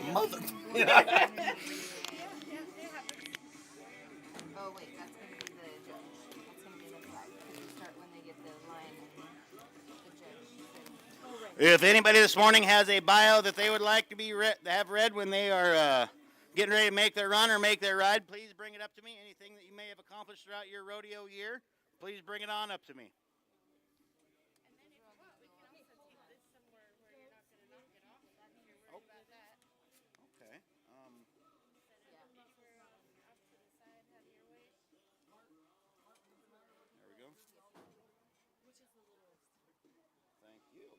Mother. Oh wait, that's gonna be the judge. That's gonna be the flag. Because you start when they get the line and the judge. If anybody this morning has a bio that they would like to be have read when they are getting ready to make their run or make their ride, please bring it up to me. Anything that you may have accomplished throughout your rodeo year, please bring it on up to me. Okay. There we go. Thank you.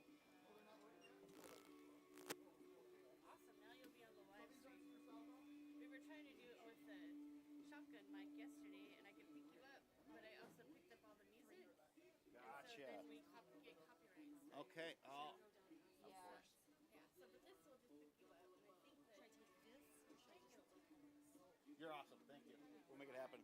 Gotcha. Okay. Oh, of course. You're awesome. Thank you. We'll make it happen.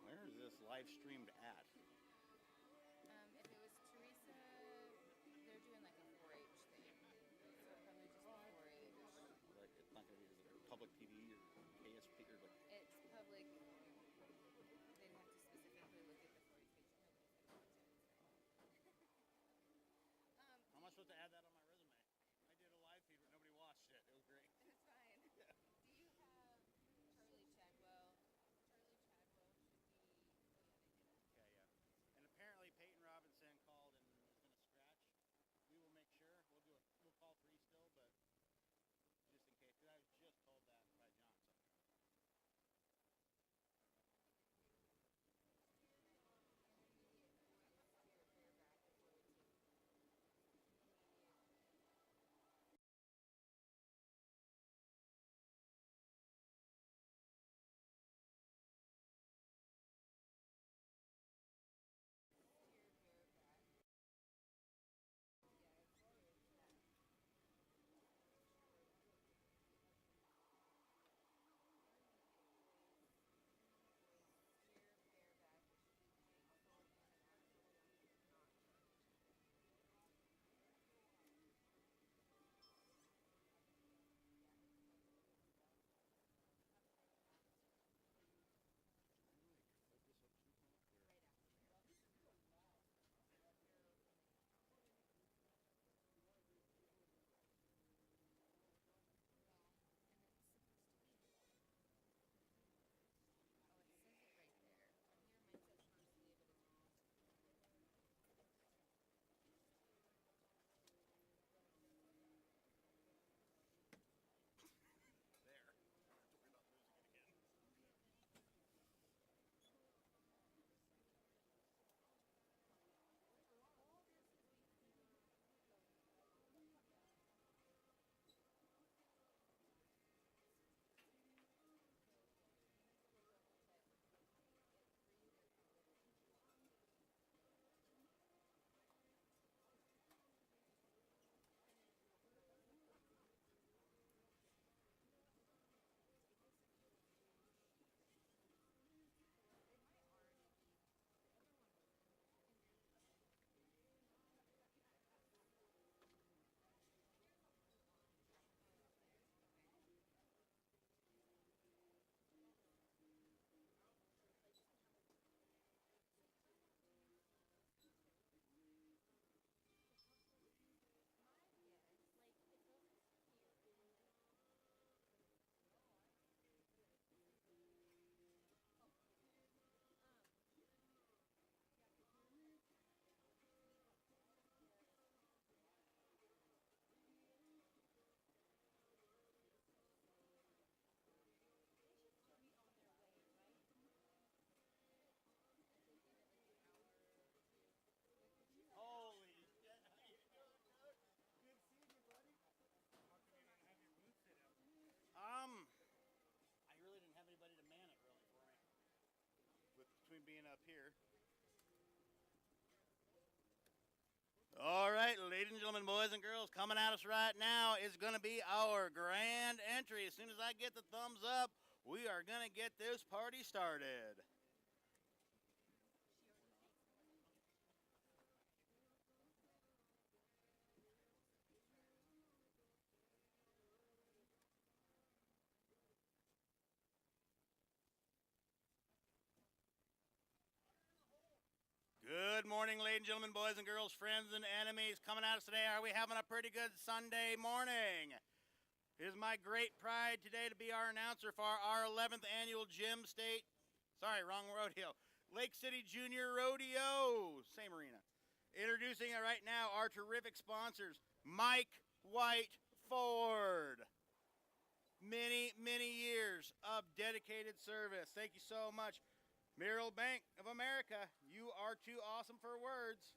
Where is this live streamed at? If it was Teresa, they're doing like a 4-H thing. So probably just 4-H. Like, it's not going to be public TV or KSP or like. It's public. They'd have to specifically look at the 4-H page. How am I supposed to add that on my resume? I did a live feed, but nobody watched it. It was great. It's fine. Yeah. Do you have Charlie Chadwell? Charlie Chadwell should be. Oh yeah, they did. afternoon being up here. All right, ladies and gentlemen, boys and girls, coming at us right now is going to be our grand entry. As soon as I get the thumbs up, we are going to get this party started. Good morning, ladies and gentlemen, boys and girls, friends and enemies. Coming at us today, are we having a pretty good Sunday morning? It is my great pride today to be our announcer for our 11th annual Rodeo. Lake City Junior Rodeo, same arena. Introducing right now our terrific sponsors, Mike White Ford. Many, many years of dedicated service. Thank you so much. Merrill Bank of America, you are too awesome for words.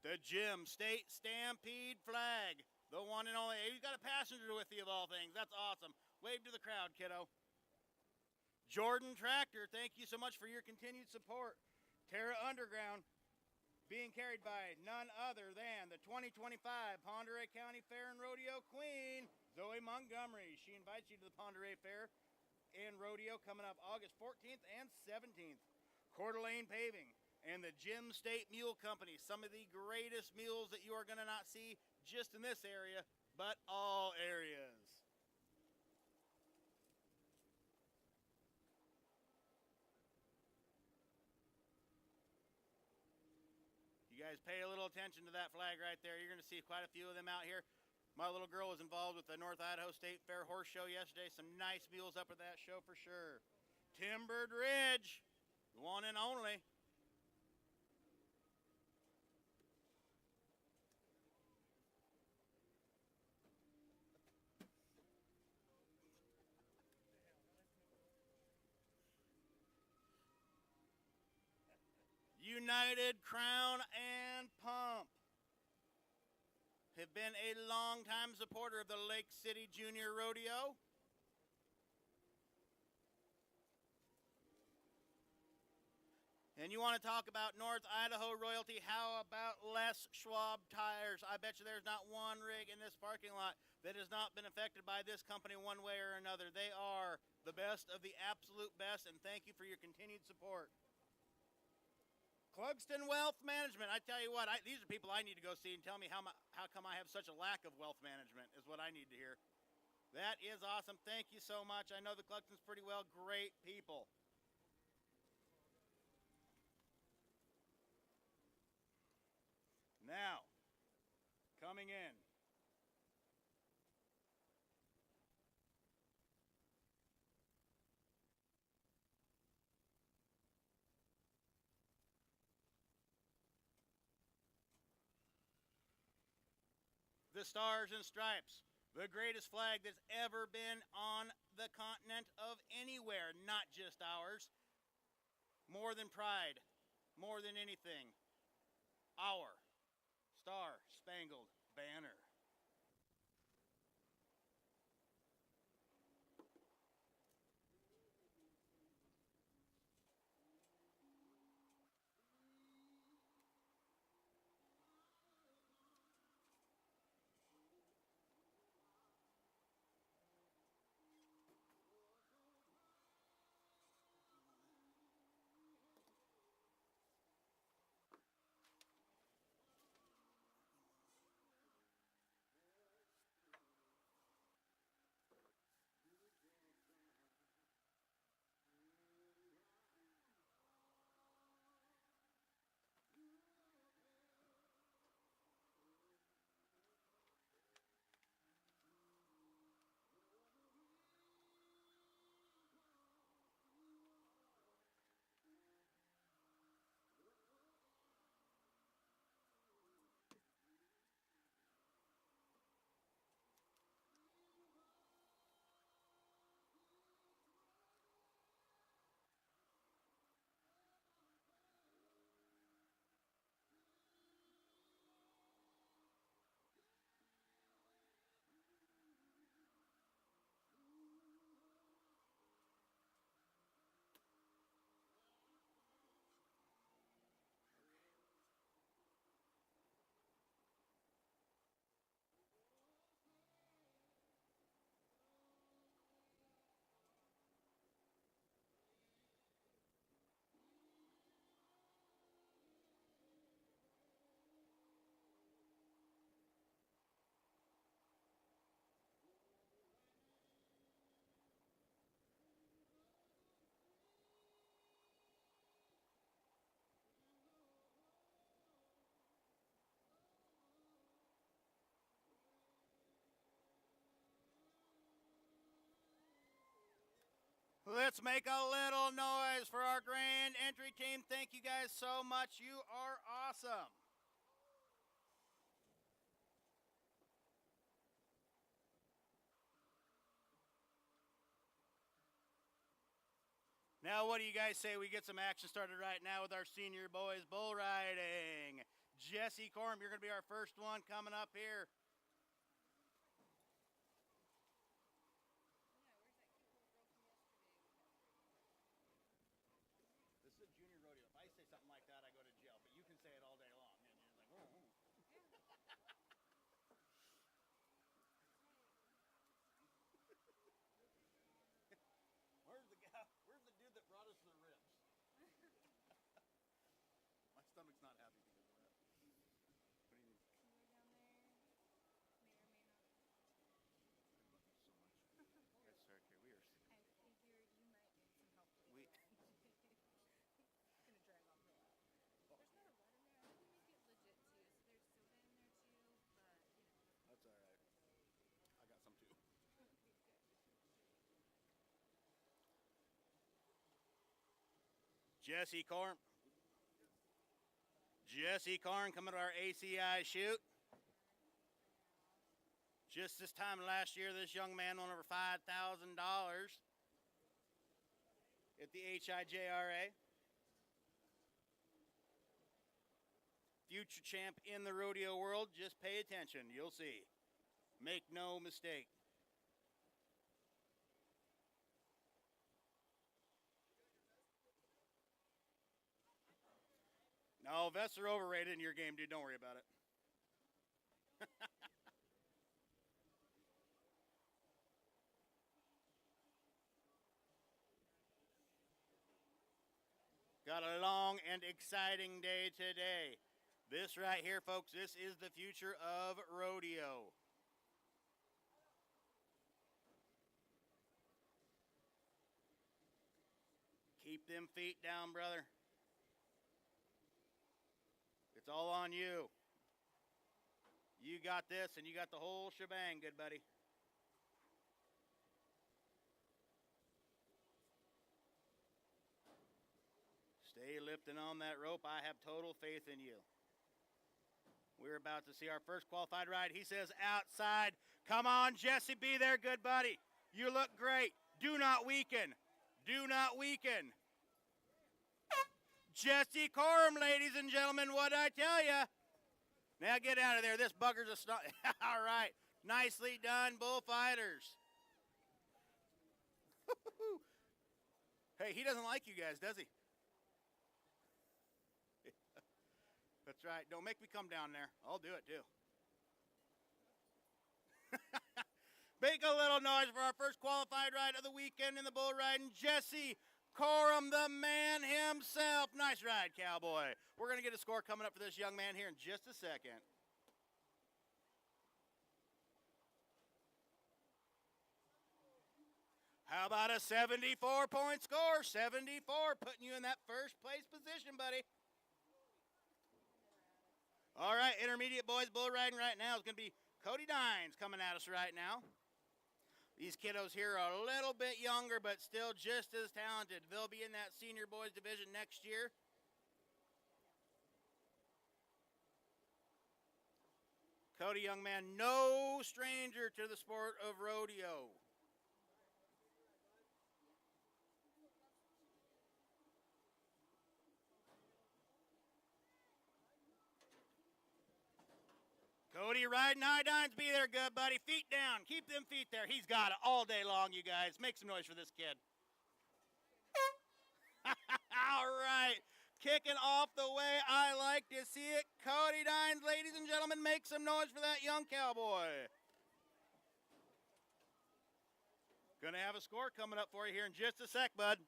The Gym State Stampede flag, the one and only. You got a passenger with you of all things. That's awesome. Wave to the crowd, kiddo. Jordan Tractor, thank you so much for your continued support. Terra Underground, being carried by none other than the 2025 Ponderay County Fair and Rodeo Queen, Zoe Montgomery. She invites you to the Ponderay Fair and Rodeo coming up August 14th and 17th. Coeur d'Alene Paving and the Gym State Mule Company, some of the greatest mules that you are going to not see just in this area, but all areas. You guys pay a little attention to that flag right there. You're going to see quite a few of them out here. My little girl was involved with the North Idaho State Fair Horse Show yesterday. Some nice mules up at that show for sure. Timbered Ridge, the one and only. United Crown and Pump have been a longtime supporter of the Lake City Junior Rodeo. And you want to talk about North Idaho royalty, how about Les Schwab Tires? I bet you there's not one rig in this parking lot that has not been affected by this company one way or another. They are the best of the absolute best, and thank you for your continued support. Clugston Wealth Management. I tell you what, these are people I need to go see and tell me how come I have such a lack of wealth management is what I need to hear. That is awesome. Thank you so much. I know the Clugstons pretty well. Great people. Now, coming in. The Stars and Stripes, the greatest flag that's ever been on the continent of anywhere, not just ours. More than pride, more than anything, our Star-Spangled Banner. let's make a little noise for our grand entry team. Thank you guys so much. You are awesome. Now, what do you guys say we get some action started right now with our senior boys bull riding? Jesse Corm, you're going to be our first one coming up here. This is a junior rodeo. If I say something like that, I go to jail. But you can say it all day long. And you're like, oh. Where's the guy? Where's the dude that brought us the ribs? My stomach's not happy because of that. What do you mean? Down there may or may not. I love you so much. Yes, sir. Okay, we are. I figure you might need some help later. We. It's gonna drag on for a while. There's not a lot in there. I can make it legit too. So there's soda in there too, but you know. That's all right. I got some too. Okay, good. Jesse Corn. Jesse Corn coming to our ACI shoot. Just this time last year, this young man won over $5,000 at the HIJRA. Future champ in the rodeo world. Just pay attention. You'll see. Make no mistake. No, vests are overrated in your game, dude. Don't worry about it. Got a long and exciting day today. This right here, folks, this is the future of rodeo. Keep them feet down, brother. It's all on you. You got this, and you got the whole shebang, good buddy. Stay lifting on that rope. I have total faith in you. We're about to see our first qualified ride. He says outside. Come on, Jesse, be there, good buddy. You look great. Do not weaken. Do not weaken. Jesse Corum, ladies and gentlemen, what'd I tell you? Now get out of there. This bugger's a snot. All right. Nicely done, bullfighters. Hey, he doesn't like you guys, does he? That's right. Don't make me come down there. I'll do it, too. Make a little noise for our first qualified ride of the weekend in the bull riding. Jesse Corum, the man himself. Nice ride, cowboy. We're going to get a score coming up for this young man here in just a second. How about a 74-point score? 74, putting you in that first place position, buddy. All right, intermediate boys bull riding right now is going to be Cody Dines coming at us right now. These kiddos here are a little bit younger, but still just as talented. They'll be in that senior boys division next year. Cody, young man, no stranger to the sport of rodeo. Cody riding high, Dines, be there, good buddy. Feet down, keep them feet there. He's got it all day long, you guys. Make some noise for this kid. All right, kicking off the way I like to see it. Cody Dines, ladies and gentlemen, make some noise for that young cowboy. Gonna have a score coming up for you here in just a sec, bud.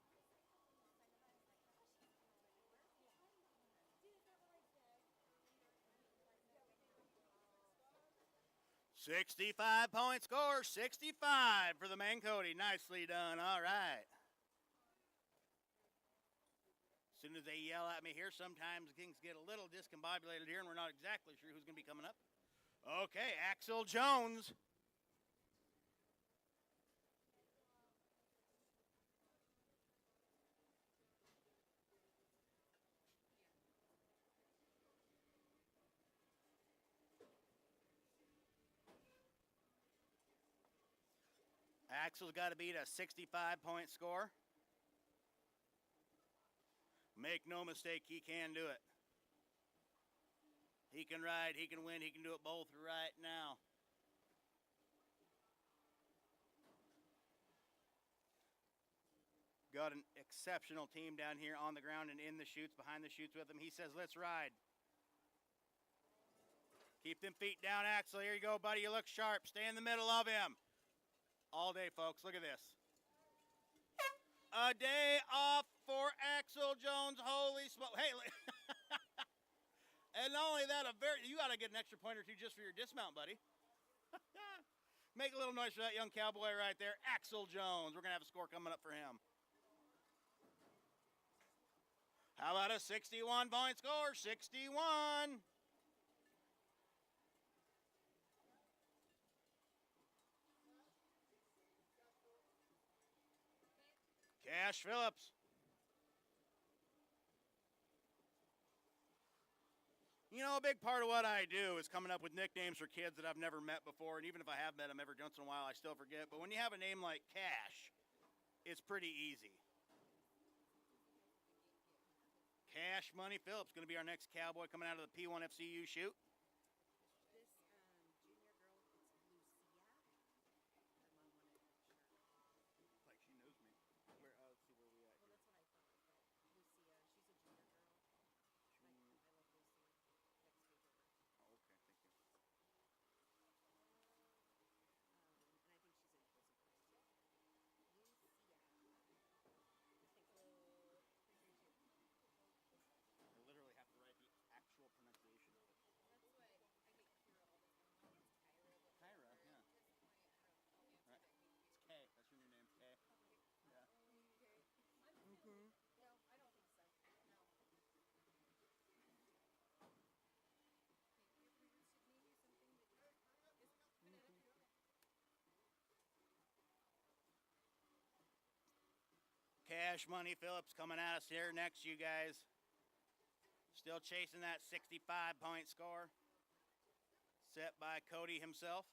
65-point score, 65 for the man Cody. Nicely done. All right. As soon as they yell at me here, sometimes things get a little discombobulated here, and we're not exactly sure who's going to be coming up. Okay, Axel Jones. Axel's got to beat a 65-point score. Make no mistake, he can do it. He can ride, he can win, he can do it both right now. Got an exceptional team down here on the ground and in the chutes, behind the chutes with him. He says, let's ride. Keep them feet down, Axel. Here you go, buddy. You look sharp. Stay in the middle of him. All day, folks. Look at this. A day off for Axel Jones. Holy smoke. Hey, and not only that, you got to get an extra point or two just for your dismount, buddy. Make a little noise for that young cowboy right there, Axel Jones. We're going to have a score coming up for him. How about a 61-point score? 61. Cash Phillips. You know, a big part of what I do is coming up with nicknames for kids that I've never met before, and even if I have met them every once in a while, I still forget. But when you have a name like Cash, it's pretty easy. Cash Money Phillips, going to be our next cowboy coming out of the P1 FCU shoot. This junior girl, it's Lucia. Her mom wanted her shirt. Like she knows me. Let's see where we at. Well, that's what I thought. But Lucia, she's a junior girl. I love Lucy. Next page over. Oh, okay, thank you. And I think she's in close first too. Lucia. Thank you. I literally have to write the actual pronunciation of it. That's what I get Kira all the time. It's Kyra. Kyra, yeah. At this point, I don't answer Right. that maybe. It's K. That's your new name, K. Yeah. Okay. Mm-hmm. No, I don't think so. No. Maybe something that is phonetic. Cash Money Phillips coming at us here next, you guys. Still chasing that 65-point score. Set by Cody himself.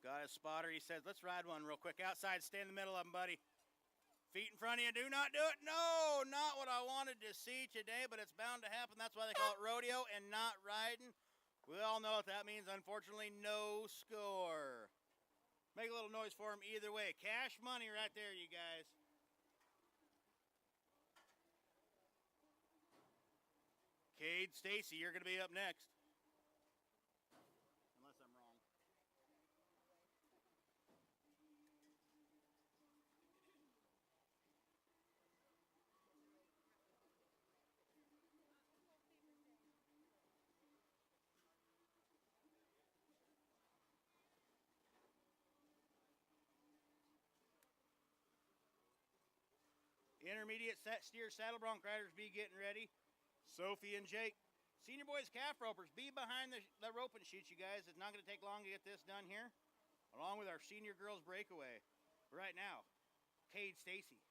Got a spotter. He says, let's ride one real quick. Outside, stay in the middle of them, buddy. Feet in front of you. Do not do it. No, not what I wanted to see today, but it's bound to happen. That's why they call it rodeo and not riding. We all know what that means. Unfortunately, no score. Make a little noise for him either way. Cash Money right there, you guys. Cade Stacy, you're going to be up next. Unless I'm wrong. Intermediate steer saddle bronc riders be getting ready. Sophie and Jake. Senior boys calf ropers, be behind the roping sheets, you guys. It's not going to take long to get this done here. Along with our senior girls breakaway. Right now, Cade Stacy.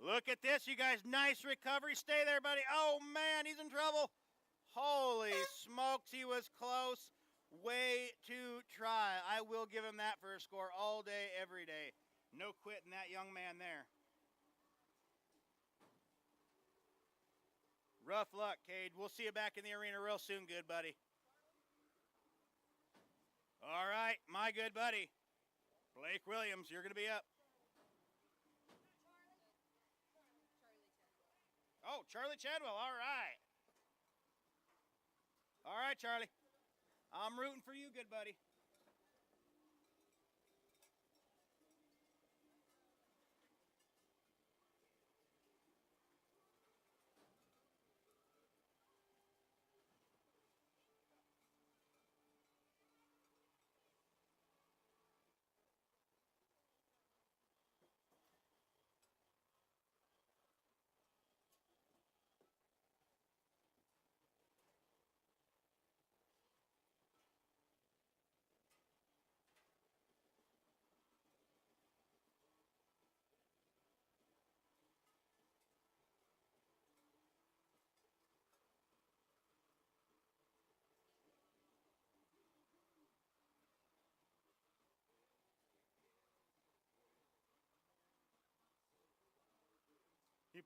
Look at this, you guys. Nice recovery. Stay there, buddy. Oh, man, he's in trouble. Holy smokes, he was close. Way to try. I will give him that for a score all day, every day. No quitting that young man there. Rough luck, Cade. We'll see you back in the arena real soon, good buddy. All right, my good buddy. Blake Williams, you're going to be up. Oh, Charlie Chadwell, all right. All right, Charlie. I'm rooting for you, good buddy.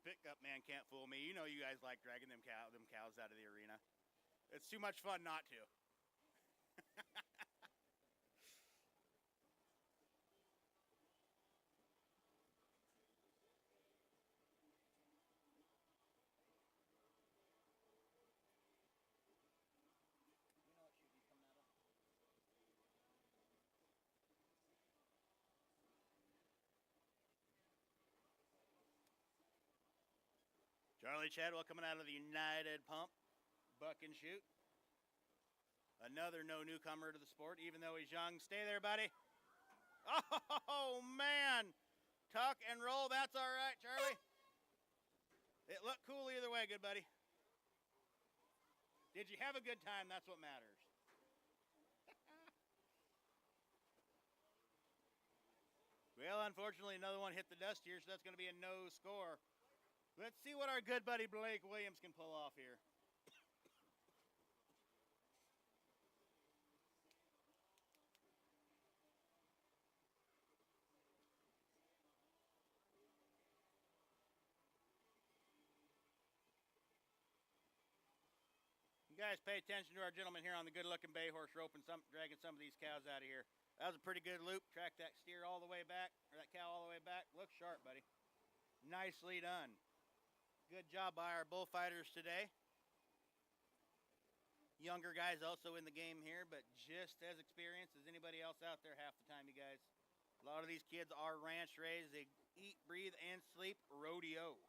pickup man can't fool me. You know you guys like dragging them cows out of the arena. It's too much fun not to. Charlie Chadwell coming out of the United Pump, buck and shoot. Another no newcomer to the sport, even though he's young. Stay there, buddy. Oh, man. Tuck and roll. That's all right, Charlie. It looked cool either way, good buddy. Did you have a good time? That's what matters. Well, unfortunately, another one hit the dust here, so that's going to be a no score. Let's see what our good buddy Blake Williams can pull off here. You guys pay attention to our gentleman here on the good-looking bay horse roping dragging some of these cows out of here. That was a pretty good loop. Track that steer all the way back, or that cow all the way back. Looks sharp, buddy. Nicely done. Good job by our bullfighters today. Younger guys also in the game here, but just as experienced as anybody else out there half the time, you guys. A lot of these kids are ranch raised. They eat, breathe, and sleep rodeo.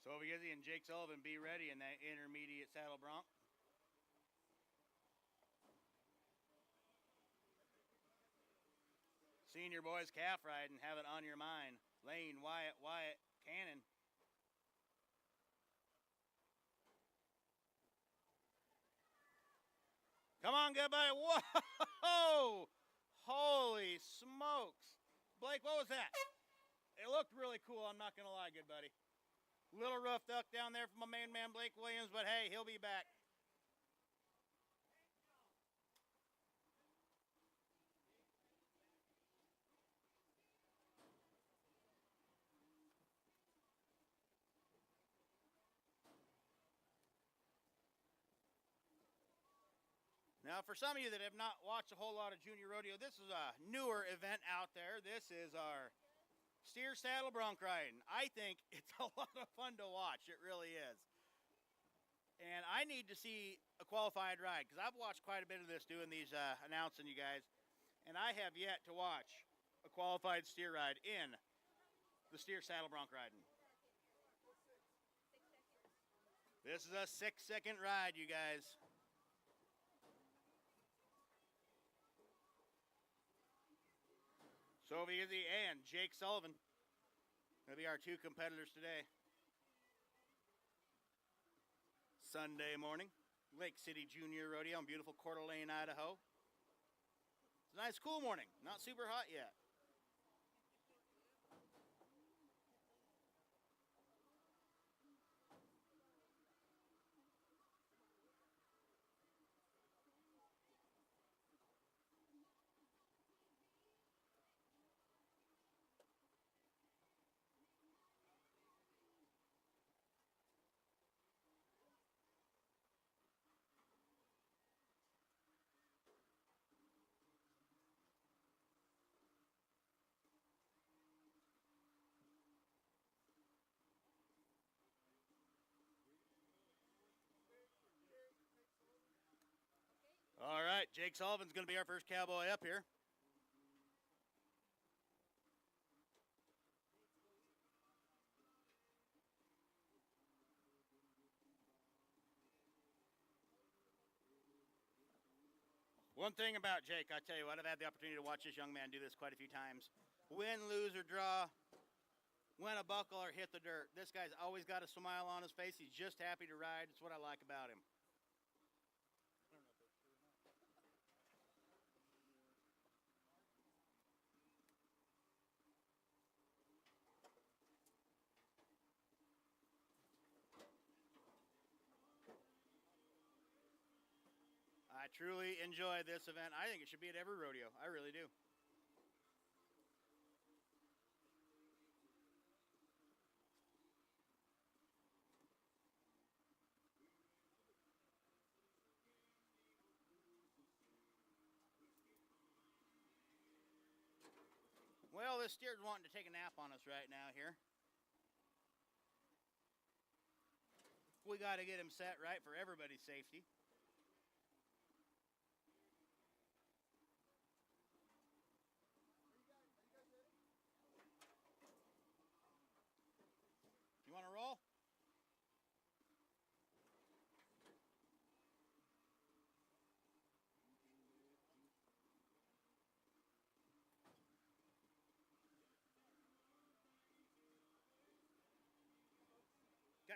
So Izzy and Jake Sullivan, be ready in that intermediate saddle bronc. Senior boys calf riding, have it on your mind. Lane, Wyatt, Cannon. Come on, good buddy. Whoa! Holy smokes. Blake, what was that? It looked really cool, I'm not going to lie, good buddy. Little rough duck down there from my main man, Blake Williams, but hey, he'll be back. Now, for some of you that have not watched a whole lot of junior rodeo, this is a newer event out there. This is our steer saddle bronc riding. I think it's a lot of fun to watch. It really is. And I need to see a qualified ride because I've watched quite a bit of this doing these announcing you guys. And I have yet to watch a qualified steer ride in the steer saddle bronc riding. This is a 6-second ride, you guys. Sophie Izzy and Jake Sullivan. They'll be our two competitors today. Sunday morning, Lake City Junior Rodeo in beautiful Coeur d'Alene, Idaho. It's a nice cool morning, not super hot yet. All right, Jake Sullivan's going to be our first cowboy up here. One thing about Jake, I tell you what, I've had the opportunity to watch this young man do this quite a few times. Win, lose, or draw, win a buckle or hit the dirt. This guy's always got a smile on his face. He's just happy to ride. It's what I like about him. I truly enjoy this event. I think it should be at every rodeo. I really do. Well, this steer's wanting to take a nap on us right now here. We got to get him set right for everybody's safety. You want to roll? Okay.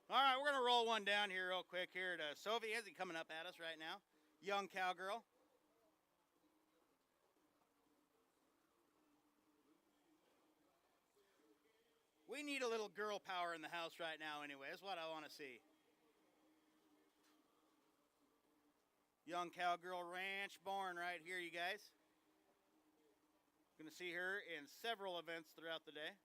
All right, we're going to roll one down here real quick here to Sophie. Is he coming up at us right now? Young cowgirl. We need a little girl power in the house right now anyway. That's what I want to see. Young cowgirl ranch born right here, you guys. Going to see her in several events throughout the day.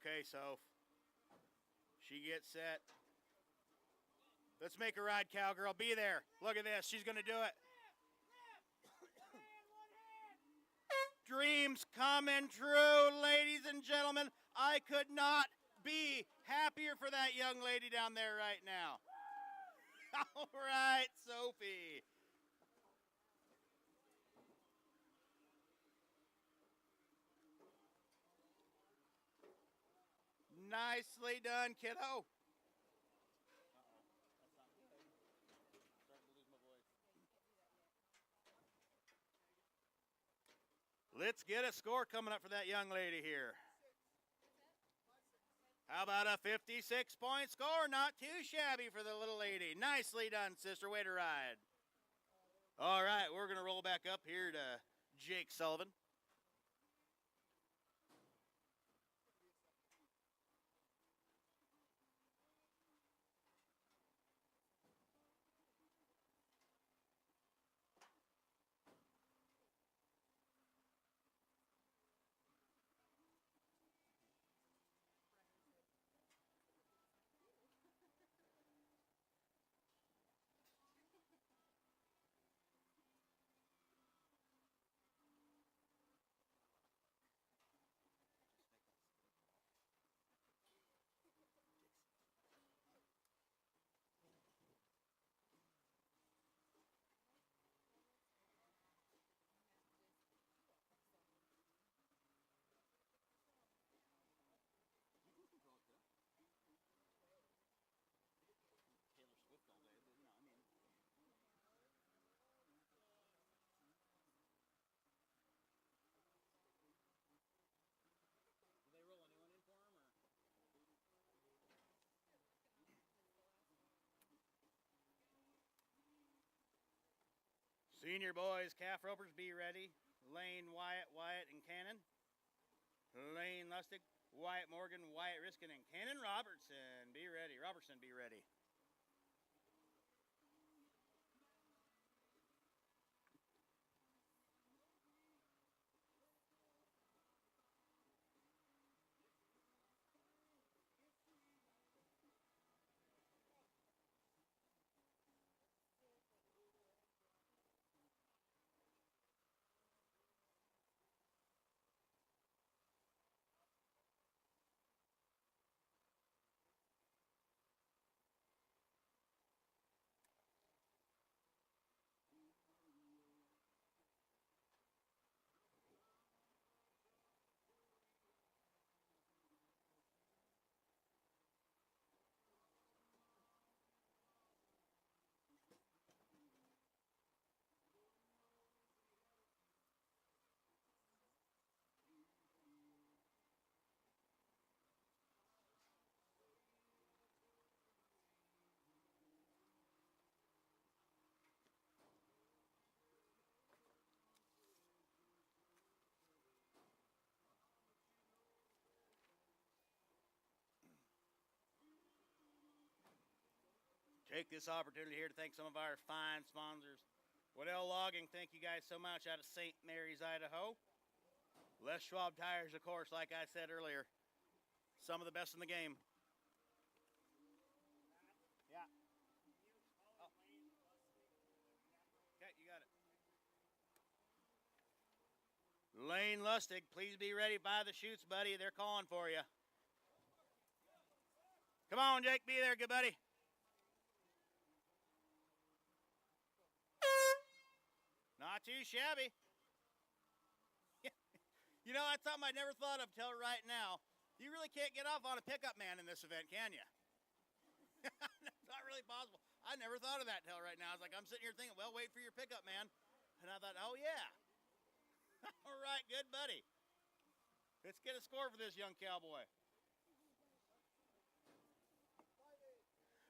Okay, so she gets set. Let's make a ride, cowgirl. Be there. Look at this. She's going to do it. Dreams coming true, ladies and gentlemen. I could not be happier for that young lady down there right now. All right, Sophie. Nicely done, kiddo. Let's get a score coming up for that young lady here. How about a 56-point score? Not too shabby for the little lady. Nicely done, sister. Way to ride. All right, we're going to roll back up here to Jake Sullivan. Taylor Swift all day, but I mean. Did they roll a new one in for him, or? Senior boys, calf ropers, be ready. Lane, Wyatt, and Cannon. Lane Lustig, Wyatt Morgan, Wyatt Riskin, and Cannon Robertson. Be ready. Robertson, be ready. Take this opportunity here to thank some of our fine sponsors. Rodeo Logging, thank you guys so much, out of St. Mary's, Idaho. Les Schwab Tires, of course, like I said earlier, some of the best in the game. Yeah. Oh. Okay, you got it. Lane Lustig, please be ready by the chutes, buddy. They're calling for you. Come on, Jake, be there, good buddy. Not too shabby. You know, that's something I never thought of till right now. You really can't get off on a pickup man in this event, can you? It's not really possible. I never thought of that till right now. I was like, I'm sitting here thinking, well, wait for your pickup man. And I thought, oh, yeah. All right, good buddy. Let's get a score for this young cowboy.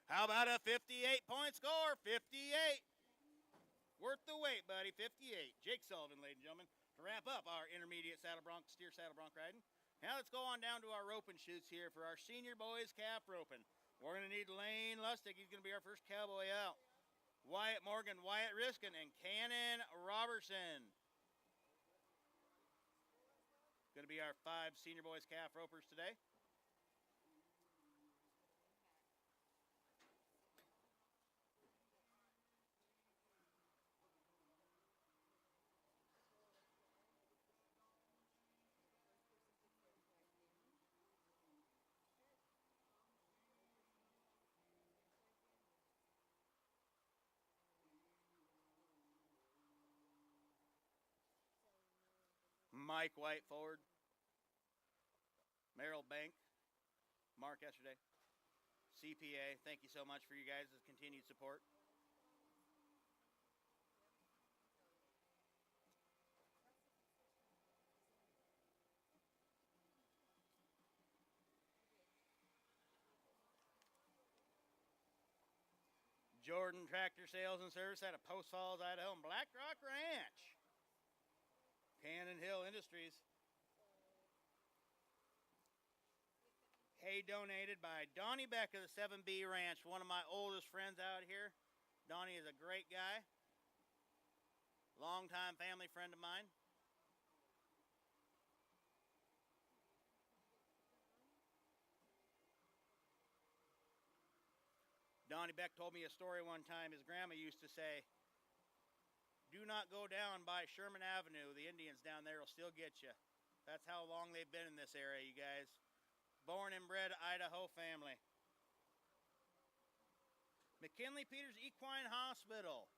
How about a 58-point score? 58. Worth the wait, buddy. 58. Jake Sullivan, ladies and gentlemen, to wrap up our intermediate steer saddle bronc riding. Now let's go on down to our rope and shoots here for our senior boys calf roping. We're going to need Lane Lustig. He's going to be our first cowboy out. Wyatt Morgan, Wyatt Riskin, and Cannon Robertson. Going to be our 5 senior boys calf ropers today. Mike White forward. Merrill Bank. Mark yesterday. CPA, thank you so much for you guys' continued support. Jordan Tractor Sales and Service out of Post Falls, Idaho, and Black Rock Ranch. Cannon Hill Industries. Hay donated by Donnie Beck of the 7B Ranch, one of my oldest friends out here. Donnie is a great guy. Longtime family friend of mine. Donnie Beck told me a story one time. His grandma used to say, do not go down by Sherman Avenue. The Indians down there will still get you. That's how long they've been in this area, you guys. Born and bred Idaho family. McKinley Peters Equine Hospital.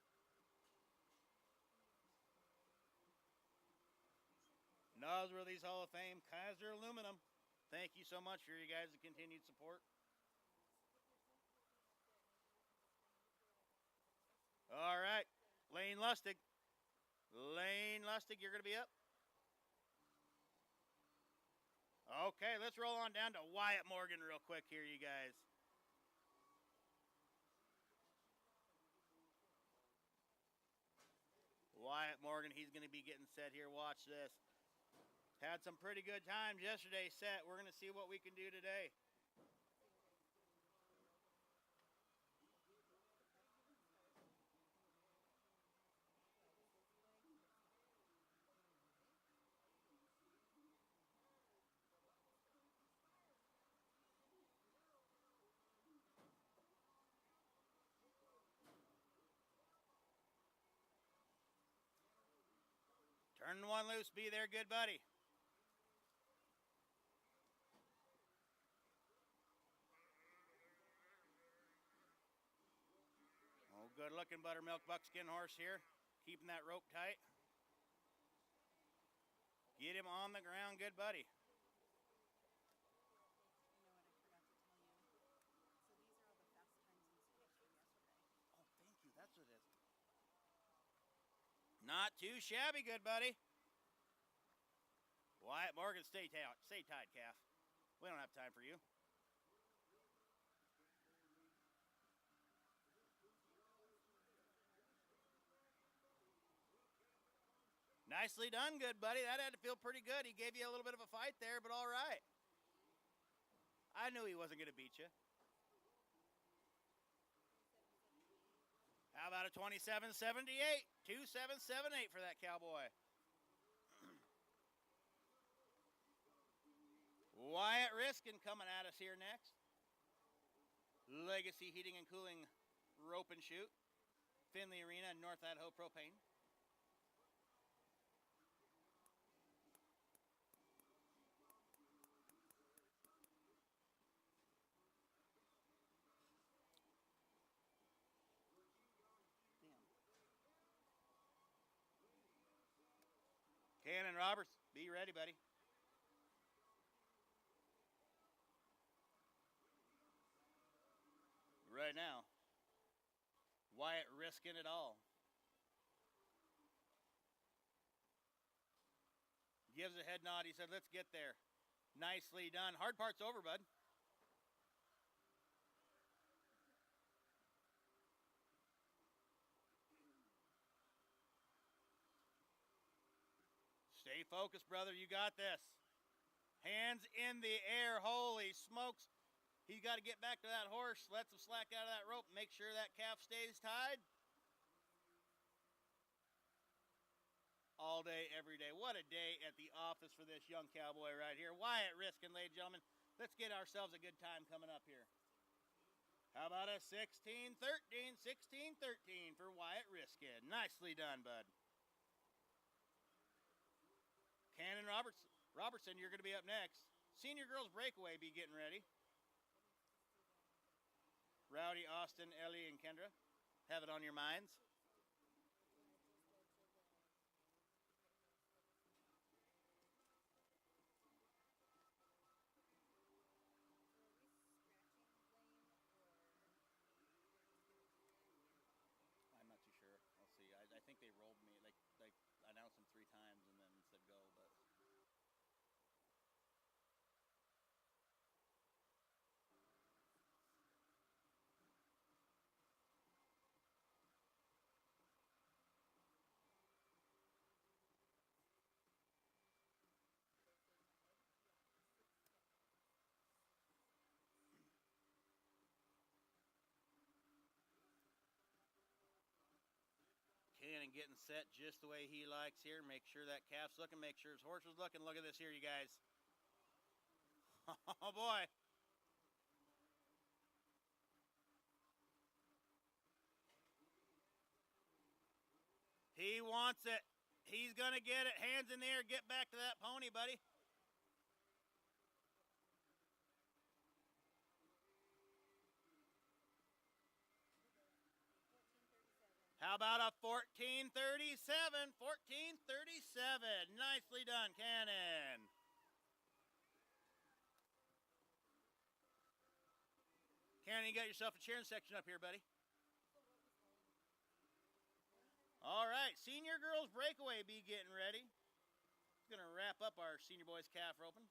Nosworthy's Hall of Fame, Kaiser Aluminum. Thank you so much for you guys' continued support. All right, Lane Lustig. Lane Lustig, you're going to be up. Okay, let's roll on down to Wyatt Morgan real quick here, you guys. Wyatt Morgan, he's going to be getting set here. Watch this. Had some pretty good times yesterday set. We're going to see what we can do today. Turning one loose, be there, good buddy. Oh, good looking buttermilk buckskin horse here. Keeping that rope tight. Get him on the ground, good buddy. Oh, thank you, that's what it is. Not too shabby, good buddy. Wyatt Morgan, stay tied, calf. We don't have time for you. Nicely done, good buddy. That had to feel pretty good. He gave you a little bit of a fight there, but all right. I knew he wasn't going to beat you. How about a 27.78? 2778 for that cowboy. Wyatt Riskin coming at us here next. Legacy Heating and Cooling Rope and Shoot. Finley Arena and North Idaho Propane. Cannon Roberts, be ready, buddy. Right now, Wyatt risking it all. Gives a head nod. He said, let's get there. Nicely done. Hard part's over, bud. Stay focused, brother. You got this. Hands in the air. Holy smokes. He's got to get back to that horse. Let some slack out of that rope. Make sure that calf stays tied. All day, every day. What a day at the office for this young cowboy right here. Wyatt Riskin, ladies and gentlemen. Let's get ourselves a good time coming up here. How about a 16-13? 16-13 for Wyatt Riskin. Nicely done, bud. Cannon Robertson, you're going to be up next. Senior girls breakaway, be getting ready. Rowdy, Austin, Ellie, and Kendra, have it on your minds. I'm not too sure. I'll see. I think they rolled me. Like announced them 3 times and then said go, but. Cannon getting set just the way he likes here. Make sure that calf's looking. Make sure his horse is looking. Look at this here, you guys. Oh, boy. He wants it. He's going to get it. Hands in the air. Get back to that pony, buddy. How about a 14:37? 14:37. Nicely done, Cannon. Cannon, you got yourself a cheering section up here, buddy. All right, senior girls breakaway, be getting ready. Going to wrap up our senior boys calf roping.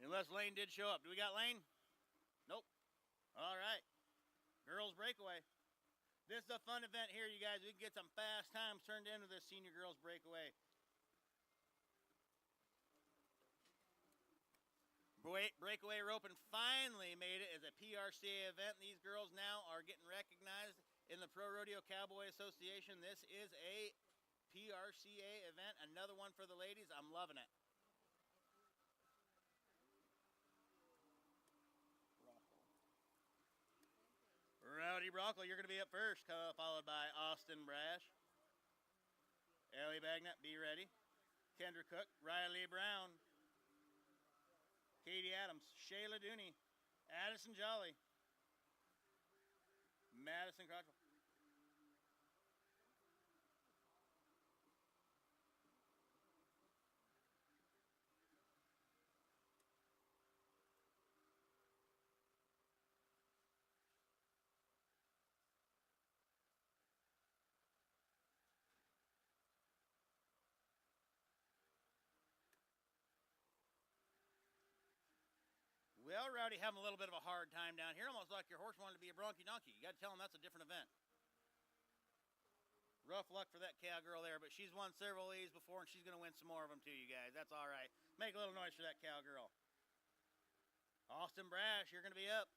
Unless Lane did show up. Do we got Lane? Nope. All right. Girls breakaway. This is a fun event here, you guys. We can get some fast times turned into this senior girls breakaway. Breakaway roping finally made it as a PRCA event. These girls now are getting recognized in the Pro Rodeo Cowboy Association. This is a PRCA event. Another one for the ladies. I'm loving it. Rowdy Brockle, you're going to be up first, followed by Austin Brash. Ellie Bagnett, be ready. Kendra Cook, Riley Brown, Katie Adams, Shayla Dooney, Addison Jolly, Madison Crockett. Well, Rowdy, having a little bit of a hard time down here, almost like your horse wanted to be a bronchi donkey. You got to tell him that's a different event. Rough luck for that cowgirl there, but she's won several of these before, and she's going to win some more of them too, you guys. That's all right. Make a little noise for that cowgirl. Austin Brash, you're going to be up.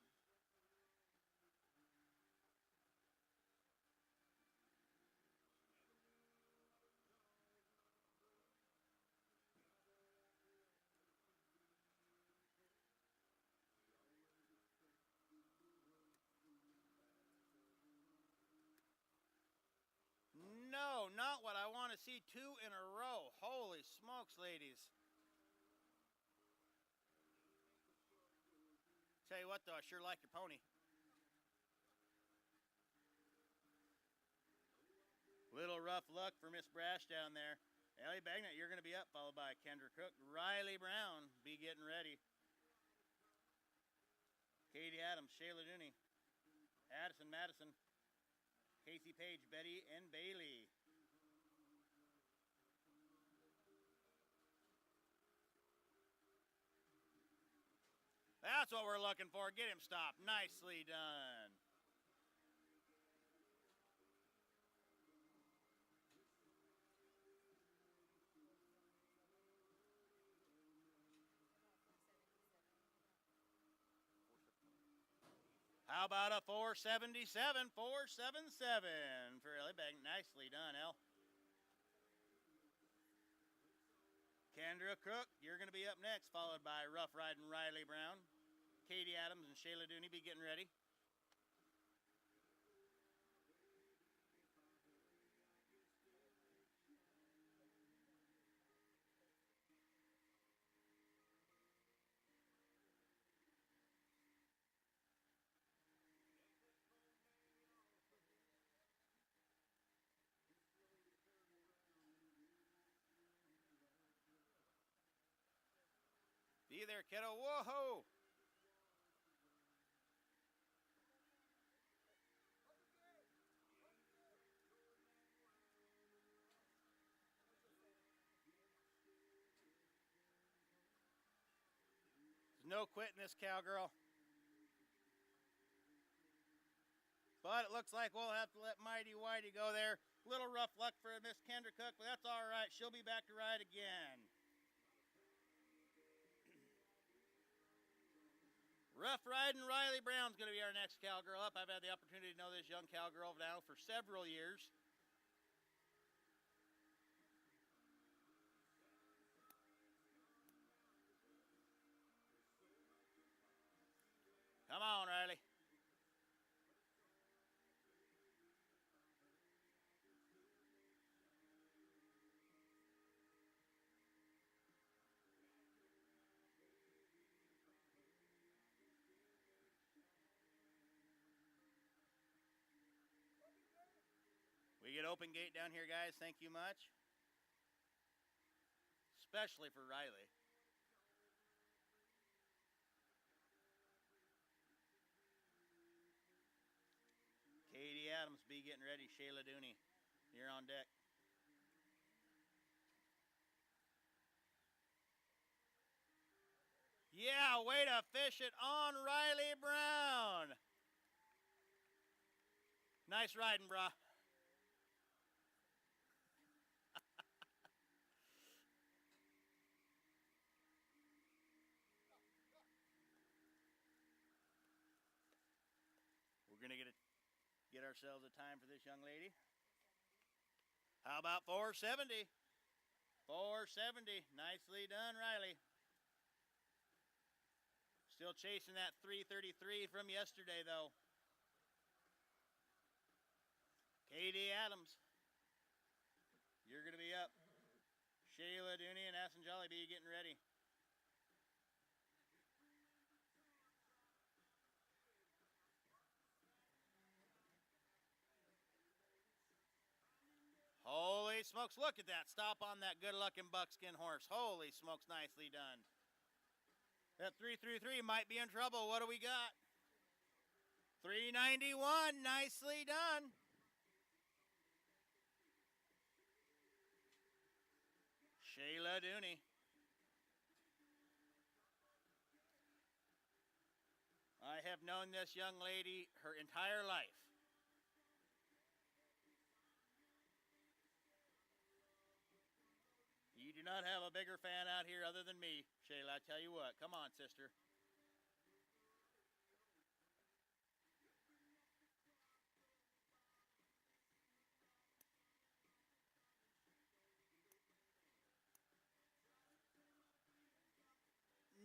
to see 2 in a row. Holy smokes, ladies. Tell you what, though, I sure like your pony. Little rough luck for Miss Brash down there. Ellie Bagnett, you're going to be up, followed by Kendra Cook. Riley Brown, be getting ready. Katie Adams, Shayla Dooney, Addison Madison, Casey Page, Betty, and Bailey. That's what we're looking for. Get him stopped. Nicely done. How about a 477? 477 for Ellie Bag. Nicely done, El. Kendra Cook, you're going to be up next, followed by Rough Riding Riley Brown. Katie Adams and Shayla Dooney, be getting ready. Be there, kiddo. Whoa! There's no quitting this cowgirl. But it looks like we'll have to let Mighty Whitey go there. Little rough luck for Miss Kendra Cook, but that's all right. She'll be back to ride again. Rough Riding Riley Brown's going to be our next cowgirl up. I've had the opportunity to know this young cowgirl now for several years. Come on, Riley. We get open gate down here, guys. Thank you much. Especially for Riley. Katie Adams, be getting ready. Shayla Dooney, you're on deck. Yeah, way to fish it on Riley Brown. Nice riding, brah. We're going to get ourselves a time for this young lady. How about 470? 470. Nicely done, Riley. Still chasing that 333 from yesterday, though. Katie Adams, you're going to be up. Shayla Dooney and Aston Jolly be getting ready. Holy smokes, look at that. Stop on that good-looking buckskin horse. Holy smokes, nicely done. That 333 might be in trouble. What do we got? 391, nicely done. Shayla Dooney. I have known this young lady her entire life. You do not have a bigger fan out here other than me, Shayla. I tell you what. Come on, sister.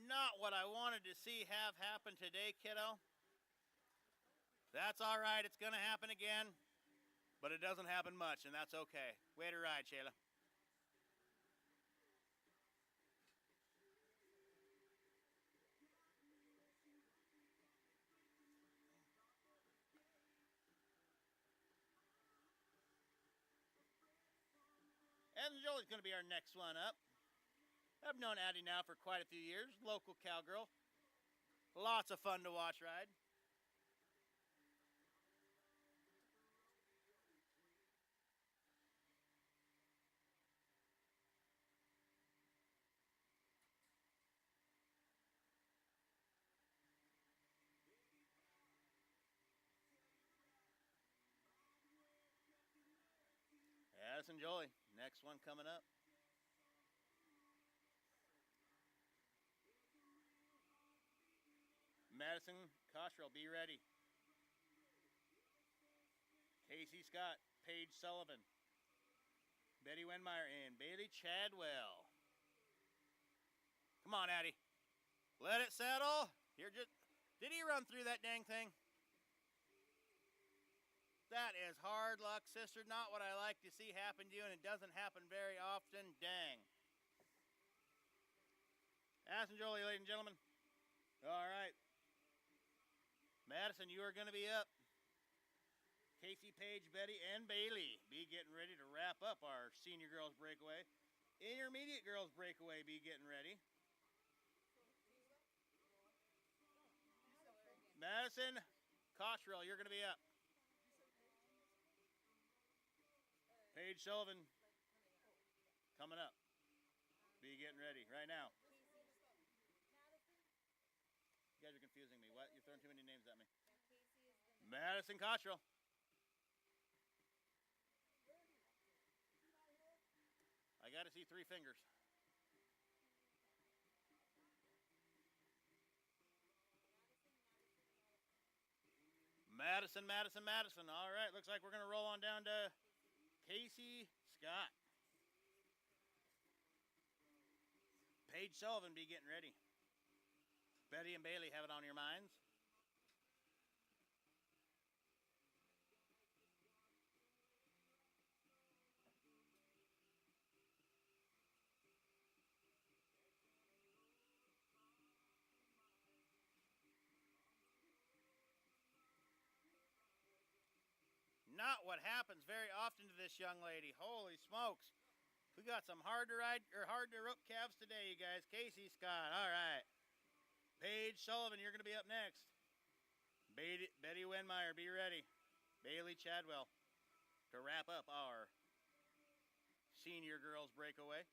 Not what I wanted to see have happen today, kiddo. That's all right. It's going to happen again. But it doesn't happen much, and that's okay. Way to ride, Shayla. And Jolie's going to be our next one up. I've known Addie now for quite a few years. Local cowgirl. Lots of fun to watch ride. Addison Jolie, next one coming up. Madison Cottrell, be ready. Casey Scott, Paige Sullivan, Betty Wenmeyer, and Bailey Chadwell. Come on, Addie. Let it settle. You're just... Did he run through that dang thing? That is hard luck, sister. Not what I like to see happen to you, and it doesn't happen very often. Dang. Addison Jolie, ladies and gentlemen. All right. Madison, you are going to be up. Casey, Paige, Betty, and Bailey be getting ready to wrap up our senior girls breakaway. Intermediate girls breakaway be getting ready. Madison Cottrell, you're going to be up. Paige Sullivan coming up. Be getting ready right now. You guys are confusing me. What? You're throwing too many names at me. Madison Cottrell. I got to see 3 fingers. Madison, Madison, Madison. All right, looks like we're going to roll on down to Casey Scott. Paige Sullivan be getting ready. Betty and Bailey, have it on your minds. Not what happens very often to this young lady. Holy smokes. We got some hard to ride or hard to rope calves today, you guys. Casey Scott. All right. Paige Sullivan, you're going to be up next. Betty Wenmeyer, be ready. Bailey Chadwell to wrap up our senior girls breakaway.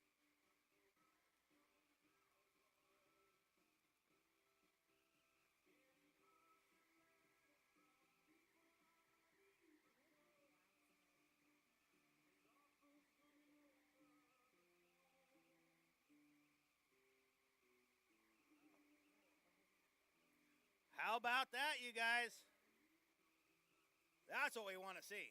How about that, you guys? That's what we want to see.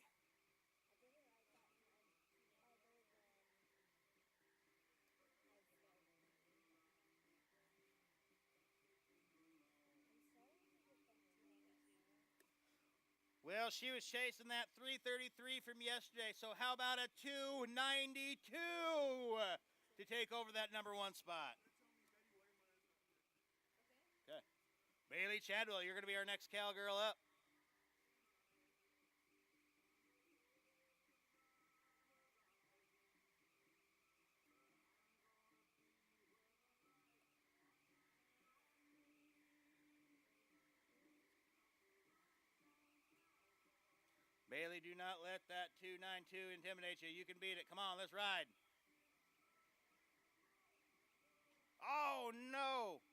Well, she was chasing that 333 from yesterday, so how about a 292 to take over that #1 spot? Okay. Bailey Chadwell, you're going to be our next cowgirl up. Bailey, do not let that 292 intimidate you. You can beat it. Come on, let's ride. Oh, no.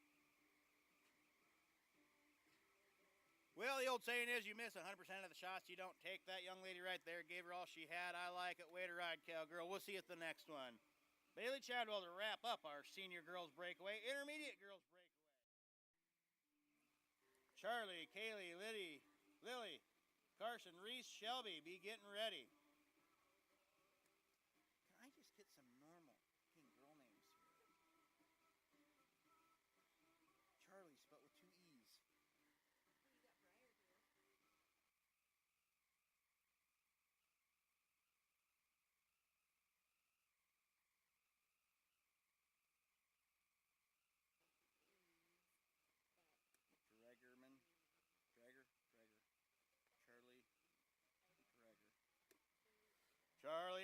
Well, the old saying is you miss 100% of the shots you don't take. That young lady right there gave her all she had. I like it. Way to ride, cowgirl. We'll see you at the next one. Bailey Chadwell to wrap up our senior girls breakaway, intermediate girls breakaway. Charlie, Kaylee, Lily, Carson, Reese, Shelby, be getting ready. Can I just get some normal girl names here? Charlie spelled with 2 E's.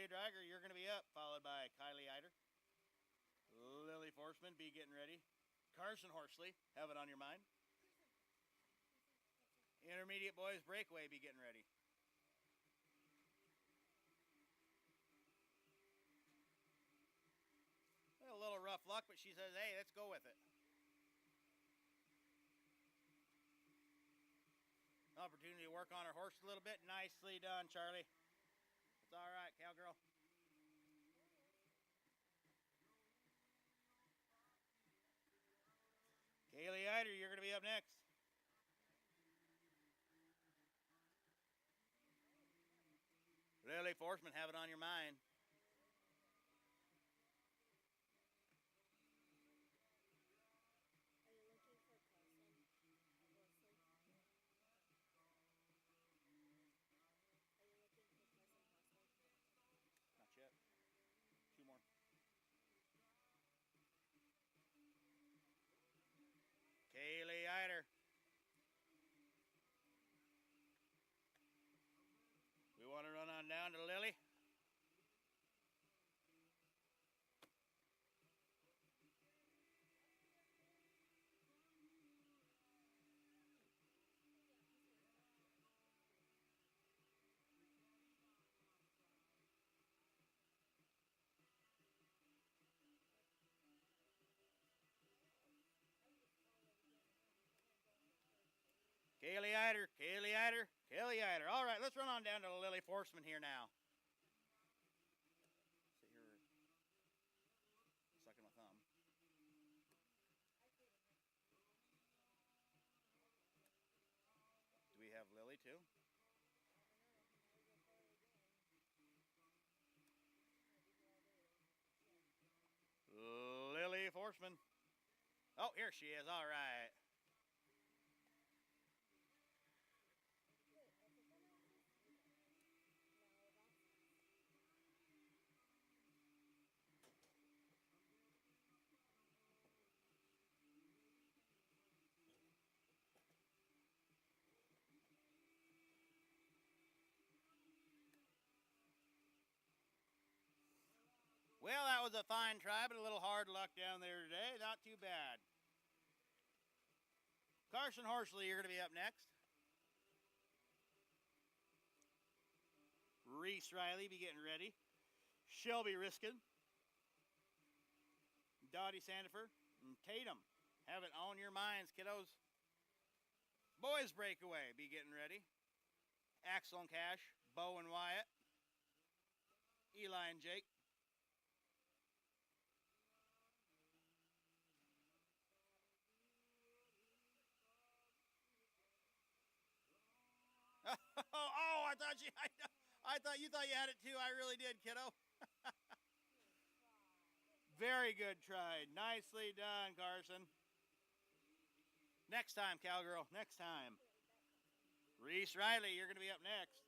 Driger, you're going to be up, followed by Kylie Eider. Lily Forsman, be getting ready. Carson Horsley, have it on your mind. Intermediate boys breakaway, be getting ready. A little rough luck, but she says, hey, let's go with it. Opportunity to work on her horse a little bit. Nicely done, Charlie. It's all right, cowgirl. Kaylee Eider, you're going to be up next. Lily Forsman, have it on your mind. Not yet. Two more. Kaylee Eider. We want to run on down to Lily. Kaylee Eider, Kaylee Eider, Kaylee Eider. All right, let's run on down to Lily Forsman here now. Sit here, sucking my thumb. Do we have Lily too? Lily Forsman. Oh, here she is. All right. Well, that was a fine try, but a little hard luck down there today. Not too bad. Carson Horsley, you're going to be up next. Reese Riley, be getting ready. Shelby Riskin. Dottie Sandifer. And Tatum. Have it on your minds, kiddos. Boys breakaway, be getting ready. Axel and Cash. Bo and Wyatt. Eli and Jake. Oh, I thought you had it too. I really did, kiddo. Very good try. Nicely done, Carson. Next time, cowgirl. Next time. Reese Riley, you're going to be up next.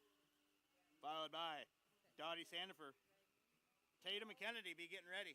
Followed by Dottie Sandifer. Tatum and Kennedy, be getting ready.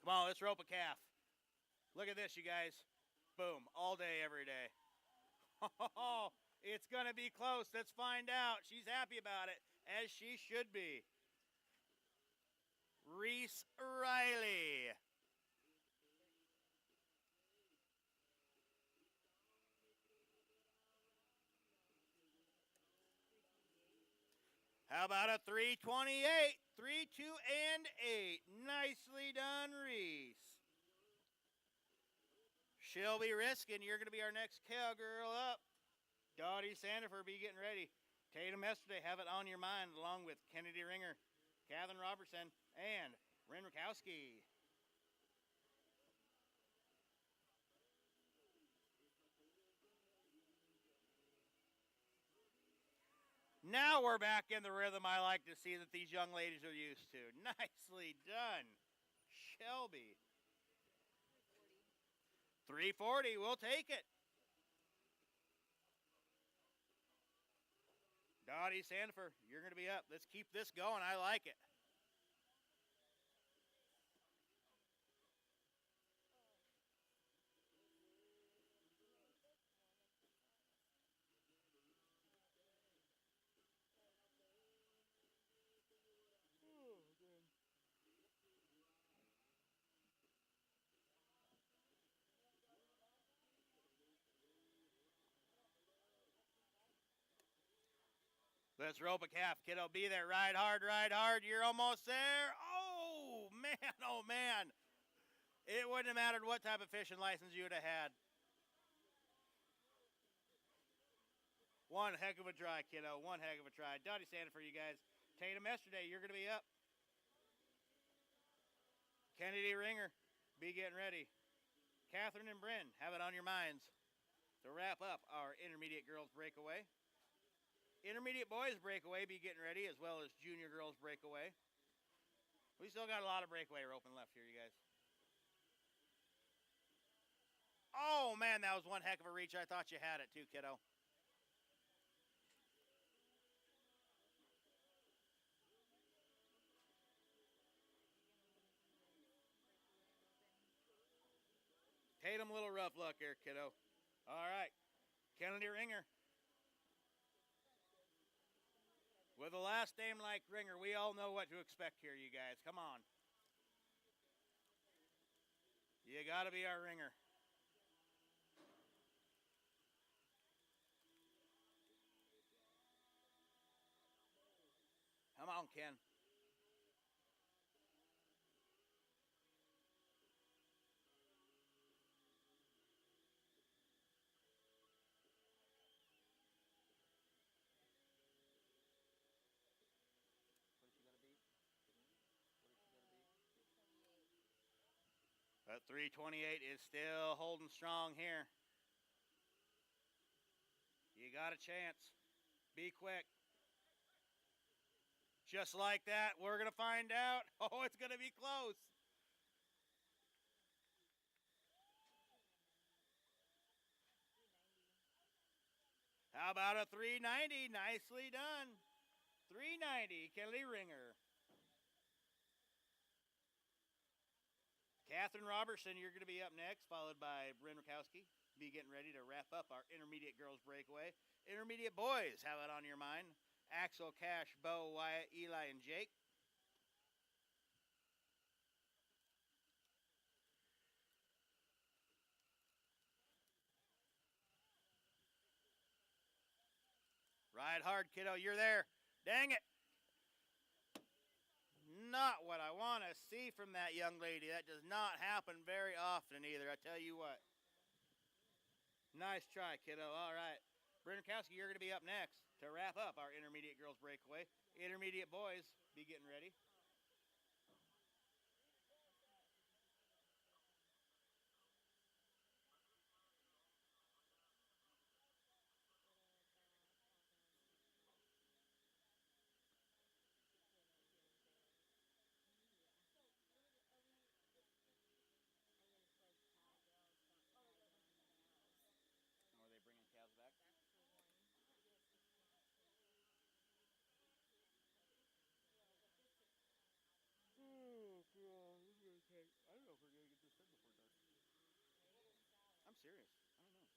Come on, let's rope a calf. Look at this, you guys. Boom, all day, every day. Oh, it's going to be close. Let's find out. She's happy about it, as she should be. Reese Riley. How about a 328? 3, 2, and 8. Nicely done, Reese. Shelby Riskin, you're going to be our next cowgirl up. Dottie Sandifer, be getting ready. Tatum yesterday, have it on your mind, along with Kennedy Ringer, Catherine Robertson, and Ren Rakowski. Now Now we're back in the rhythm I like to see that these young ladies are used to. Nicely done, Shelby. 340, we'll take it. Dottie Sandifer, you're going to be up. Let's keep this going. I like it. Let's rope a calf, kiddo. Be there. Ride hard, ride hard. You're almost there. Oh, man. Oh, man. It wouldn't have mattered what type of fishing license you would have had. One heck of a try, kiddo. One heck of a try. Dottie Sandifer, you guys. Tatum yesterday, you're going to be up. Kennedy Ringer, be getting ready. Catherine and Bryn, have it on your minds to wrap up our intermediate girls breakaway. Intermediate boys breakaway, be getting ready, as well as junior girls breakaway. We still got a lot of breakaway roping left here, you guys. Oh, man, that was one heck of a reach. I thought you had it too, kiddo. Tatum, little rough luck here, kiddo. All right, Kennedy Ringer. With a last name like Ringer, we all know what to expect here, you guys. Come on. You got to be our ringer. Come on, Ken. That 328 is still holding strong here. You got a chance. Be quick. Just like that, we're going to find out. Oh, it's going to be close. How about a 390? Nicely done. 390, Kelly Ringer. Catherine Robertson, you're going to be up next, followed by Bryn Rakowski. Be getting ready to wrap up our intermediate girls breakaway. Intermediate boys, have it on your mind. Axel, Cash, Bo, Wyatt, Eli, and Jake. Ride hard, kiddo. You're there. Dang it. Not what I want to see from that young lady. That does not happen very often either, I tell you what. Nice try, kiddo. All right. Brynakowski, you're going to be up next to wrap up our intermediate girls breakaway. Intermediate boys, be getting ready. Are they bringing calves back? Oh, God. This is going to take... I don't know if we're going to get this done before dark. I'm serious. I don't know.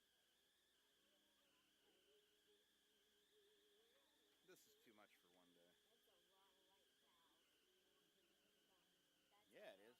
This is too much for one day. Yeah, it is.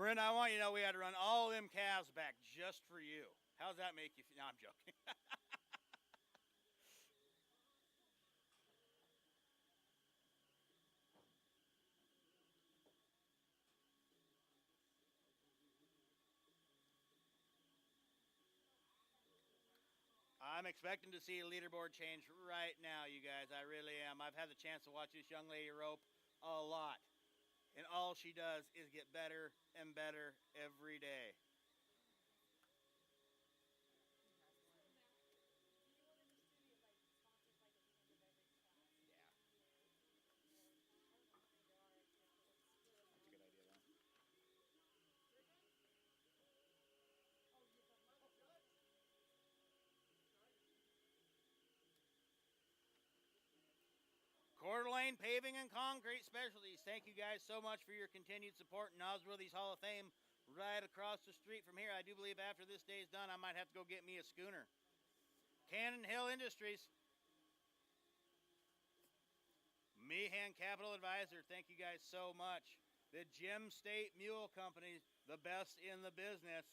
Miranda, I want you to know we had to run all them calves back just for you. How's that make you feel? No, I'm joking. I'm expecting to see a leaderboard change right now, you guys. I really am. I've had the chance to watch this young lady rope a lot. And all she does is get better and better every day. Coeur d'Alene Paving and Concrete Specialties. Thank you guys so much for your continued support in Oswilly's Hall of Fame right across the street from here. I do believe after this day is done, I might have to go get me a schooner. Cannon Hill Industries. Meehan Capital Advisor. Thank you guys so much. The Gem State Mule Company, the best in the business.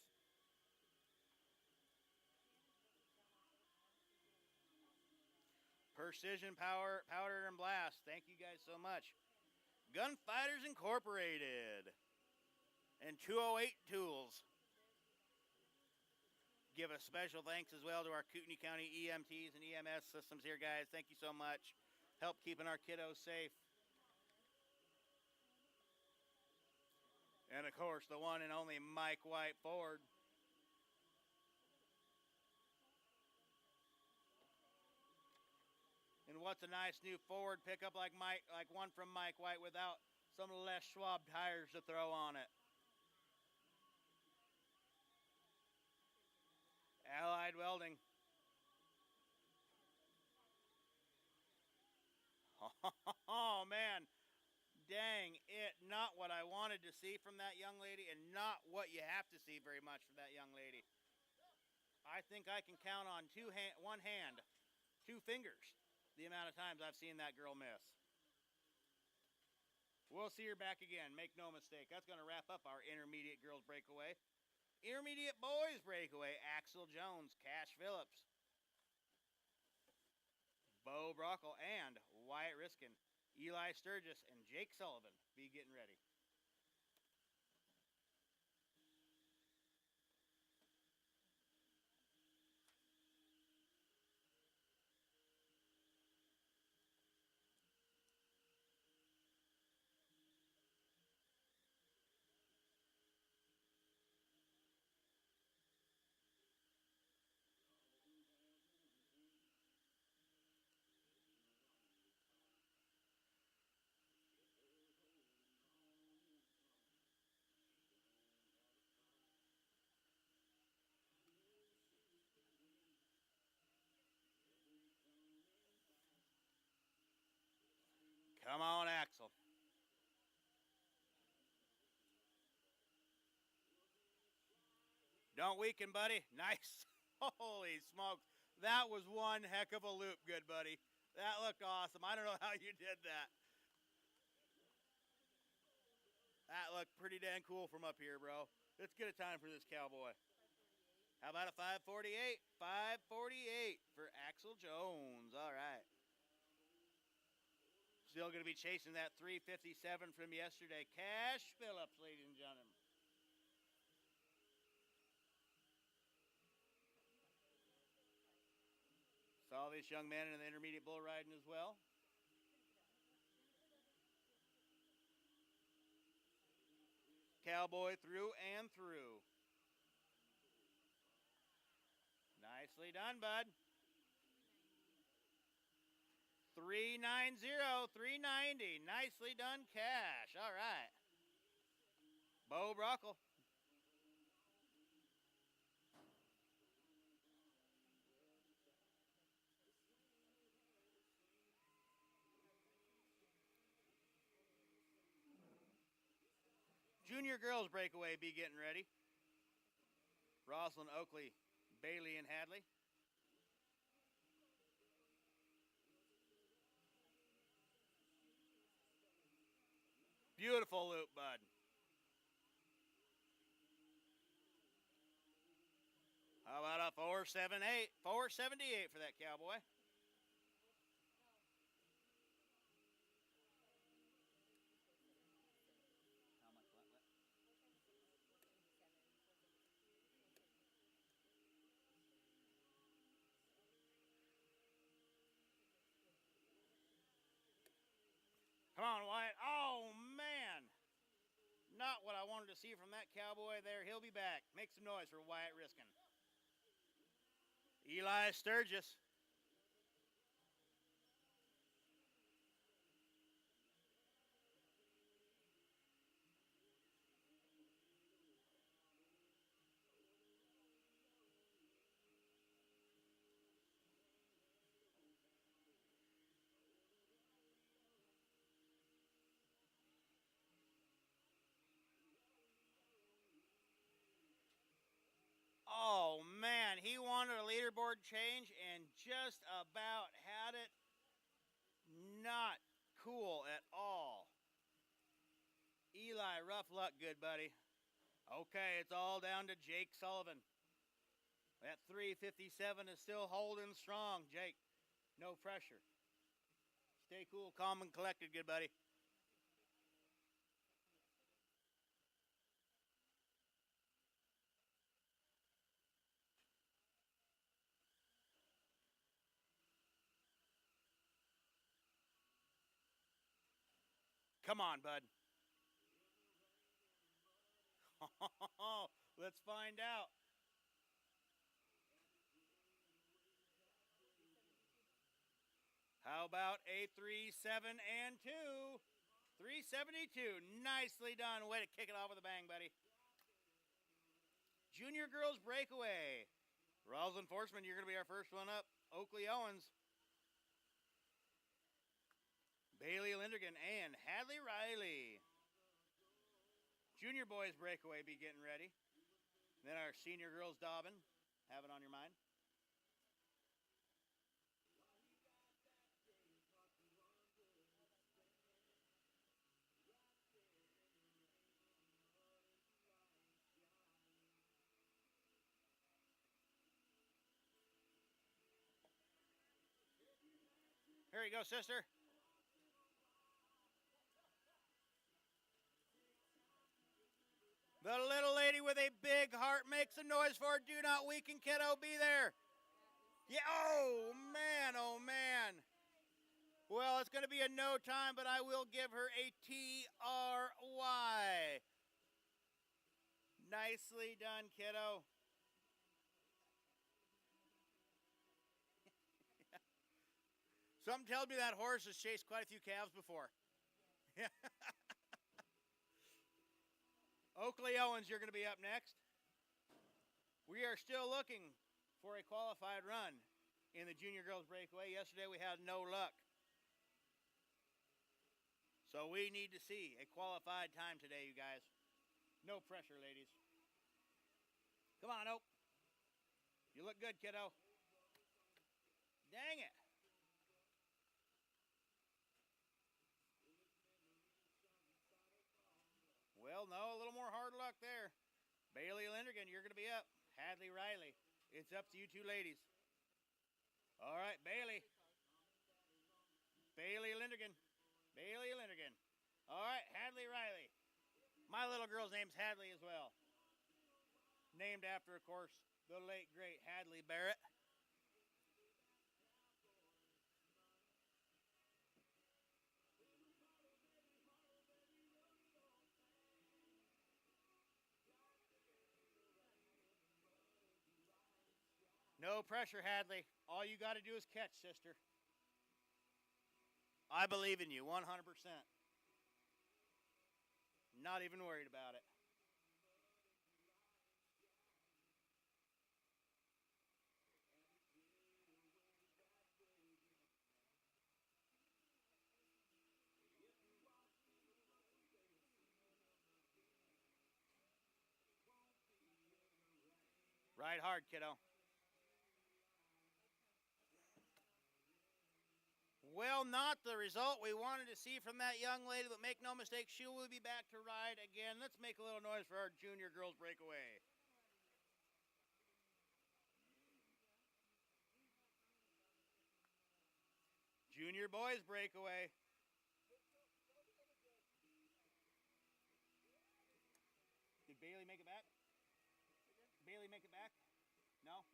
Precision Power, Powder and Blast. Thank you guys so much. Gunfighters Incorporated and 208 Tools. Give a special thanks as well to our Kootenai County EMTs and EMS systems here, guys. Thank you so much. Help keeping our kiddos safe. And of course, the one and only Mike White Ford. And what's a nice new Ford pickup like one from Mike White without some Les Schwab tires to throw on it? Allied Welding. Oh man, dang it, not what I wanted to see from that young lady and not what you have to see very much from that young lady. I think I can count on one hand, 2 fingers, the amount of times I've seen that girl miss. We'll see her back again, make no mistake. That's going to wrap up our intermediate girls breakaway. Intermediate boys breakaway, Axel Jones, Cash Phillips, Bo Brockle, and Wyatt Riskin. Eli Sturgis and Jake Sullivan be getting ready. Come on, Axel. Don't weaken, buddy. Nice. Holy smokes. That was one heck of a loop, good buddy. That looked awesome. I don't know how you did that. That looked pretty dang cool from up here, bro. Let's get a time for this cowboy. How about a 5:48? 5:48 for Axel Jones. All right. Still going to be chasing that 3:57 from yesterday. Cash Phillips, ladies and gentlemen. Saw this young man in the intermediate bull riding as well. Cowboy through and through. Nicely done, bud. 390, 390. Nicely done, Cash. All right. Bo Brockle. Junior girls breakaway be getting ready. Roslyn Oakley, Bailey, and Hadley. Beautiful loop, bud. 478. 478 for that cowboy. How much? What? Come on, Wyatt. Oh, man. Not what I wanted to see from that cowboy there. He'll be back. Make some noise for Wyatt Riskin. Eli Sturgis. Oh, man, he wanted a leaderboard change and just about had it. Not cool at all. Eli, rough luck, good buddy. Okay, it's all down to Jake Sullivan. That 357 is still holding strong, Jake. No pressure. Stay cool, calm, and collected, good buddy. Come on, bud. Let's find out. How about a 3-7 and 2? 372. Nicely done. Way to kick it off with a bang, buddy. Junior girls breakaway. Rosalind Forsman, you're going to be our first one up. Oakley Owens. Bailey Lindergan and Hadley Riley. Junior boys breakaway, be getting ready. Then our senior girls Dobbin. Have it on your mind. Here you go, sister. The little lady with a big heart makes a noise for her. Do not weaken, kiddo. Be there. Yeah. Oh, man. Oh, man. Well, it's going to be a no time, but I will give her a TRY. Nicely done, kiddo. Something tells me that horse has chased quite a few calves before. Oakley Owens, you're going to be up next. We are still looking for a qualified run in the junior girls breakaway. Yesterday we had no luck. So we need to see a qualified time today, you guys. No pressure, ladies. Come on, Oak. You look good, kiddo. Dang it. Well, no, a little more hard luck there. Bailey Lindergan, you're going to be up. Hadley Riley, it's up to you two ladies. All right, Bailey. Bailey Lindergan. Bailey Lindergan. All right, Hadley Riley. My little girl's name's Hadley as well. Named after, of course, the late, great Hadley Barrett. No pressure, Hadley. All you got to do is catch, sister. I believe in you 100%. Not even worried about it. Ride hard, kiddo. Well, not the result we wanted to see from that young lady, but make no mistake, she will be back to ride again. Let's make a little noise for our junior girls breakaway. Junior boys breakaway. Did Bailey make it back? Bailey make it back? No?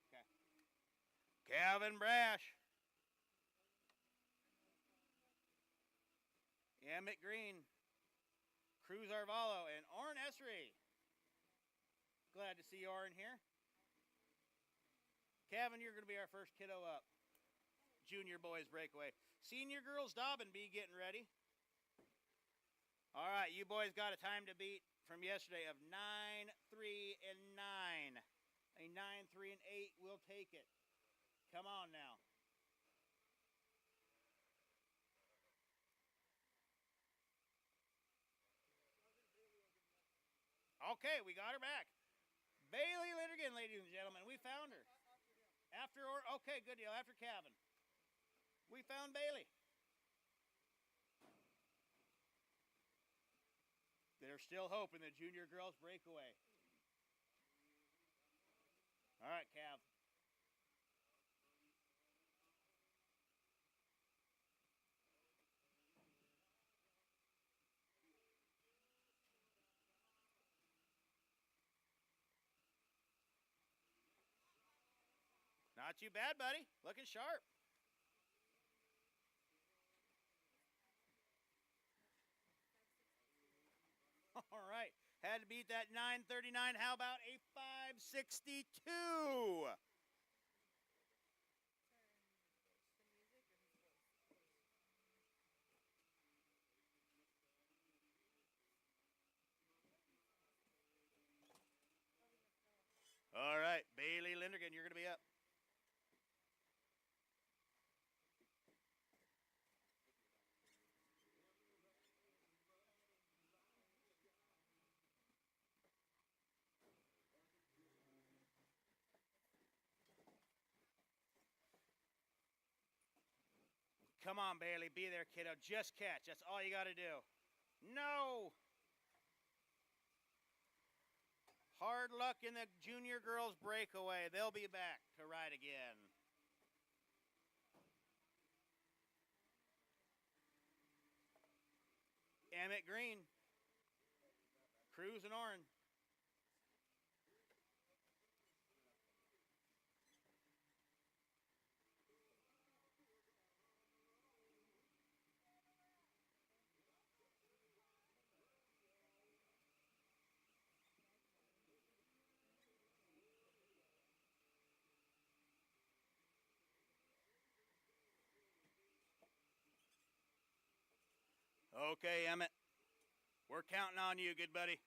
Okay. Calvin Brash. Emmett Green. Cruz Arvalo and Orrin Esri. Glad to see Orrin here. Kevin, you're going to be our first kiddo up. Junior boys breakaway. Senior girls Dobbin be getting ready. All right, you boys got a time to beat from yesterday of 9, 3, and 9. A 9, 3, and 8 will take it. Come on now. Okay, we got her back. Bailey Lindergan, ladies and gentlemen. We found her. Okay, good deal. After Kevin. We found Bailey. They're still hoping the junior girls break away. All right, Cav. Not too bad, buddy. Looking sharp. All right. Had to beat that 9:39. How about a 5:62? All right. Bailey Lindergan, you're going to be up. Come on, Bailey. Be there, kiddo. Just catch. That's all you got to do. No. Hard luck in the junior girls breakaway. They'll be back to ride again. Emmett Green. Cruz and Orrin. Okay, Emmett. We're counting on you, good buddy.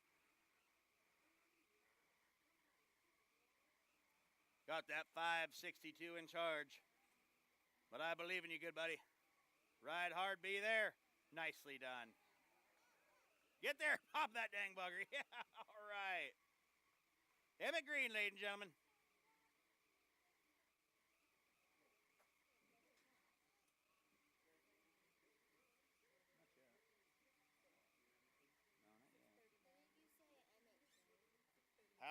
Got that 5:62 in charge. But I believe in you, good buddy. Ride hard, be there. Nicely done. Get there. Pop that dang bugger. Yeah, all right. Emmett Green, ladies and gentlemen.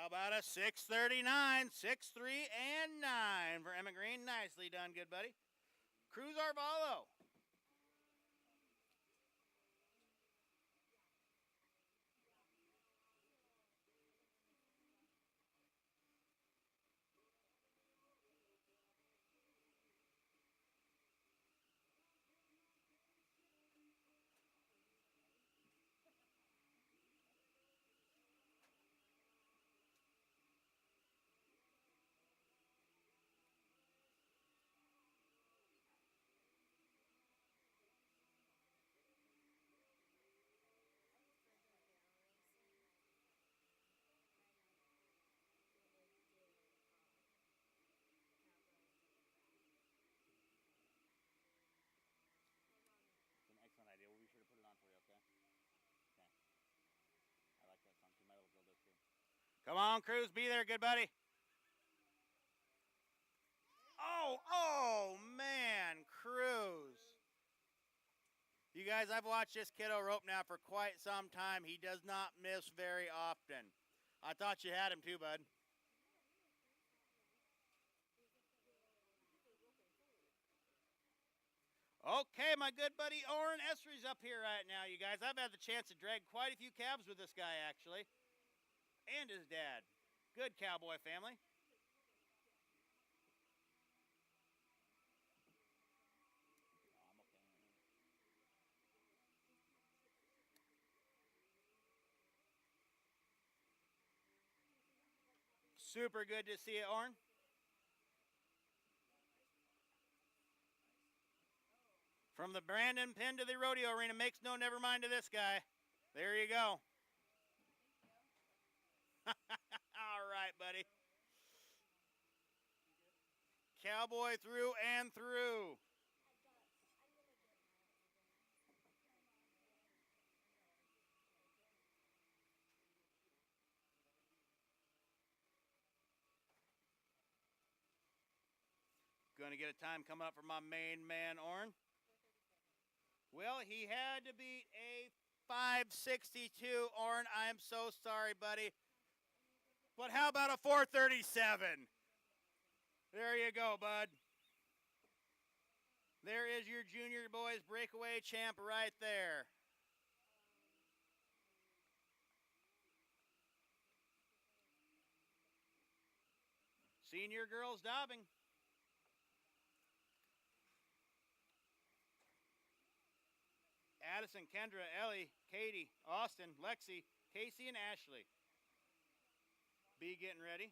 How about a 6:39, 6-3, and 9 for Emmett Green. Nicely done, good buddy. Cruz Arvalo. Excellent idea. We'll be sure to put it on for you, okay? Okay. I like that song too. My little girl does too. Come on, Cruz. Be there, good buddy. Oh, man. Cruz. You guys, I've watched this kiddo rope now for quite some time. He does not miss very often. I thought you had him too, bud. Okay, my good buddy Oren Esri's up here right now, you guys. I've had the chance to drag quite a few calves with this guy, actually. And his dad. Good cowboy family. Super good to see you, Oren. From the Brandon Pin to the rodeo arena, makes no never mind to this guy. There you go. All right, buddy. Cowboy through and through. Going to get a time coming up for my main man, Oren. Well, he had to beat a 562, Oren. I am so sorry, buddy. But how about a 437? There you go, bud. There is your junior boys breakaway champ right there. Senior girls dobbing. Addison, Kendra, Ellie, Katie, Austin, Lexi, Casey, and Ashley. Be getting ready.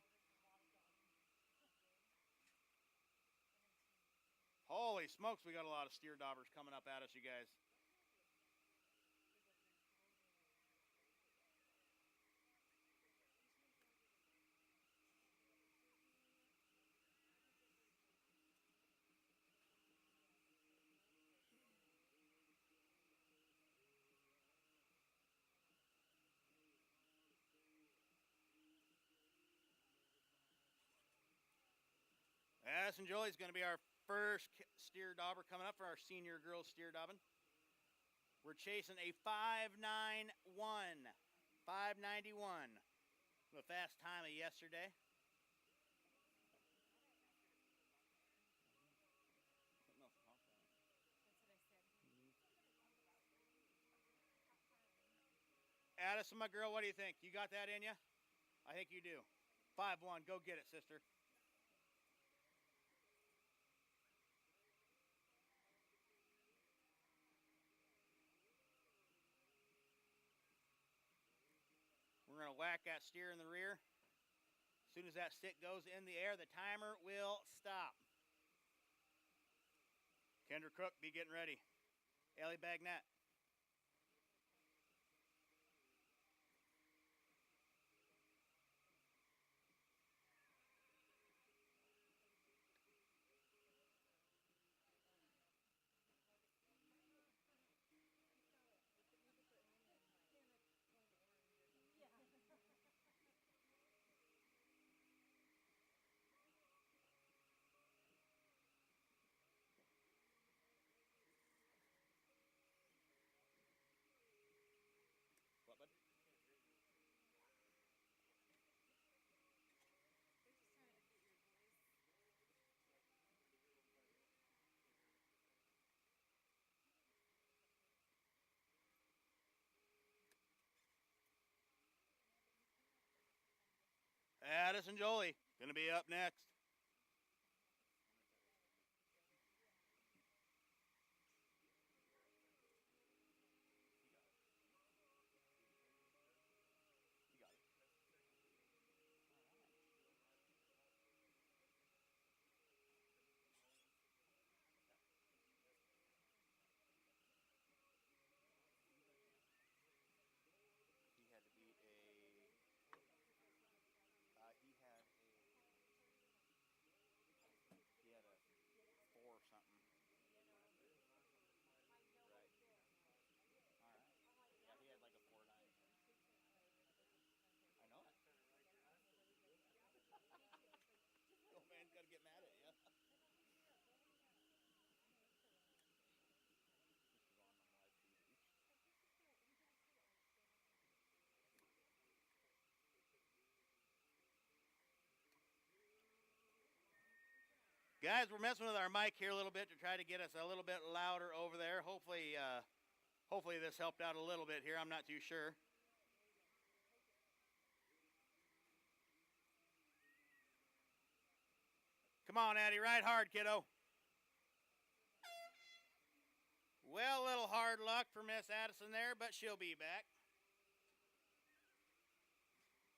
Holy smokes, we got a lot of steer daubers coming up at us, you guys. Addison Jolie's going to be our first steer dauber coming up for our senior girls steer daubing. We're chasing a 591. 591. The fast time of yesterday. That's what I said. Addison, my girl, what do you think? You got that in you? I think you do. 5-1. Go get it, sister. We're going to whack that steer in the rear. As soon as that stick goes in the air, the timer will stop. Kendra Crook, be getting ready. Ellie Bagnett. What, bud? They're just trying to get your voice. Addison Jolie, going to be up next. He had to beat a. He had a Guys, we're messing with our mic here a little bit to try to get us a little bit louder over there. Hopefully this helped out a little bit here. I'm not too sure. Come on, Addie, ride hard, kiddo. Well, a little hard luck for Miss Addison there, but she'll be back.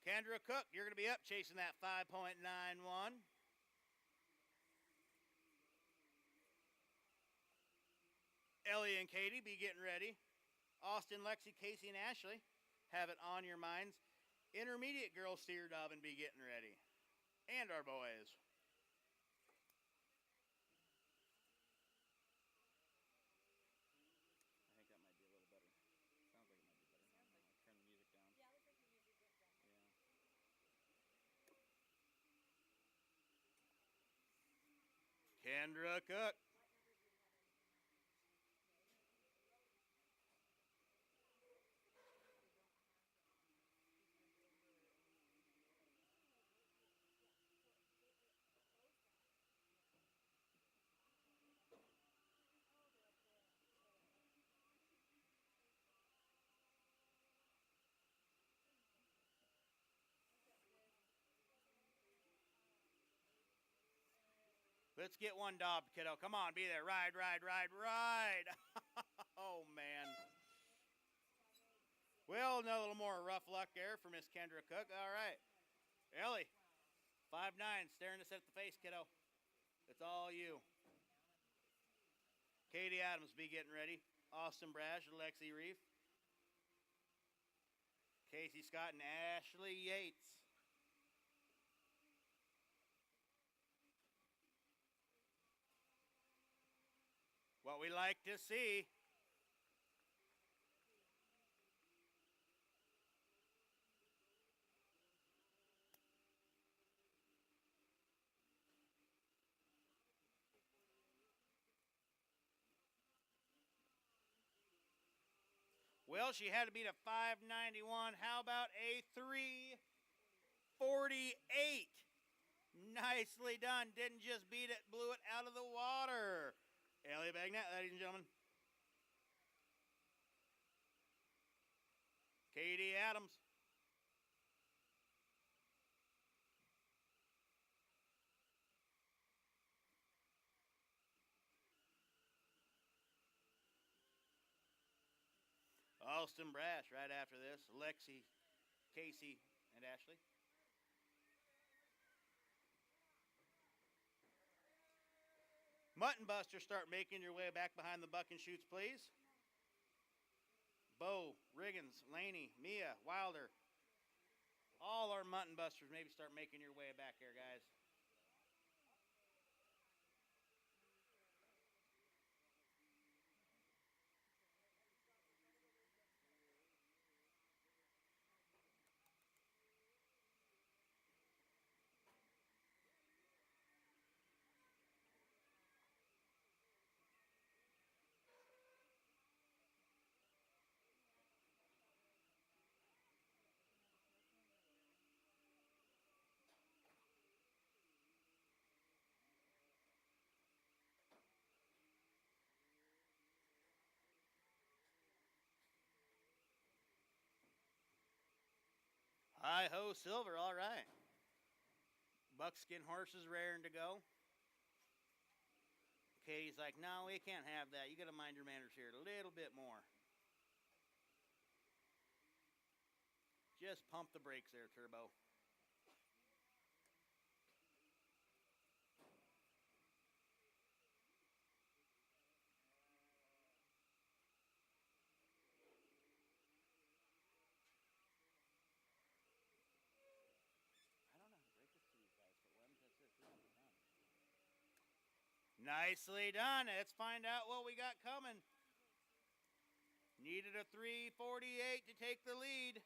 Kendra Cook, you're going to be up chasing that 5.91. Ellie and Katie, be getting ready. Austin, Lexi, Casey, and Ashley, have it on your minds. Intermediate girls steer Dobbin, be getting ready. And our boys. I think that might be a little better. Sounds like it might be better. I'll turn the music down. Yeah, looks like the music went down. Yeah. Kendra Cook. Let's get one dobbed, kiddo. Come on, be there. Ride, ride, ride, ride. Oh, man. Well, a little more rough luck there for Miss Kendra Cook. All right. Ellie, 5'9", staring us at the face, kiddo. It's all you. Katie Adams, be getting ready. Austin Brash, Lexi Reef. Casey Scott and Ashley Yates. What we like to see. Well, she had to beat a 591. How about a 348? Nicely done. Didn't just beat it, blew it out of the water. Ellie Bagnett, ladies and gentlemen. Katie Adams. Austin Brash right after this. Lexi, Casey, and Ashley. Mutton Busters, start making your way back behind the buck and shoots, please. Bo, Riggins, Laney, Mia, Wilder. All our Mutton Busters, maybe start making your way back here, guys. Hi-ho, silver, all right. Buckskin horses raring to go. Katie's like, no, we can't have that. You got to mind your manners here a little bit more. Just pump the brakes there, Turbo. Nicely done. Let's find out what we got coming. Needed a 348 to take the lead.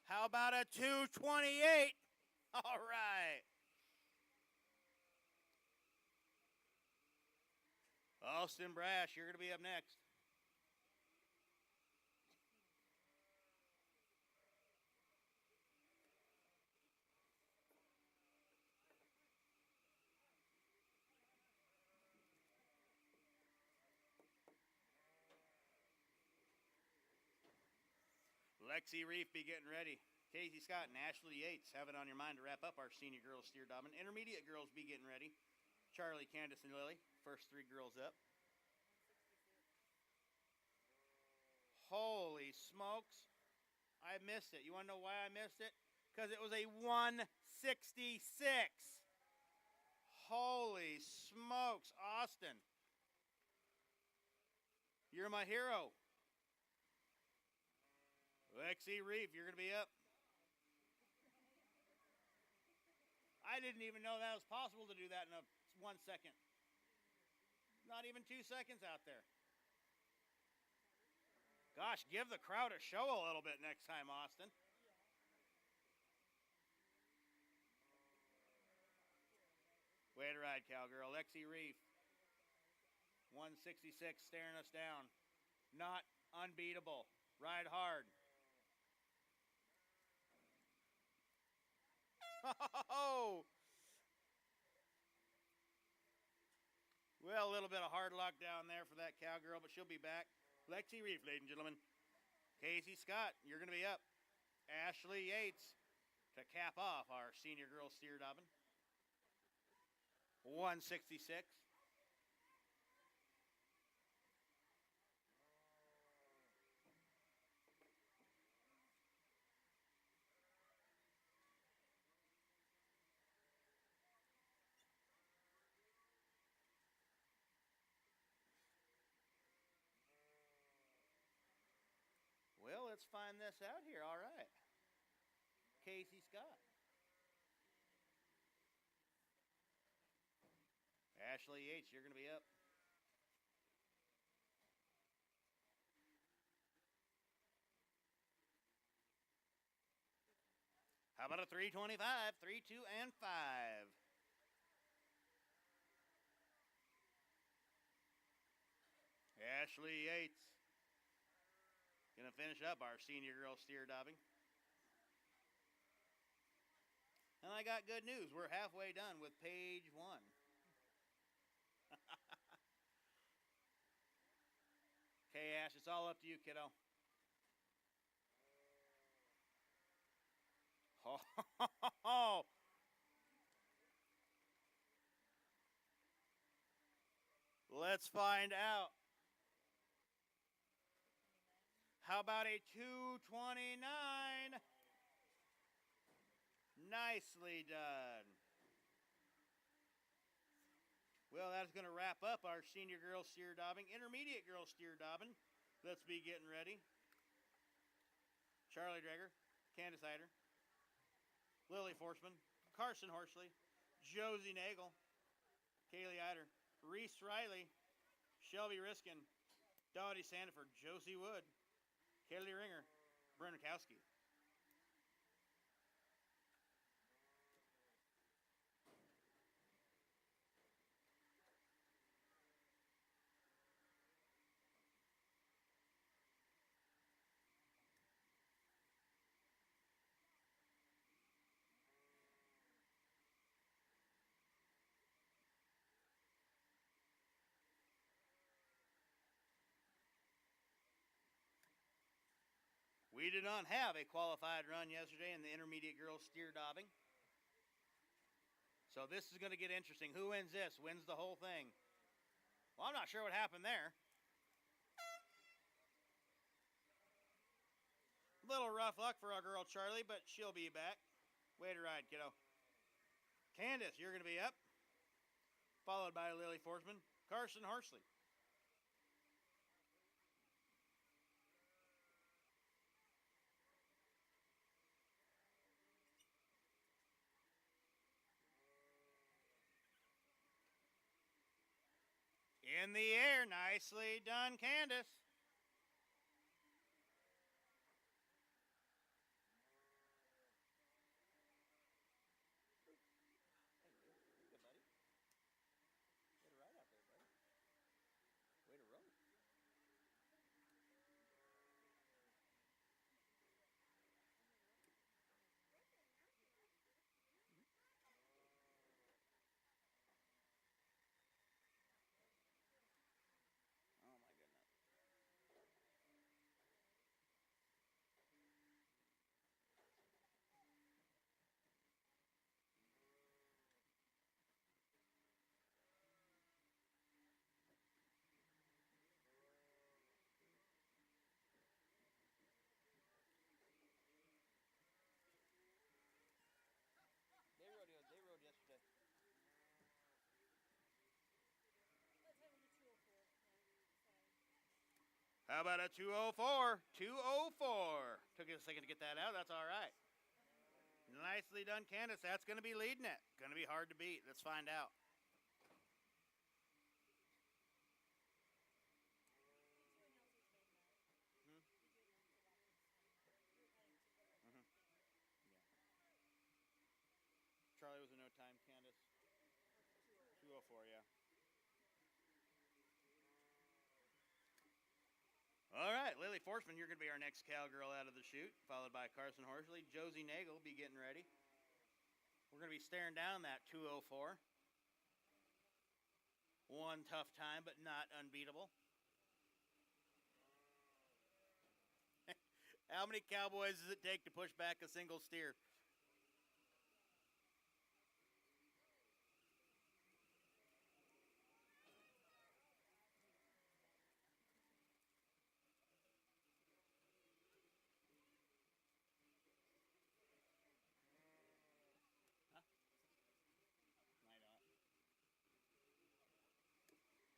How about a 228? All right. Austin Brash, you're going to be up next. Lexi Reef, be getting ready. Casey Scott and Ashley Yates, have it on your mind to wrap up our senior girls steer dobbin. Intermediate girls, be getting ready. Charlie, Candace, and Lily, first three girls up. Holy smokes. I missed it. You want to know why I missed it? Because it was a 166. Holy smokes, Austin. You're my hero. Lexi Reef, you're going to be up. I didn't even know that was possible to do that in 1 second. Not even 2 seconds out there. Gosh, give the crowd a show a little bit next time, Austin. Way to ride, cowgirl. Lexi Reef, 166, staring us down. Not unbeatable. Ride hard. Oh! Well, a little bit of hard luck down there for that cowgirl, but she'll be back. Lexi Reef, ladies and gentlemen. Casey Scott, you're going to be up. Ashley Yates to cap off our senior girls steer dobbin. 166. Well, let's find this out here. All right. Casey Scott. Ashley Yates, you're going to be up. How about a 325, 3, 2, and 5? Ashley Yates going to finish up our senior girl steer dobbing. And I got good news. We're halfway done with page 1. Okay, Ash, it's all up to you, kiddo. Oh, let's find out. How about a 229? Nicely done. Well, that's going to wrap up our senior girls steer dobbing. Intermediate girls steer dobbing. Let's be getting ready. Charlie Dreger, Candace Eider, Lily Forsman, Carson Horsley, Josie Nagel, Kaylee Eider, Reese Riley, Shelby Riskin, Dottie Sandiford, Josie Wood, Kaylee Ringer, Brenna Kowski. We did not have a qualified run yesterday in the intermediate girls steer dobbing. So this is going to get interesting. Who wins this? Wins the whole thing. Well, I'm not sure what happened there. Little rough luck for our girl Charlie, but she'll be back. Way to ride, kiddo. Candace, you're going to be up. Followed by Lily Forsman, Carson Horsley. In the air, nicely done, Candace. Good, buddy. Way to ride out there, buddy. Way to roll. Oh, my goodness. How about a 204? 204. Took you a second to get that out. That's all right. Nicely done, Candace. That's going to be leading it. Going to be hard to beat. Let's find out. Charlie was a no time, Candace. 204, yeah. All right, Lily Forsman, you're going to be our next cowgirl out of the chute, followed by Carson Horsley. Josie Nagel, be getting ready. We're going to be staring down that 204. One tough time, but not unbeatable. How many cowboys does it take to push back a single steer?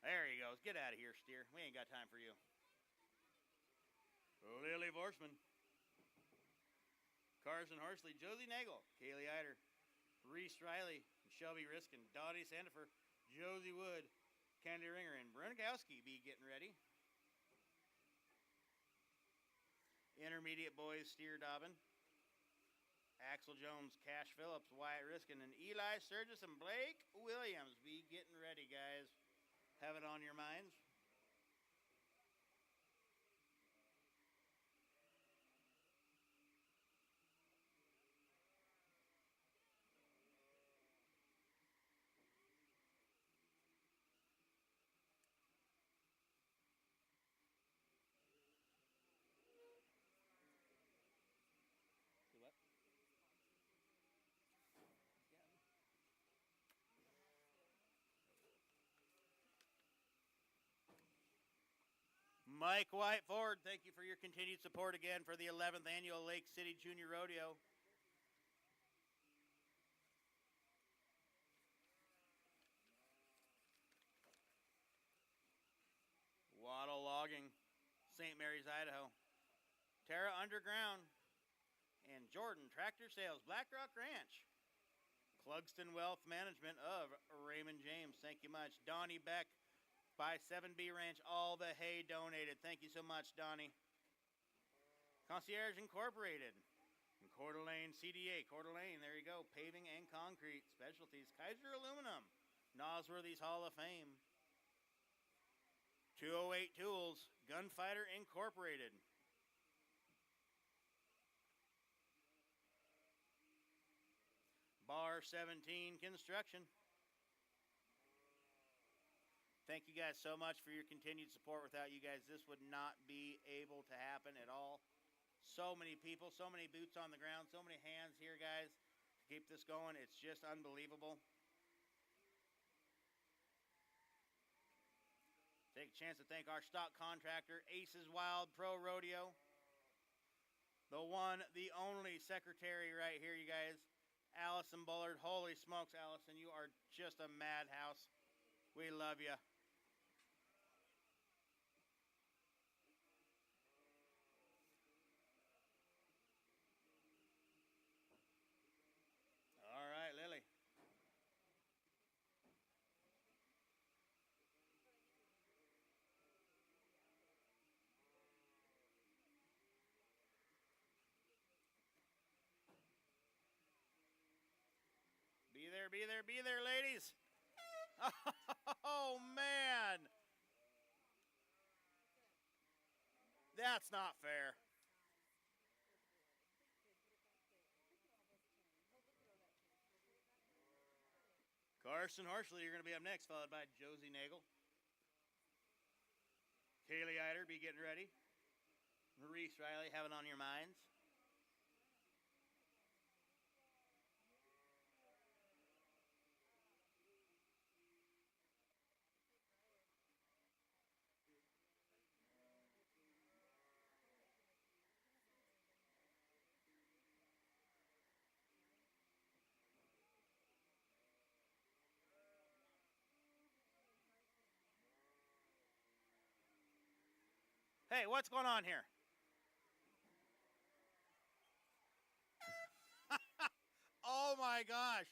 There he goes. Get out of here, steer. We ain't got time for you. Lily Forsman. Carson Horsley, Josie Nagel, Kaylee Eider, Reese Riley, Shelby Riskin, Dottie Sandifer, Josie Wood, Candy Ringer, and Brunigowski be getting ready. Intermediate boys, Steer Dobbin, Axel Jones, Cash Phillips, Wyatt Riskin, and Eli Sturgis and Blake Williams be getting ready, guys. Have it on your minds. Mike Whiteford, thank you for your continued support again for the 11th Annual Lake City Junior Rodeo. Waddle Logging, St. Mary's, Idaho. Terra Underground and Jordan Tractor Sales, Black Rock Ranch. Clugston Wealth Management of Raymond James, thank you much. Donnie Beck by 7B Ranch, all the hay donated. Thank you so much, Donnie. Concierge Incorporated. And Coeur d'Alene CDA. Coeur d'Alene, there you go. Paving and concrete specialties. Kaiser Aluminum. Nosworthy's Hall of Fame. 208 Tools. Gunfighter Incorporated. Bar 17 Construction. Thank you guys so much for your continued support. Without you guys, this would not be able to happen at all. So many people, so many boots on the ground, so many hands here, guys, to keep this going. It's just unbelievable. Take a chance to thank our stock contractor, Aces Wild Pro Rodeo. The one, the only secretary right here, you guys. Allison Bullard. Holy smokes, Allison, you are just a madhouse. We love you. All right, Lily. Be there, be there, be there, ladies. Oh, man. That's not fair. Carson Horsley, you're going to be up next, followed by Josie Nagel. Kaylee Eider, be getting ready. Maurice Riley, have it on your minds. Hey, what's going on here? Oh my gosh.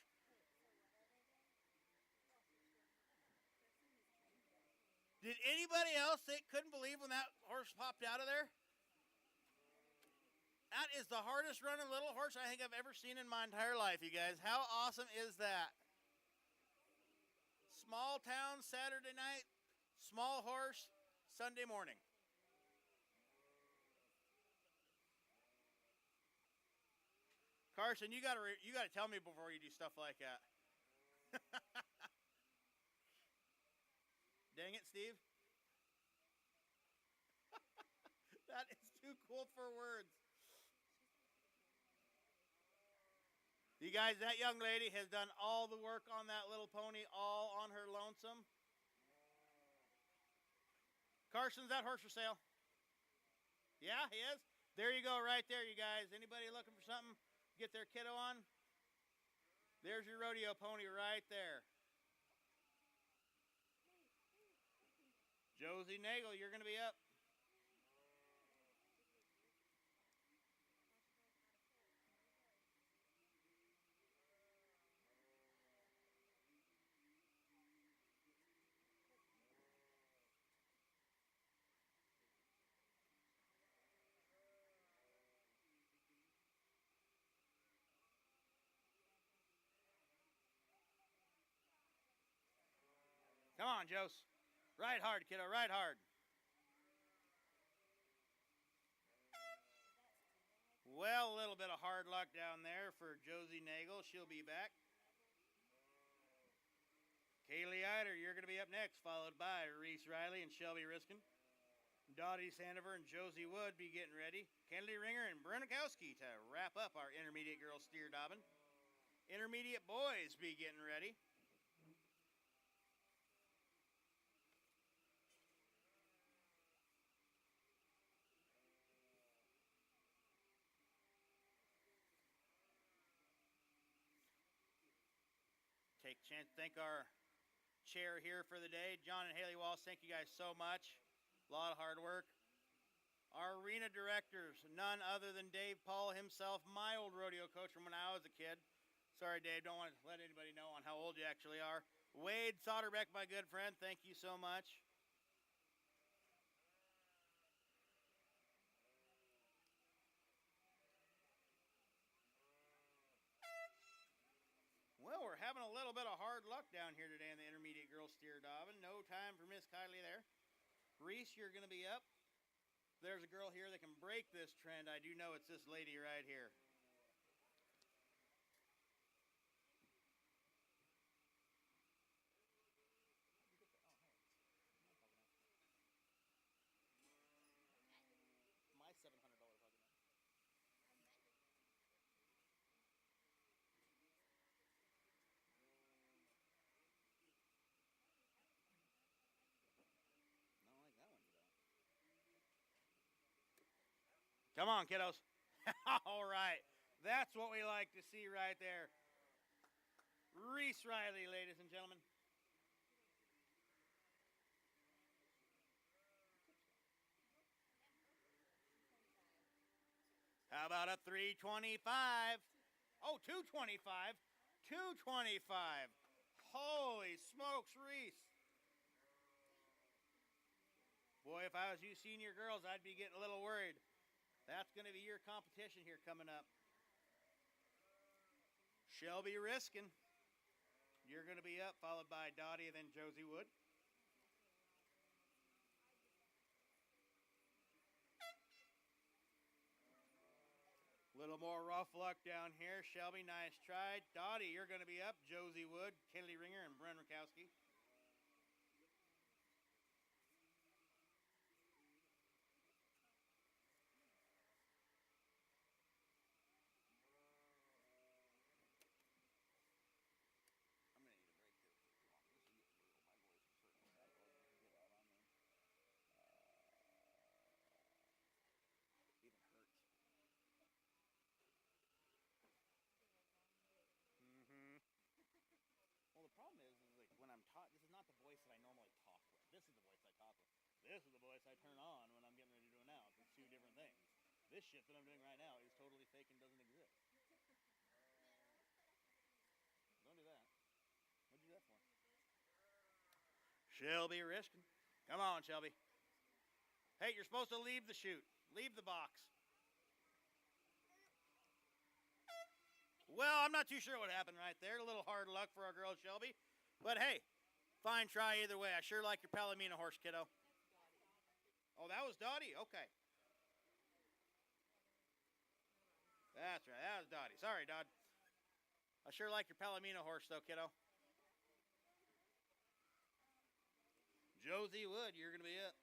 Did anybody else that couldn't believe when that horse popped out of there? That is the hardest running little horse I think I've ever seen in my entire life, you guys. How awesome is that? Small town Saturday night, small horse Sunday morning. Carson, you gotta tell me before you do stuff like that. Dang it, Steve. That is too cool for words. You guys, that young lady has done all the work on that little pony all on her lonesome. Carson's that horse for sale? Yeah, he is? There you go, right there, you guys. Anybody looking for something? Get their kiddo on? There's your rodeo pony right there. Josie Nagel, you're going to be up. Come on, Jose. Ride hard, kiddo, ride hard. Well, a little bit of hard luck down there for Josie Nagel. She'll be back. Kaylee Eider, you're going to be up next, followed by Reese Riley and Shelby Riskin. Dottie Sandiver and Josie Wood be getting ready. Kennedy Ringer and Brunikowski to wrap up our intermediate girls steer dobbin. Intermediate boys be getting ready. Take a chance to thank our chair here for the day, John and Haley Walsh. Thank you guys so much. A lot of hard work. Our arena directors, none other than Dave Paul himself, my old rodeo coach from when I was a kid. Sorry, Dave, don't want to let anybody know on how old you actually are. Wade Soderbeck, my good friend, thank you so much. Well, we're having a little bit of hard luck down here today in the intermediate girls steer dobbin. No time for Miss Kylie there. Reese, you're going to be up. There's a girl here that can break this trend. I do know it's this lady right here. My $700 plug. Not like that one, you don't. Come on, kiddos. All right. That's what we like to see right there. Reese Riley, ladies and gentlemen. How about a 325? Oh, 225. 225. Holy smokes, Reese. Boy, if I was you senior girls, I'd be getting a little worried. That's going to be your competition here coming up. Shelby Riskin, you're going to be up, followed by Dottie and then Josie Wood. Little more rough luck down here. Shelby, nice try. Dottie, you're going to be up. Josie Wood, Kennedy Ringer, and Bren Rakowski. I'm going to need a break here. This is getting brutal. My voice is hurting. That doesn't get out on me. Even hurts. Mm-hmm. Well, the problem is like when I'm taught, this is not the voice that I normally talk with. This is the voice I talk with. This is the voice I turn on when I'm getting ready to different things. This shit that I'm doing right now is totally fake and doesn't exist. Don't do that. What'd you do that for? Shelby Riskin. Come on, Shelby. Hey, you're supposed to leave the chute. Leave the box. Well, I'm not too sure what happened right there. A little hard luck for our girl Shelby. But hey, fine try either way. I sure like your Palomino horse, kiddo. Oh, that was Dottie? Okay. That's right. That was Dottie. Sorry, Dodd. I sure like your Palomino horse, though, kiddo. Josie Wood, you're going to be up.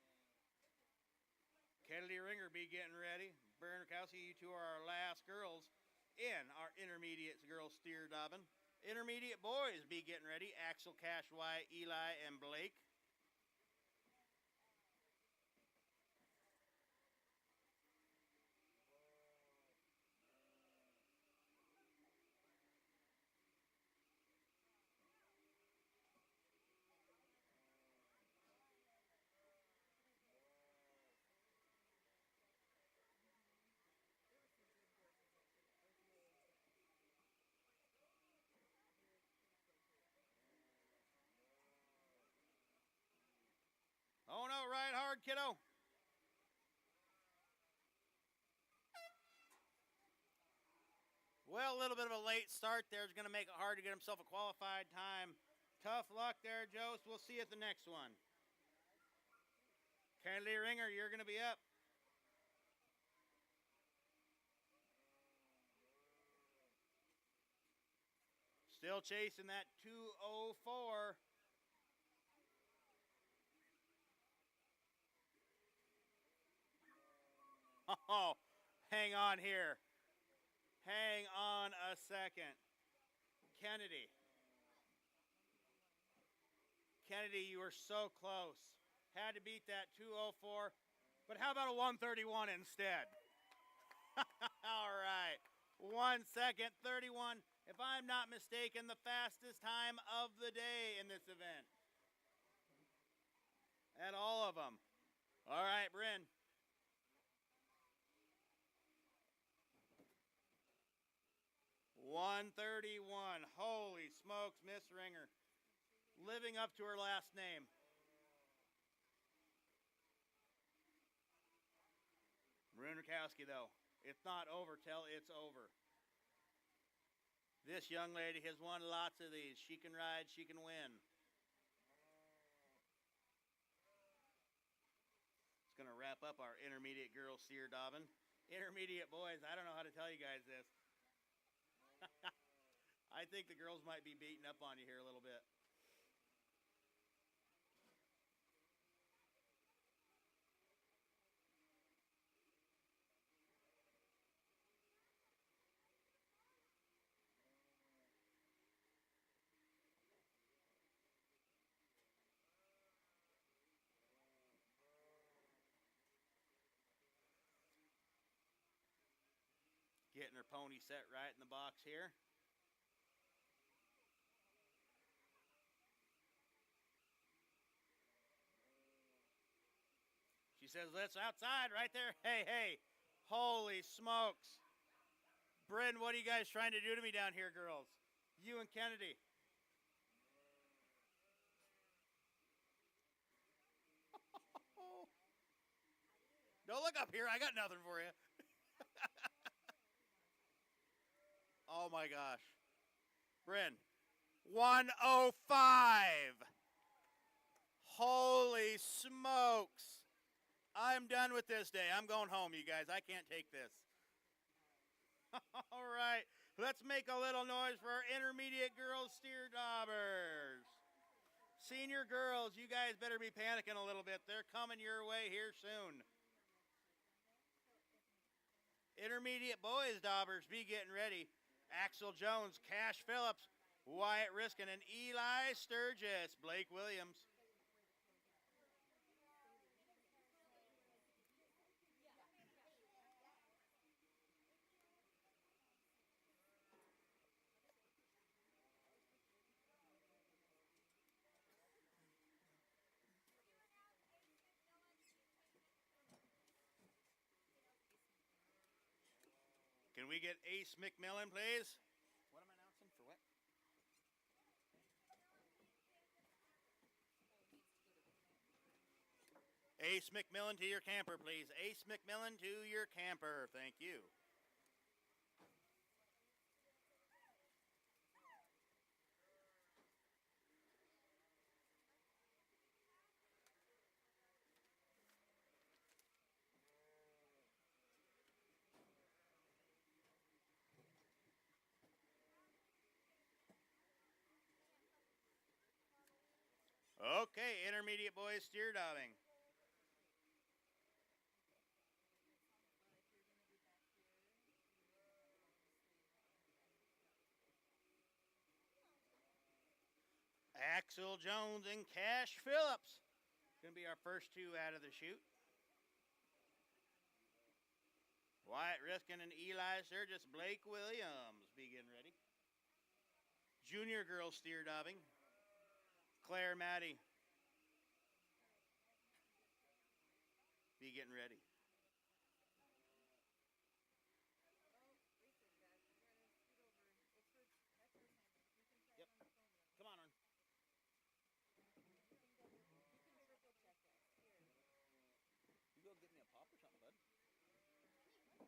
Kennedy Ringer, be getting ready. Burner Kowski, you two are our last girls in our intermediate girls steer dobbin. Intermediate boys, be getting ready. Axel, Cash, White, Eli, and Blake. Oh no, ride hard, kiddo. Well, a little bit of a late start there is going to make it hard to get himself a qualified time. Tough luck there, Jost. We'll see you at the next one. Kennedy Ringer, you're going to be up. Still chasing that 204. Oh, hang on here. Hang on a second. Kennedy. Kennedy, you were so close. Had to beat that 204. But how about a 131 instead? All right. 1 second, 31. If I'm not mistaken, the fastest time of the day in this event. At all of them. All right, Bryn. $131. Holy smokes, Miss Ringer. Living up to her last name. Runakowski, though. It's not over till it's over. This young lady has won lots of these. She can ride, she can win. It's going to wrap up our intermediate girls steer dobbin. Intermediate boys, I don't know how to tell you guys this. I think the girls might be beating up on you here a little bit. Getting her pony set right in the box here. She says, let's outside right there. Hey, hey, holy smokes. Bryn, what are you guys trying to do to me down here, girls? You and Kennedy. Don't look up here. I got nothing for you. Oh, my gosh. Bryn, 105. Holy smokes. I'm done with this day. I'm going home, you guys. I can't take this. All right. Let's make a little noise for our intermediate girls steer dobbers. Senior girls, you guys better be panicking a little bit. They're coming your way here soon. Intermediate boys dobbers, be getting ready. Axel Jones, Cash Phillips, Wyatt Riskin, and Eli Sturgis, Blake Williams. Can we get Ace McMillan, please? What am I announcing for what? Ace McMillan to your camper, please. Ace McMillan to your camper. Thank you. Okay, intermediate boys steer diving. Axel Jones and Cash Phillips. Going to be our first two out of the chute. Wyatt Riskin and Eli Sturgis. Blake Williams. Begin ready. Junior girls steer diving. Claire Maddie. Be getting ready. Yep. Come on, Ern. You go get me a pop or something, bud. Okay. No.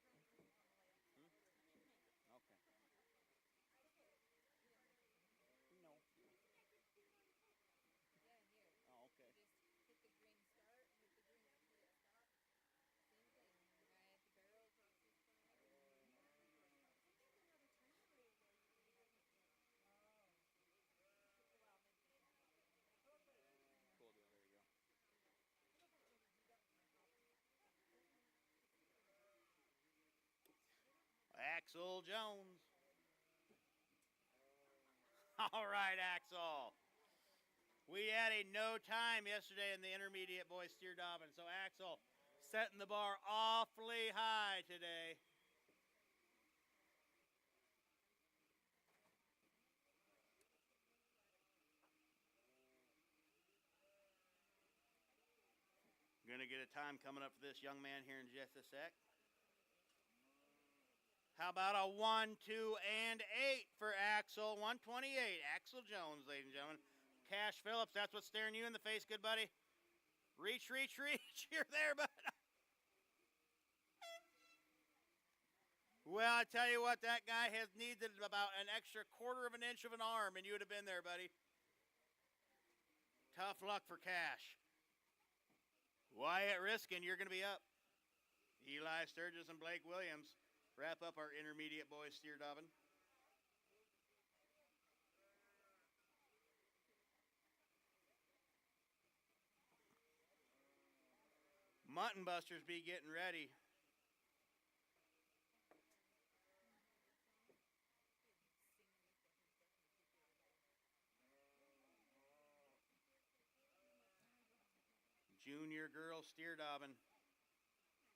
Oh, okay. Just hit the green start, hit the green stop. Same thing. Right at the barrel, across the Cool deal. There you go. Axel Jones. All right, Axel. We had a no time yesterday in the intermediate boys steer diving, so Axel setting the bar awfully high today. Going to get a time coming up for this young man here in just a sec. How about a 1, 2, and 8 for Axel? 128. Axel Jones, ladies and gentlemen. Cash Phillips, that's what's staring you in the face, good buddy. Reach, reach, reach. You're there, bud. Well, I tell you what, that guy has needed about an extra quarter of an inch of an arm, and you would have been there, buddy. Tough luck for Cash. Wyatt Riskin, you're going to be up. Eli Sturgis and Blake Williams wrap up our intermediate boys steer diving. Mutton Busters be getting ready. Junior girls steer diving.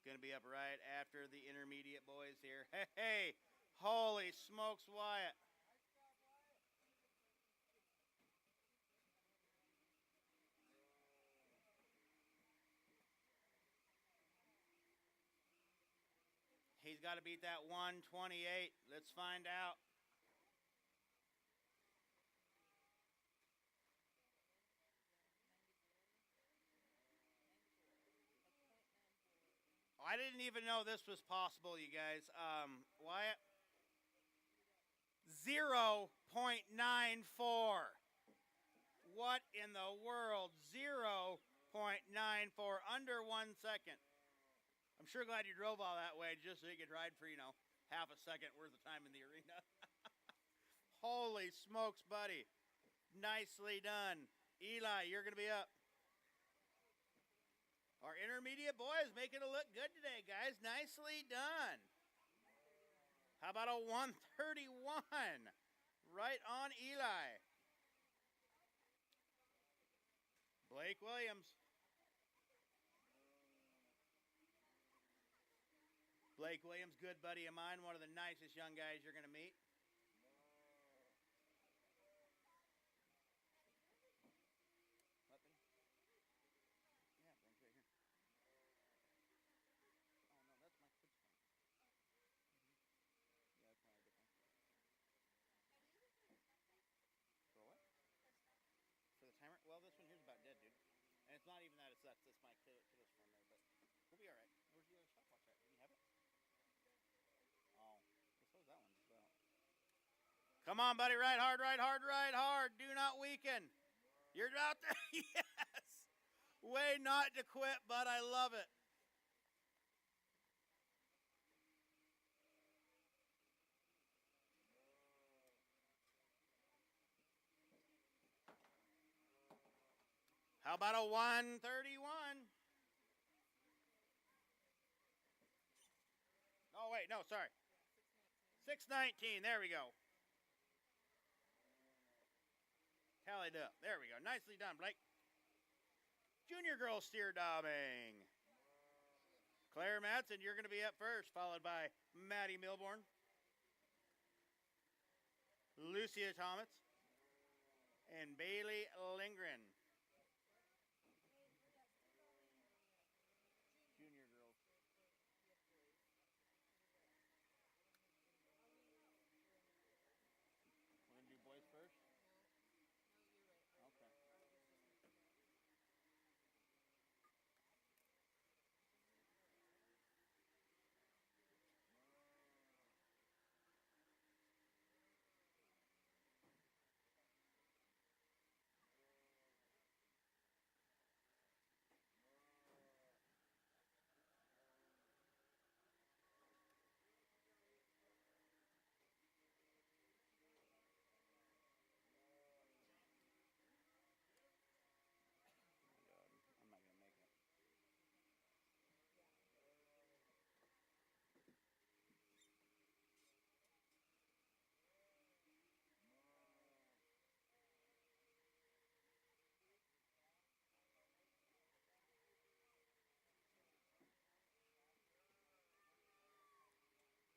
Going to be up right after the intermediate boys here. Hey, hey, holy smokes, Wyatt. He's got to beat that 128. Let's find out. I didn't even know this was possible, you guys. Wyatt? 0.94. What in the world? 0.94. Under 1 second. I'm sure glad you drove all that way just so you could ride for, half a second worth of time in the arena. Holy smokes, buddy. Nicely done. Eli, you're going to be up. Our intermediate boys making it look good today, guys. Nicely done. How about a 131? Right on Eli. Blake Williams. Blake Williams, good buddy of mine, one of the nicest young guys you're going to meet. Yeah, right here. Oh, no, that's my... it's not even that. It's that's this my kiddos from there, but we'll be all right. Where's the other stopwatch at? Did you have it? Oh, so is that one as well. Come on, buddy. Ride hard, ride hard, ride hard. Do not weaken. You're out there. Yes. Way not to quit, but I love it. How about a 131? Oh, wait. No, sorry. 619. There we go. Tallied up. There we go. Nicely done, Blake. Junior girls steer daubing. Claire Madsen, you're going to be up first, followed by Maddie Milborn, Lucia Thomas, and Bailey Lindgren. Junior girls. We're going to do boys first? Okay. I'm not going to make it.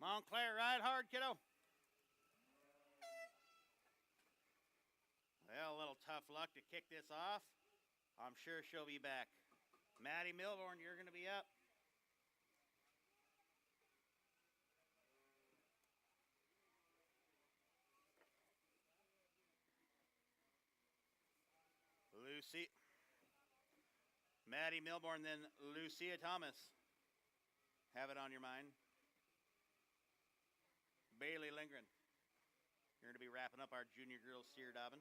Montclair, ride hard, kiddo. Well, a little tough luck to kick this off. I'm sure she'll be back. Maddie Milborn, you're going to be up. Maddie Milborn, then Lucia Thomas. Have it on your mind. Bailey Lindgren. You're going to be wrapping up our junior girls steer daubing.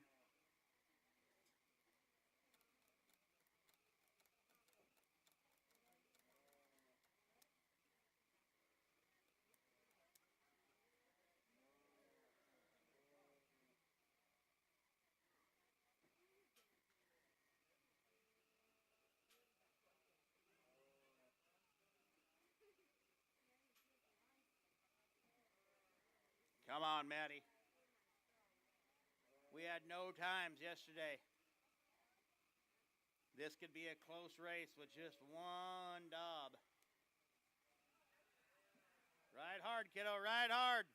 Come on, Maddie. We had no times yesterday. This could be a close race with just one daub. Ride hard, kiddo. Ride hard.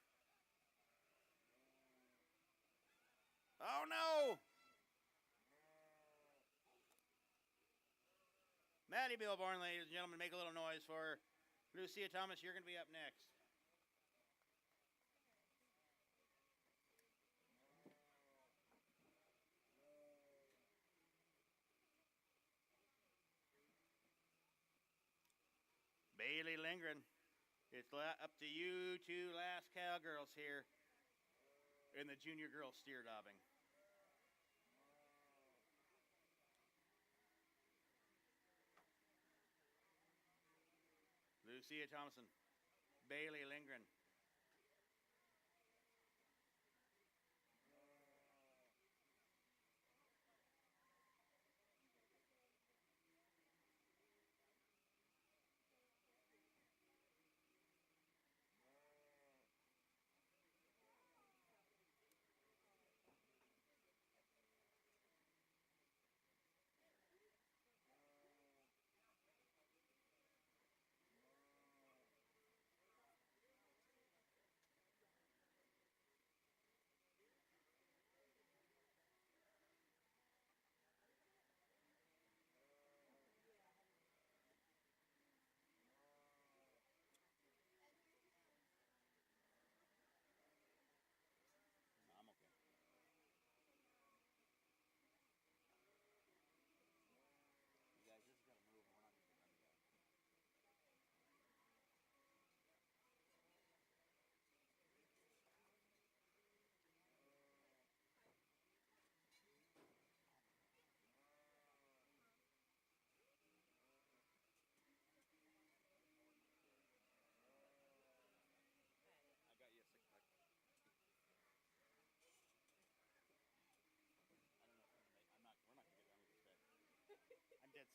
Oh, no. Maddie Milborn, ladies and gentlemen, make a little noise for her. Lucia Thomas, you're going to be up next. Bailey Lindgren, it's up to you two last cowgirls here in the junior girls steer daubing. Lucia Thomason, Bailey Lindgren.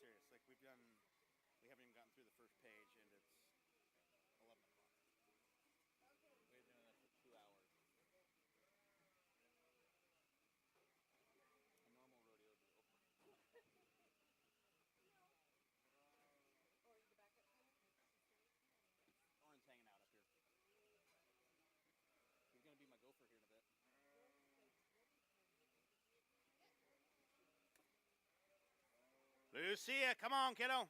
dead serious. Like we haven't even gotten through the first page, and it's 11 o'clock. We've been doing this for 2 hours. A normal rodeo would be over. Or the backup singer? Orin's hanging out up here. He's gonna be my gopher here in a bit. Lucia, come on, kiddo.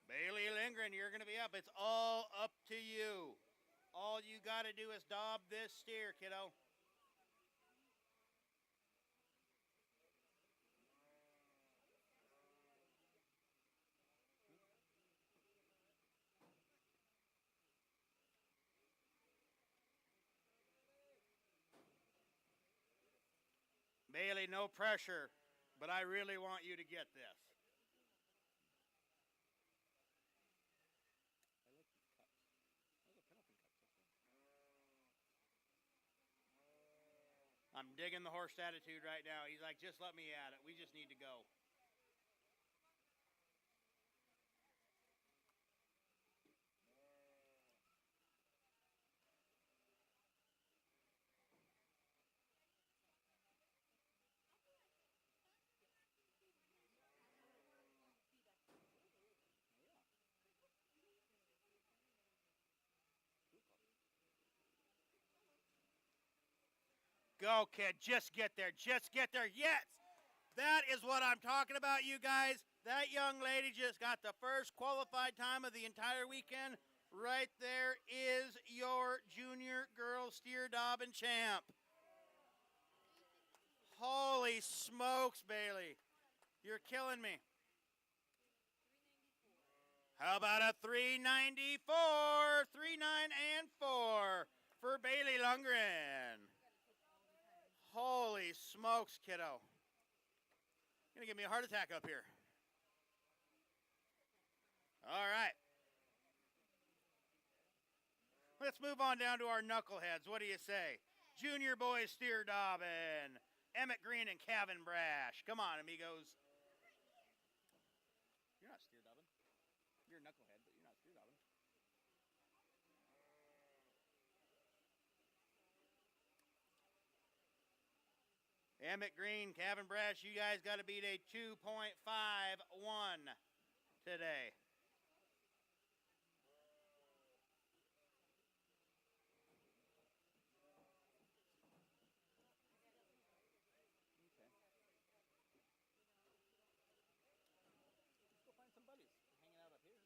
Bailey Lindgren, you're going to be up. It's all up to you. All you got to do is dob this steer, kiddo. Bailey, no pressure, but I really want you to get this. I like these cups. Those are Pendleton cups up there. I'm digging the horse attitude right now. He's like, just let me at it. We just need to go. Go, kid. Just get there. Just get there. Yes. That is what I'm talking about, you guys. That young lady just got the first qualified time of the entire weekend. Right there is your junior girl steer dobbin champ. Holy smokes, Bailey. You're killing me. How about a 394? 3, 9, and 4 for Bailey Lundgren. Holy smokes, kiddo. Gonna give me a heart attack up here. All right. Let's move on down to our knuckleheads. What do you say? Junior boys steer dobbin. Emmett Green and Kevin Brash. Come on, amigos. You're not steer dobbin. You're a knucklehead, but you're not steer dobbin. Emmett Green, Kevin Brash, you guys got to beat a 2.51 today. Okay. Let's go find some buddies hanging out up here.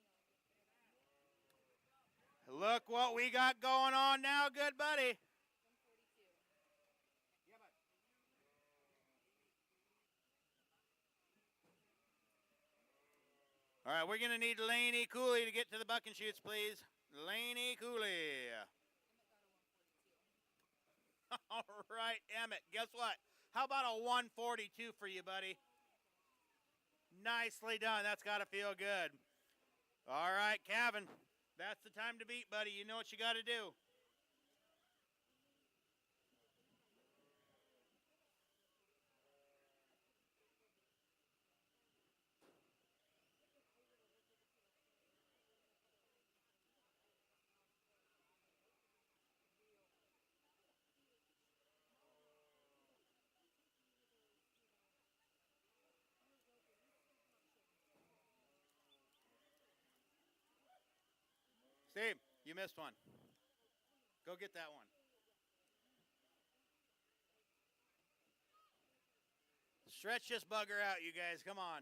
Look what we got going on now, good buddy. 142. Yeah, bud. All right, we're going to need Laney Cooley to get to the buck and shoots, please. Laney Cooley. Emmett got a 142. All right, Emmett, guess what? How about a 142 for you, buddy? Nicely done. That's got to feel good. All right, Kevin, that's the time to beat, buddy. You know what you got to do. Steve, you missed one. Go get that one. Stretch this bugger out, you guys. Come on.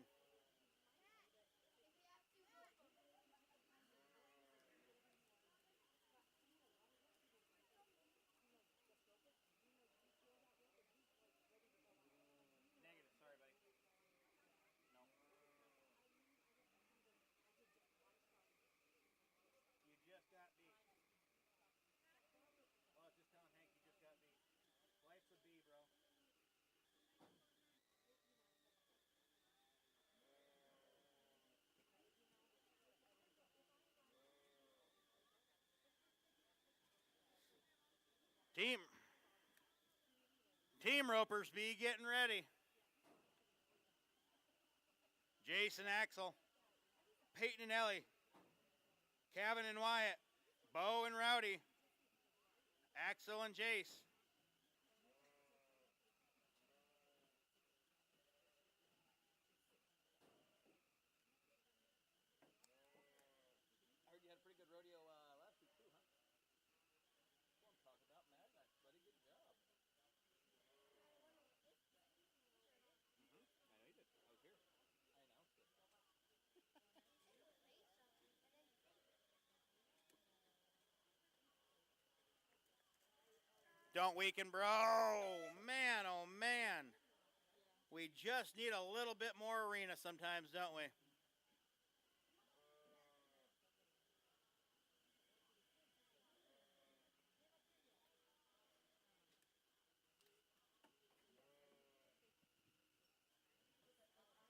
Negative. Sorry, buddy. No. You just got beat. Oh, it's just telling Hank you just got beat. Life's a B, bro. Team ropers, be getting ready. Jason, Axel, Peyton and Ellie, Kevin and Wyatt, Bo and Rowdy, Axel and Jace. I heard you had a pretty good rodeo last week too, huh? That's what I'm talking about, Mad Max, buddy. Good job. I know you did. I was here. I announced it. Don't weaken, bro. Man, oh man. We just need a little bit more arena sometimes, don't we?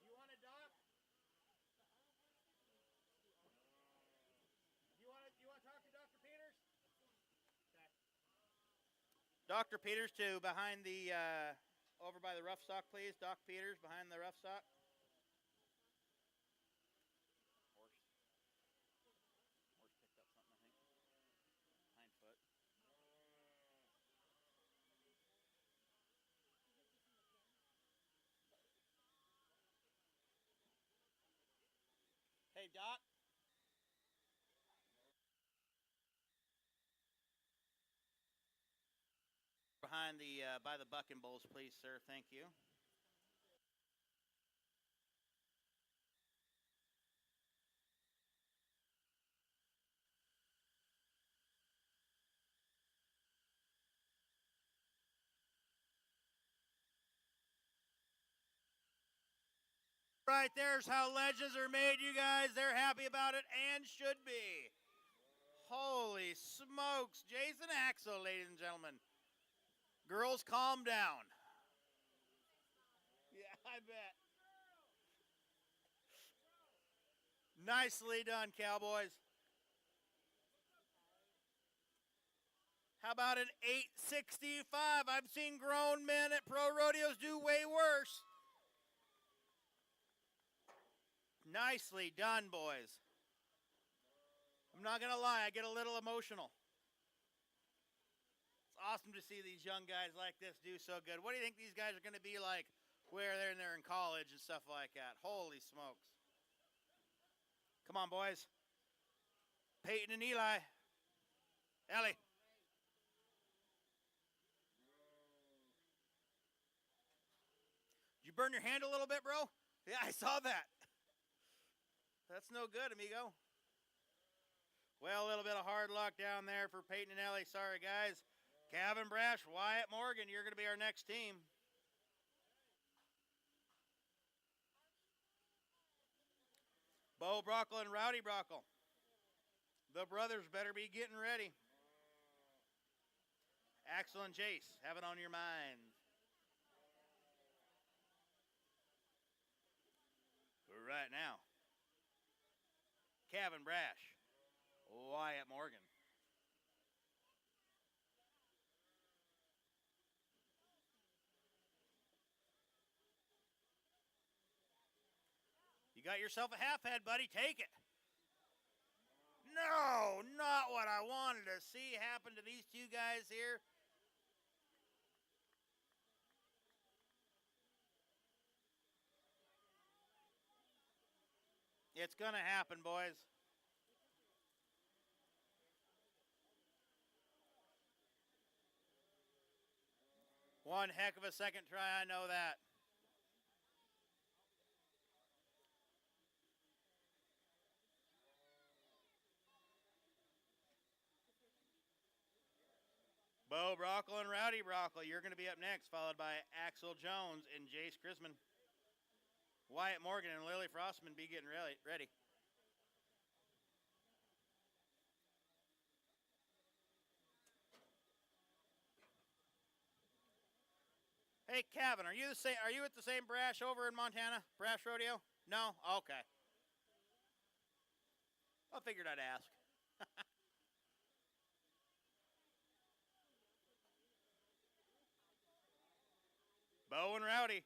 You want to doc? You want to talk to Dr. Peters? Okay. Dr. Peters to behind the over by the rough stock, please. Doc Peters behind the rough stock. Horse picked up something, I think. Hind foot. Hey, Doc. Behind the by the bucking bulls, please, sir. Thank you. Right there's how legends are made, you guys. They're happy about it and should be. Holy smokes. Jason Axel, ladies and gentlemen. Girls, calm down. Yeah, I bet. Nicely done, Cowboys. How about an 865? I've seen grown men at pro rodeos do way worse. Nicely done, boys. I'm not going to lie, I get a little emotional. It's awesome to see these young guys like this do so good. What do you think these guys are going to be like where they're in college and stuff like that? Holy smokes. Come on, boys. Peyton and Eli. Ellie. Did you burn your hand a little bit, bro? Yeah, I saw that. That's no good, amigo. Well, a little bit of hard luck down there for Peyton and Ellie. Sorry, guys. Kevin Brash, Wyatt Morgan, you're going to be our next team. Bo Brockle and Rowdy Brockle. The brothers better be getting ready. Axel and Jace, have it on your mind. Right now, Kevin Brash, Wyatt Morgan. You got yourself a half head, buddy. Take it. No, not what I wanted to see happen to these two guys here. It's going to happen, boys. One heck of a second try, I know that. Bo Brockle and Rowdy Brockle, you're going to be up next, followed by Axel Jones and Jace Chrisman. Wyatt Morgan and Lily Frostman be getting ready. Hey, Kevin, are you at the same Brash over in Montana? Brash Rodeo? No? Okay. I figured I'd ask. Bo and Rowdy.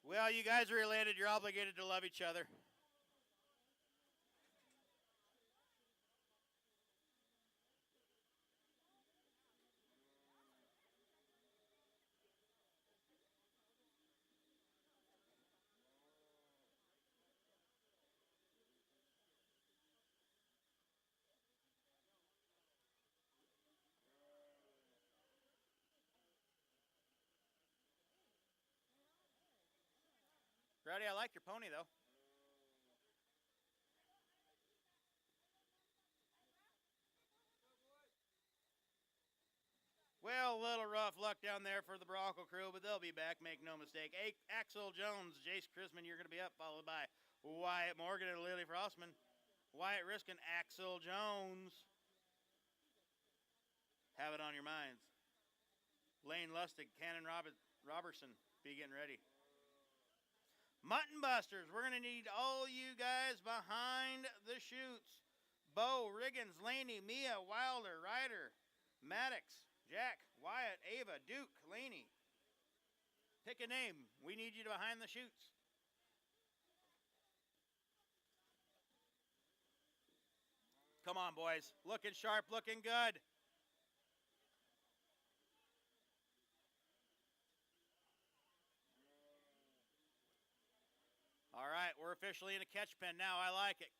Well, you guys are related. You're obligated to love each other. Rowdy, I like your pony, though. Well, a little rough luck down there for the Bronco crew, but they'll be back, make no mistake. Axel Jones, Jace Chrisman, you're going to be up, followed by Wyatt Morgan and Lily Frostman. Wyatt Riskin, Axel Jones. Have it on your minds. Lane Lustig, Cannon Robertson, be getting ready. Mutton Busters, we're going to need all you guys behind the chutes. Bo, Riggins, Laney, Mia, Wilder, Ryder, Maddox, Jack, Wyatt, Ava, Duke, Laney. Pick a name. We need you behind the chutes. Come on, boys. Looking sharp, looking good. All right, we're officially in a catch pen now. I like it.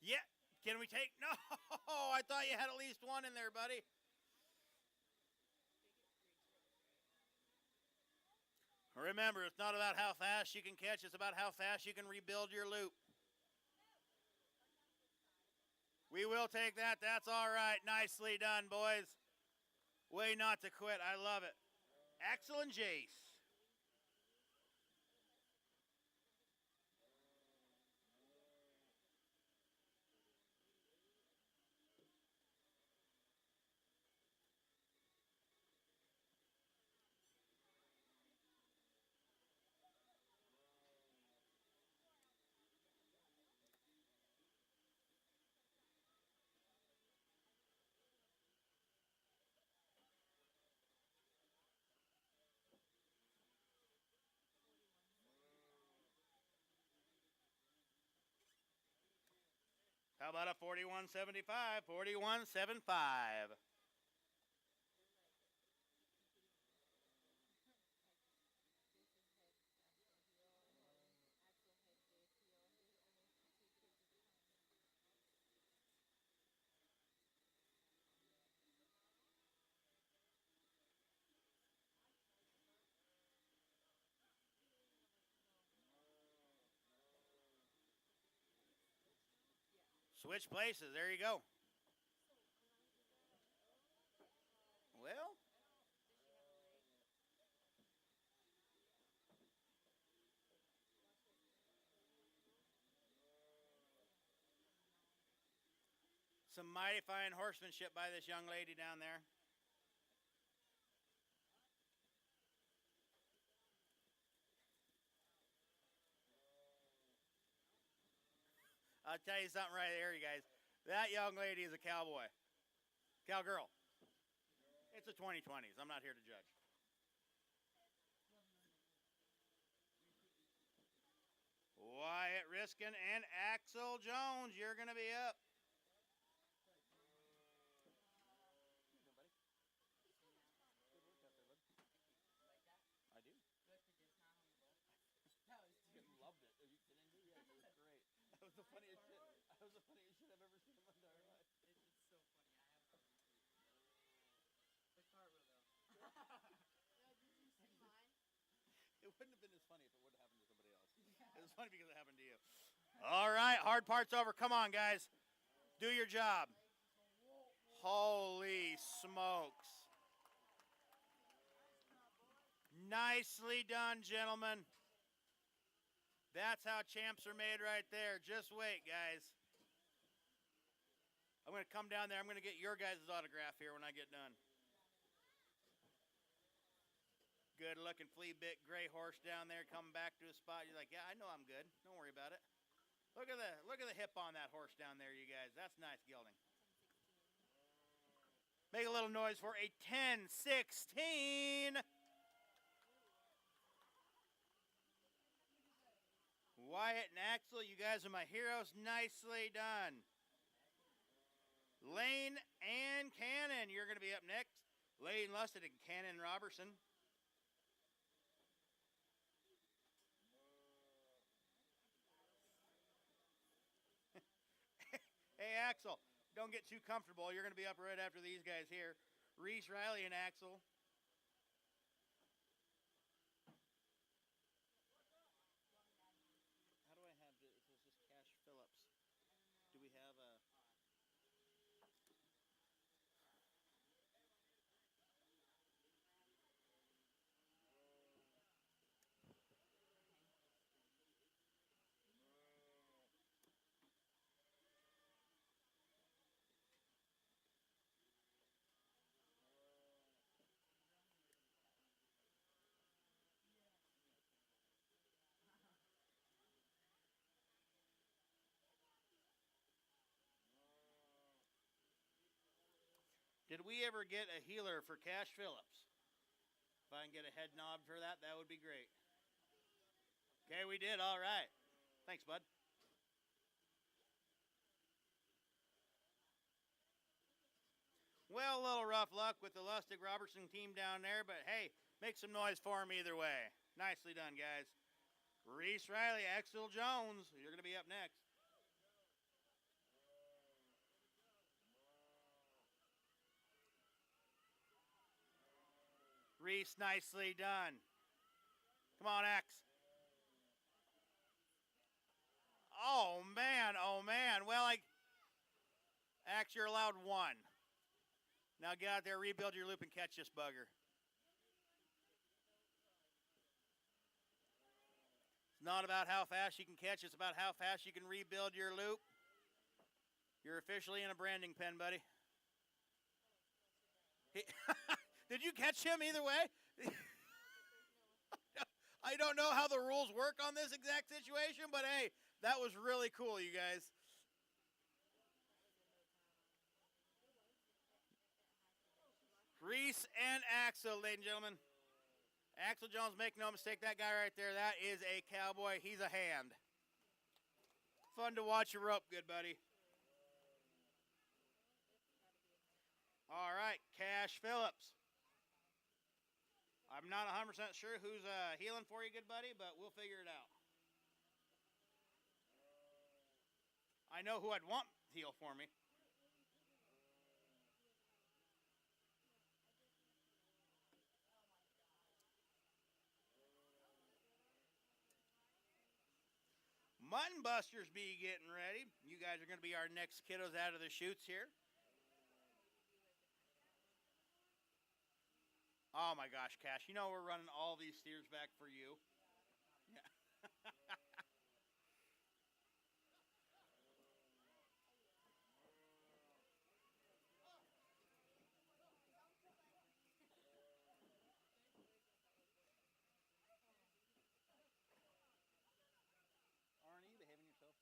Yeah, can we take? No, I thought you had at least one in there, buddy. Remember, it's not about how fast you can catch, it's about how fast you can rebuild your loop. We will take that. That's all right. Nicely done, boys. Way not to quit. I love it. Axel and Jace. How about a 41.75? 41.75. Switch places. There you go. Well, some mighty fine horsemanship by this young lady down there. I'll tell you something right there, you guys. That young lady is a cowboy. Cowgirl. It's the 2020s. I'm not here to judge. Wyatt Riskin and Axel Jones, you're going to be up. I do. Loved it. Are you kidding me? Yeah, it was great. That was the funniest shit. That was the funniest shit I've ever seen in my entire life. It's so funny. I have one too. The cartwheel though. Did you see mine? It wouldn't have been as funny if it would have happened to somebody else. Yeah. It was funny because it happened to you. All right, hard part's over. Come on, guys. Do your job. Holy smokes. Nicely done, gentlemen. That's how champs are made right there. Just wait, guys. I'm going to come down there. I'm going to get your guys' autograph here when I get done. Good looking flea bit gray horse down there coming back to a spot. You're like, yeah, I know I'm good. Don't worry about it. Look at the hip on that horse down there, you guys. That's nice gelding. Make a little noise for a 10-16. Wyatt and Axel, you guys are my heroes. Nicely done. Lane and Cannon, you're going to be up next. Lane Lusted and Cannon Robertson. Hey, Axel, don't get too comfortable. You're going to be up right after these guys here. Reese Riley and Axel. How do I have this? Is this Cash Phillips? Do we have a... Did we ever get a healer for Cash Phillips? If I can get a head nod for that, that would be great. Okay, we did. All right. Thanks, bud. Well, a little rough luck with the Lustig Robertson team down there, but hey, make some noise for them either way. Nicely done, guys. Reese Riley, Axel Jones, you're going to be up next. Reese, nicely done. Come on, X. Oh, man. Oh, man. Well, Axe, you're allowed one. Now get out there, rebuild your loop, and catch this bugger. It's not about how fast you can catch. It's about how fast you can rebuild your loop. You're officially in a branding pen, buddy. Did you catch him either way? I don't know how the rules work on this exact situation, but hey, that was really cool, you guys. Reese and Axel, ladies and gentlemen. Axel Jones, make no mistake, that guy right there, that is a cowboy. He's a hand. Fun to watch you rope, good buddy. All right, Cash Phillips. I'm not 100% sure who's healing for you, good buddy, but we'll figure it out. I know who I'd want heal for me. Mutton Busters be getting ready. You guys are going to be our next kiddos out of the chutes here. Oh my gosh, Cash. You know we're running all these steers back for you. Yeah. Aren't you behaving yourself?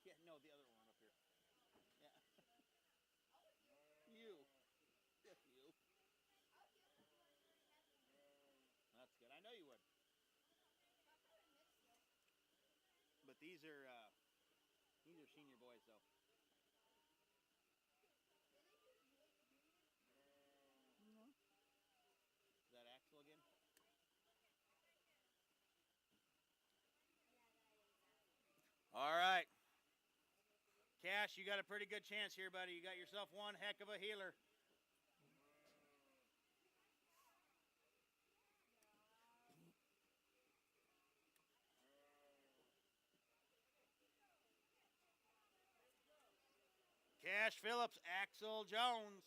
Yeah, no, the other one up here. Yeah. You. Yes, you. That's good. I know you would. But these are senior boys, though. Is that Axel again? All right. Cash, you got a pretty good chance here, buddy. You got yourself one heck of a healer. Cash Phillips, Axel Jones.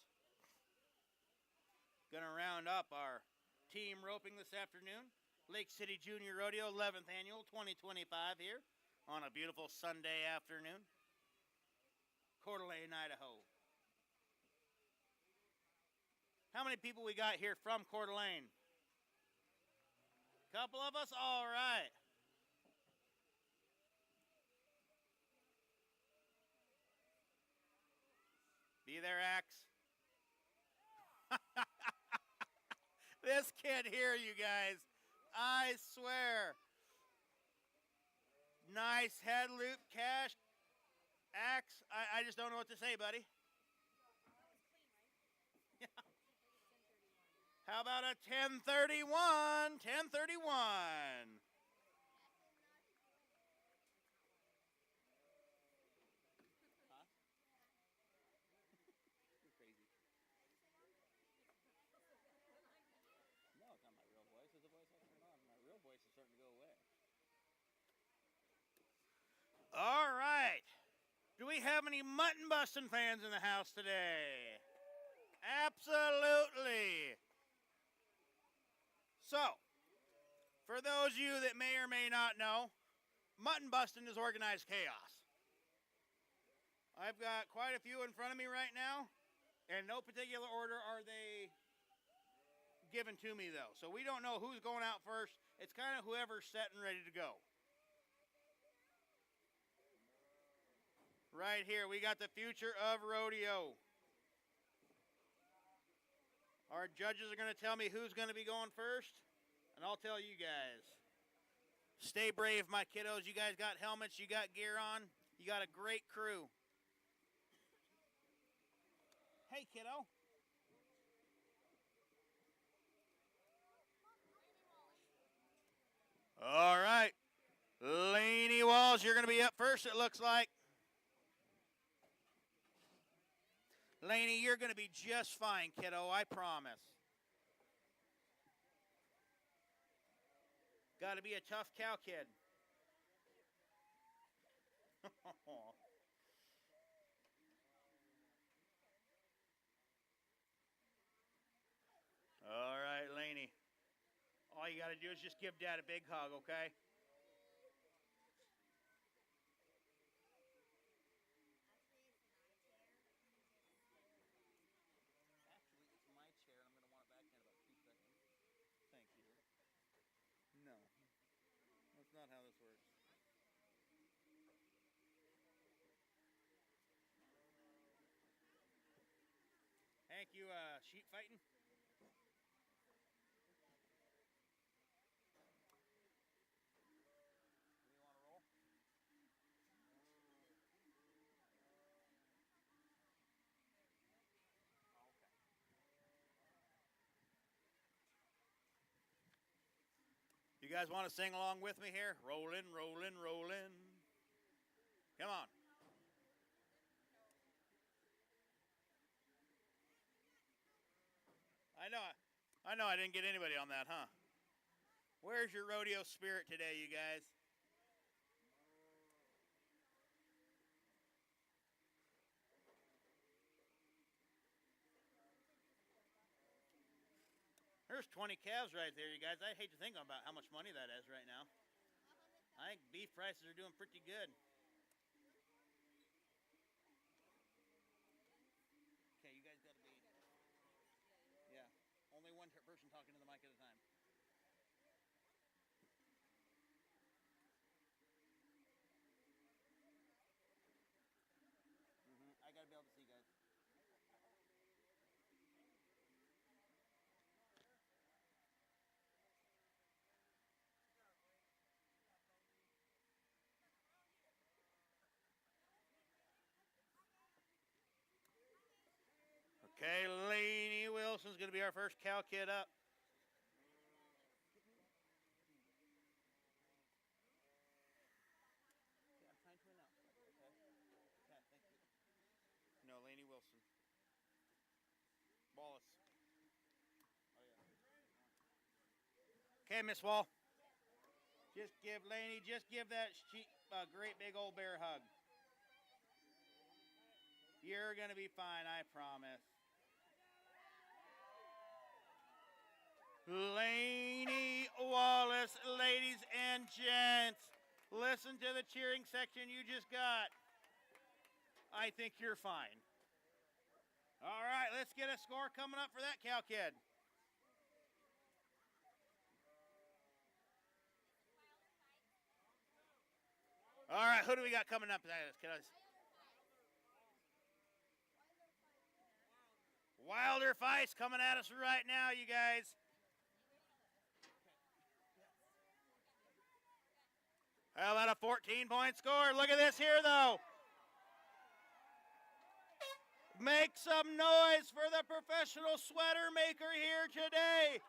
Gonna round up our team roping this afternoon. Lake City Junior Rodeo, 11th Annual, 2025 here on a beautiful Sunday afternoon. Coeur d'Alene, Idaho. How many people we got here from Coeur d'Alene? Couple of us? All right. Be there, Axe. This can't hear you guys. I swear. Nice head loop, Cash. Axe, I just don't know what to say, buddy. Yeah. How about a 1031? 1031. Huh? You're crazy. No, it's not my real voice. It's the voice I turned on. My real voice is starting to go away. All right. Do we have any mutton busting fans in the house today? Absolutely. So, for those of you that may or may not know, mutton busting is organized chaos. I've got quite a few in front of me right now. In no particular order are they given to me, though. So we don't know who's going out first. It's kind of whoever's set and ready to go. Right here, we got the future of rodeo. Our judges are going to tell me who's going to be going first, and I'll tell you guys. Stay brave, my kiddos. You guys got helmets, you got gear on. You got a great crew. Hey, kiddo. All right. Laney Walls, you're going to be up first, it looks like. Laney, you're going to be just fine, kiddo, I promise. Got to be a tough cow kid. All right, Laney. All you got to do is just give Dad a big hug, okay? Actually, it's my chair, and I'm going to want it back in about 2 seconds. Thank you. No, that's not how this works. Hank, you sheep fighting? You want to roll? Okay. You guys want to sing along with me here? Rollin', rollin', rollin'. Come on. I know I didn't get anybody on that, huh? Where's your rodeo spirit today, you guys? There's 20 calves right there, you guys. I hate to think about how much money that is right now. I think beef prices are doing pretty good. Okay, you guys got to be... Yeah, only one person talking to the mic at a time. I got to be able to see, guys. Okay, Laney Wilson's going to be our first cow kid up. Okay, I'm trying to announce that, okay? Okay, thank you. No, Laney Wilson. Wallace. Oh, yeah. Okay, Miss Wall. Just give Laney, just give that sheep a great big old bear hug. You're going to be fine, I promise. Laney Wallace, ladies and gents, listen to the cheering section you just got. I think you're fine. All right, let's get a score coming up for that cow kid. All right, who do we got coming up? Wilder Fights coming at us right now, you guys. How about a 14-point score? Look at this here, though. Make some noise for the professional sweater maker here today.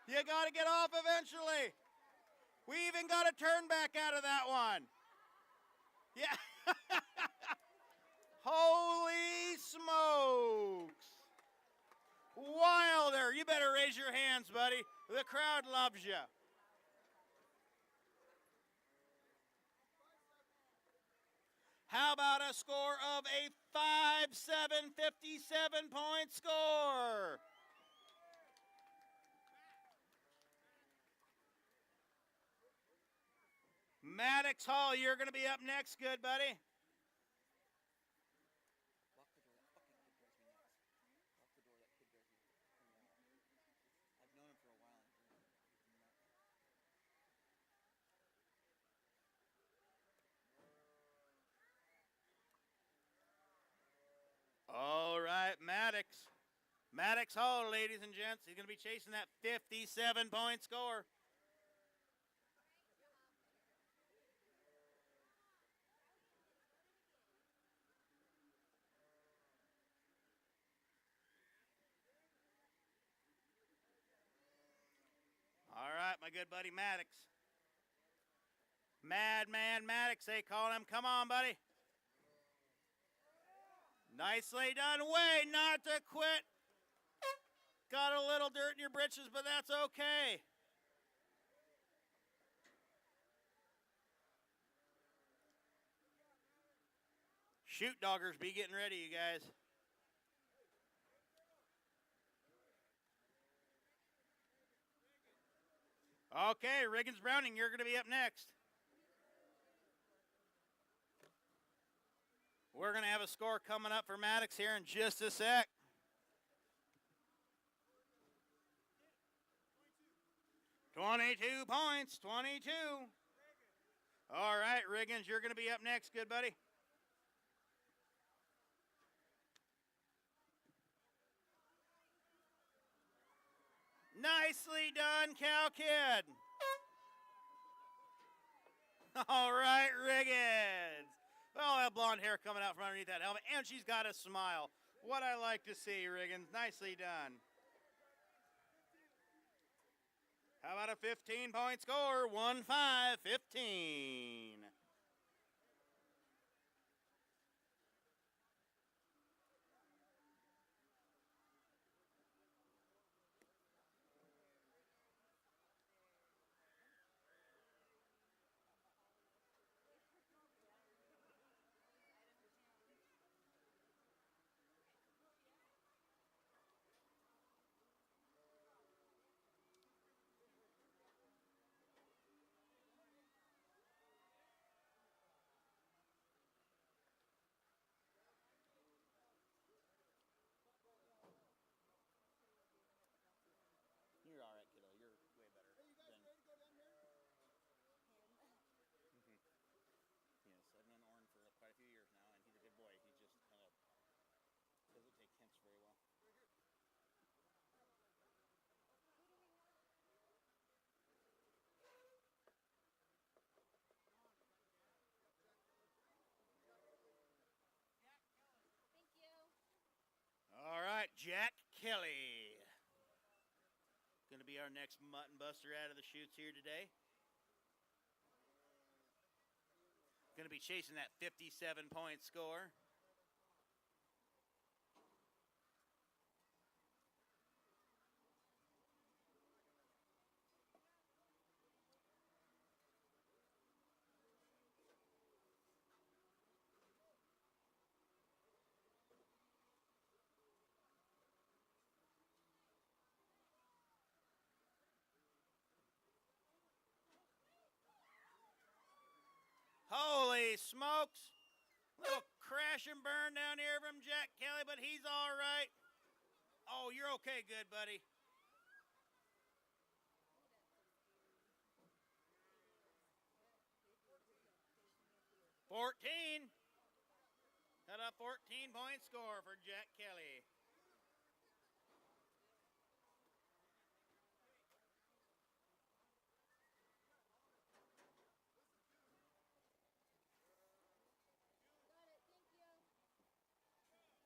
You got to get off eventually. We even got a turn back out of that one. Yeah. Holy smokes. Wilder, you better raise your hands, buddy. The crowd loves you. How about a score of a 5-7, 57-point score? Maddox Hall, you're going to be up next, good buddy. All right, Maddox Hall, ladies and gents. He's going to be chasing that 57-point score. All right, my good buddy Maddox. Madman Maddox, they call him. Come on, buddy. Nicely done. Way not to quit. Got a little dirt in your britches, but that's okay. Shoot doggers, be getting ready, you guys. Okay, Riggins Browning, you're going to be up next. We're going to have a score coming up for Maddox here in just a sec. 22 points, 22. All right, Riggins, you're going to be up next, good buddy. Nicely done, cow kid. All right, Riggins. Oh, that blonde hair coming out from underneath that helmet, and she's got a smile. What I like to see, Riggins. Nicely done. How about a 15-point score? 1-5, 15. You're all right, kiddo. You're way better than... Hey, you guys ready to go down here? Yes, I've known Orrin for quite a few years now, and he's a good boy. He just kind of doesn't take hints very well. Thank you. All right, Jack Kelly. Going to be our next mutton buster out of the chutes here today. Going to be chasing that 57-point score. Holy smokes! Little crasher and burn down here from Jack Kelly, but he's all right. Oh, you're okay, good buddy. $14. Got a 14-point score for Jack Kelly.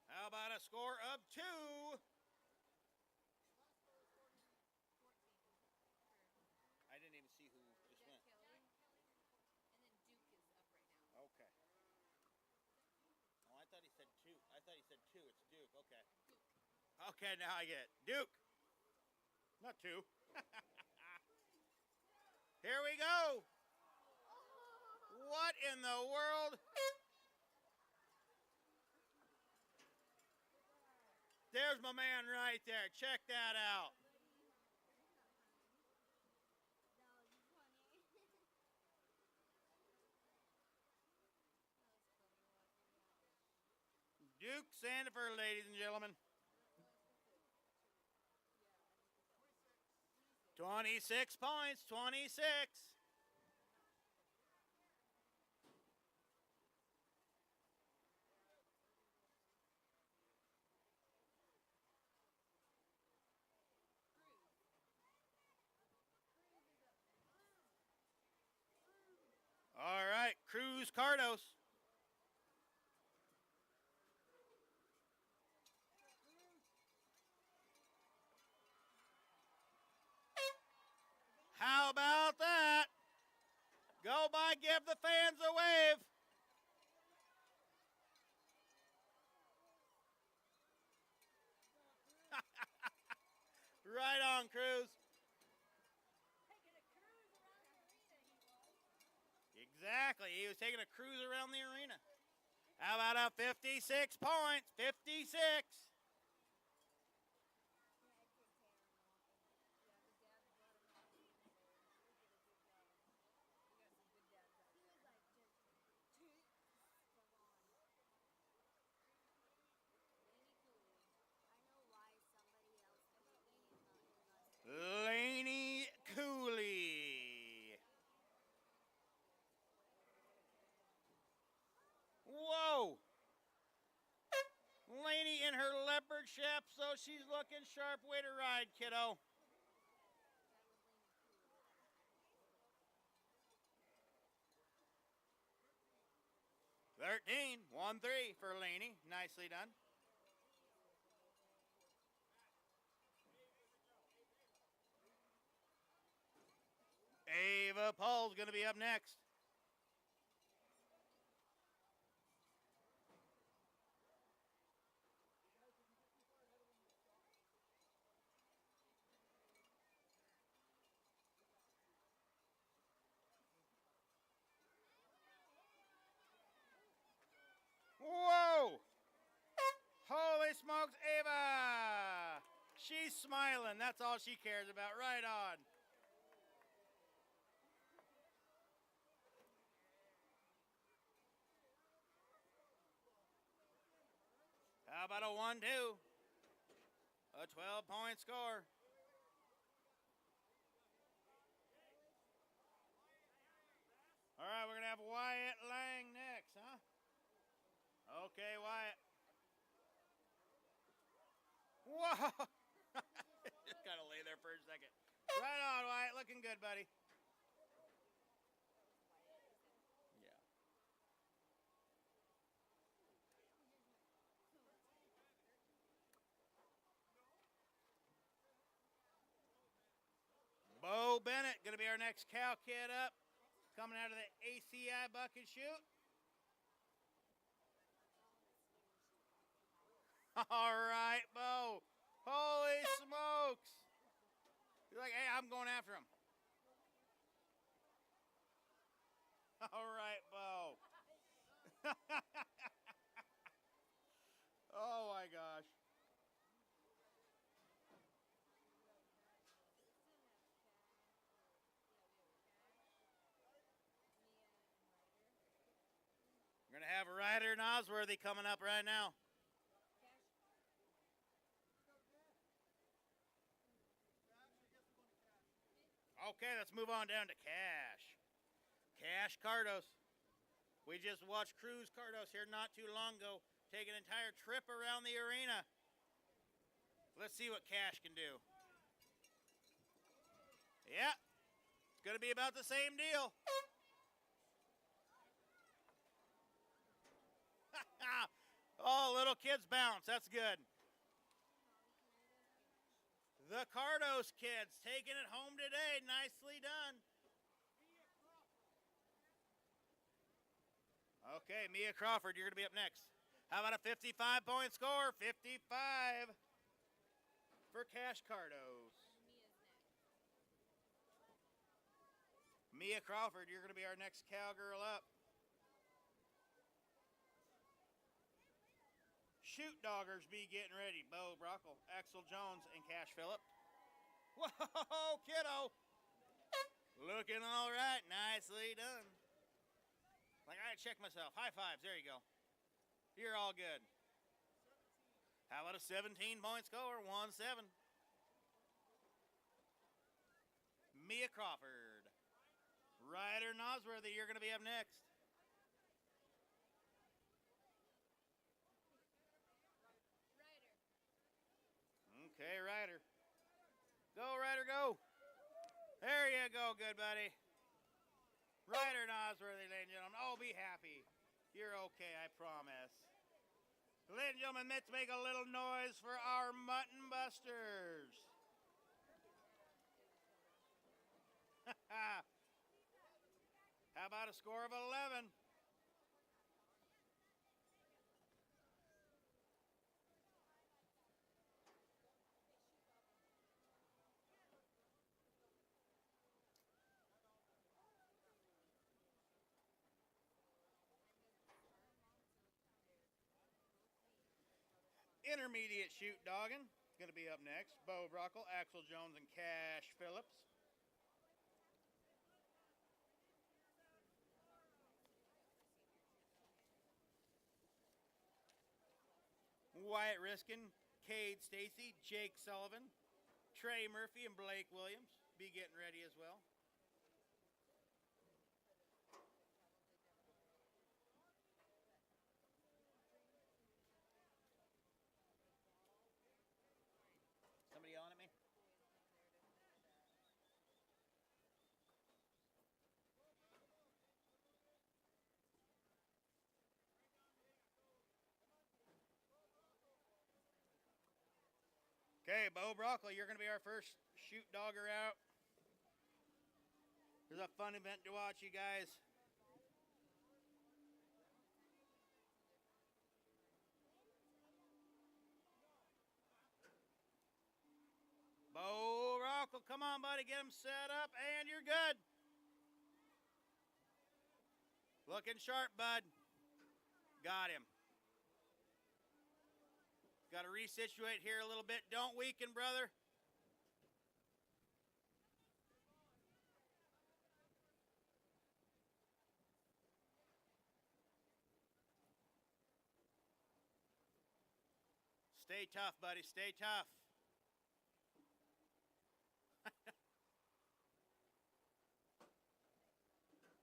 How about a score of 2? I didn't even see who just went. Kelly. And then Duke is up right now. Okay. Oh, I thought he said 2. I thought he said 2. It's Duke. Okay. Duke. Okay, now I get it. Duke. Not 2. Here we go. What in the world? There's my man right there. Check that out. Duke Sandiford, ladies and gentlemen. 26 points, 26. All right, Cruz Cardos. How about that? Go by, give the fans a wave. Right on, Cruz. Exactly. He was taking a cruise around the arena. How about a 56 points? 56. Laney Cooley. Whoa. Laney in her leopard chef, so she's looking sharp. Way to ride, kiddo. $13, 1-3 for Laney. Nicely done. Ava Paul's going to be up next. Whoa! Holy smokes, Ava! She's smiling. That's all she cares about. Right on. How about a 1-2? A 12-point score. All right, we're going to have Wyatt Lang next, huh? Okay, Wyatt. Whoa! Just got to lay there for a second. Right on, Wyatt. Looking good, buddy. Yeah. Bo Bennett going to be our next cow kid up. Coming out of the ACI bucket chute. All right, Bo. Holy smokes. You're like, hey, I'm going after him. All right, Bo. Oh, my gosh. We're going to have Ryder and Osworthy coming up right now. Okay, let's move on down to Cash. Cash Cardos. We just watched Cruz Cardos here not too long ago take an entire trip around the arena. Let's see what Cash can do. Yeah, it's going to be about the same deal. Oh, little kids bounce. That's good. The Cardos kids taking it home today. Nicely done. Okay, Mia Crawford, you're going to be up next. How about a 55-point score? 55 for Cash Cardos. Mia Crawford, you're going to be our next cowgirl up. Shoot doggers be getting ready. Bo Brockle, Axel Jones, and Cash Phillip. Whoa, kiddo. Looking all right. Nicely done. Like, I check myself. High fives. There you go. You're all good. How about a 17-point score? 1-7. Mia Crawford. Ryder Nosworthy, you're going to be up next. Okay, Ryder. Go, Ryder, go. There you go, good buddy. Ryder Nosworthy, ladies and gentlemen. Oh, be happy. You're okay, I promise. Ladies and gentlemen, let's make a little noise for our Mutton Busters. How about a score of 11? Intermediate shoot dogging. Going to be up next. Bo Brockle, Axel Jones, and Cash Phillips. Wyatt Riskin, Cade Stacy, Jake Sullivan, Trey Murphy, and Blake Williams be getting ready as well. Somebody yelling at me? Okay, Bo Broccoli, you're going to be our first shoot dogger out. There's a fun event to watch, you guys. Bo Broccoli, come on, buddy, get him set up, and you're good. Looking sharp, bud. Got him. Got to resituate here a little bit. Don't weaken, brother. Stay tough, buddy. Stay tough.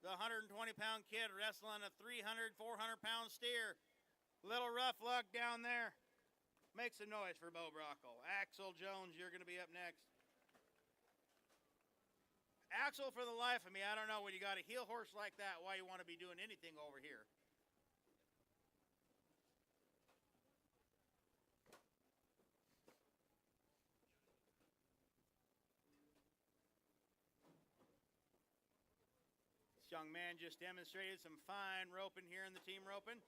The 120-pound kid wrestling a 300, 400-pound steer. Little rough luck down there. Make some noise for Bo Brockle. Axel Jones, you're going to be up next. Axel, for the life of me, I don't know, when you got a heel horse like that, why you want to be doing anything over here. This young man just demonstrated some fine roping here in the team roping.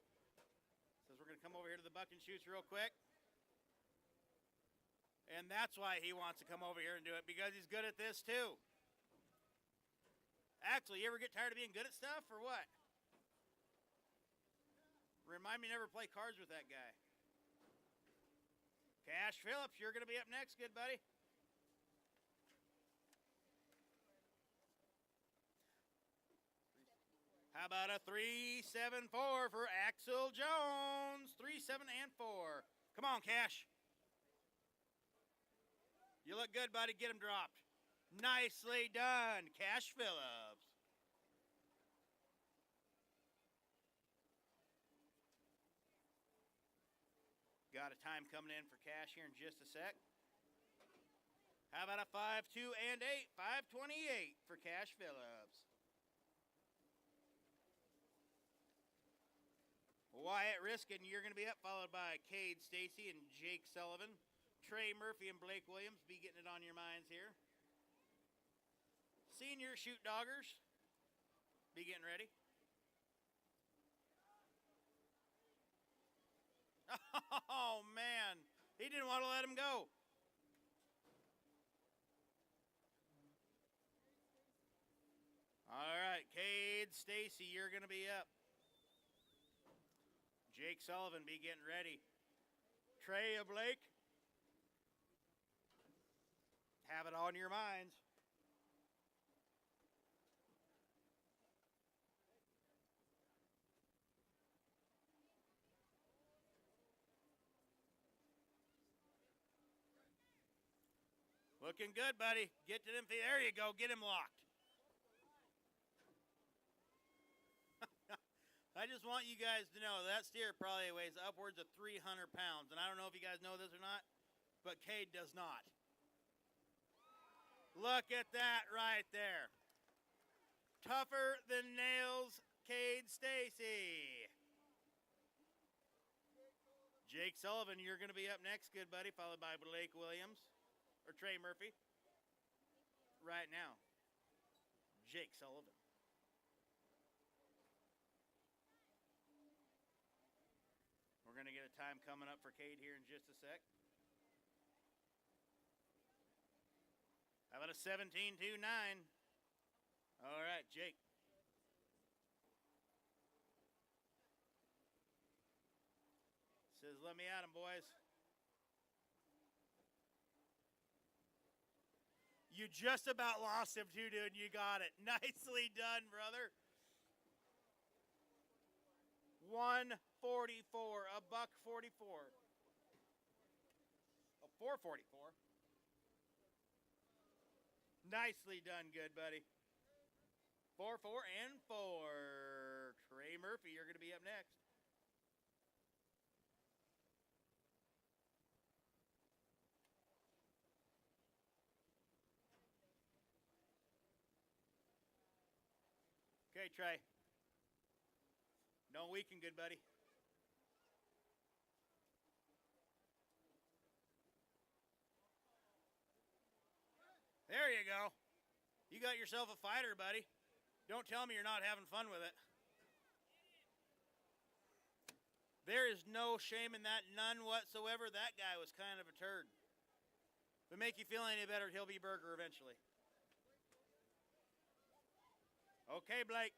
Says we're going to come over here to the buck and shoots real quick. And that's why he wants to come over here and do it, because he's good at this too. Axel, you ever get tired of being good at stuff or what? Remind me never play cards with that guy. Cash Phillips, you're going to be up next, good buddy. How about a 3-7-4 for Axel Jones? 3-7 and 4. Come on, Cash. You look good, buddy. Get him dropped. Nicely done, Cash Phillips. Got a time coming in for Cash here in just a sec. How about a 5-2 and 8? 5:28 for Cash Phillips. Wyatt Riskin, you're going to be up, followed by Cade Stacy and Jake Sullivan. Trey Murphy and Blake Williams, be getting it on your minds here. Senior Shoot Doggers, be getting ready. Oh, man. He didn't want to let him go. All right, Cade Stacy, you're going to be up. Jake Sullivan, be getting ready. Trey Blake, have it on your minds. Looking good, buddy. Get to them feet. There you go. Get him locked. I just want you guys to know that steer probably weighs upwards of 300 pounds. And I don't know if you guys know this or not, but Cade does not. Look at that right there. Tougher than nails, Cade Stacy. Jake Sullivan, you're going to be up next, good buddy, followed by Blake Williams, or Trey Murphy. Right now, Jake Sullivan. We're going to get a time coming up for Cade here in just a sec. How about a 17-2-9? All right, Jake. Says, let me at him, boys. You just about lost him too, dude. You got it. Nicely done, brother. 144, a buck 44. A 444. Nicely done, good buddy. 4-4 and 4. Trey Murphy, you're going to be up next. Okay, Trey. Don't weaken, good buddy. There you go. You got yourself a fighter, buddy. Don't tell me you're not having fun with it. There is no shame in that, none whatsoever. That guy was kind of a turd. If it make you feel any better, he'll be burger eventually. Okay, Blake.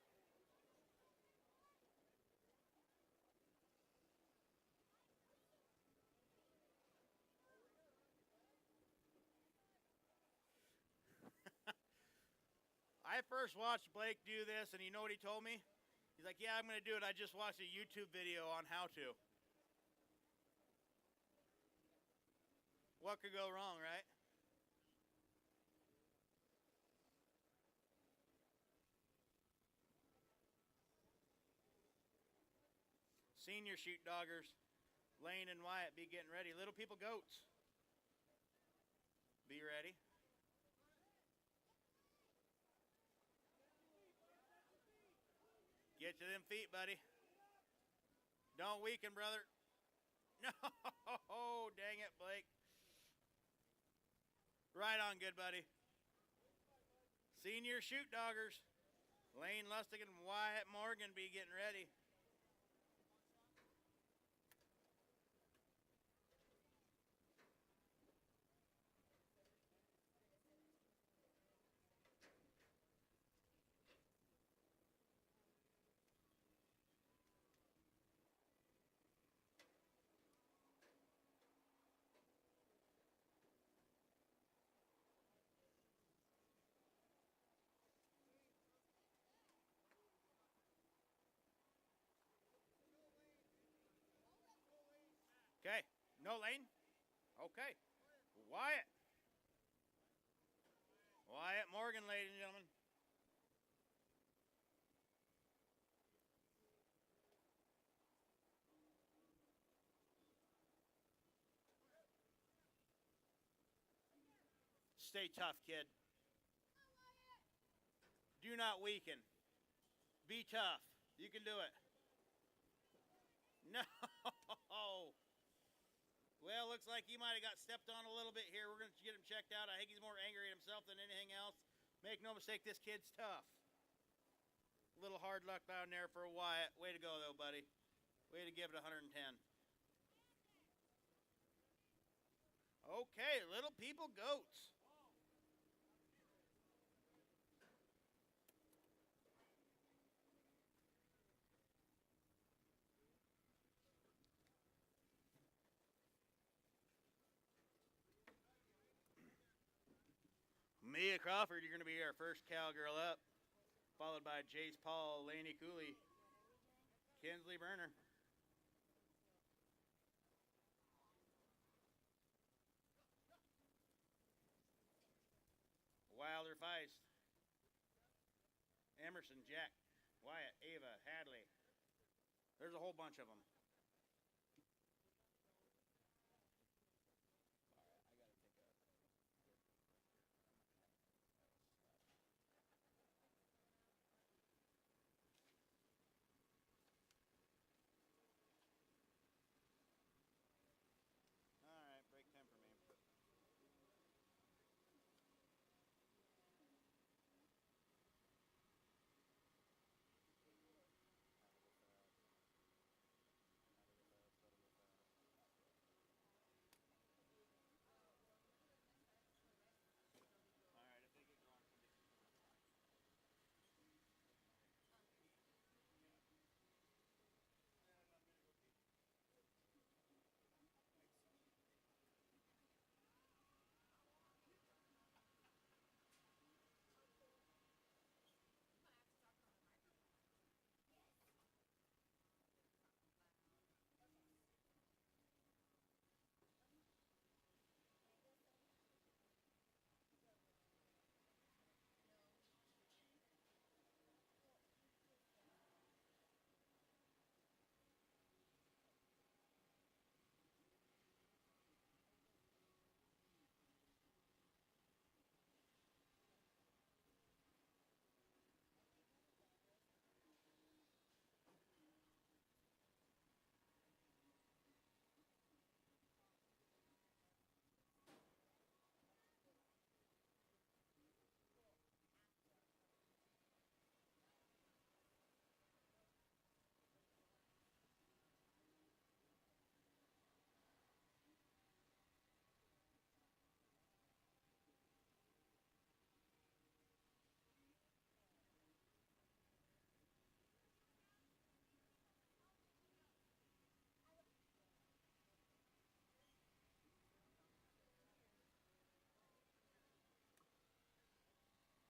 I first watched Blake do this, and you know what he told me? He's like, yeah, I'm going to do it. I just watched a YouTube video on how to. What could go wrong, right? Senior Shoot Doggers, Lane and Wyatt, be getting ready. Little people goats, be ready. Get to them feet, buddy. Don't weaken, brother. No, dang it, Blake. Right on, good buddy. Senior Shoot Doggers, Lane Lustig and Wyatt Morgan, be getting ready. Okay. No lane? Okay. Wyatt. Wyatt Morgan, ladies and gentlemen. Stay tough, kid. Do not weaken. Be tough. You can do it. No. Well, looks like he might have got stepped on a little bit here. We're going to get him checked out. I think he's more angry at himself than anything else. Make no mistake, this kid's tough. A little hard luck down there for Wyatt. Way to go, though, buddy. Way to give it 110. Okay, little people goats. Mia Crawford, you're going to be our first cowgirl up, followed by Jace Paul, Laney Cooley, Kinsley Berner. Wilder Feist, Emerson, Jack, Wyatt, Ava, Hadley. There's a whole bunch of them. All right, break 10 for me. All right, if they get going.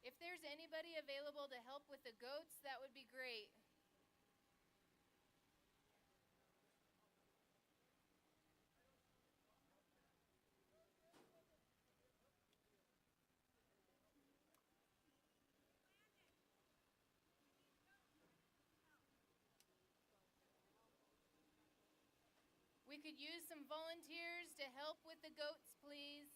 If there's anybody available to help with the goats, that would be great. We could use some volunteers to help with the goats, please.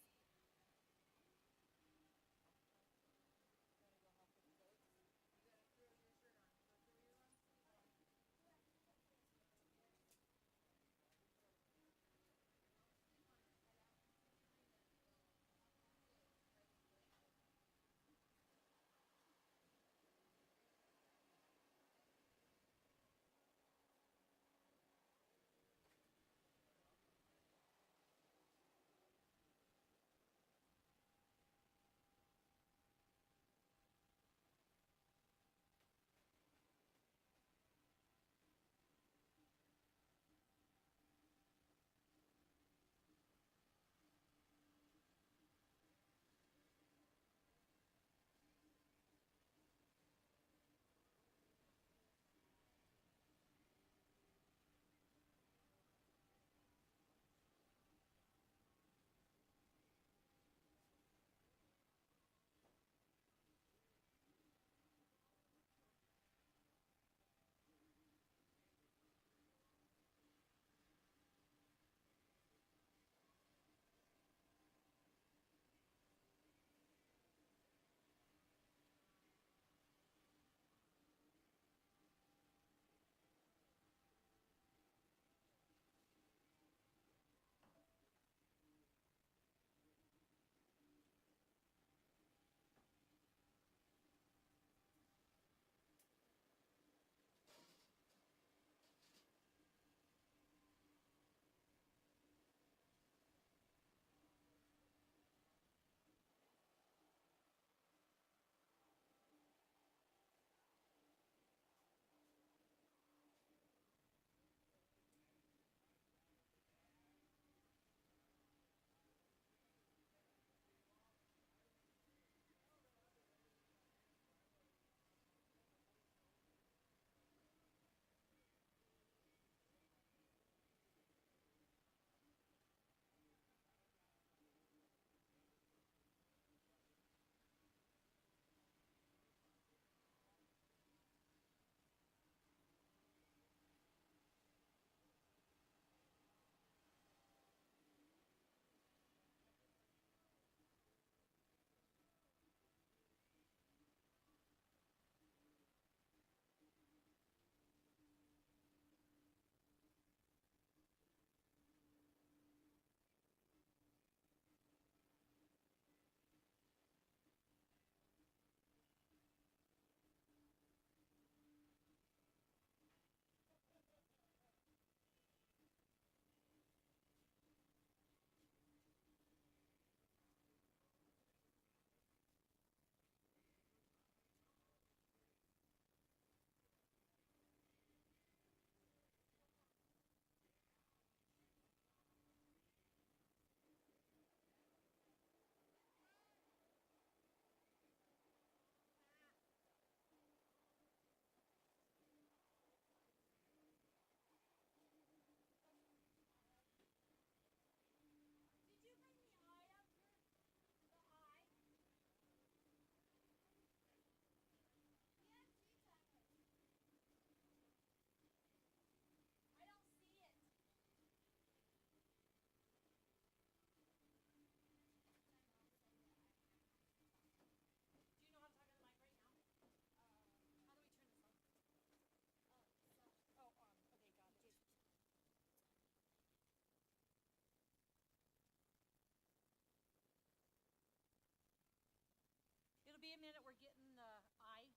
be a minute. We're getting the eye.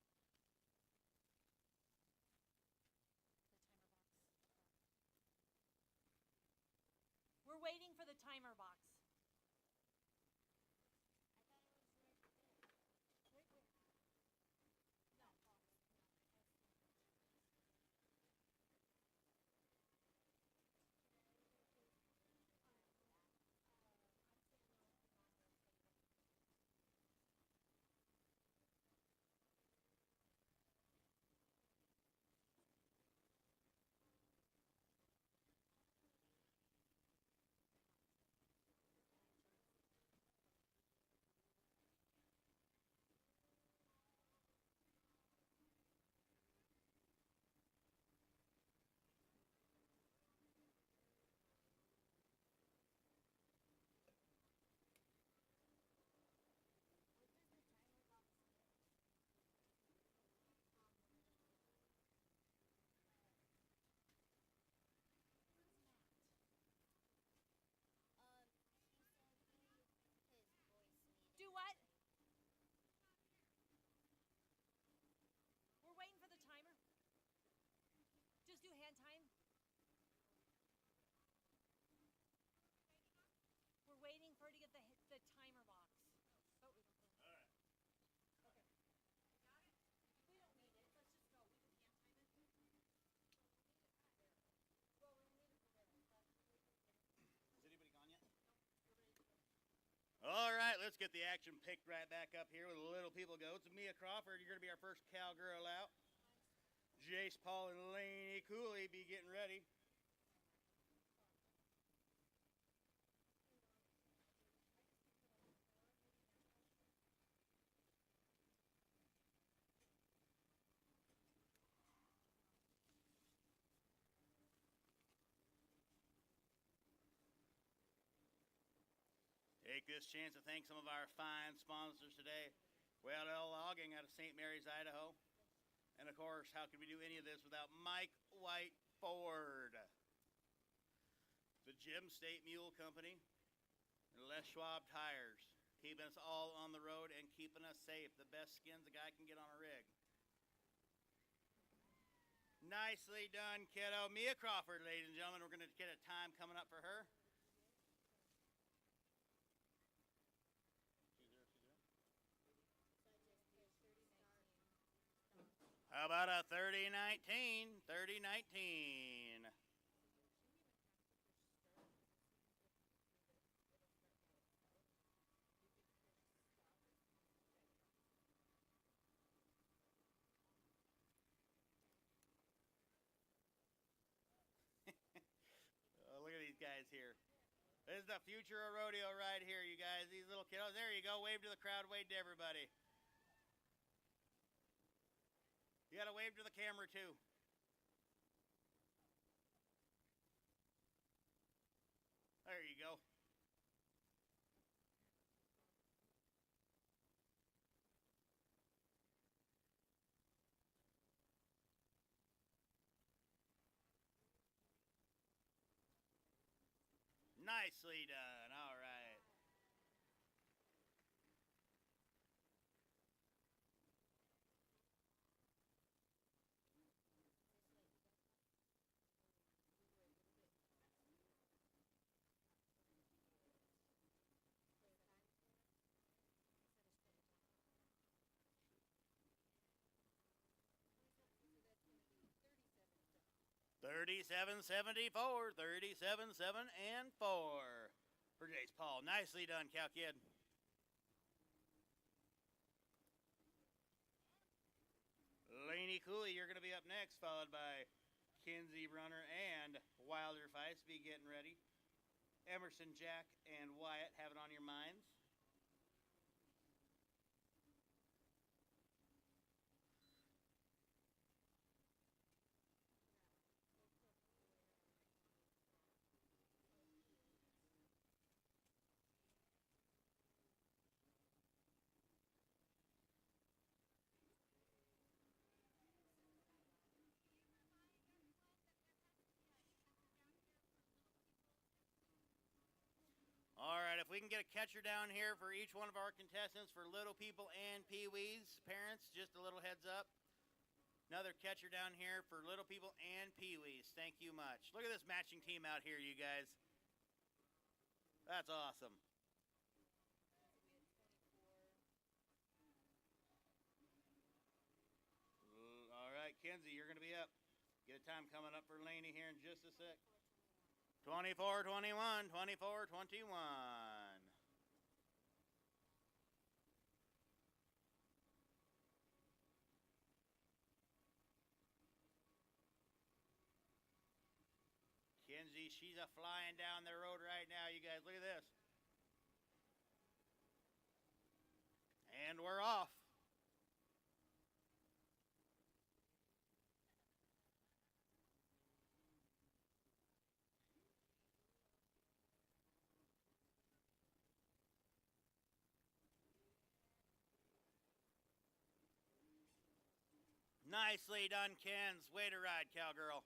We're waiting for the timer box. I thought it was right there. Wait. No, box. He said his voice needed. Do what? We're waiting for the timer. Just do hand time. We're waiting for her to get the timer box. Oh, we don't. All right. Okay. Got it? We don't need it. Let's just go. We can hand time it. Well, we need it for there. Is anybody gone yet? All right, let's get the action picked right back up here with the little people goats. Mia Crawford, you're going to be our first cowgirl out. Jace, Paul, and Laney Cooley be getting ready. Take this chance to thank some of our fine sponsors today. Well, Logging out of St. Mary's, Idaho. And of course, how could we do any of this without Mike White Ford? The Gem State Mule Company and Les Schwab Tires, keeping us all on the road and keeping us safe. The best skins a guy can get on a rig. Nicely done, kiddo. Mia Crawford, ladies and gentlemen. We're going to get a time coming up for her. How about a 30-19? 30-19. Oh, look at these guys here. This is the future of rodeo right here, you guys. These little kiddos. There you go. Wave to the crowd. Wave to everybody. You got to wave to the camera, too. There you go. Nicely done. All right. Thirty-seven 74, 37-7 and 4 for Jace Paul. Nicely done, cow kid. Laney Cooley, you're going to be up next, followed by Kinsey Brunner and Wilder Feist. Be getting ready. Emerson, Jack, and Wyatt, have it on your minds. All right, if we can get a catcher down here for each one of our contestants for little people and pee-wees, parents, just a little heads up. Another catcher down here for little people and pee-wees. Thank you much. Look at this matching team out here, you guys. That's awesome. All right, Kenzie, you're going to be up. Get a time coming up for Laney here in just a sec. 24-21, 24-21. Kenzie, she's a flying down the road right now, you guys. Look at this. And we're off. Nicely done, Kens. Way to ride, cowgirl.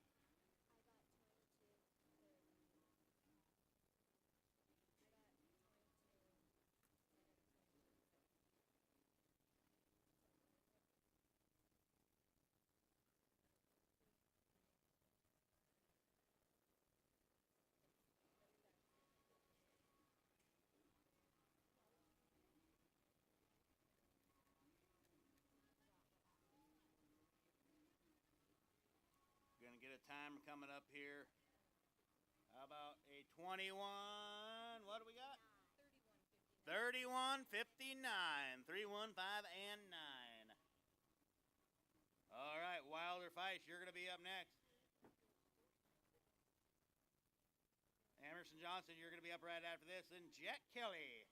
Gonna get a time coming up here. How about a 21? What do we got? 31:59. 3-1-5 and 9. All right, Wilder Fish, you're gonna be up next. Emerson Johnson, you're gonna be up right after this. Then Jack Kelly,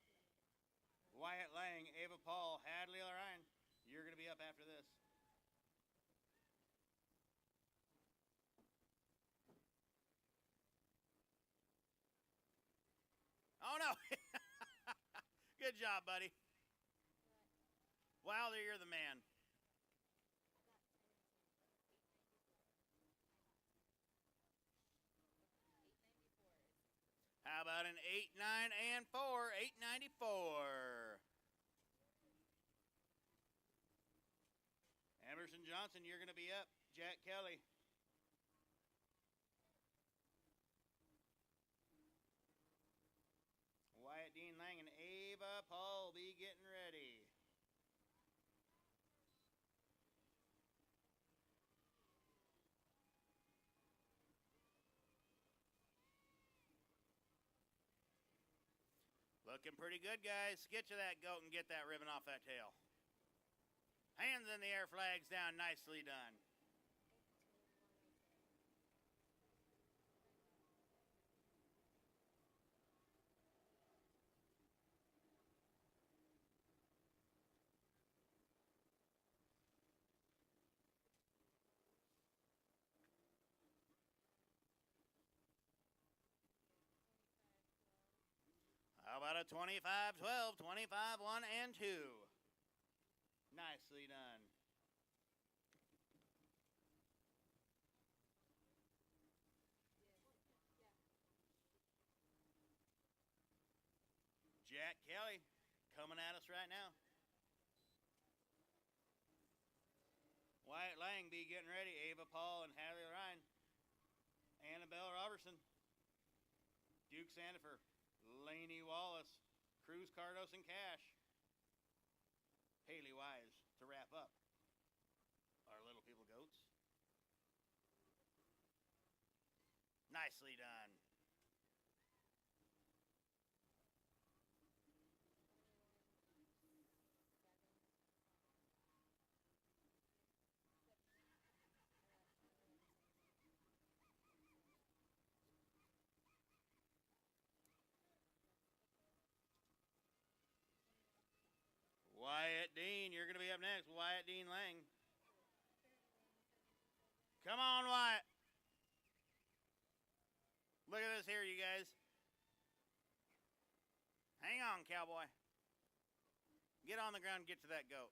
Wyatt Lang, Ava Paul, Hadley Lorraine, you're gonna be up after this. Oh, no. Good job, buddy. Wilder, you're the man. How about an 8, 9, and 4? 894. Emerson Johnson, you're going to be up. Jack Kelly. Wyatt Dean Lang and Ava Paul be getting ready. Looking pretty good, guys. Get to that goat and get that ribbon off that tail. Hands in the air, flags down. Nicely done. How about a 25-12, 25-1 and 2? Nicely done. Jack Kelly coming at us right now. Wyatt Lang be getting ready. Ava Paul and Hadley Ryan. Annabelle Robertson. Duke Sandifer. Laney Wallace. Cruz Cardos and Cash. Haley Wise to wrap up our little people goats. Nicely done. Wyatt Dean, you're going to be up next. Wyatt Dean Lang. Come on, Wyatt. Look at this here, you guys. Hang on, cowboy. Get on the ground and get to that goat.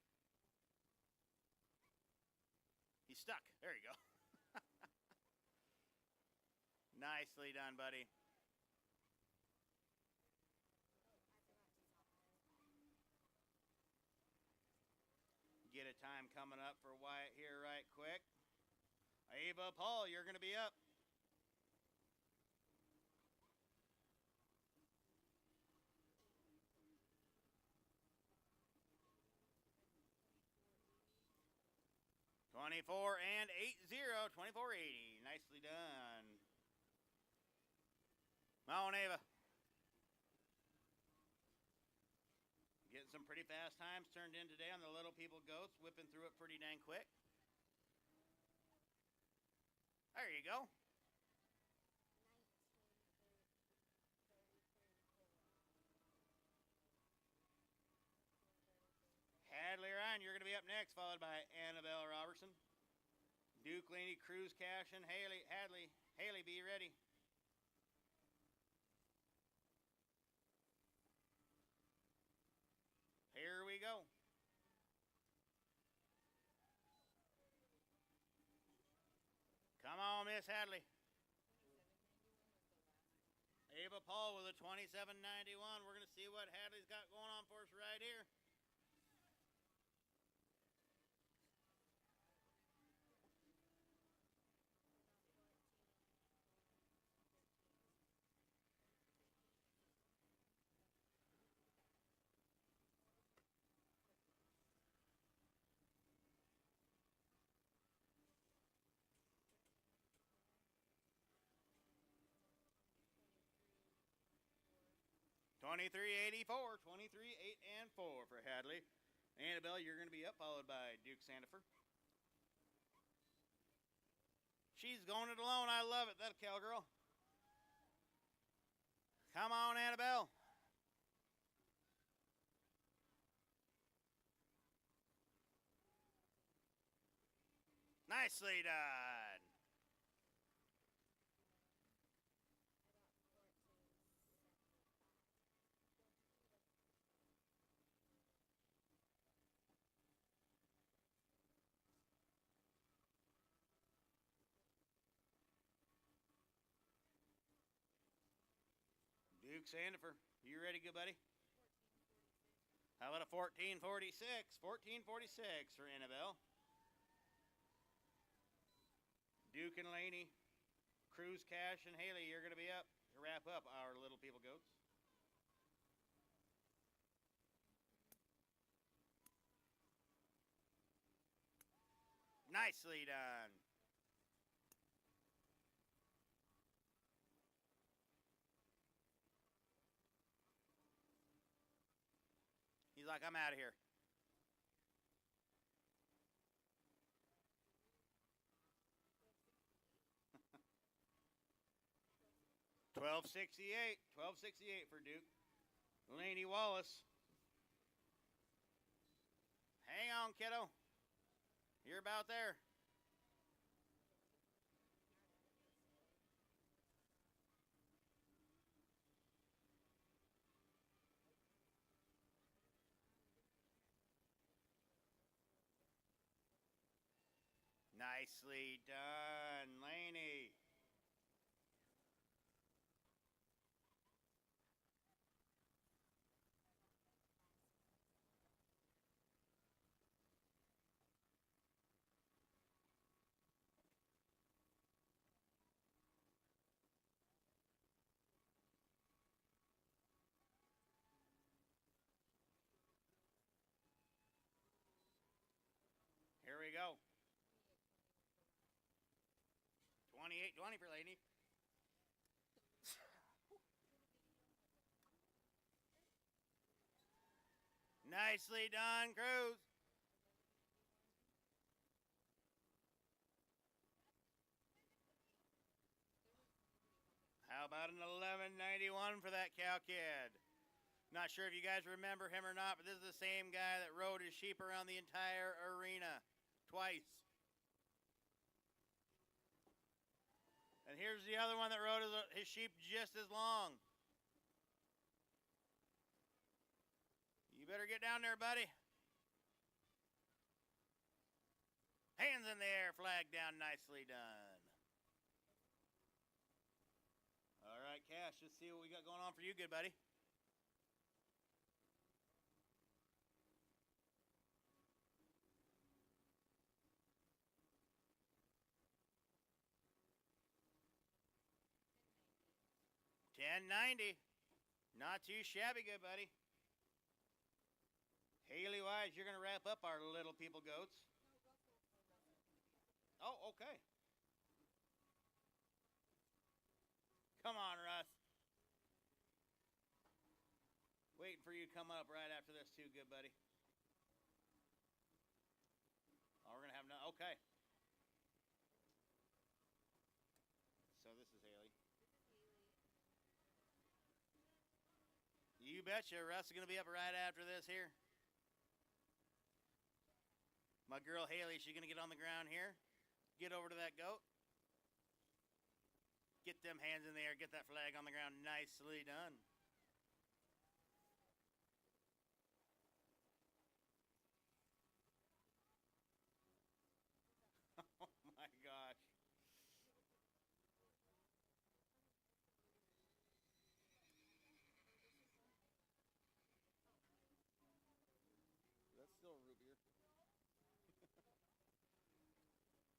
He's stuck. There you go. Nicely done, buddy. of time coming up for Wyatt here right quick. Ava Paul, you're going to be up. $24 and 80, $24.80. Nicely done. Come on, Ava. Getting some pretty fast times turned in today on the Little People Goats, whipping through it pretty dang quick. There you go. 19, 33, 34. Hadley Ryan, you're going to be up next, followed by Annabelle Robertson. Duke Laney, Cruz Cash, and Haley, be ready. Here we go. Come on, Miss Hadley. Ava Paul with a 27.91. We're going to see what Hadley's got going on for us right here. $23.84, 23, 8, and 4 for Hadley. Annabelle, you're going to be up, followed by Duke Sandifer. She's going it alone. I love it. That cowgirl. Come on, Annabelle. Nicely done. Duke Sandifer, you ready, good buddy? 14, 46. How about a 14.46? 14.46 for Annabelle. Duke and Laney, Cruz, Cash, and Haley, you're going to be up to wrap up our Little People Goats. Nicely done. He's like, I'm out of here. $12.68 for Duke. Laney Wallace. Hang on, kiddo. You're about there. Nicely done, Laney. Here we go. 28-20 for Laney. Nicely done, Cruz. How about an 11.91 for that cow kid? Not sure if you guys remember him or not, but this is the same guy that rode his sheep around the entire arena twice. And here's the other one that rode his sheep just as long. You better get down there, buddy. Hands in the air, flag down, nicely done. All right, Cash, let's see what we got going on for you, good buddy. 1090. Not too shabby, good buddy. Haley Wise, you're going to wrap up our little people goats. Oh, okay. Come on, Russ. Waiting for you to come up right after this too, good buddy. Oh, we're going to have no. Okay. So this is Haley. You betcha. Russ is going to be up right after this here. My girl Haley, she's going to get on the ground here. Get over to that goat. Get them hands in the air. Get that flag on the ground. Nicely done. Oh my gosh. That's still root beer.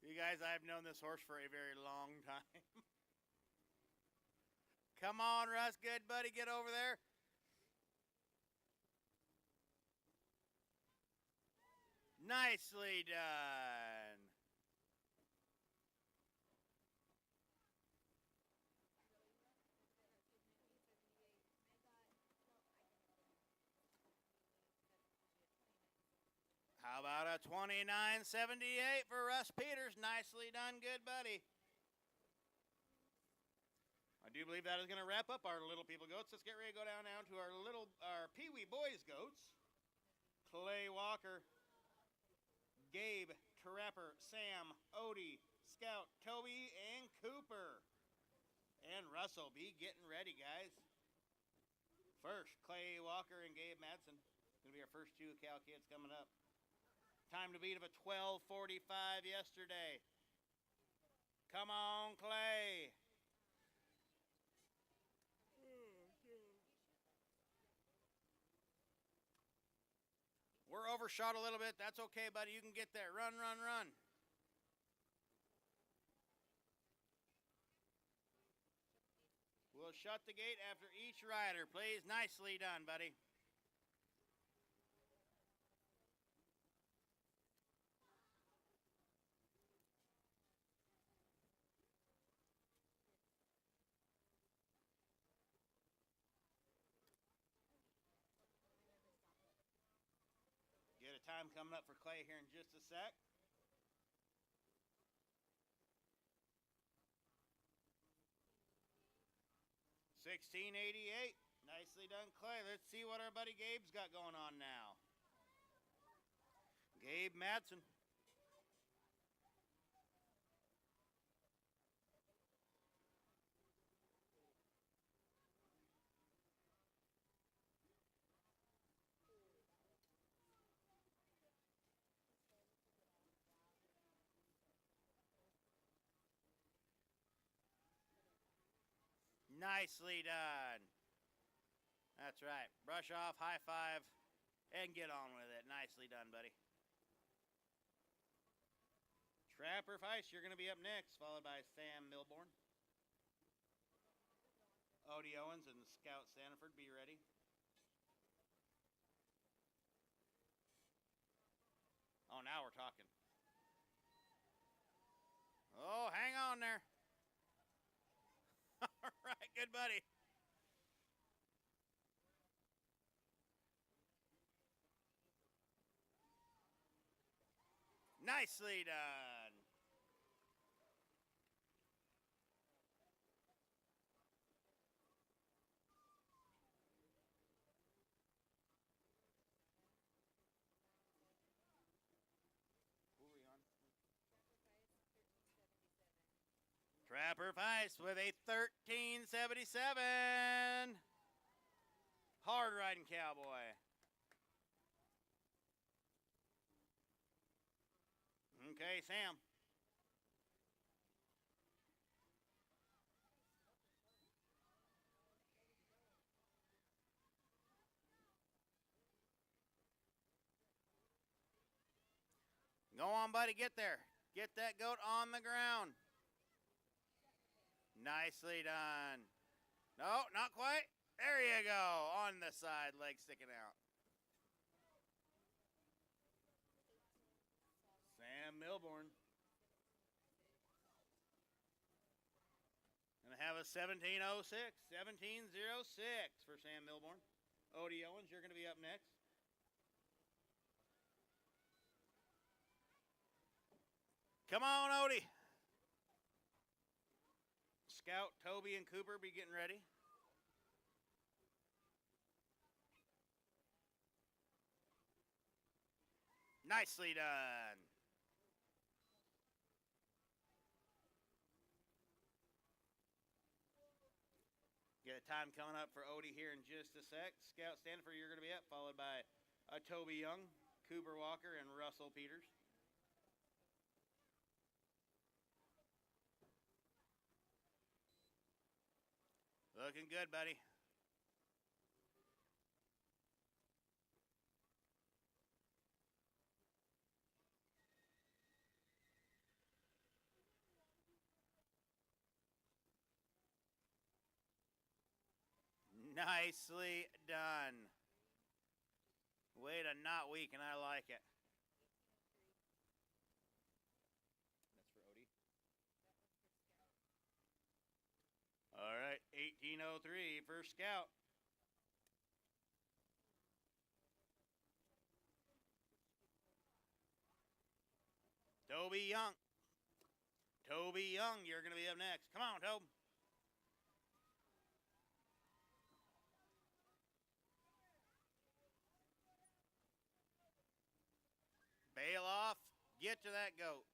You guys, I've known this horse for a very long time. Come on, Russ. Good buddy. Get over there. Nicely done. How about a 29.78 for Russ Peters? Nicely done, good buddy. I do believe that is going to wrap up our little people goats. Let's get ready to go down now to our Pee Wee boys goats. Clay Walker, Gabe, Trapper, Sam, Odie, Scout, Toby, and Cooper. And Russell, be getting ready, guys. First, Clay Walker and Gabe Madsen. Going to be our first two cow kids coming up. Time to beat of a 12:45 yesterday. Come on, Clay. We're overshot a little bit. That's okay, buddy. You can get there. Run, run, run. We'll shut the gate after each rider, please. Nicely done, buddy. Get a time coming up for Clay here in just a sec. $16.88. Nicely done, Clay. Let's see what our buddy Gabe's got going on now. Gabe Madsen. Nicely done. That's right. Brush off, high five, and get on with it. Nicely done, buddy. Trapper Feist, you're going to be up next, followed by Sam Milborn. Odie Owens and Scout Sanford, be ready. Oh, now we're talking. Oh, hang on there. All right, good buddy. Nicely done. Who are we on? Trapper Feist with a 13.77. Hard riding cowboy. Okay, Sam. Go on, buddy, get there. Get that goat on the ground. Nicely done. No, not we go. On the side, leg sticking out. Sam Milborn. Gonna have a 1706. 1706 for Sam Milborn. Odie Owens, you're gonna be up next. Come on, Odie. Scout, Toby, and Cooper be getting ready. Nicely done. Get a time coming up for Odie here in just a sec. Scout Stanford, you're going to be up, followed by Toby Young, Cooper Walker, and Russell Peters. Looking good, buddy. Nicely done. Way to not weaken. I like it. That's for Odie. All right, 1803 for Scout. Toby Young. Toby Young, you're going to be up next. Come on, Toby. Bail off. Get to that goat.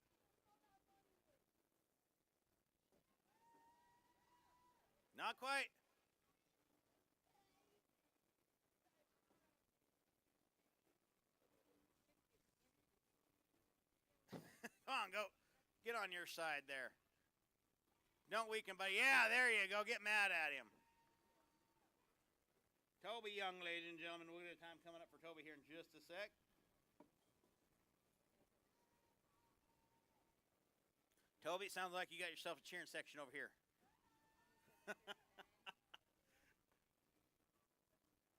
Not quite. Come on, goat. Get on your side there. Don't weaken, buddy. Yeah, there you go. Get mad at him. Toby Young, ladies and gentlemen. We'll get a time coming up for Toby here in just a sec. Toby, it sounds like you got yourself a cheering section over here.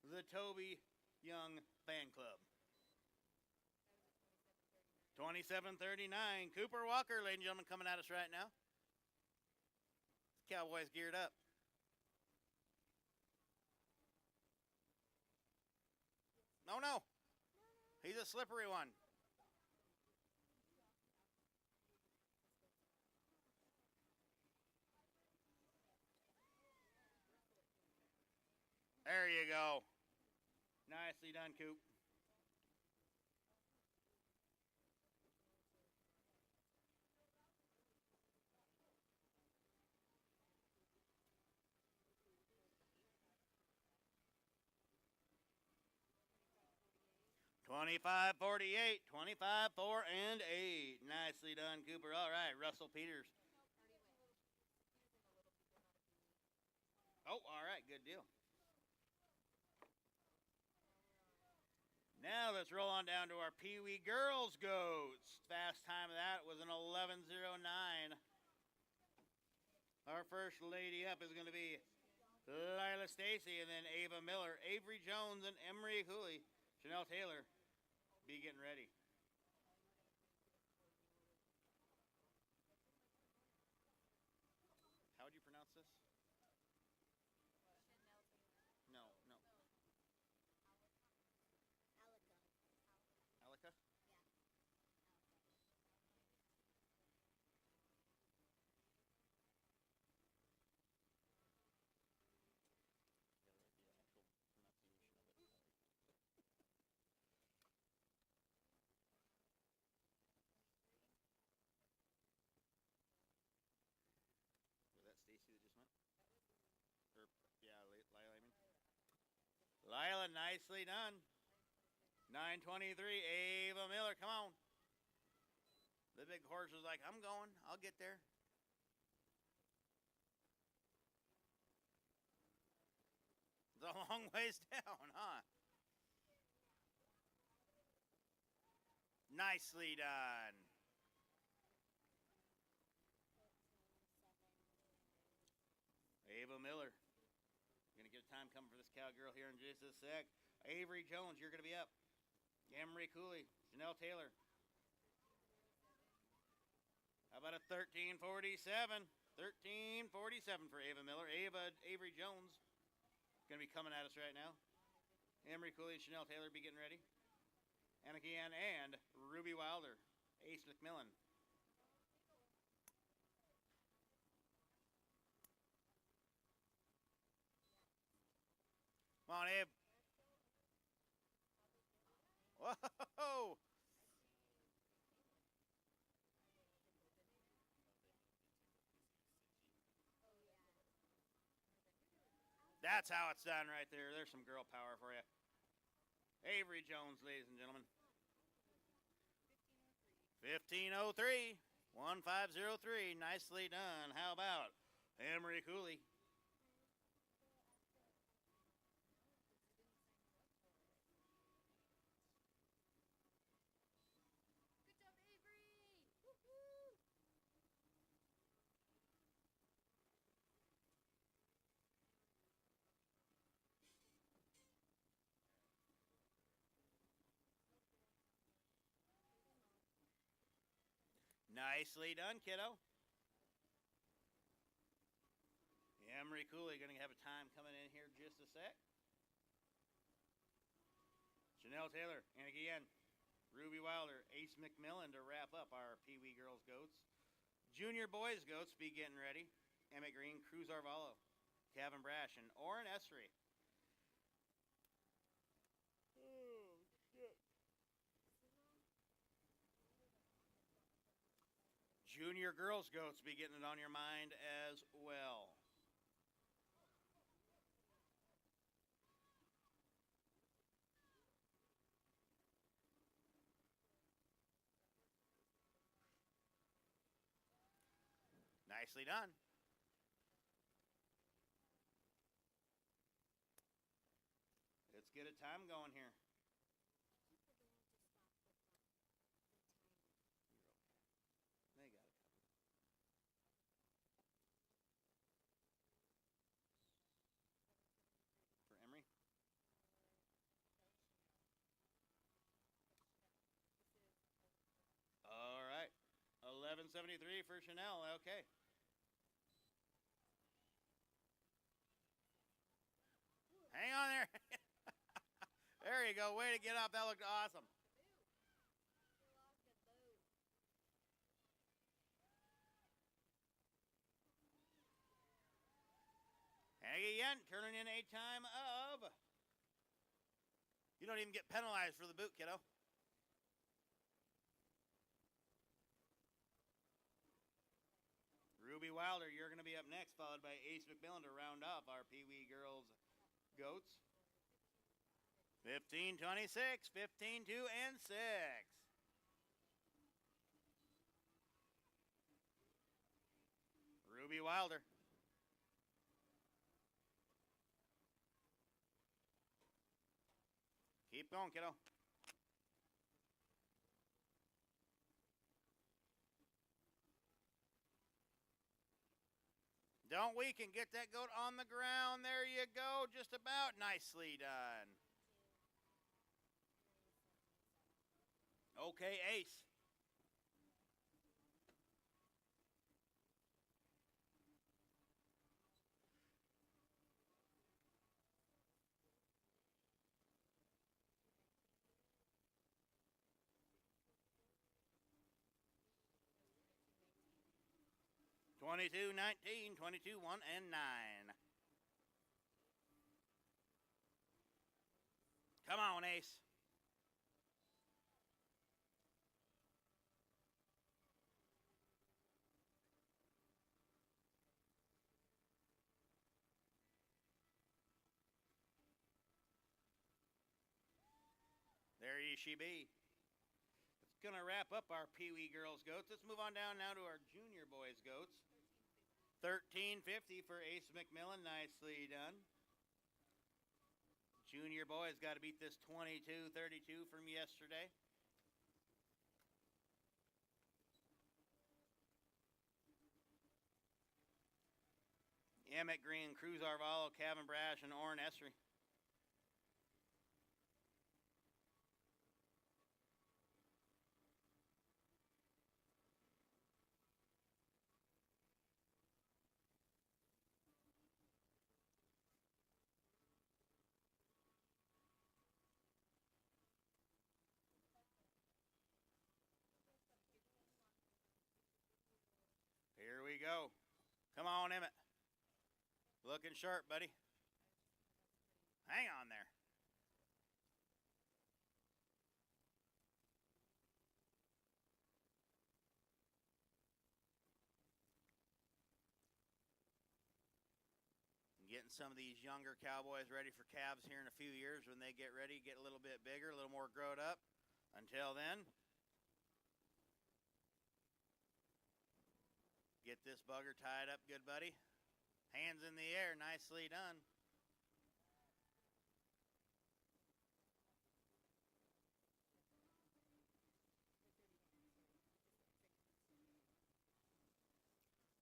The Toby Young Fan Club. 2739. Cooper Walker, ladies and gentlemen, coming at us right now. Cowboys geared up. No, no. He's a slippery one. There you go. Nicely done, Coop. $25.48, 25, 4, and 8. Nicely done, Cooper. All right, Russell Peters. Oh, all right, good deal. Now let's roll on down to our Pee Wee Girls Goats. Fast time of that was an 11:09. Our first lady up is going to be Lila Stacy, and then Ava Miller, Avery Jones, and Emery Cooley. Chanel Taylor, be getting ready. How would you pronounce this? No, no. Alika? Was that Stacy that just went? Or, yeah, Lila, I mean. Lila, nicely done. 9:23, Ava Miller, come on. The big horse was like, I'm going. I'll get there. It's a long ways down, huh? Nicely done. Ava Miller. Going to get a time coming for this cowgirl here in just a sec. Avery Jones, you're going to be up. Emery Cooley, Chanel Taylor. How about a 13:47? 13:47 for Ava Miller. Avery Jones going to be coming at us right now. Emery Cooley and Chanel Taylor be getting ready. Anna Guillen and Ruby Wilder. Ace McMillan. Come on, Abe. Whoa! That's how it's done right there. There's some girl power for you. Avery Jones, ladies and gentlemen. 15:03. 15:03. Nicely done. How about Emery Cooley? Good job, Avery! Woo-hoo! Nicely done, kiddo. Emery Cooley going to have a time coming in here just a sec. Chanel Taylor, and again, Ruby Wilder, Ace McMillan to wrap up our Pee Wee Girls Goats. Junior Boys Goats be getting ready. Emmett Green, Cruz Arvalo, Kevin Brash, and Orrin Essery. Oh, shit. Junior Girls Goats be getting it on your mind as well. Nicely done. Let's get a time going here. Keep forgetting to stop the timer. They got it. For Emery. All right. 11:73 for Chanel. Okay. Hang on there. There you go. Way to get up. That looked awesome. You lost the boot. Aggie Yent turning in a time of. You don't even get penalized for the boot, kiddo. Ruby Wilder, you're going to be up next, followed by Ace McMillan to round off our Pee Wee Girls Goats. 15:26, 15-2 and 6. Ruby Wilder. Keep going, kiddo. Don't weaken. Get that goat on the ground. There you go. Just about. Nicely done. Okay, Ace. (22-19), 22-1 and 9. Come on, Ace. There she be. It's going to wrap up our Pee Wee Girls Goats. Let's move on down now to our Junior Boys Goats. 13:50 for Ace McMillan. Nicely done. Junior Boys got to beat this 22-32 from yesterday. Emmett Green, Cruz Arvalo, Kevin Brash, and Orrin Essery. Here we go. Come on, Emmett. Looking sharp, buddy. Hang on there. Getting some of these younger cowboys ready for calves here in a few years when they get ready, get a little bit bigger, a little more growed up. Until then, get this bugger tied up good, buddy. Hands in the air, nicely done.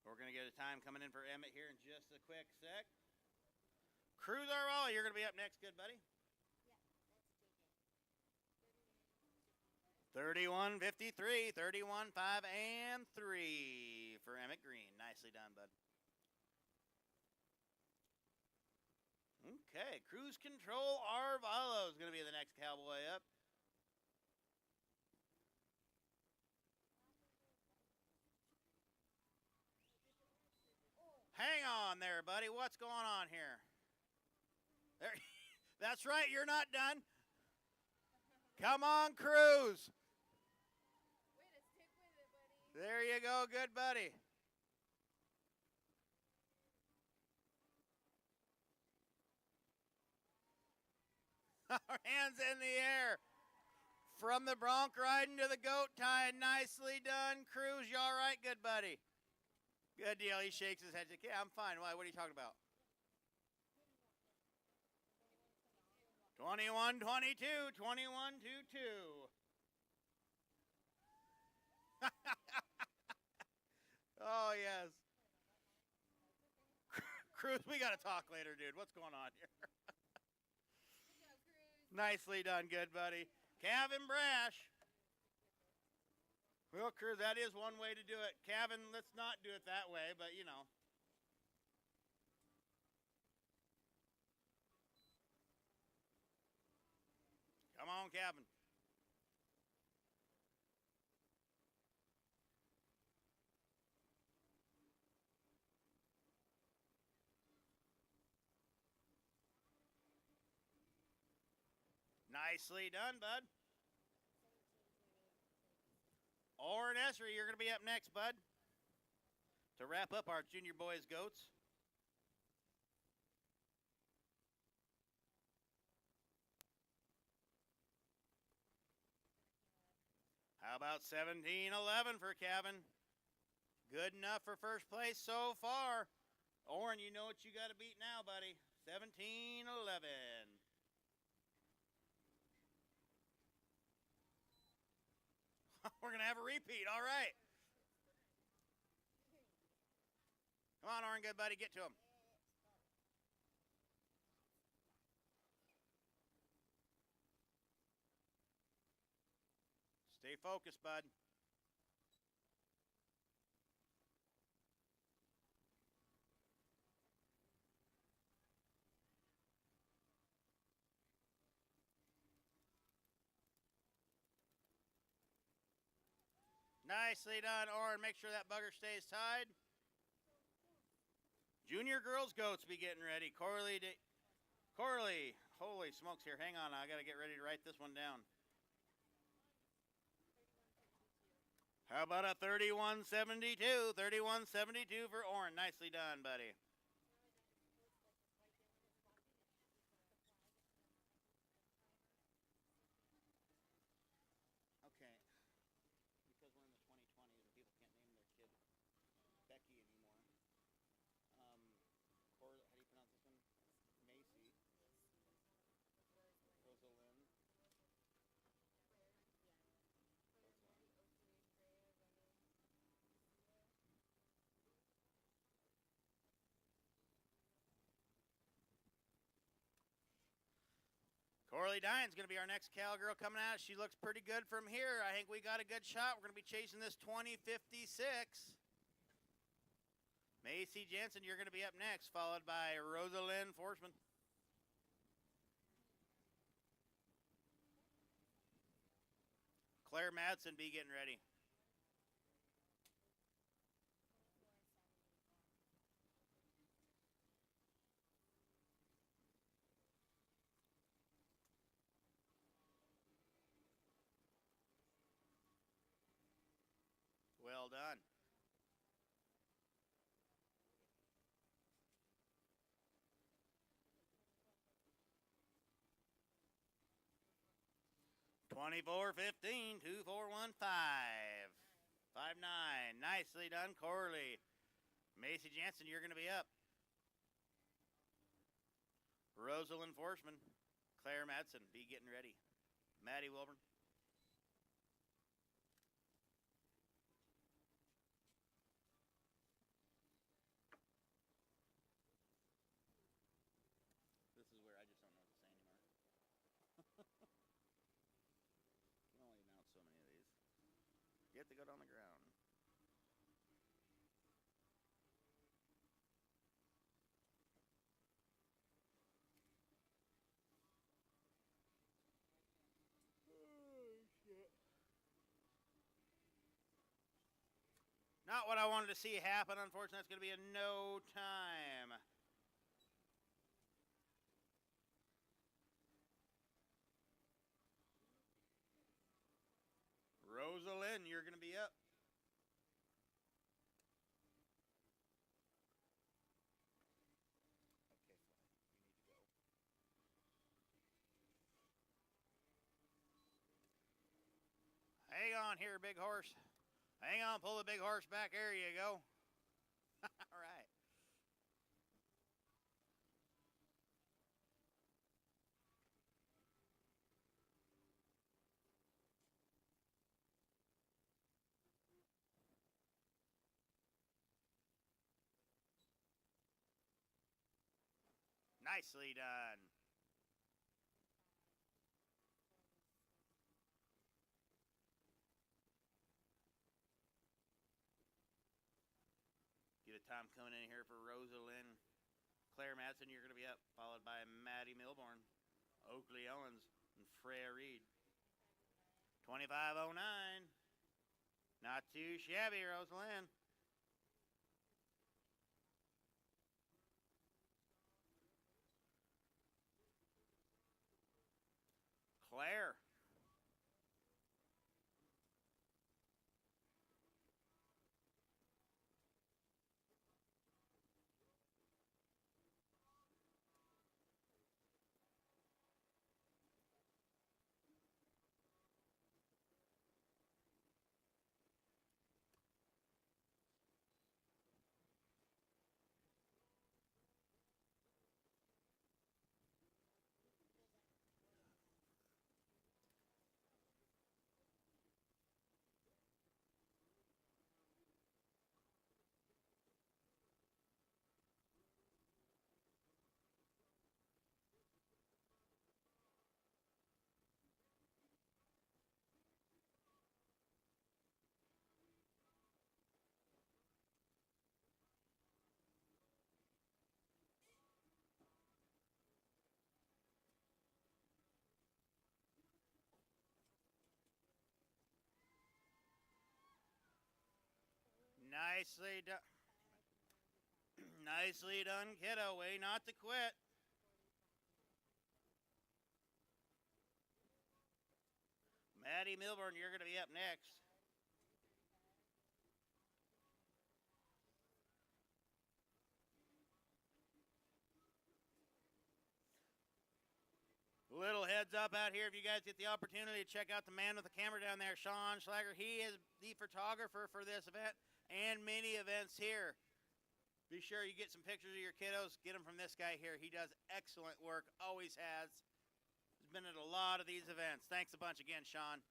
We're going to get a time coming in for Emmett here in just a quick sec. Cruz Arvalo, you're going to be up next, good buddy. Yeah, that's JJ. 31-53, 31-5 and 3 for Emmett Green. Nicely done, bud. Okay, Cruise Control Arvalo is going to be the next cowboy up. Hang on there, buddy. What's going on here? There, that's right, you're not done. Come on, Cruz. Way to stick with it, buddy. There you go, good buddy. Hands in the air. From the bronc riding to the goat tying. Nicely done, Cruz. You all right? Good buddy. Good deal. He shakes his head. Yeah, I'm fine. Why? What are you talking about? 21-22, 21-2. Oh, yes. Cruz, we got to talk later, dude. What's going on here? Good job, Cruz. Nicely done, good buddy. Kevin Brash. Well, Cruz, that is one way to do it. Kevin, let's not do it that way, but you know. Come on, Kevin. Nicely done, bud. Orrin Essery, you're going to be up next, bud, to wrap up our junior boys goats. How about 17-11 for Kevin? Good enough for first place so far. Orrin, you know what you got to beat now, buddy. 17-11. We're going to have a repeat. All right. Come on, Orrin, good buddy. Get to him. Stay focused, bud. Nicely done, Orrin. Make sure that bugger stays tied. Junior girls goats be getting ready. Corley. Holy smokes here. Hang on. I got to get ready to write this one down. How about a 31-72? 31-72 for Orrin. Nicely done, buddy. Okay. Because we're in the 2020s and people can't name their kid Becky anymore. How do you pronounce this one? Macy. Rosalind. Corley Dine's going to be our next cowgirl coming out. She looks pretty good from here. I think we got a good shot. We're going to be chasing this 2056. Macy Jensen, you're going to be up next, followed by Rosalind Forsman. Claire Madsen, be getting ready. Well done. $24.15, 2415. 5-9. Nicely done, Corley. Macy Jansen, you're going to be up. Rosalind Forsman. Claire Madsen, be getting ready. Maddie Wilburn. This is where I just don't know what to say anymore. You can only announce so many of these. You have to go down the ground. Not what I wanted to see happen. Unfortunately, it's going to be a no time. Rosalind, you're going to be up. Okay, Fly. You need to go. Hang on here, big horse. Hang on, pull the big horse back. There you go. All right. Nicely done. Get a time coming in here for Rosalind. Claire Madsen, you're going to be up, followed by Maddie Milborn, Oakley Owens, and Freya Reed. 2509. Not too shabby, Rosalind. Claire. Nicely done. Nicely done, kiddo. Way not to quit. Maddie Milburn, you're going to be up next. Little heads up out here if you guys get the opportunity to check out the man with the camera down there, Sean Schlager. He is the photographer for this event and many events here. Be sure you get some pictures of your kiddos. Get them from this guy here. He does excellent work, always has. He's been at a lot of these events. Thanks a bunch again, Sean.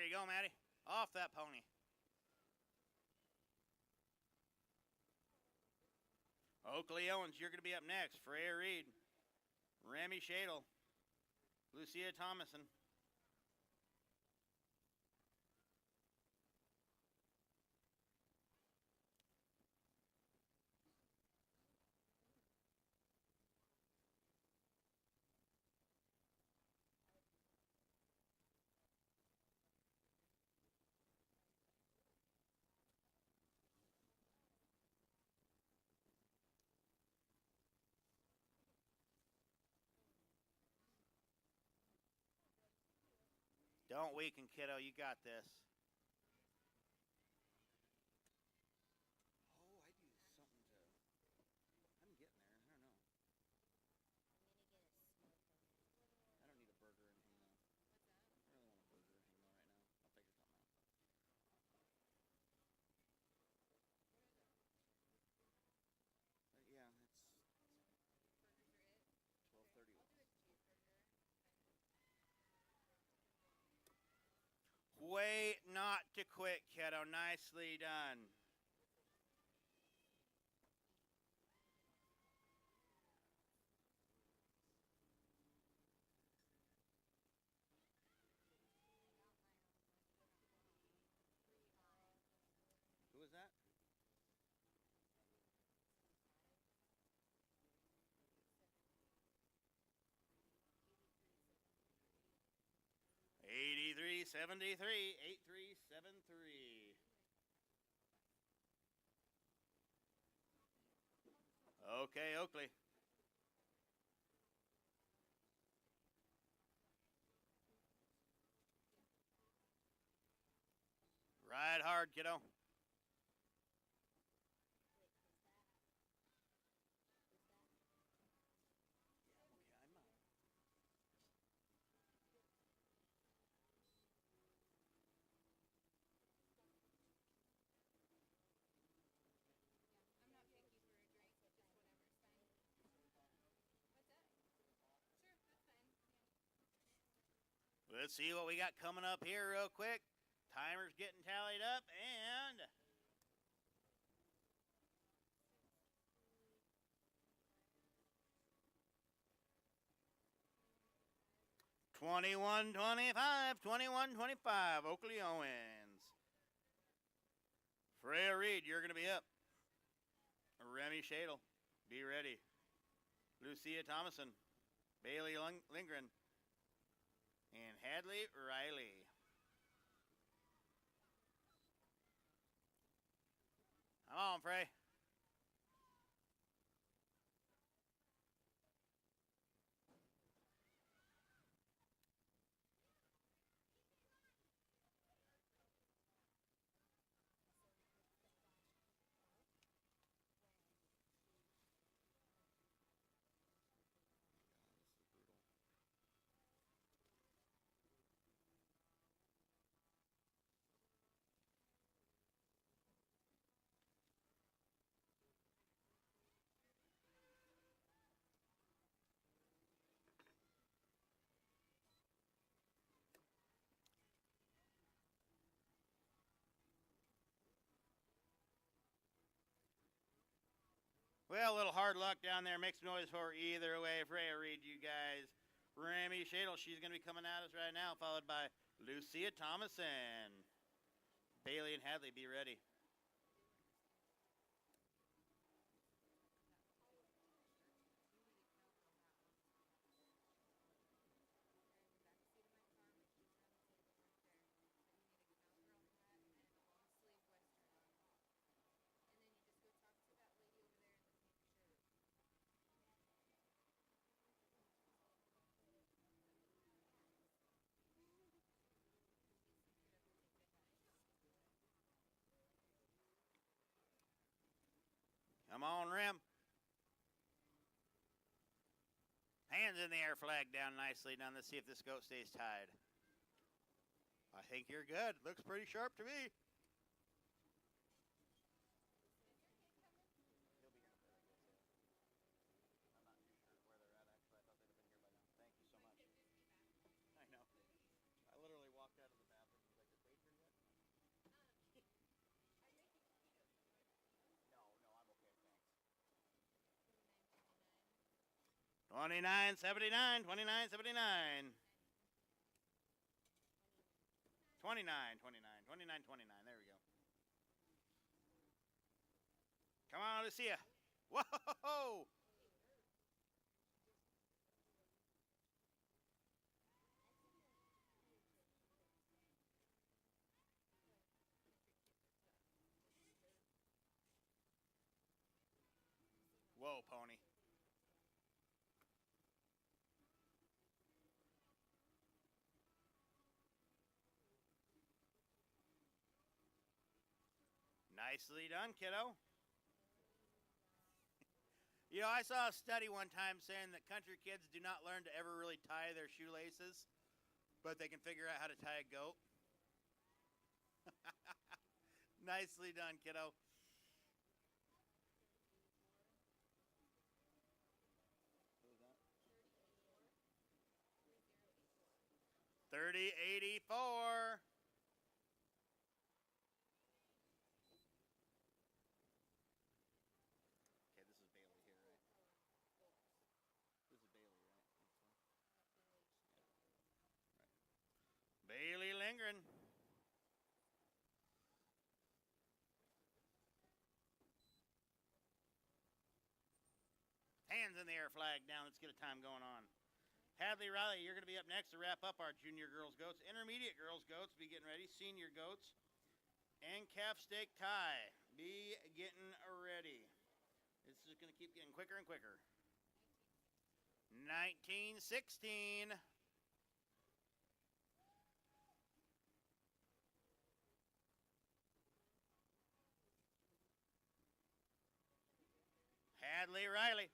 There you go, Maddie. Off that pony. Oakley Owens, you're going to be up next. Freya Reed, Remy Shadle, Lucia Thomason. Don't weaken, kiddo. You got this. Oh, I do something to. I'm getting there. I don't know. I don't need a burger or anything though. I really want a burger or anything though right now. I'll figure something out. Yeah, it's 12:30. Way not to quit, kiddo. Nicely done. Who was that? $83.73. 8373. Okay, Oakley. Ride hard, kiddo. I'm not picky for a drink, just whatever's fine. What's that? Sure, that's fine. Yeah. Let's see what we got coming up here real quick. Timer's getting tallied up, and 21:25. 21:25. Oakley Owens. Freya Reed, you're going to be up. Remy Shadle, be ready. Lucia Thomason, Bailey Lindgren, and Hadley Riley. Come on, Frey. Well, a little hard luck down there. Makes noise for either way. Freya Reed, you guys. Remy Shadle, she's going to be coming at us right now, followed by Lucia Thomason. Bailey and Hadley, be ready. Come on, Rim. Hands in the air, flag down nicely. Now let's see if this goat stays tied. I think you're good. Looks pretty sharp to me. I know. I literally walked out of the bathroom. 29.79, 29.79. 29.29, there we go. Come on, let's see ya. Whoa! Whoa, pony. Nicely done, kiddo. You know, I saw a study one time saying that country kids do not learn to ever really tie their shoelaces, but they can figure out how to tie a goat. Nicely done, kiddo. What was that? 30.84. Okay, this is Bailey here, right? This is Bailey, right? Right. Bailey Lindgren. Hands in the air, flag down. Let's get a time going on. Hadley Riley, you're going to be up next to wrap up our junior girls goats. Intermediate girls goats, be getting ready. Senior goats and calf steak tie, be getting ready. This is going to keep getting quicker and quicker. 1916. Hadley Riley.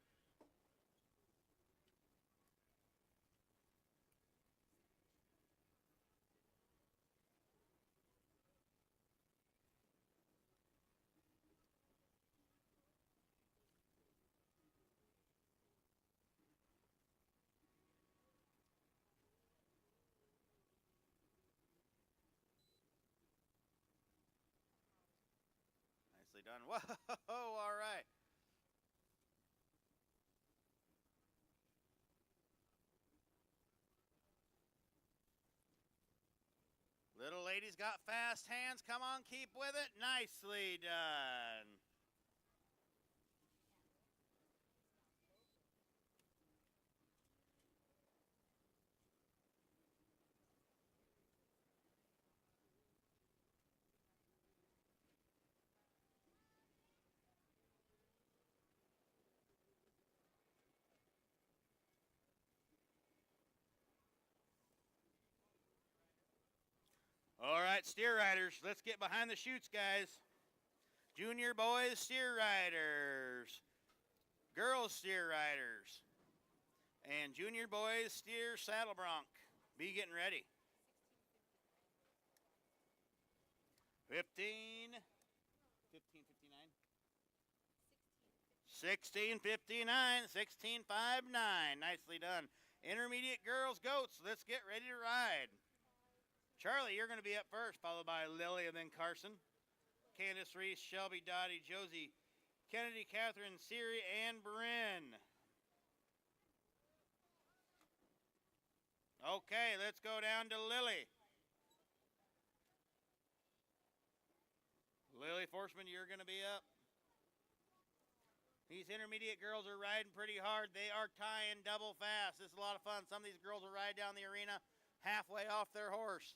Nicely done. Whoa, all right. Little lady's got fast hands. Come on, keep with it. Nicely done. All right, steer riders, let's get behind the chutes, guys. Junior boys steer riders, girls steer riders, and junior boys steer saddle bronc. Be getting ready. 15, 15:59. 16:59, 16:59. Nicely done. Intermediate girls goats, let's get ready to ride. Charlie, you're going to be up first, followed by Lily and then Carson. Candace Reese, Shelby, Dottie, Josie, Kennedy, Catherine, Siri, and Bryn. Okay, let's go down to Lily. Lily Forsman, you're going to be up. These intermediate girls are riding pretty hard. They are tying double fast. This is a lot of fun. Some of these girls will ride down the arena halfway off their horse.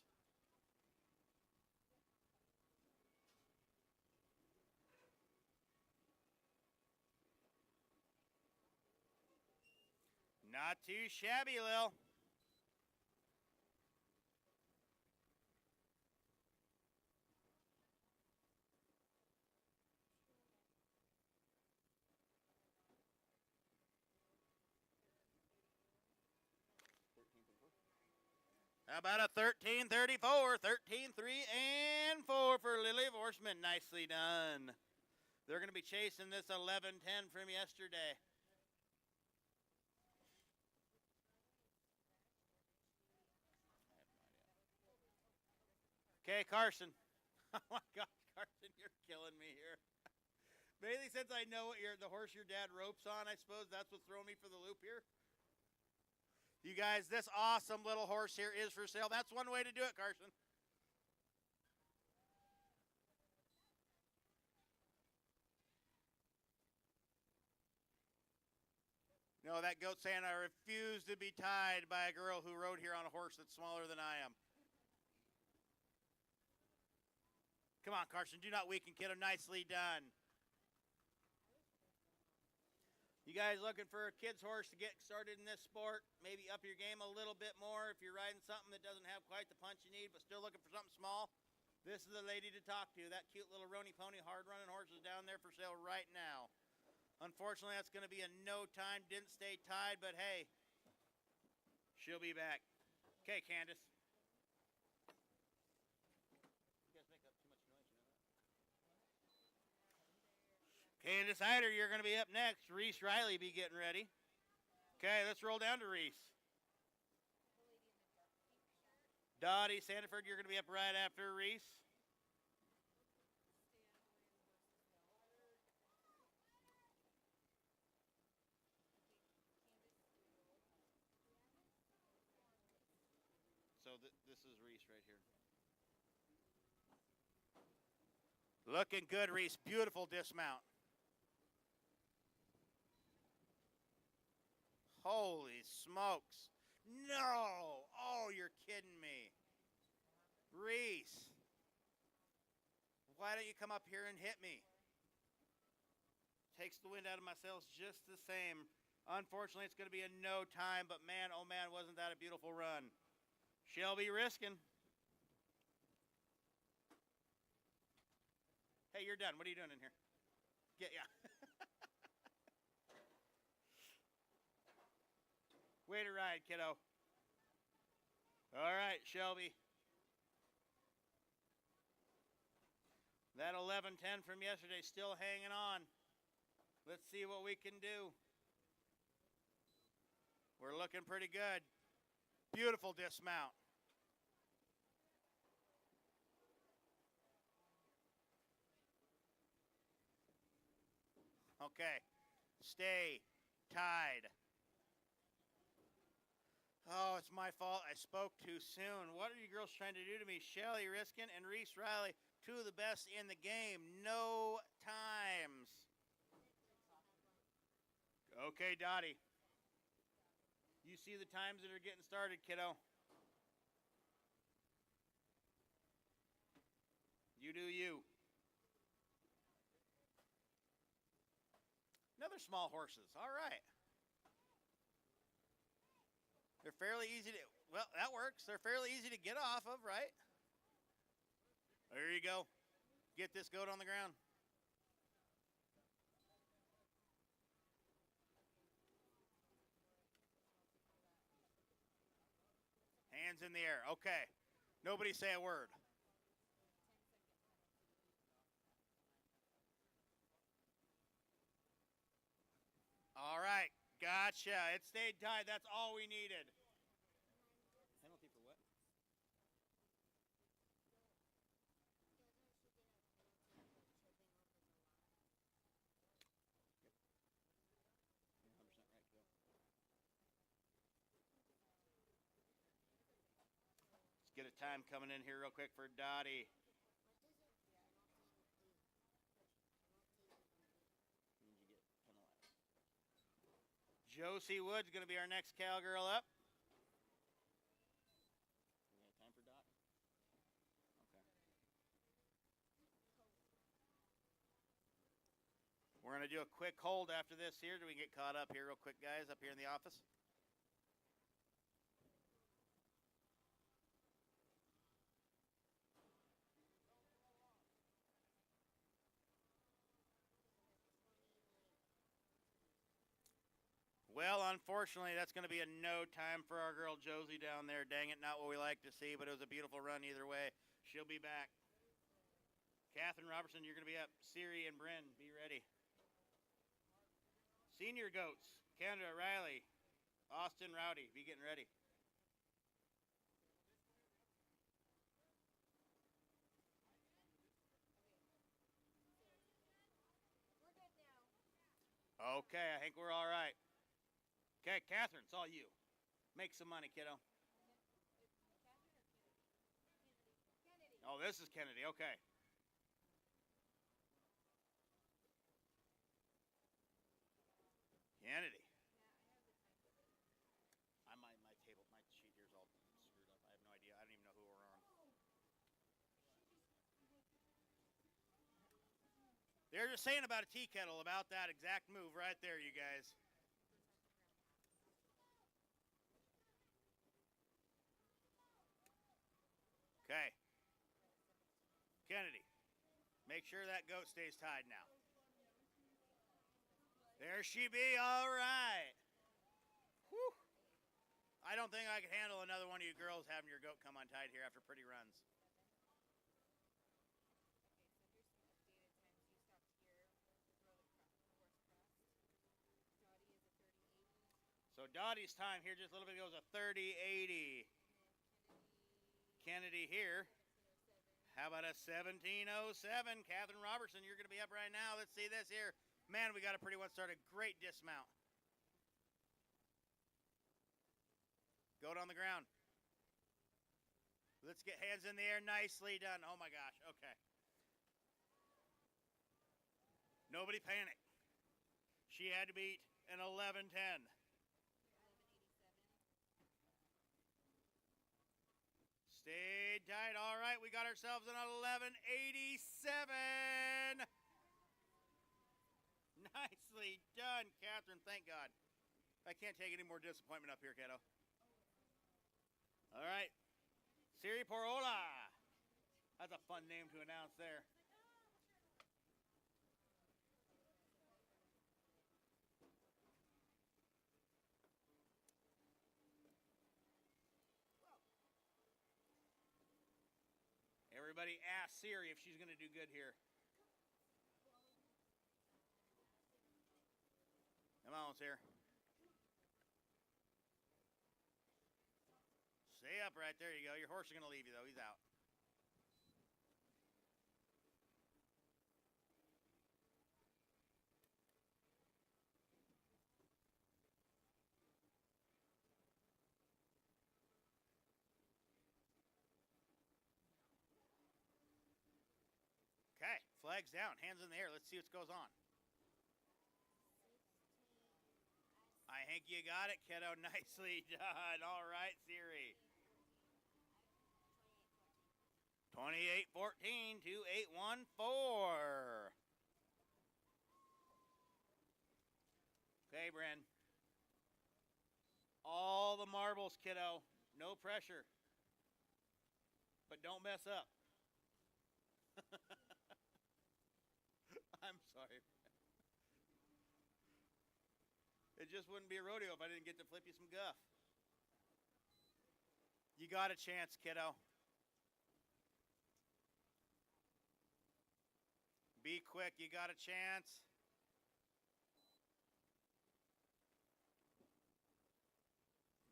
Not too shabby, Lil. How about a 13:34, 13:3 and 4 for Lily Forsman. Nicely done. They're going to be chasing this 11:10 from yesterday. Okay, Carson. Oh my gosh, Carson, you're killing me here. Bailey, since I know what the horse your dad ropes on, I suppose that's what's throwing me for the loop here. You guys, this awesome little horse here is for sale. That's one way to do it, Carson. No, that goat saying, I refuse to be tied by a girl who rode here on a horse that's smaller than I am. Come on, Carson, do not weaken, kiddo. Nicely done. You guys looking for a kid's horse to get started in this sport? Maybe up your game a little bit more if you're riding something that doesn't have quite the punch you need, but still looking for something small? This is the lady to talk to. That cute little Rony Pony hard-running horse is down there for sale right now. Unfortunately, that's going to be a no time. Didn't stay tied, but hey, she'll be back. Okay, Candace. You guys make up too much noise, you know that? Candace Hyder, you're going to be up next. Reese Riley be getting ready. Okay, let's roll down to Reese. Dottie Sandiford, you're going to be up right after Reese. So this is Reese right here. Looking good, Reese. Beautiful dismount. Holy smokes. No. Oh, you're kidding me. Reese. Why don't you come up here and hit me? Takes the wind out of my sails just the same. Unfortunately, it's going to be a no time, but man, oh man, wasn't that a beautiful run. Shelby Riskin. Hey, you're done. What are you doing in here? Get ya. Way to ride, kiddo. All right, Shelby. That 11:10 from yesterday still hanging on. Let's see what we can do. We're looking pretty good. Beautiful dismount. Okay. Stay tied. Oh, it's my fault. I spoke too soon. What are you girls trying to do to me? Shelly Riskin and Reese Riley, two of the best in the game. No times. Okay, Dottie. You see the times that are getting started, kiddo. You do you. Another small horses. All right. They're fairly easy to, well, that works. They're fairly easy to get off of, right? There you go. Get this goat on the ground. Hands in the air. Okay. Nobody say a word. All right. Gotcha. It stayed tied. That's all we needed. Penalty for what? You're 100% right, Joe. Let's get a time coming in here real quick for Dottie. Josie Wood's going to be our next cowgirl up. We got time for Dot? Okay. We're going to do a quick hold after this here. Do we get caught up here real quick, guys, up here in the office? Well, unfortunately, that's going to be a no time for our girl Josie down there. Dang it, not what we like to see, but it was a beautiful run either way. She'll be back. Catherine Robertson, you're going to be up. Siri and Bryn, be ready. Senior goats, Canada Riley, Austin Rowdy, be getting ready. We're good now. Okay, I think we're all right. Okay, Catherine, it's all you. Make some money, kiddo. Catherine or Kennedy? Kennedy. Oh, this is Kennedy. Okay. Kennedy. My table, my sheet here's all screwed up. I have no idea. I don't even know who we're on. They're just saying about a tea kettle, about that exact move right there, you guys. Okay. Kennedy, make sure that goat stays tied now. There she be, all right. Whew. I don't think I could handle another one of you girls having your goat come untied here after pretty runs. Okay, so here's some updated times. You stopped here, row the horse crest. Dottie is a 30-80. So Dottie's time here just a little bit goes a 30-80. Kennedy here. How about a 1707? Catherine Robertson, you're going to be up right now. Let's see this here. Man, we got a pretty one started. Great dismount. Goat on the ground. Let's get hands in the air. Nicely done. Oh, my gosh. Okay. Nobody panic. She had to beat an 11-10. 1187. Stayed tight. All right, we got ourselves an 1187. Nicely done, Catherine. Thank God. I can't take any more disappointment up here, kiddo. All right. Siri Porola. That's a fun name to announce there. Everybody ask Siri if she's going to do good here. Come on, Siri. Stay up right there. You go. Your horse is going to leave you, though. He's out. Okay, flags down, hands in the air. Let's see what goes on. I think you got it, kiddo. Nicely done. All right, Siri. 28-14, 2814. Okay, Bren. All the marbles, kiddo. No pressure. But don't mess up. I'm sorry. It just wouldn't be a rodeo if I didn't get to flip you some guff. You got a chance, kiddo. Be quick, you got a chance.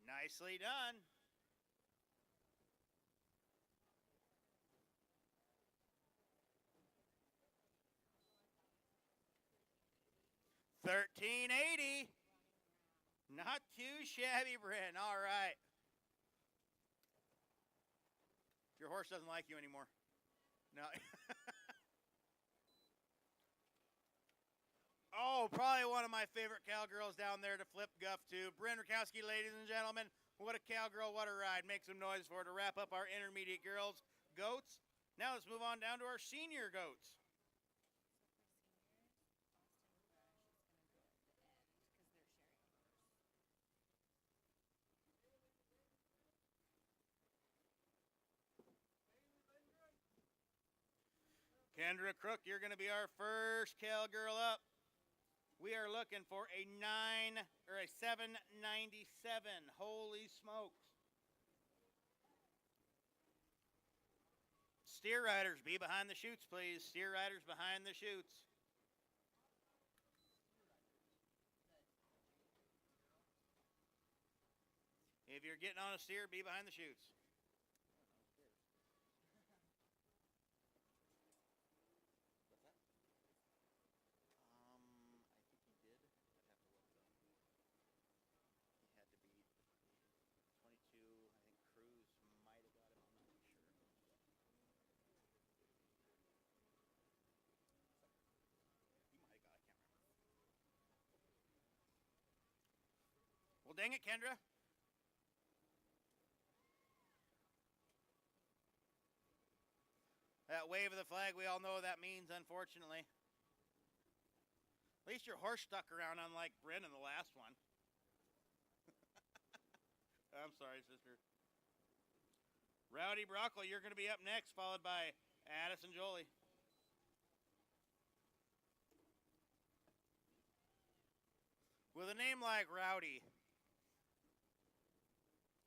Nicely done. $13.80. Not too shabby, Brent. All right. Your horse doesn't like you anymore. No. Oh, probably one of my favorite cowgirls down there to flip guff to. Bryn Rakowski, ladies and gentlemen. What a cowgirl, what a ride. Make some noise for her to wrap up our intermediate girls goats. Now let's move on down to our senior goats. Kendra Crook, you're going to be our first cowgirl up. We are looking for a 797. Holy smokes. Steer riders, be behind the chutes, please. Steer riders behind the chutes. If you're getting on a steer, be behind the chutes. I think he did. I'd have to look though. He had to beat ding it, Kendra. That wave of the flag, we all know what that means, unfortunately. At least your horse stuck around, unlike Bryn in the last one. I'm sorry, sister. Rowdy Broccoli, you're going to be up next, followed by Addison Jolie. With a name like Rowdy,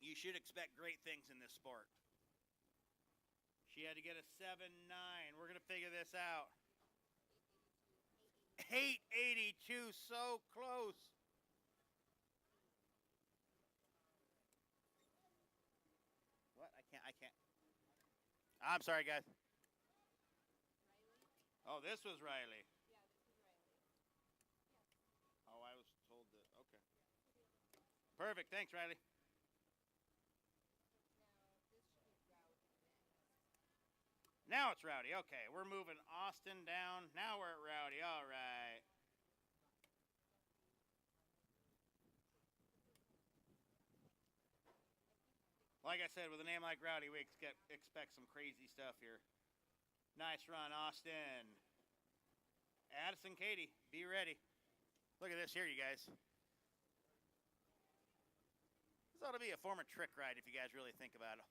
you should expect great things in this sport. She had to get a 7-9. We're going to figure this out. 882, so close. What? I can't. I'm sorry, guys. Oh, this was Riley. Yeah, this is Riley. Oh, I was told that. Okay. Perfect. Thanks, Riley. Now it's Rowdy. Okay, we're moving Austin down. Now we're at Rowdy. All right. Like I said, with a name like Rowdy, we expect some crazy stuff here. Nice run, Austin. Addison, Katie, be ready. Look at this here, you guys. This ought to be a form of trick ride if you guys really think about it.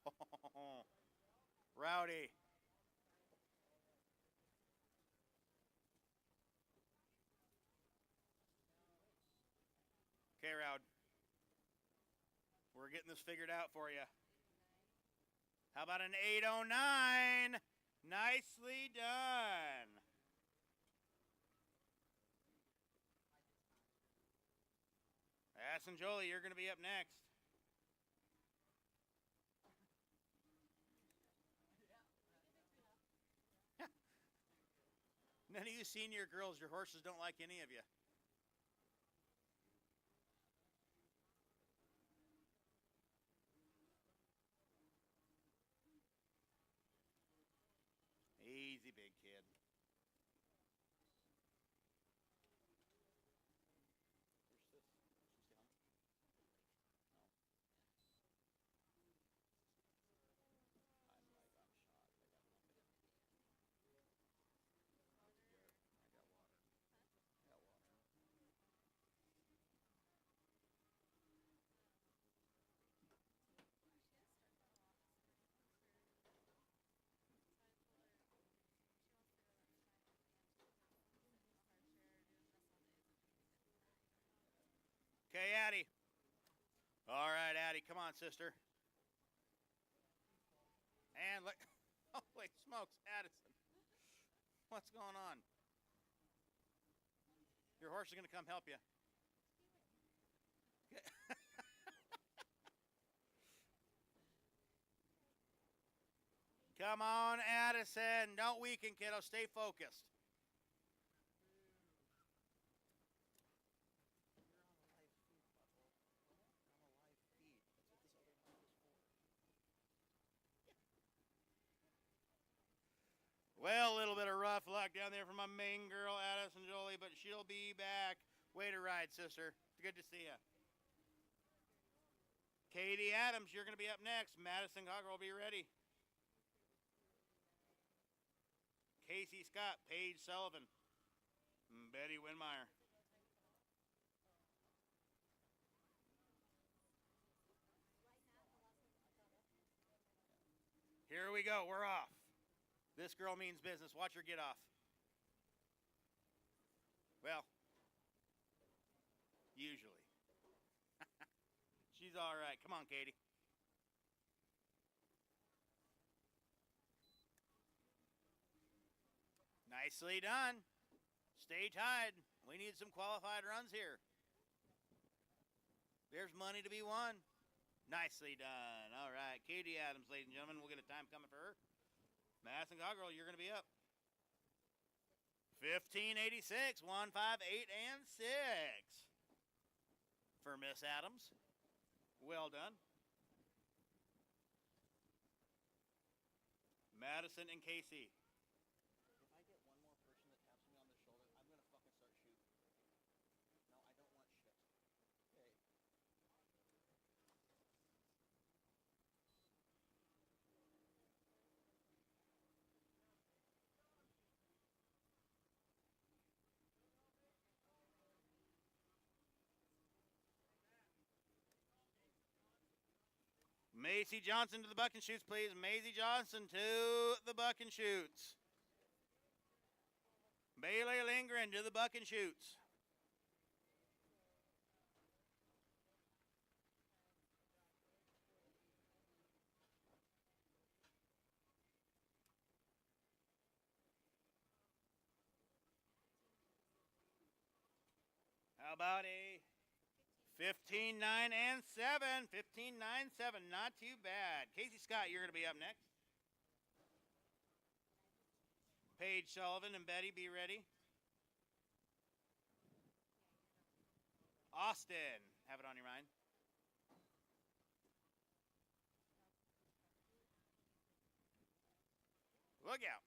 Rowdy. Okay, Rowd. We're getting this figured out for you. How about an 809? Nicely done. Addison Jolie, you're going to be up next. None of you senior girls, your horses don't like any of you. Easy, big kid. Where's this? She's down. No. I'm like, I'm shot. I got nothing. I got water. I got water. Okay, Addie. All right, Addie, come on, sister. And look, holy smokes, Addison. What's going on? Your horse is going to come help you. Come on, Addison. Don't weaken, kiddo. Stay focused. Well, a little bit of rough luck down there for my main girl, Addison Jolie, but she'll be back. Way to ride, sister. Good to see you. Katie Adams, you're going to be up next. Madison Cockrell will be ready. Casey Scott, Paige Sullivan, Betty Winmeyer. Here we go. We're off. This girl means business. Watch her get off. Well, usually. She's all right. Come on, Katie. Nicely done. Stay tied. We need some qualified runs here. There's money to be won. Nicely done. All right. Katie Adams, ladies and gentlemen. We'll get a time coming for her. Madison Cockrell, you're going to be up. 1586, 1, 5, 8, and 6. For Miss Adams. Well done. Madison and Casey. If I get one more person that taps me on the shoulder, I'm going to fucking start shooting. No, I don't want shit. Okay. Macy Johnson to the buck and shoots, please. Macy Johnson to the buck and shoots. Bailey Lindgren to the buck and shoots. How about a 15, 9, and 7? 15, 9, 7. Not too bad. Casey Scott, you're going to be up next. Paige Sullivan and Betty, be ready. Austin, have it on your mind. Look out.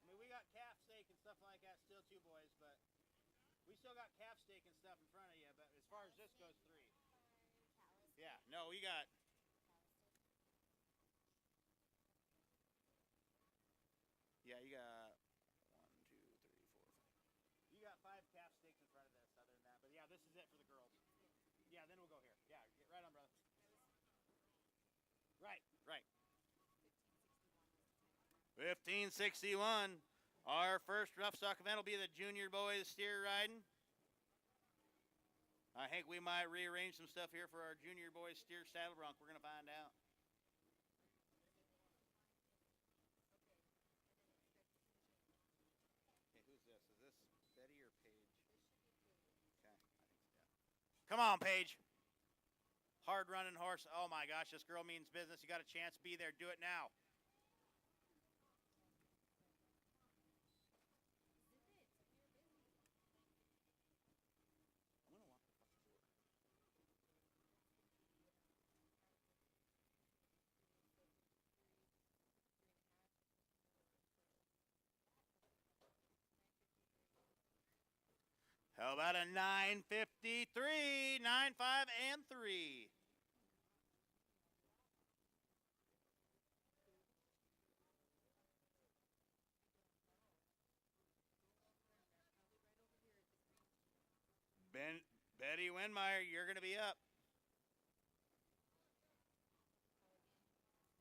I mean, we got calf steak and stuff like that still too, boys, but we still got calf steak and stuff in front of you, but as far as this goes, 3. Yeah, no, we got... Yeah, you got 1, 2, 3, 4, 5. You got 5 calf steaks in front of this other than that, but yeah, this is it for the girls. Yeah, then we'll go here. Yeah, get right on, brother. Right, right. 1561. Our first rough stock event will be the junior boys steer riding. I think we might rearrange some stuff here for our junior boys steer saddle bronc. We're going to find out. Hey, who's this? Is this Betty or Paige? Okay, I think so, yeah. Come on, Paige. Hard running horse. Oh my gosh, this girl means business. You got a chance, be there. Do it now. I'm gonna walk the fucking door. How about a 953, 9, 5, and 3? Betty Winmeyer, you're going to be up.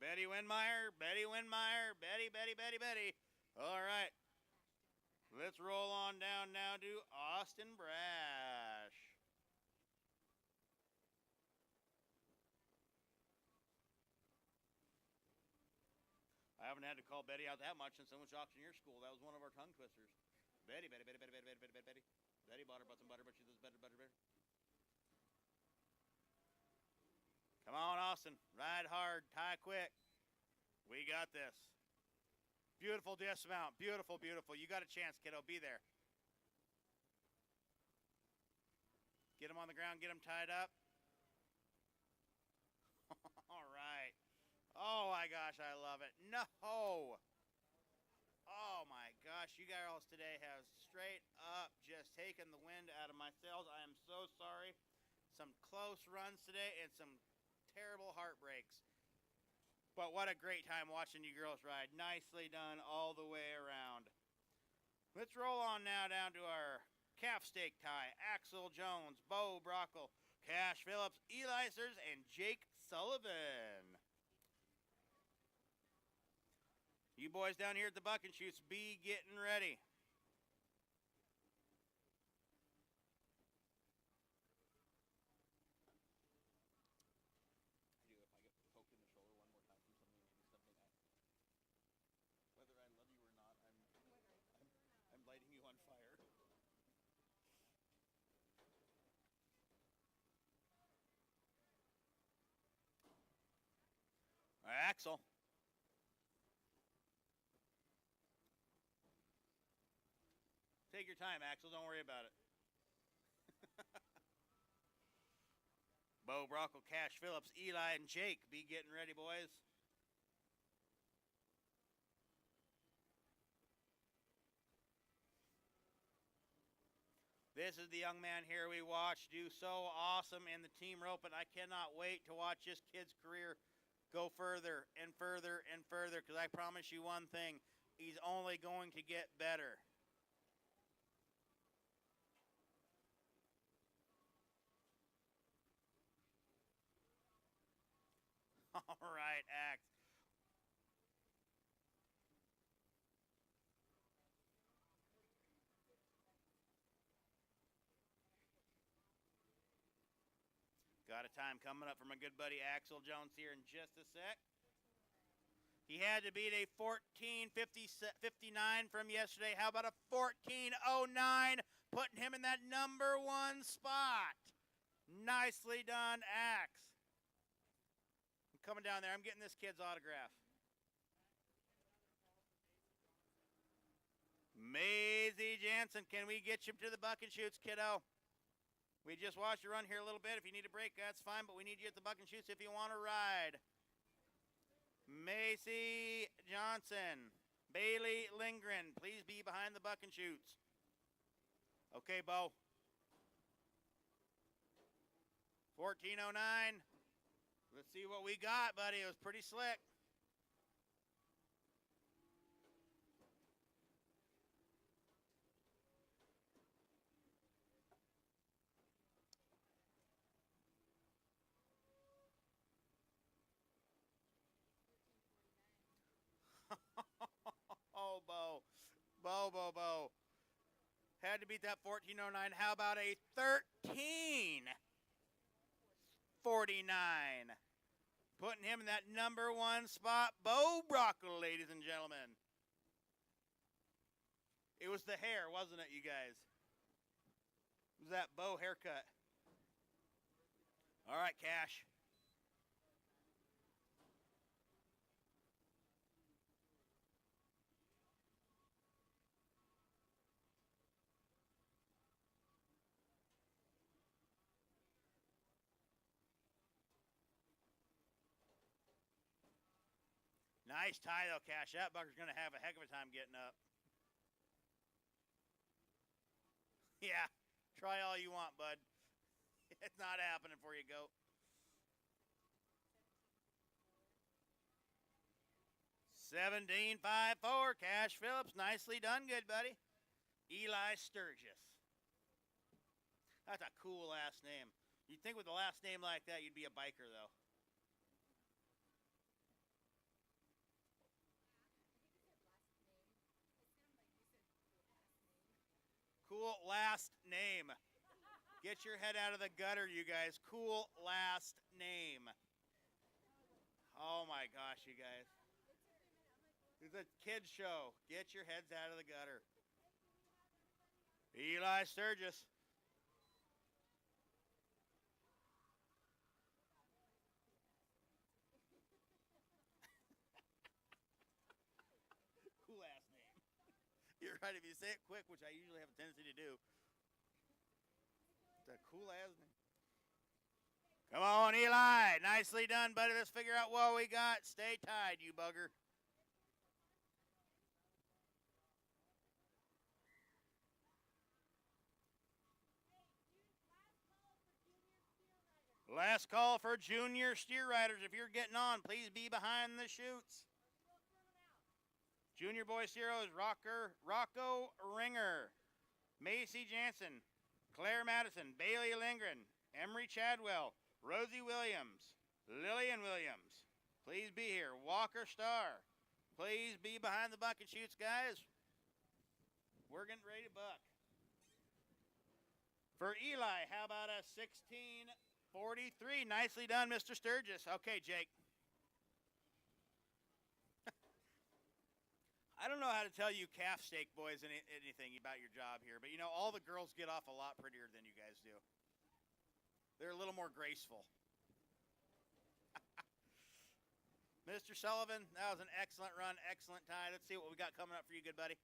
Betty Winmeyer, Betty Winmeyer, Betty. All right. Let's roll on down now to Austin Brash. I haven't had to call Betty out that much since I went to auctioneer school. That was one of our tongue twisters. Betty. Betty bought her butt some butter, but she does better. Come on, Austin. Ride hard, tie quick. We got this. Beautiful dismount. Beautiful. You got a chance, kiddo. Be there. Get him on the ground. Get him tied up. All right. Oh, my gosh. I love it. No. Oh, my gosh. You girls today have straight up just taken the wind out of my sails. I am so sorry. Some close runs today and some terrible heartbreaks. But what a great time watching you girls ride. Nicely done all the way around. Let's roll on now down to our calf stake tie. Axel Jones, Bo Brockle, Cash Phillips, Eli Sears, and Jake Sullivan. You boys down here at the buck and shoots, be getting ready. Whether I love you or not, I'm lighting you on fire. All right, Axel. Take your time, Axel. Don't worry about it. Bo Brockle, Cash Phillips, Eli, and Jake. Be getting ready, boys. This is the young man here we watched do so awesome in the team rope, and I cannot wait to watch this kid's career go further and further and further, because I promise you one thing, he's only going to get better. All right, Axe. Got a time coming up for my good buddy Axel Jones here in just a sec. He had to beat a 14:59 from yesterday. How about a 14:09, putting him in that number one spot? Nicely done, Axe. I'm coming down there. I'm getting this kid's autograph. Maisie Jansen, can we get you to the buck and shoots, kiddo? We just watched you run here a little bit. If you need a break, that's fine, but we need you at the buck and shoots if you want to ride. Macy Johnson, Bailey Lindgren, please be behind the buck and shoots. Okay, Bo. 14:09. Let's see what we got, buddy. It was pretty slick. Oh, Bo. Bo. Had to beat that 14:09. How about a 13:49? Putting him in that number one spot. Bo Brockle, ladies and gentlemen. It was the hair, wasn't it, you guys? It was that Bo haircut. All right, Cash. Nice tie, though, Cash. That bucker's going to have a heck of a time getting up. Yeah, try all you want, bud. It's not happening for you, goat. 17.54, Cash Phillips. Nicely done, good buddy. Eli Sturgis. That's a cool last name. You'd think with a last name like that, you'd be a biker, though. Cool last name. Get your head out of the gutter, you guys. Cool last name. Oh my gosh, you guys. It's a kid's show. Get your heads out of the gutter. Eli Sturgis. Cool ass name. You're right, if you say it quick, which I usually have a tendency to do. It's a cool ass name. Come on, Eli. Nicely done, buddy. Let's figure out what we got. Stay tied, you bugger. Last call for junior steer riders. If you're getting on, please be behind the chutes. Junior boy steer is Rocco Ringer, Macy Jansen, Claire Madison, Bailey Lindgren, Emery Chadwell, Rosie Williams, Lillian Williams. Please be here. Walker Starr. Please be behind the buck and shoots, guys. We're getting ready to buck. For Eli, how about a 16:43? Nicely done, Mr. Sturgis. Okay, Jake. I don't know how to tell you calf steak boys anything about your job here, but you know, all the girls get off a lot prettier than you guys do. They're a little more graceful. Mr. Sullivan, that was an excellent run, excellent tie. Let's see what we got coming up for you, good buddy.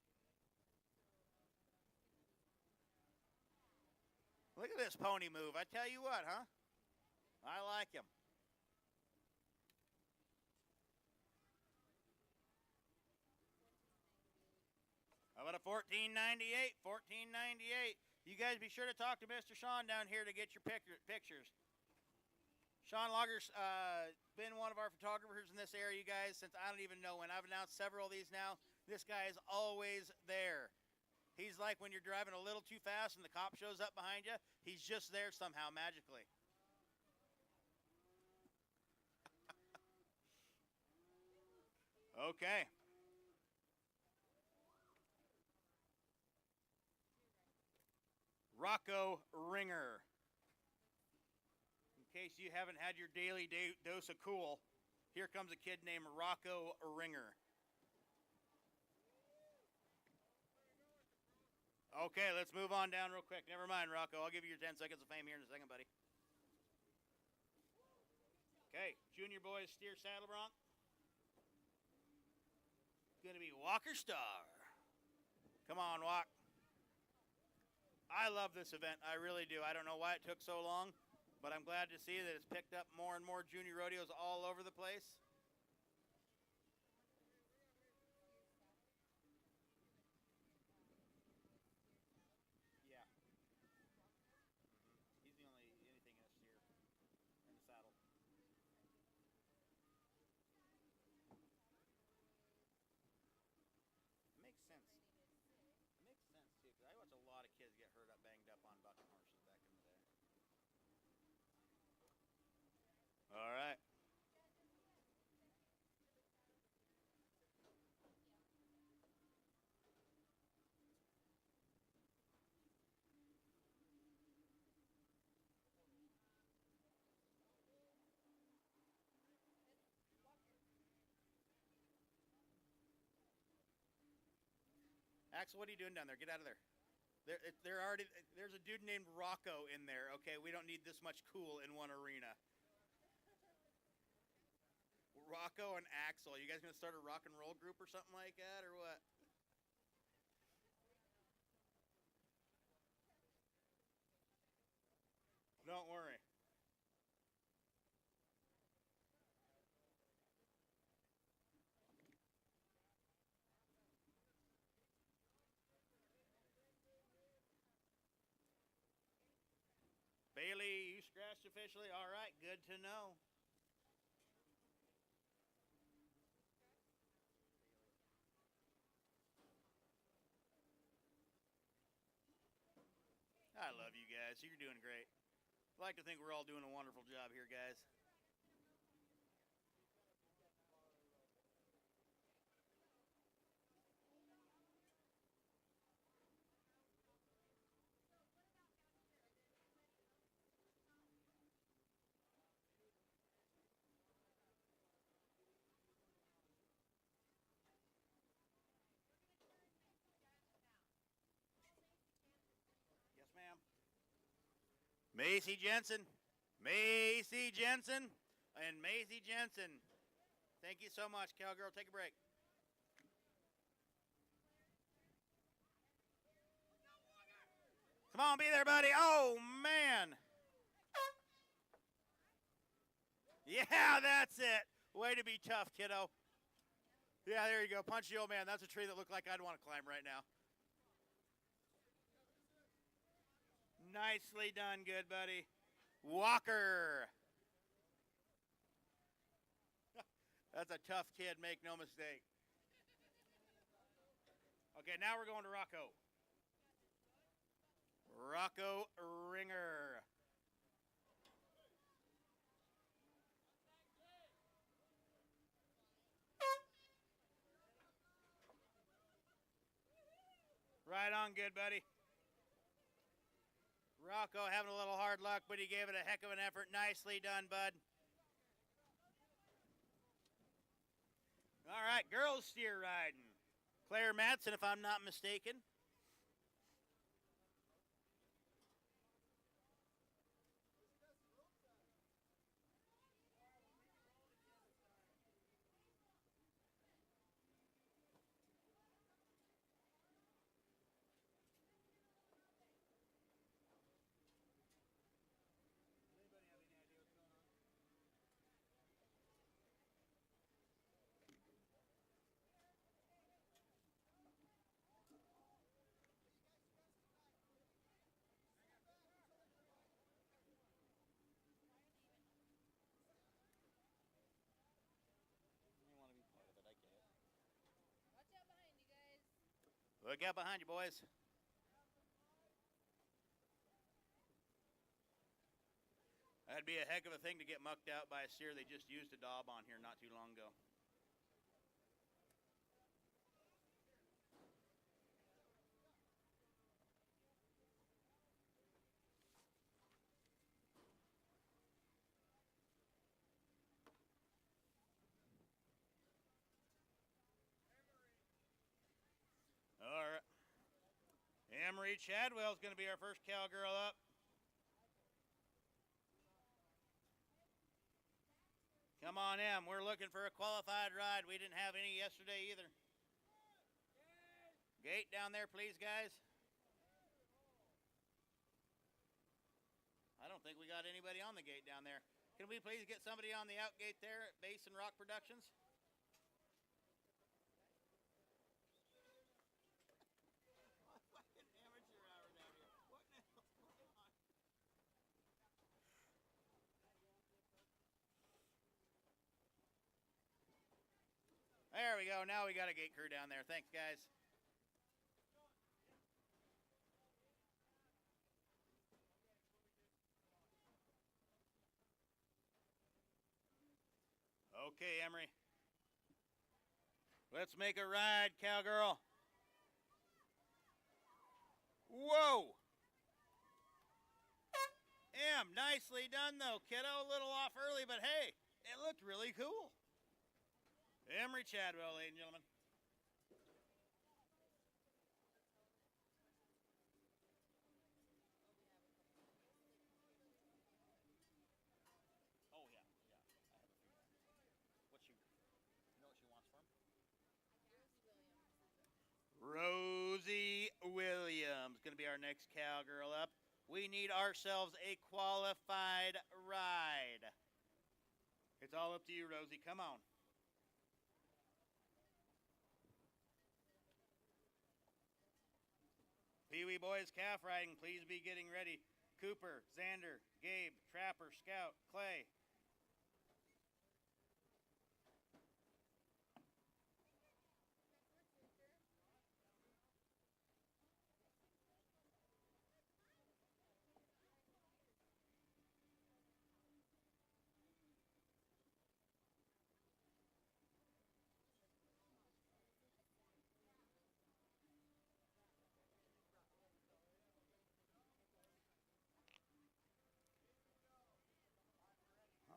Look at this pony move. I tell you what, huh? I like him. How about a 14.98? 14.98. You guys be sure to talk to Mr. Sean down here to get your pictures. Sean Logger's been one of our photographers in this area, you guys, since I don't even know when. I've announced several of these now. This guy is always there. He's like when you're driving a little too fast and the cop shows up behind you, he's just there somehow, magically. Okay. Rocco Ringer. In case you haven't had your daily dose of cool, here comes a kid named Rocco Ringer. Okay, let's move on down real quick. Never mind, Rocco. I'll give you your 10 seconds of fame here in a second, buddy. Okay, junior boys steer saddle bronc. Gonna be Walker Star. Come on, Walk. I love this event. I really do. I don't know why it took so long, but I'm glad to see that it's picked up more and more junior rodeos all over the place. Yeah. He's the only anything in a steer in the saddle. It makes sense. It makes sense too, because I watch a lot of kids get hurt up, banged up on bucking horses back in the day. All right. Axel, what are you doing down there? Get out of there. They're already. There's a dude named Rocco in there. Okay, we don't need this much cool in one arena. Rocco and Axel, you guys gonna start a rock and roll group or something like that, or what? Don't worry. Bailey, you scratched officially. All right, good to know. I love you guys. You're doing great. I like to think we're all doing a wonderful job here, guys. Yes, ma'am. Macy Jensen. Macy Jensen. And Macy Jensen. Thank you so much, cowgirl. Take a break. Come on, be there, buddy. Oh, man. Yeah, that's it. Way to be tough, kiddo. Yeah, there you go. Punch the old man. That's a tree that looked like I'd want to climb right now. Nicely done, good buddy. Walker. That's a tough kid, make no mistake. Okay, now we're going to Rocco. Rocco Ringer. Right on, good buddy. Rocco having a little hard luck, but he gave it a heck of an effort. Nicely done, bud. All right, girls steer riding. Claire Matson, if I'm not mistaken. Look out behind you, boys. That'd be a heck of a thing to get mucked out by a steer they just used a daub on here not too long ago. All right. Emery Chadwell is going to be our first cowgirl up. Come on, Em. We're looking for a qualified ride. We didn't have any yesterday either. Gate down there, please, guys. I don't think we got anybody on the gate down there. Can we please get somebody on the out gate there at Basin Rock Productions? Fucking amateur hour down here. What the hell's going on? There we go. Now we got a gate crew down there. Thanks, guys. Okay, Emery. Let's make a ride, cowgirl. Whoa! Em, nicely done though, kiddo. A little off early, but hey, it looked really cool. Emery Chadwell, ladies and gentlemen. Oh yeah, yeah. I have a few. What you know what she wants from? Rosie Williams, going to be our next cowgirl up. We need ourselves a qualified ride. It's all up to you, Rosie. Come on. Pee Wee Boys calf riding, please be getting ready. Cooper, Xander, Gabe, Trapper, Scout, Clay.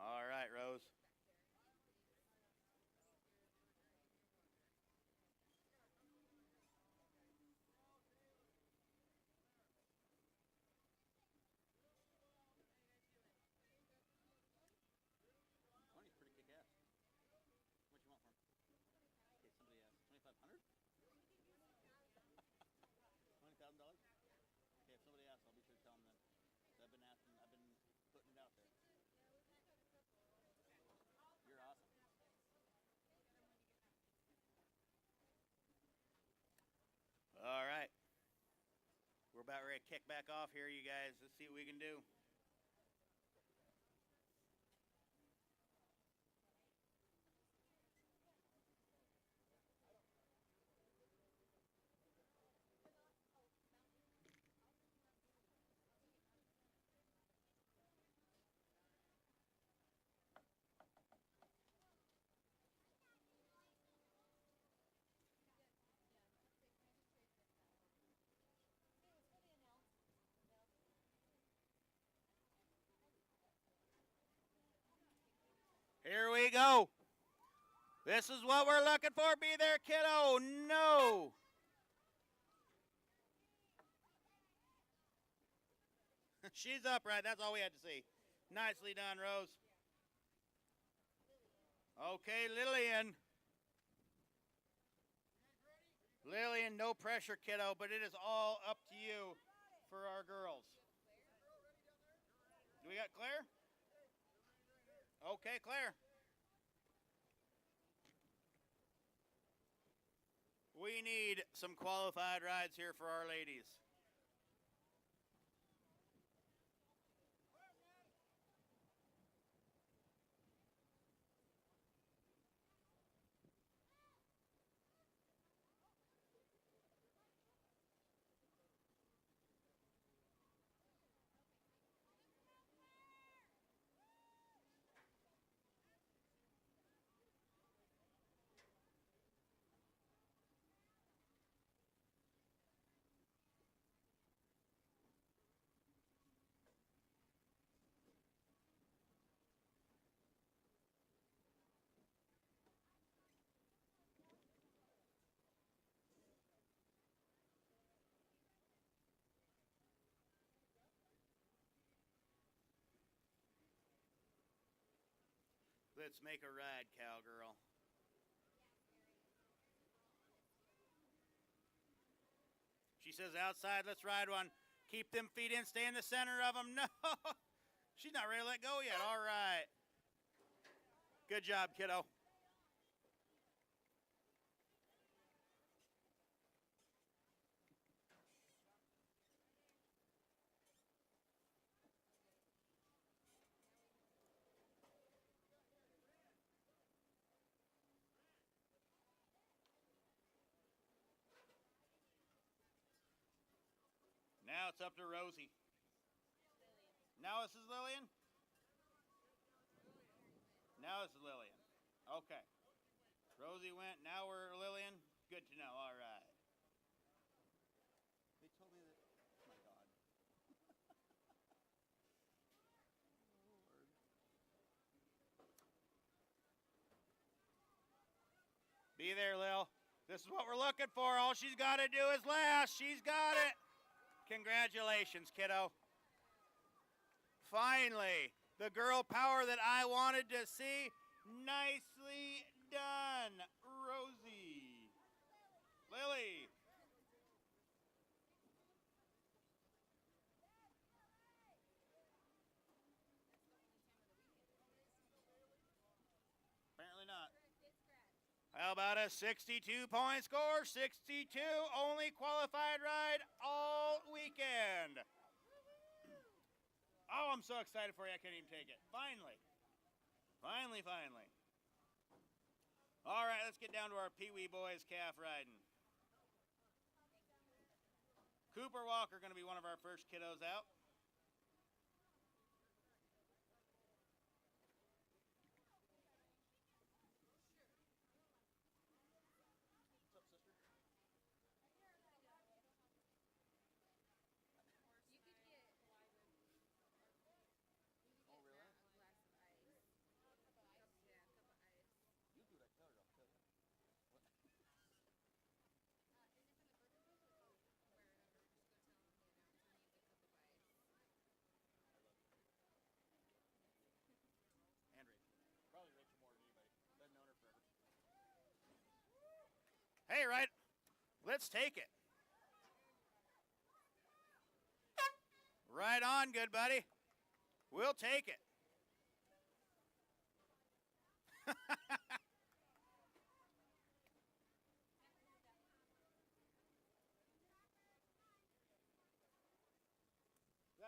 All right, Rose. Tony's pretty kick ass. What you want from him? Okay, somebody asked. 2,500? $20,000? Okay, if somebody asks, I'll be sure to tell them then. 'Cause I've been asking, I've been putting it out there. You're awesome. All right. We're about ready to kick back off here, you guys. Let's see what we can do. Here we go. This is what we're looking for. Be there, kiddo. No. She's upright. That's all we had to see. Nicely done, Rose. Okay, Lillian. Lillian, no pressure, kiddo, but it is all up to you for our girls. Do we got Claire? Okay, Claire. We need some qualified rides here for our ladies. Let's make a ride, cowgirl. She says outside, let's ride one. Keep them feet in, stay in the center of them. No, she's not ready to let go yet. All right. Good job, kiddo. Now it's up to Rosie. Now this is Lillian? Now this is Lillian. Okay. Rosie went, now we're Lillian. Good to know, all right. They told me that, oh my God. Lord. Be there, Lil. This is what we're looking for. All she's got to do is last. She's got it. Congratulations, kiddo. Finally, the girl power that I wanted to see. Nicely done, Rosie. Lily. Apparently not. How about a 62-point score? 62, only qualified ride all weekend. Oh, I'm so excited for you, I can't even take it. Finally. Finally. All right, let's get down to our Pee Wee boys calf riding. Cooper Walker going to be one of our first kiddos out. Probably Rachel more than anybody. I've known her forever. Hey, right. Let's take it. Right on, good buddy. We'll take it. That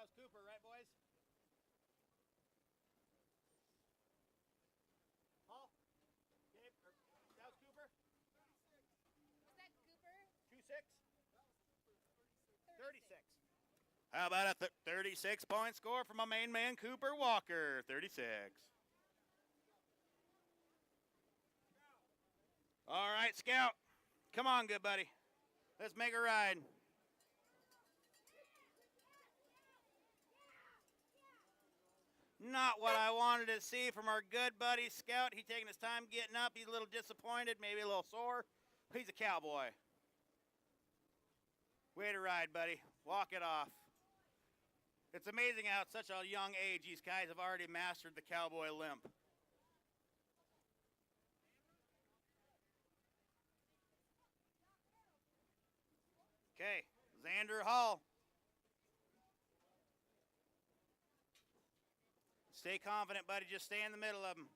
was Cooper, right, boys? Paul? Gabe? That was Cooper? Was that Cooper? 2-6? 36. How about a 36-point score from my main man, Cooper Walker? 36. All right, Scout. Come on, good buddy. Let's make a ride. Not what I wanted to see from our good buddy Scout. He's taking his time getting up. He's a little disappointed, maybe a little sore. He's a cowboy. Way to ride, buddy. Walk it off. It's amazing how at such a young age these guys have already mastered the cowboy limp. Okay, Xander Hall. Stay confident, buddy. Just stay in the middle of them.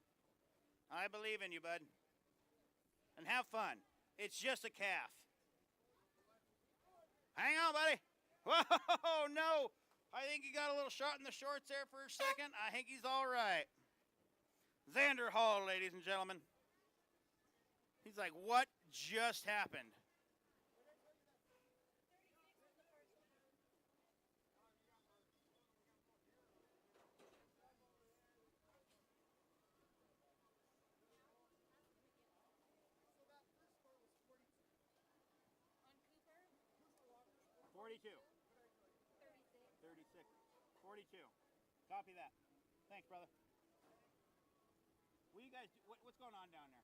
I believe in you, bud. And have fun. It's just a calf. Hang on, buddy. Whoa, no. I think he got a little shot in the shorts there for a second. I think he's all right. Xander Hall, ladies and gentlemen. He's like, what just happened? On Cooper? 42. 36. 42. Copy that. Thanks, brother. What do you guys do? What's going on down there?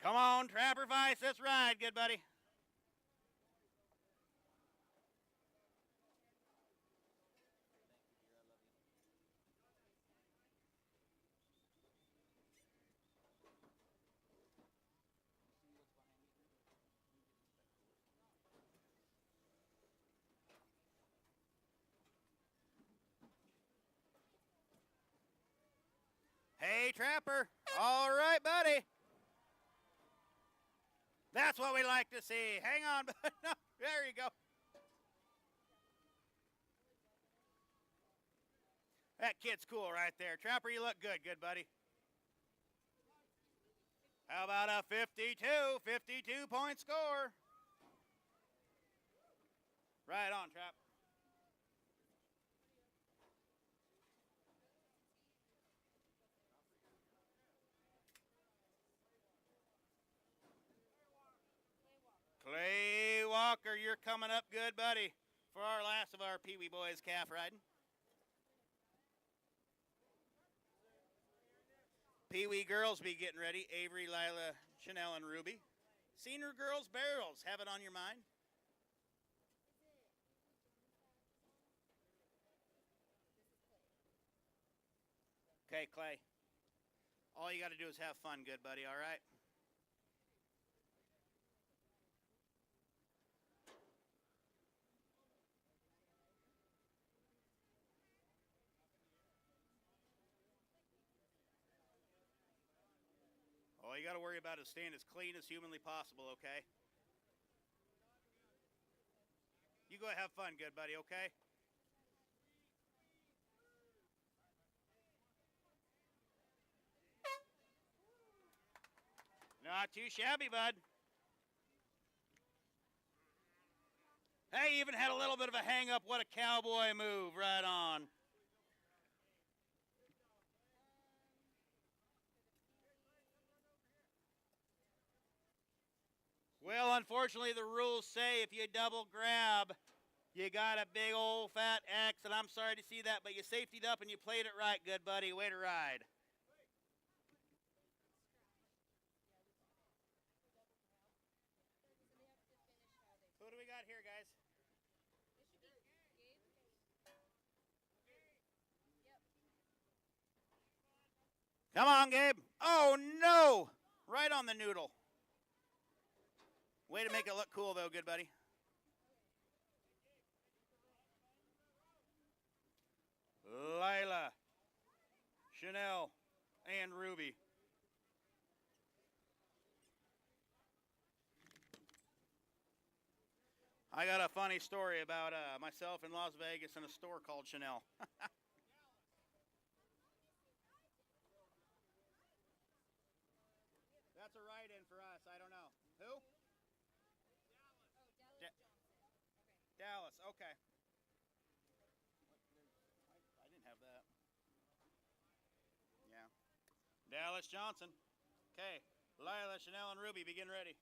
Come on, Trapper Vice. Let's ride, good buddy. Hey, Trapper. All right, buddy. That's what we like to see. Hang on. No, there you go. That kid's cool right there. Trapper, you look good, buddy. How about a 52-point score? Right on, Trap. Clay Walker, you're coming up good, buddy, for our last of our Pee Wee boys calf riding. Pee Wee girls be getting ready. Avery, Lila, Chanel, and Ruby. Senior girls barrels. Have it on your mind. Okay, Clay. All you got to do is have fun, good buddy, all right? All you got to worry about is staying as clean as humanly possible, okay? You go have fun, good buddy, okay? Not too shabby, bud. Hey, even had a little bit of a hang up. What a cowboy move. Right on. Well, unfortunately, the rules say if you double grab, you got a big old fat X, and I'm sorry to see that, but you safetied up and you played it right, good buddy. Way to ride. Who do we got here, guys? Come on, Gabe. Oh, no. Right on the noodle. Way to make it look cool, though, good buddy. Lila, Chanel, and Ruby. I got a funny story about myself in Las Vegas in a store called Chanel. That's a write-in for us. I don't know. Who? Dallas. Okay. I didn't have that. Yeah. Dallas Johnson. Okay. Lila, Chanel, and Ruby, begin ready.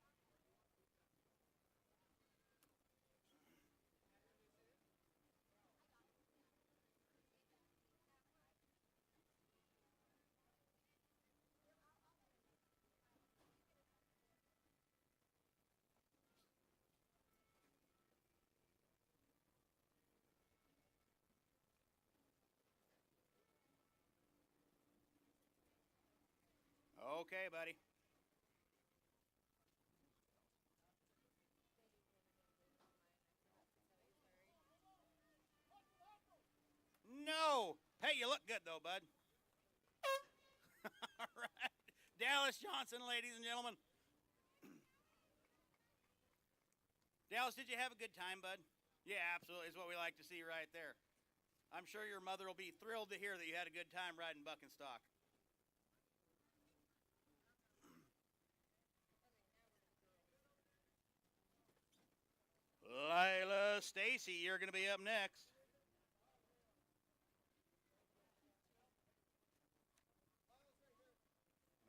Okay, buddy. No. Hey, you look good, though, bud. All right. Dallas Johnson, ladies and gentlemen. Dallas, did you have a good time, bud? Yeah, absolutely. Is what we like to see right there. I'm sure your mother will be thrilled to hear that you had a good time riding buck and stock. Lila Stacy, you're going to be up next.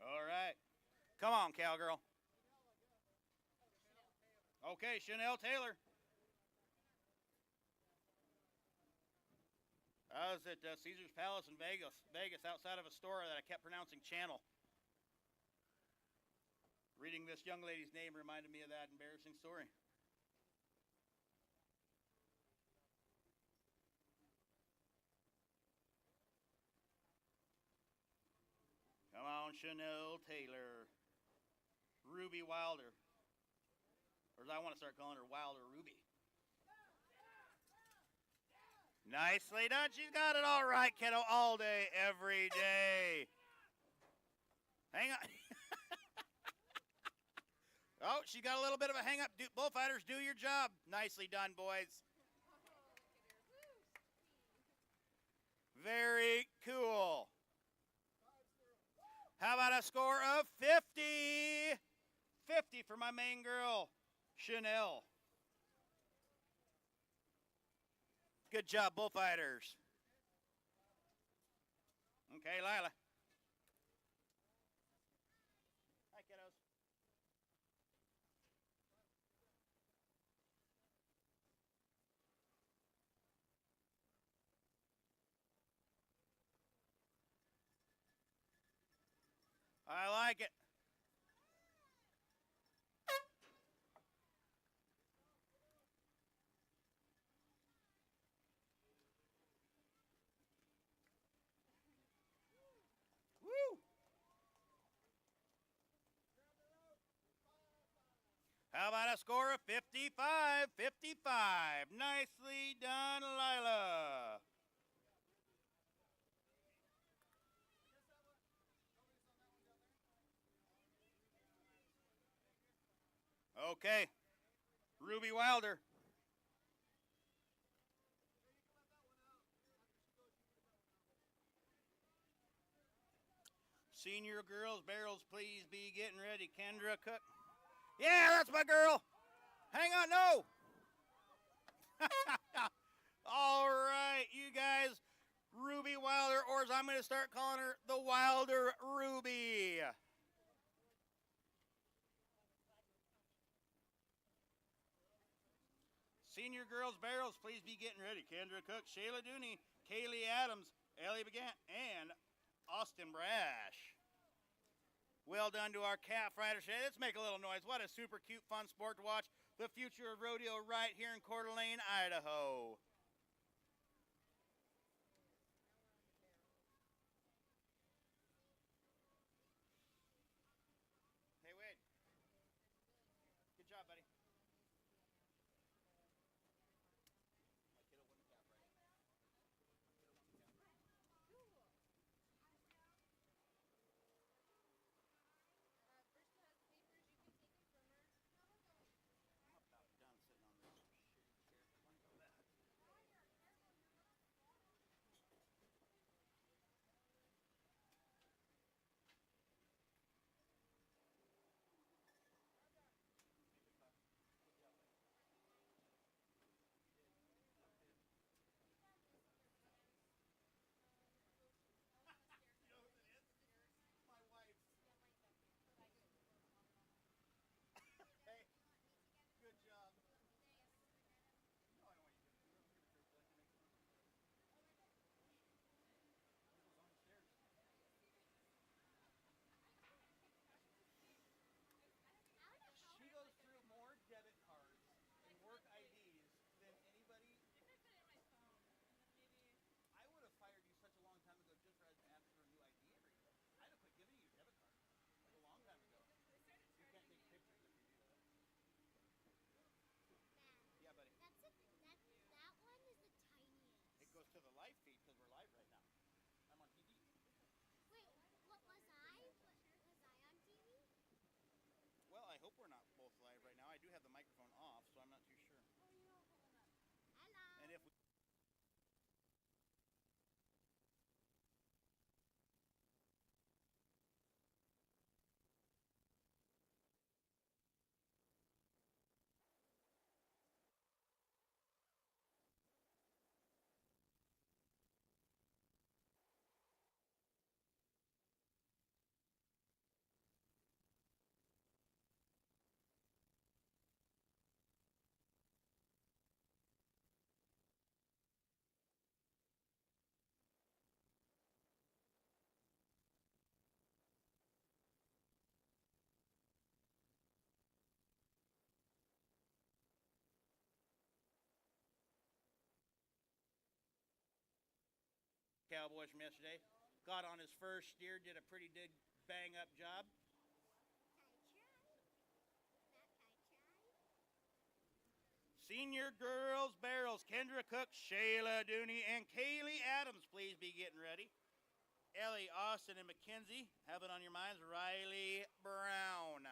All right. Come on, cowgirl. Okay, Chanel Taylor. I was at Caesar's Palace in Vegas, outside of a store that I kept pronouncing Channel. Reading this young lady's name reminded me of that embarrassing story. Come on, Chanel Taylor. Ruby Wilder. Or as I want to start calling her, Wilder Ruby. Nicely done. She's got it all right, kiddo, all day, every day. Hang on. Oh, she got a little bit of a hang up. Bullfighters, do your job. Nicely done, boys. Very cool. How about a score of 50? 50 for my main girl, Chanel. Good job, bullfighters. Okay, Lila. Hi, kiddos. I like it. Woo! How about a score of 55? 55. Nicely done, Lila. Okay. Ruby Wilder. Senior girls, barrels, please be getting ready. Kendra Cook. Yeah, that's my girl. Hang on, no. All right, you guys. Ruby Wilder, or as I'm going to start calling her, the Wilder Ruby. Senior girls, barrels, please be getting ready. Kendra Cook, Shayla Dooney, Kaylee Adams, Ellie Begant, and Austin Brash. Well done to our calf riders today. Let's make a little noise. What a super cute, fun sport to watch. The future of rodeo right here in Coeur d'Alene, Idaho. Hey, Wade. Good job, buddy. My kiddo won the calf ride. Bristol has papers. You can take them from her. I'm about done sitting on this shitty chair. Look at that. You know what it is? My wife. Hey, good job. No, I don't want you to give it to her so I can make some. It goes on the stairs. She goes through more debit cards and work IDs than anybody. I would have fired you such a long time ago just for asking for a new ID every year. I'd have quit giving you debit cards like a long time ago. You can't take pictures if you do that. Yeah, buddy. That one is the tiniest. It goes to the live feed because we're live right now. I'm on TV. Wait, what was I? Was I on TV? Well, I hope we're not both live right now. I do have the microphone off, so I'm not too sure. Hello. And if we Cowboys from yesterday got on his first steer, did a pretty big bang up job. Senior girls, barrels, Kendra Cook, Shayla Dooney, and Kaylee Adams, please be getting ready. Ellie, Austin, and Mackenzie. Have it on your minds. Riley Brown.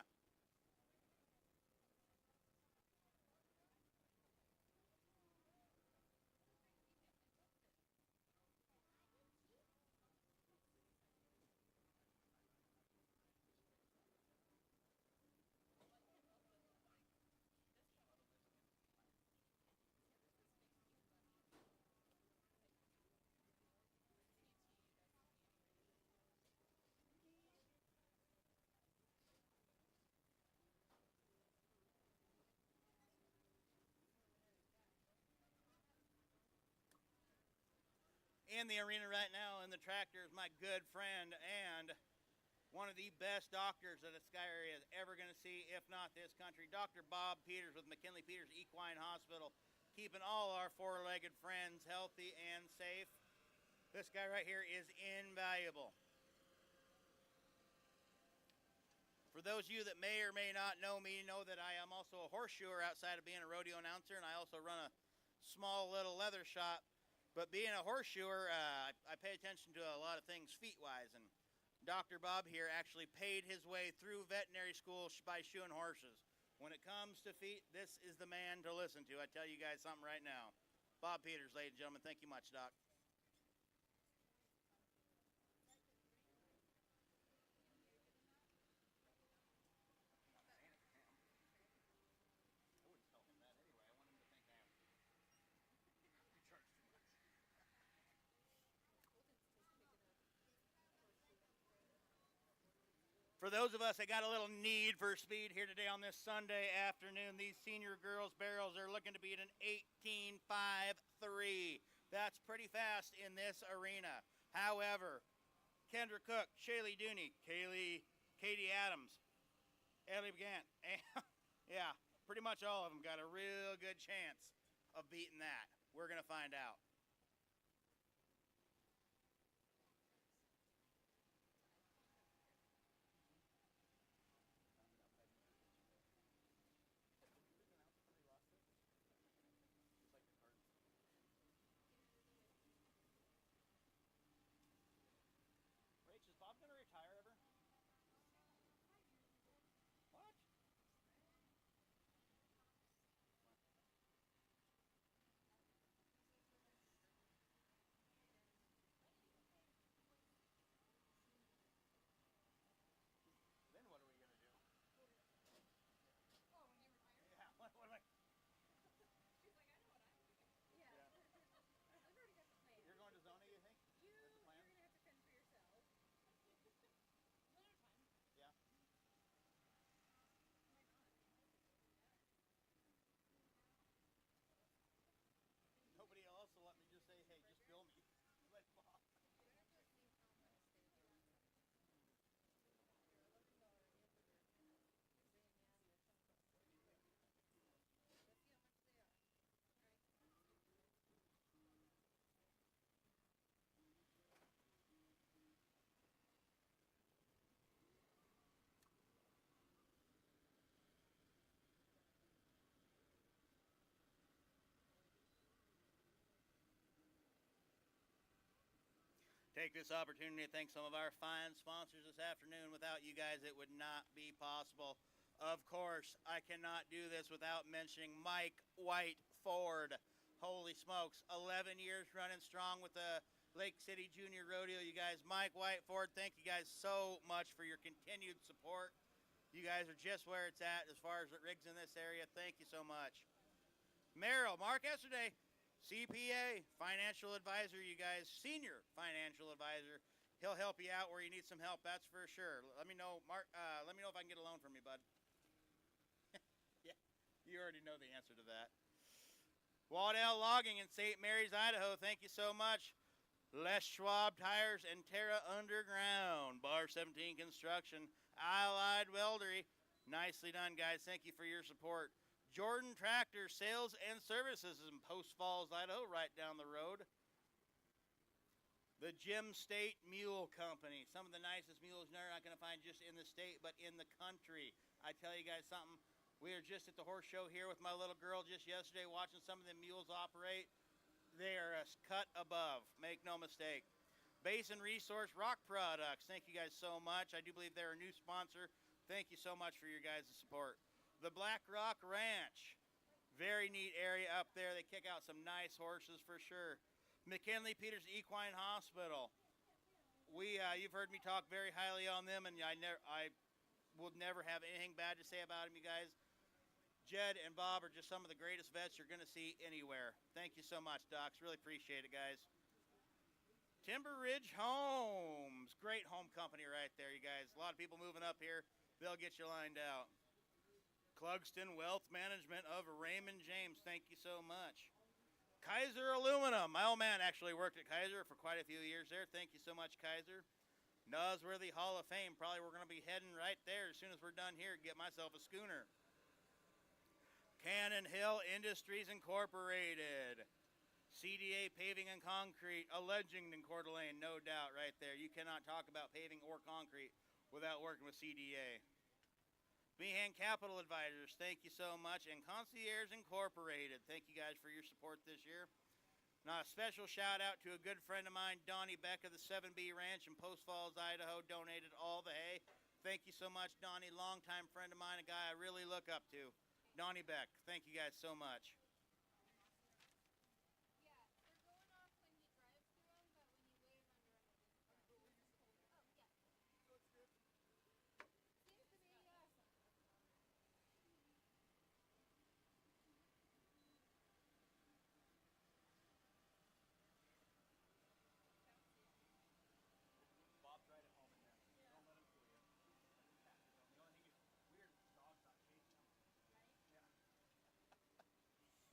In the arena right now in the tractor is my good friend and one of the best doctors that this guy area is ever going to see, if not this country. Dr. Bob Peters with McKinley Peters Equine Hospital, keeping all our four-legged friends healthy and safe. This guy right here is invaluable. For those of you that may or may not know me, know that I am also a horseshoer outside of being a rodeo announcer, and I also run a small little leather shop. But being a horseshoer, I pay attention to a lot of things feet-wise, and Dr. Bob here actually paid his way through veterinary school by shoeing horses. When it comes to feet, this is the man to listen to. I tell you guys something right now. Bob Peters, ladies and gentlemen, thank you much, Doc. For those of us that got a little need for speed here today on this Sunday afternoon, these senior girls barrels are looking to beat an 18.53. That's pretty fast in this arena. However, Kendra Cook, Shaylee Dooney, Katie Adams, Ellie Gant, yeah, pretty much all of them got a real good chance of beating that. We're going to find out. Rach, is Bob going to retire ever? What? Then what are we going to do? Oh, when you retire? Yeah, what am I? She's like, I know what I'm doing. Yeah. Yeah. I've already got the plan. You're going to Zona, you think? You're That's the plan? gonna have to fend for yourself. Another time. Yeah. Why not? Nobody else will let me just say, hey, just bill me. Like Bob. Let's see how much they are. Alright. Take this opportunity to thank some of our fine sponsors this afternoon. Without you guys, it would not be possible. Of course, I cannot do this without mentioning Mike White Ford. Holy smokes, 11 years running strong with the Lake City Junior Rodeo. You guys, Mike White Ford, thank you guys so much for your continued support. You guys are just where it's at as far as the rigs in this area. Thank you so much. Merrill, Mark yesterday. CPA, financial advisor, you guys, senior financial advisor. He'll help you out where you need some help, that's for sure. Let me know, Mark. Let me know if I can get a loan from you, bud. Yeah, you already know the answer to that. Waddell Logging in St. Mary's, Idaho. Thank you so much. Les Schwab Tires and Terra Underground. Bar 17 Construction. Allied Weldery. Nicely done, guys. Thank you for your support. Jordan Tractor Sales and Services in Post Falls, Idaho, right down the road. The Jim State Mule Company. Some of the nicest mules you're not going to find just in the state, but in the country. I tell you guys something. We were just at the horse show here with my little girl just yesterday watching some of the mules operate. They are a cut above. Make no mistake. Basin Resource Rock Products. Thank you guys so much. I do believe they're a new sponsor. Thank you so much for your guys' support. The Black Rock Ranch. Very neat area up there. They kick out some nice horses for sure. McKinley Peters Equine Hospital. You've heard me talk very highly on them, and I will never have anything bad to say about them, you guys. Jed and Bob are just some of the greatest vets you're going to see anywhere. Thank you so much, docs. Really appreciate it, guys. Timber Ridge Homes. Great home company right there, you guys. A lot of people moving up here. They'll get you lined out. Clugston Wealth Management of Raymond James. Thank you so much. Kaiser Aluminum. My old man actually worked at Kaiser for quite a few years there. Thank you so much, Kaiser. Nosworthy Hall of Fame. Probably we're going to be heading right there as soon as we're done here. Get myself a schooner. Cannon Hill Industries Incorporated. CDA Paving and Concrete. A legend in Coeur d'Alene, no doubt right there. You cannot talk about paving or concrete without working with CDA. Behan Capital Advisors, thank you so much. And Concierge Incorporated, thank you guys for your support this year. Now a special shout out to a good friend of mine, Donnie Beck of the 7B Ranch in Post Falls, Idaho, donated all the hay. Thank you so much, Donnie, longtime friend of mine, a guy I really look up to. Donnie Beck, thank you guys so much. Yeah, they're going off when he drives through them, but when you wave under them, it just oh, yeah. Seems to be, yeah. Bob's right at home in there. Don't let him fool you. The only thing is weird is the dog's not chasing him. Right? Yeah.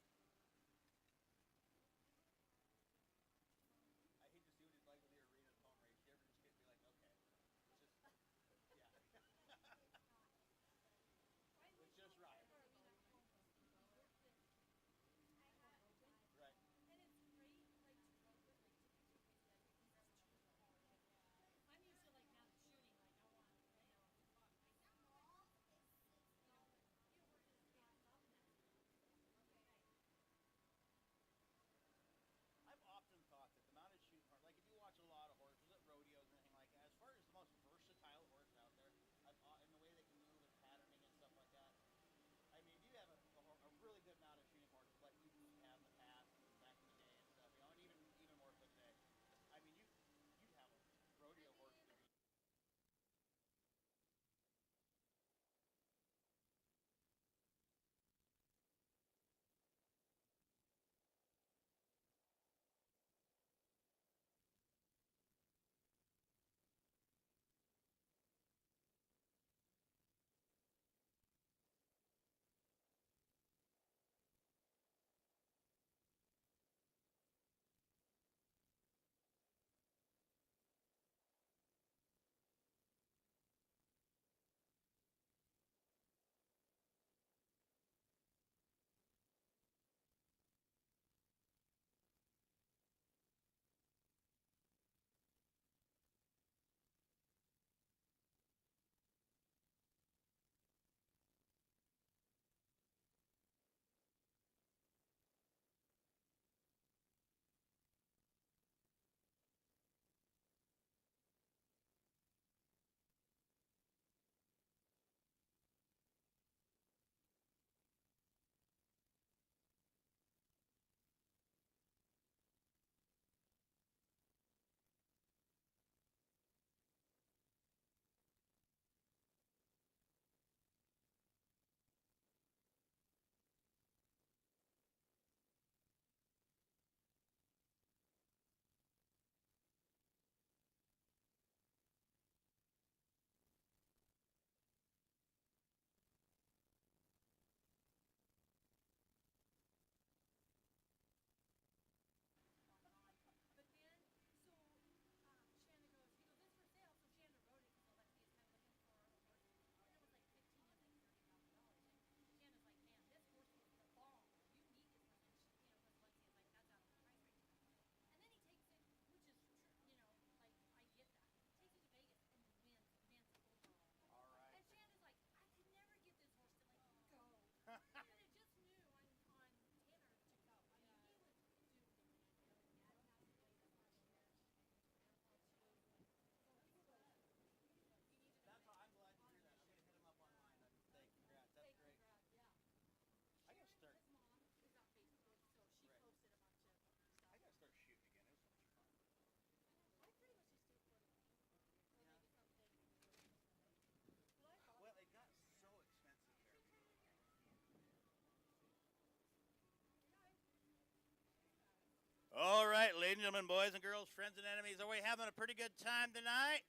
All right, ladies and gentlemen, boys and girls, friends and enemies, are we having a pretty good time tonight?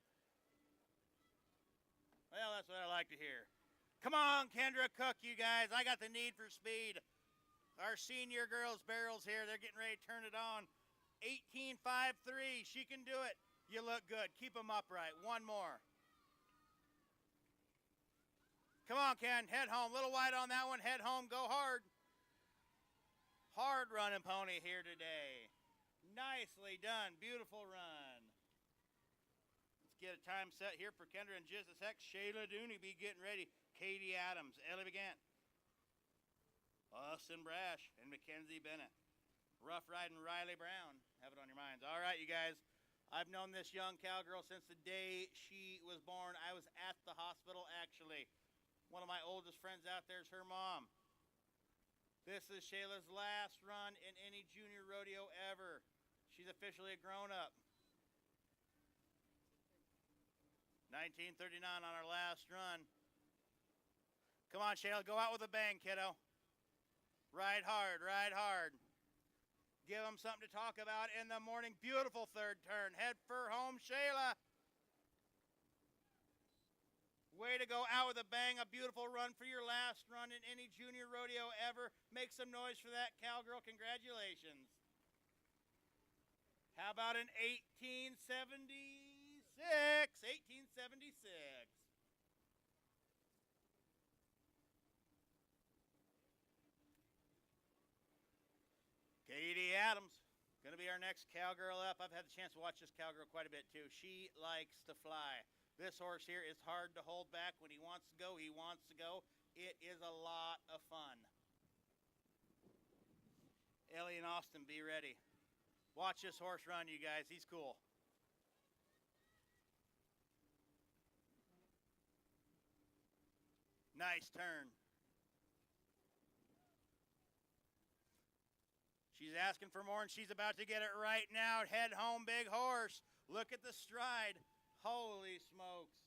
Well, that's what I like to hear. Come on, Kendra, cook, you guys. I got the need for speed. Our senior girls' barrels here, they're getting ready to turn it on. 18.53, she can do it. You look good. Keep them upright. One more. Come on, Ken, head home. Little wide on that one. Head home, go hard. Hard running pony here today. Nicely done. Beautiful run. Let's get a time set here for Kendra in just a sec. Shayla Dooney be getting ready. Katie Adams, Ellie Begant, Austin Brash, and Mackenzie Bennett. Rough Riding Riley Brown. Have it on your minds. All right, you guys. I've known this young cowgirl since the day she was born. I was at the hospital, actually. One of my oldest friends out there is her mom. This is Shayla's last run in any junior rodeo ever. She's officially a grown-up. 1939 on our last run. Come on, Shayla, go out with a bang, kiddo. Ride hard, ride hard. Give them something to talk about in the morning. Beautiful third turn. Head for home, Shayla. Way to go out with a bang. A beautiful run for your last run in any junior rodeo ever. Make some noise for that cowgirl. Congratulations. How about an 1876? 1876. Katie Adams, going to be our next cowgirl up. I've had the chance to watch this cowgirl quite a bit too. She likes to fly. This horse here is hard to hold back. When he wants to go, he wants to go. It is a lot of fun. Ellie and Austin, be ready. Watch this horse run, you guys. He's cool. Nice turn. She's asking for more, and she's about to get it right now. Head home, big horse. Look at the stride. Holy smokes.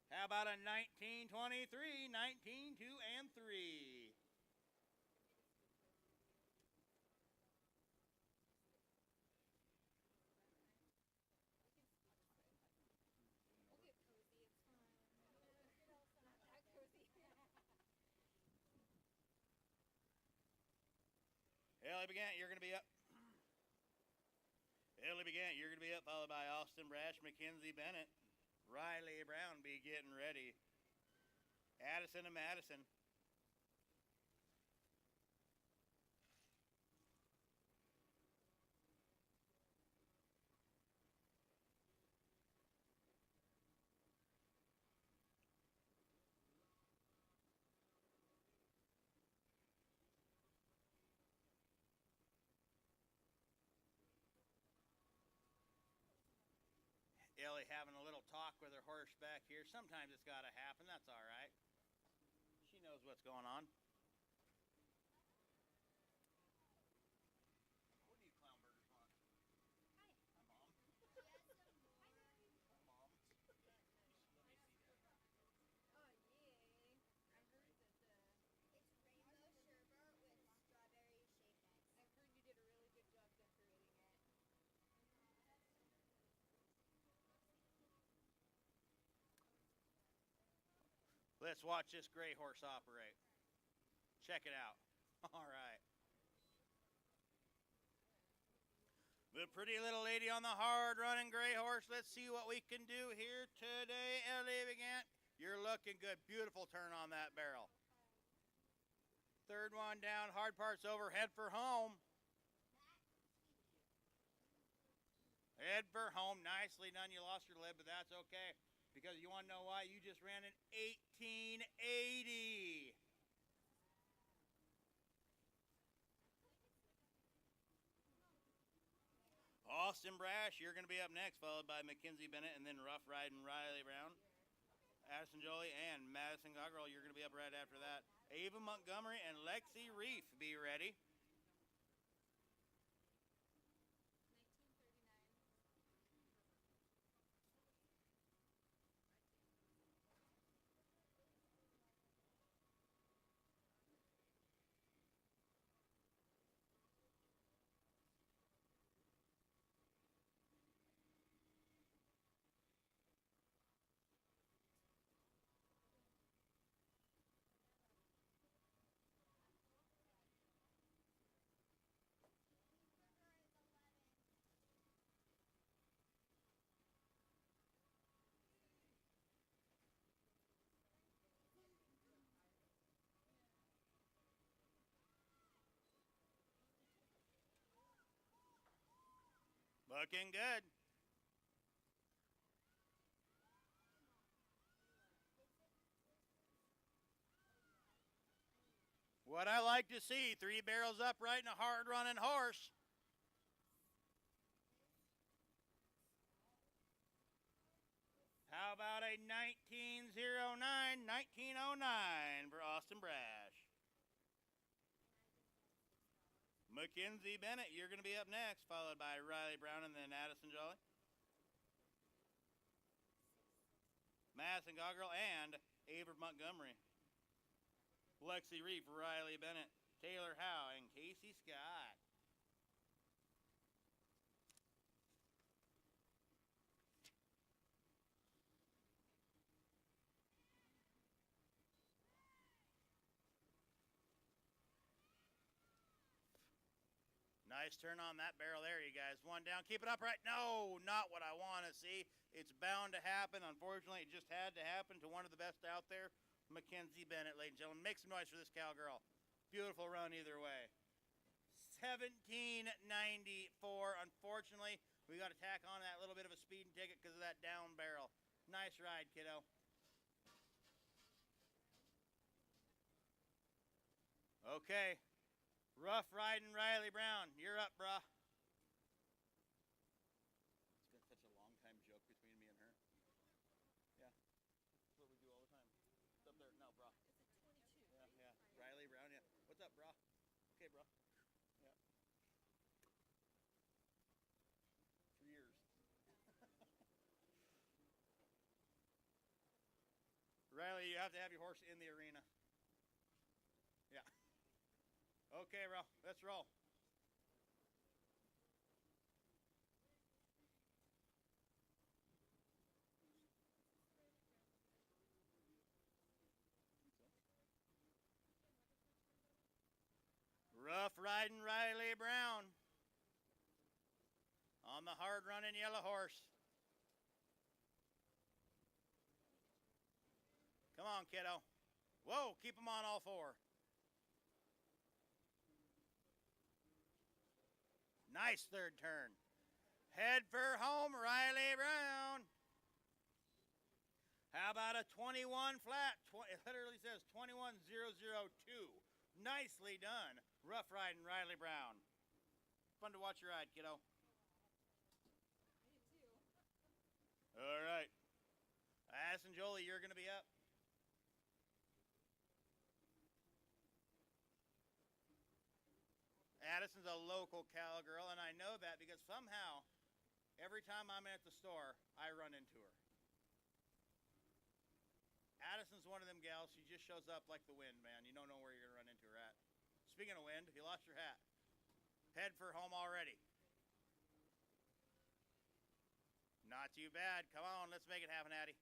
How about a 1923, 19, 2, and 3? We'll get cozy. It's fine. It's also not that cozy. Ellie Begant, you're going to be up. Ellie Begant, you're going to be up, followed by Austin Brash, Mackenzie Bennett. Riley Brown be getting ready. Addison and Madison. Ellie having a little talk with her horse back here. Sometimes it's got to happen. That's all right. She knows what's going on. What do you clown burgers want? Hi. Hi, Mom. Yes, some more. Hi, Mom. Oh, yay. I heard that it's rainbow sherbet with strawberry shaved ice. I've heard you did a really good job decorating it. Let's watch this gray horse operate. Check it out. All right. The pretty little lady on the hard-running gray horse. Let's see what we can do here today, Ellie Begant. You're looking good. Beautiful turn on that barrel. Third one down. Hard part's over. Head for home. Head for home. Nicely done. You lost your lid, but that's okay. Because you want to know why? You just ran an 1880. Austin Brash, you're going to be up next, followed by Mackenzie Bennett, and then Rough Riding Riley Brown. Addison Jolie and Madison Goggerl, you're going to be up right after that. Ava Montgomery and Lexi Reef, be ready. 1939. Looking good. What I like to see, 3 barrels upright and a hard running horse. How about a 1909 for Austin Brash? Mackenzie Bennett, you're going to be up next, followed by Riley Brown and then Addison Jolly. Madison Goggerl and Ava Montgomery. Lexi Reef, Riley Bennett, Taylor Howe, and Casey Scott. Nice turn on that barrel there, you guys. One down. Keep it upright. No, not what I want to see. It's bound to happen. Unfortunately, it just had to happen to one of the best out there, Mackenzie Bennett, ladies and gentlemen. Make some noise for this cowgirl. Beautiful run either way. 1794. Unfortunately, we got to tack on that little bit of a speeding ticket because of that down barrel. Nice ride, kiddo. Okay. Rough Riding Riley Brown. You're up, brah. It's been such a long time joke between me and her. Yeah. That's what we do all the time. It's up there. No, brah. It's a 22. Yeah, yeah. Riley Brown, yeah. What's up, brah? Okay, brah. Yeah. 3 years. Riley, you have to have your horse in the arena. Yeah. Okay, bro. Let's roll. Rough Riding Riley Brown on the hard running yellow horse. Come on, kiddo. Whoa, keep them on all 4. Nice third turn. Head for home, Riley Brown. How about a 21 flat? It literally says 21002. Nicely done. Rough Riding Riley Brown. Fun to watch your ride, kiddo. Me too. All right. Addison Jolie, you're going to be up. Addison's a local cowgirl, and I know that because somehow, every time I'm at the store, I run into her. Addison's one of them gals, she just shows up like the wind, man. You don't know where you're going to run into her at. Speaking of wind, you lost your hat. Head for home already. Not too bad. Come on, let's make it happen, Addie.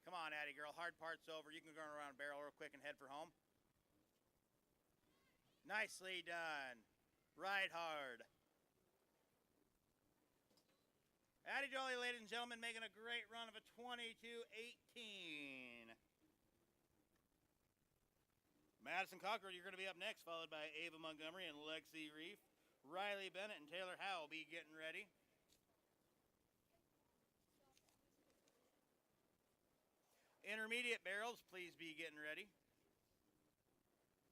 Come on, Addie girl. Hard part's over. You can go around barrel real quick and head for home. Nicely done. Ride hard. Addie Jolly, ladies and gentlemen, making a great run of a 22-18. Madison Cockrell, you're going to be up next, followed by Ava Montgomery and Lexi Reef. Riley Bennett and Taylor Howe will be getting ready. Intermediate barrels, please be getting ready.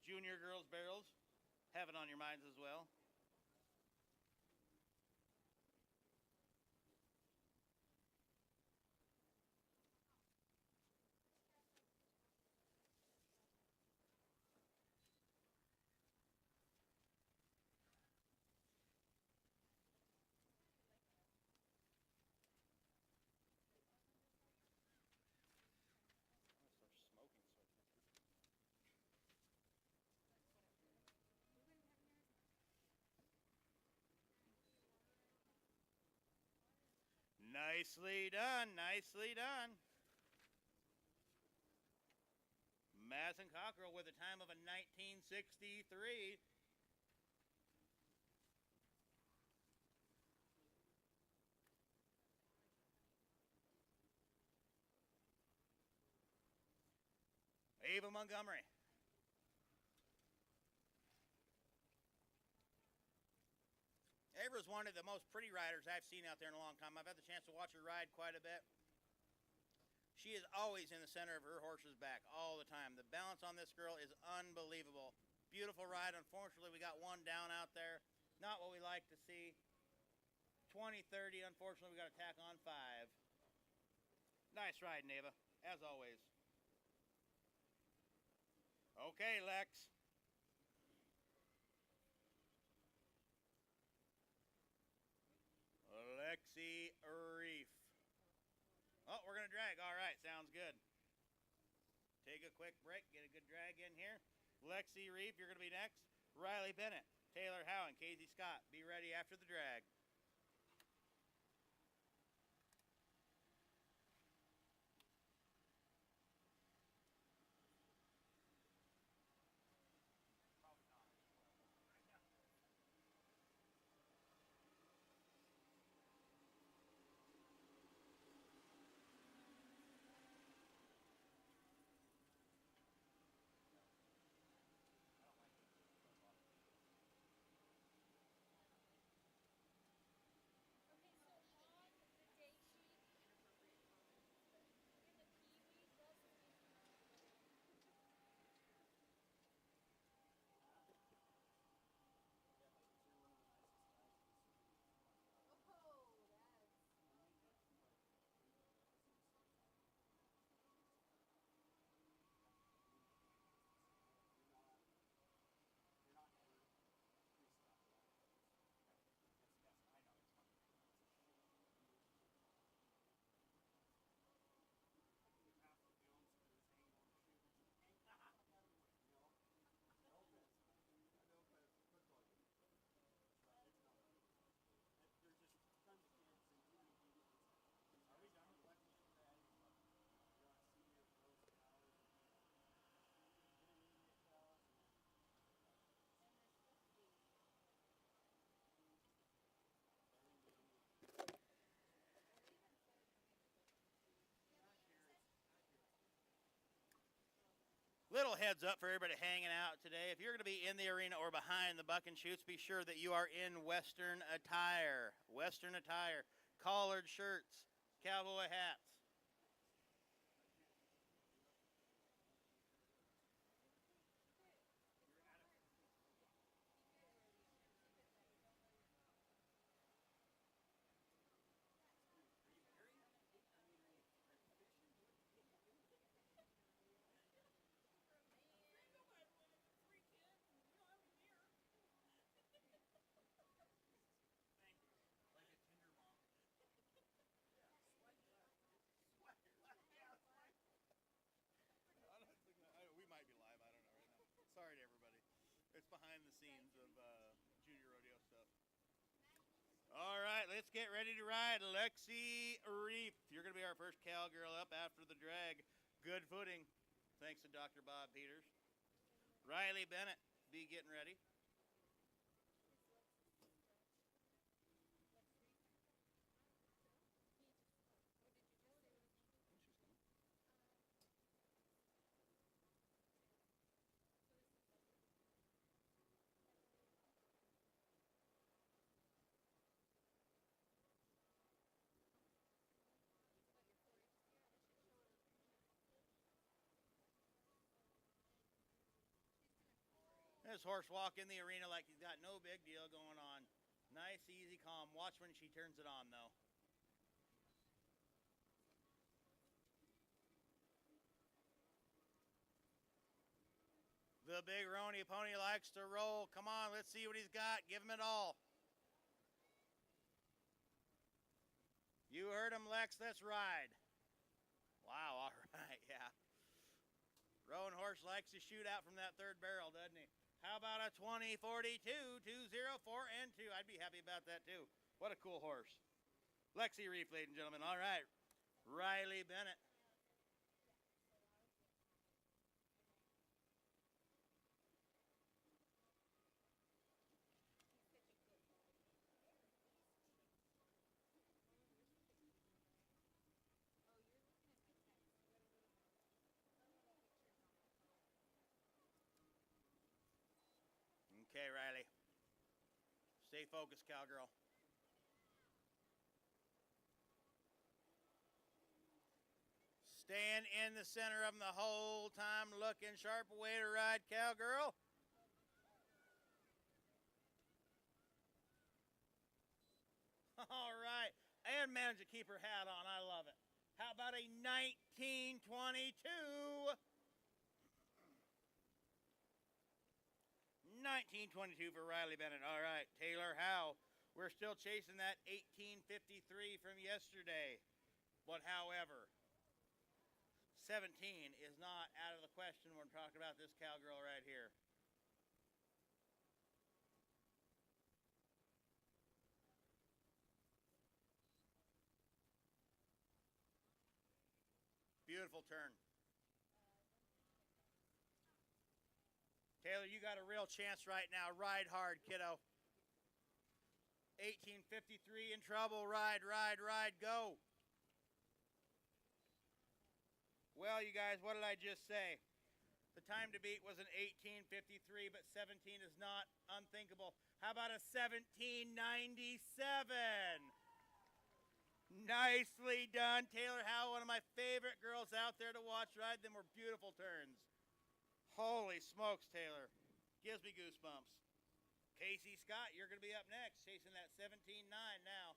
Junior girls barrels, have it on your minds as well. Nicely done, nicely done. Madison Cockrell with a time of a 1963. Ava Montgomery. Ivor's one of the most pretty riders I've seen out there in a long time. I've had the chance to watch her ride quite a bit. She is always in the center of her horse's back all the time. The balance on this girl is unbelievable. Beautiful ride. Unfortunately, we got one down out there. Not what we like to see. 20, 30. Unfortunately, we got to tack on 5. Nice ride, Neva, as always. Okay, Lex. Lexi Reef. Oh, we're going to drag. All right, sounds good. Take a quick break, get a good drag in here. Lexi Reef, you're going to be next. Riley Bennett, Taylor Howe, and Casey Scott. Be ready after the drag. Okay, so on the day sheet, in the kiwi, does oh, that's Little heads up for everybody hanging out today. If you're going to be in the arena or behind the buck and shoots, be sure that you are in Western attire. Western attire. Collared shirts, cowboy hats. We might be live. I don't know right now. Sorry to everybody. It's behind the scenes of junior rodeo stuff. All right, let's get ready to ride. Lexi Reef, you're going to be our first cowgirl up after the drag. Good footing, thanks to Dr. Bob Peters. Riley Bennett, be getting ready. This horse walk in the arena like he's got no big deal going on. Nice, easy, calm. Watch when she turns it on, though. The big Rony pony likes to roll. Come on, let's see what he's got. Give him it all. You heard him, Lex. Let's ride. Wow, all right, yeah. Roan horse likes to shoot out from that third barrel, doesn't he? How about a 20-42, 204 and 2? I'd be happy about that too. What a cool horse. Lexi Reef, ladies and gentlemen. All right. Riley Bennett. Okay, Riley. Stay focused, cowgirl. Staying in the center of them the whole time, looking sharp. Way to ride, cowgirl. All right. And managed to keep her hat on. I love it. How about a 1922? 1922 for Riley Bennett. All right, Taylor Howe. We're still chasing that 1853 from yesterday. But however, 17 is not out of the question when we're talking about this cowgirl right here. Beautiful turn. Taylor, you got a real chance right now. Ride hard, kiddo. 1853 in trouble. Ride, ride, ride, go. Well, you guys, what did I just say? The time to beat was an 1853, but 17 is not unthinkable. How about a 1797? Nicely done, Taylor Howe, one of my favorite girls out there to watch ride. Them were beautiful turns. Holy smokes, Taylor. Gives me goosebumps. Casey Scott, you're going to be up next, chasing that 17-9 now.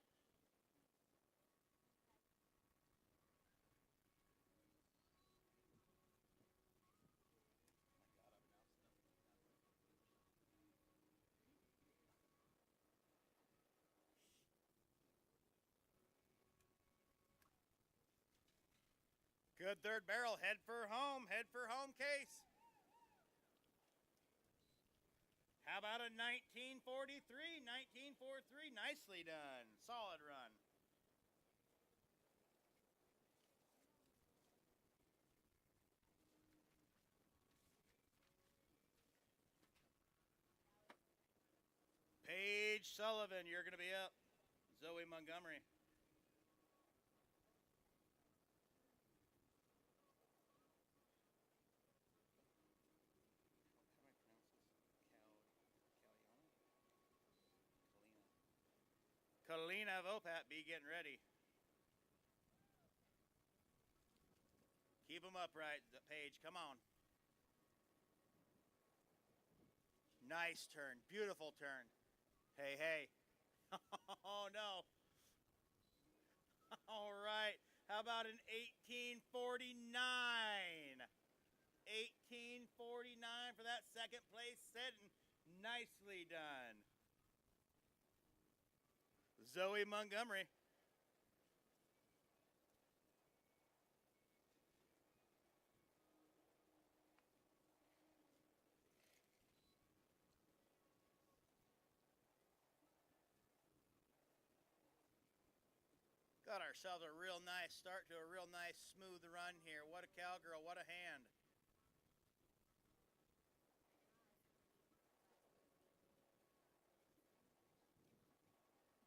Good third barrel. Head for home. Head for home, Case. How about a 1943? 1943. Nicely done. Solid run. Paige Sullivan, you're going to be up. Zoe Montgomery. Kalina Vopat, be getting ready. Keep them upright, Paige. Come on. Nice turn. Beautiful turn. Hey, hey. Oh, no. All right. How about an 1849? 1849 for that second place sitting. Nicely done. Zoe Montgomery. Got ourselves a real nice start to a real nice smooth run here. What a cowgirl, what a hand.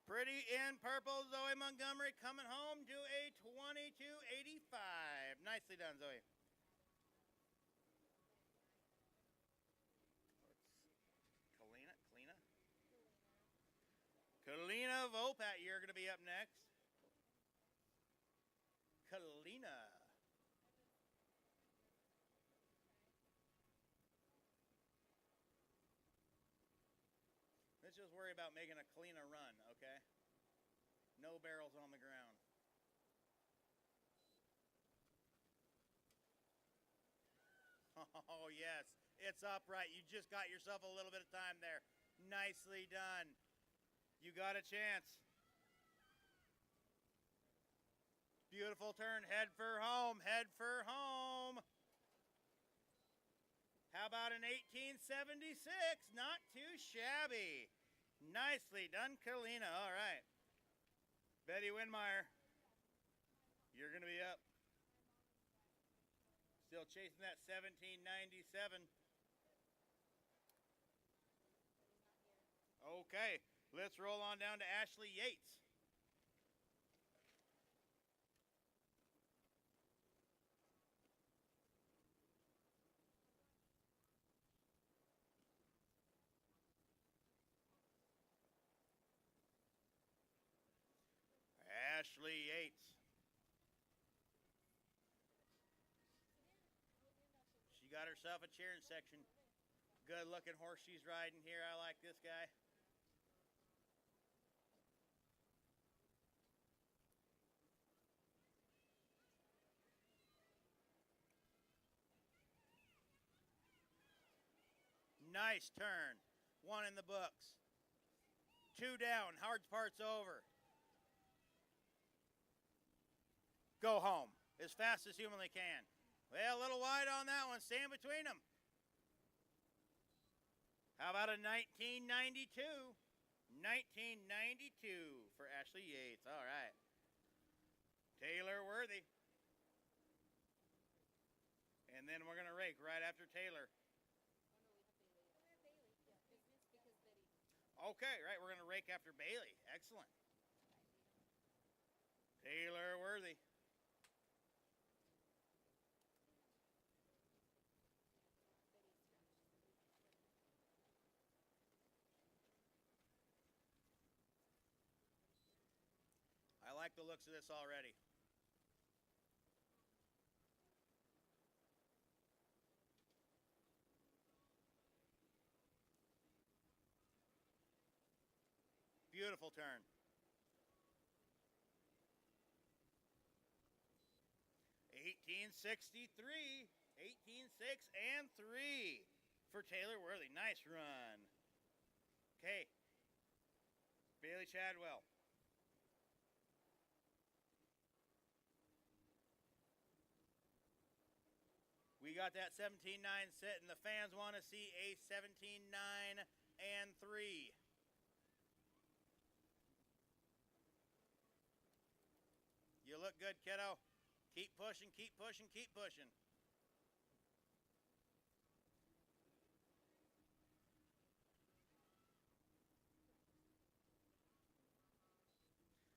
Pretty in purple, Zoe Montgomery coming home to a 22.85. Nicely done, Zoe. Kalina Vopat, you're going to be up next. Kalina. Let's just worry about making a Kalina run, okay? No barrels on the ground. Oh, yes. It's upright. You just got yourself a little bit of time there. Nicely done. You got a chance. Beautiful turn. Head for home. Head for home. How about an 1876? Not too shabby. Nicely done, Kalina. All right. Betty Winmeyer, you're going to be up. Still chasing that 1797. Okay, let's roll on down to Ashley Yates. Ashley Yates. She got herself a cheering section. Good looking horse she's riding here. I like this guy. Nice turn. One in the books. Two down. Hard part's over. Go home as fast as humanly can. Well, a little wide on that one. Stay in between them. How about a 1992? 1992 for Ashley Yates. All right. Taylor Worthy. And then we're going to rake right after Taylor. Okay, right. We're going to rake after Bailey. Excellent. Taylor Worthy. I like the looks of this already. Beautiful turn. 1863, 18-6 and 3 for Taylor Worthy. Nice run. Okay. Bailey Chadwell. We got that 17-9 sit, and the fans want to see a 17-9 and 3. You look good, kiddo. Keep pushing, keep pushing, keep pushing.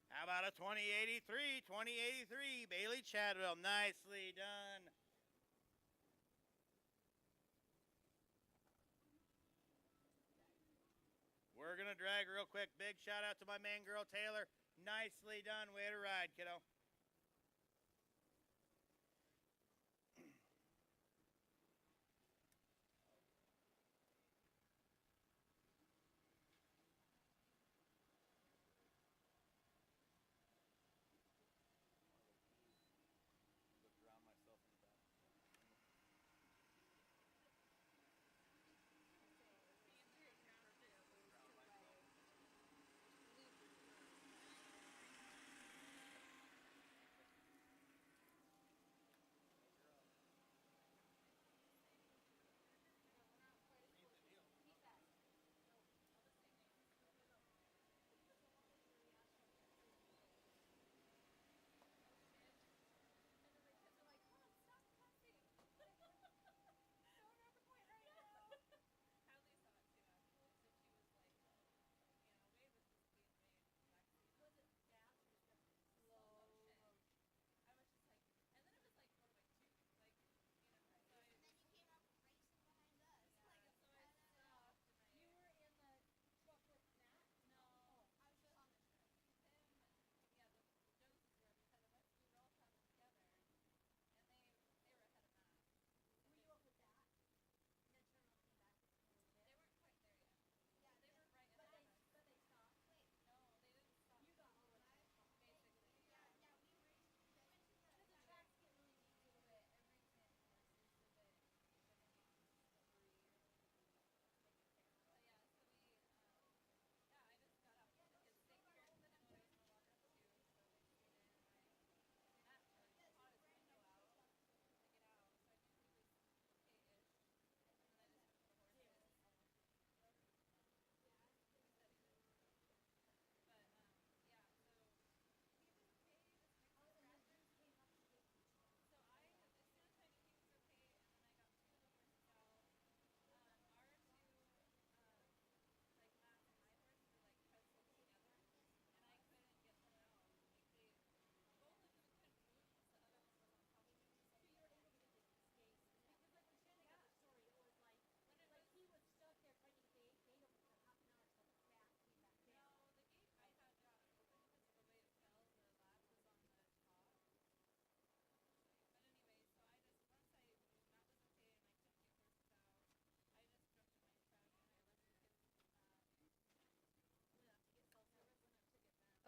How about a 2083? 2083, Bailey Chadwell. Nicely done. We're going to drag real quick. Big shout out to my main girl, Taylor. Nicely done. Way to ride, kiddo.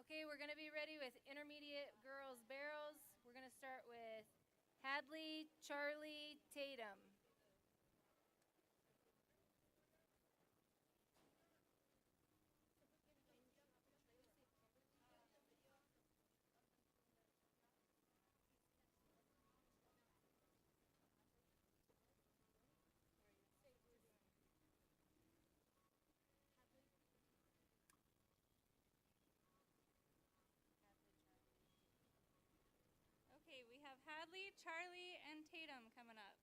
Okay, we're going to be ready with intermediate girls barrels. We're going to start with Hadley, Charlie, Tatum. Okay, we have Hadley, Charlie, and Tatum coming up.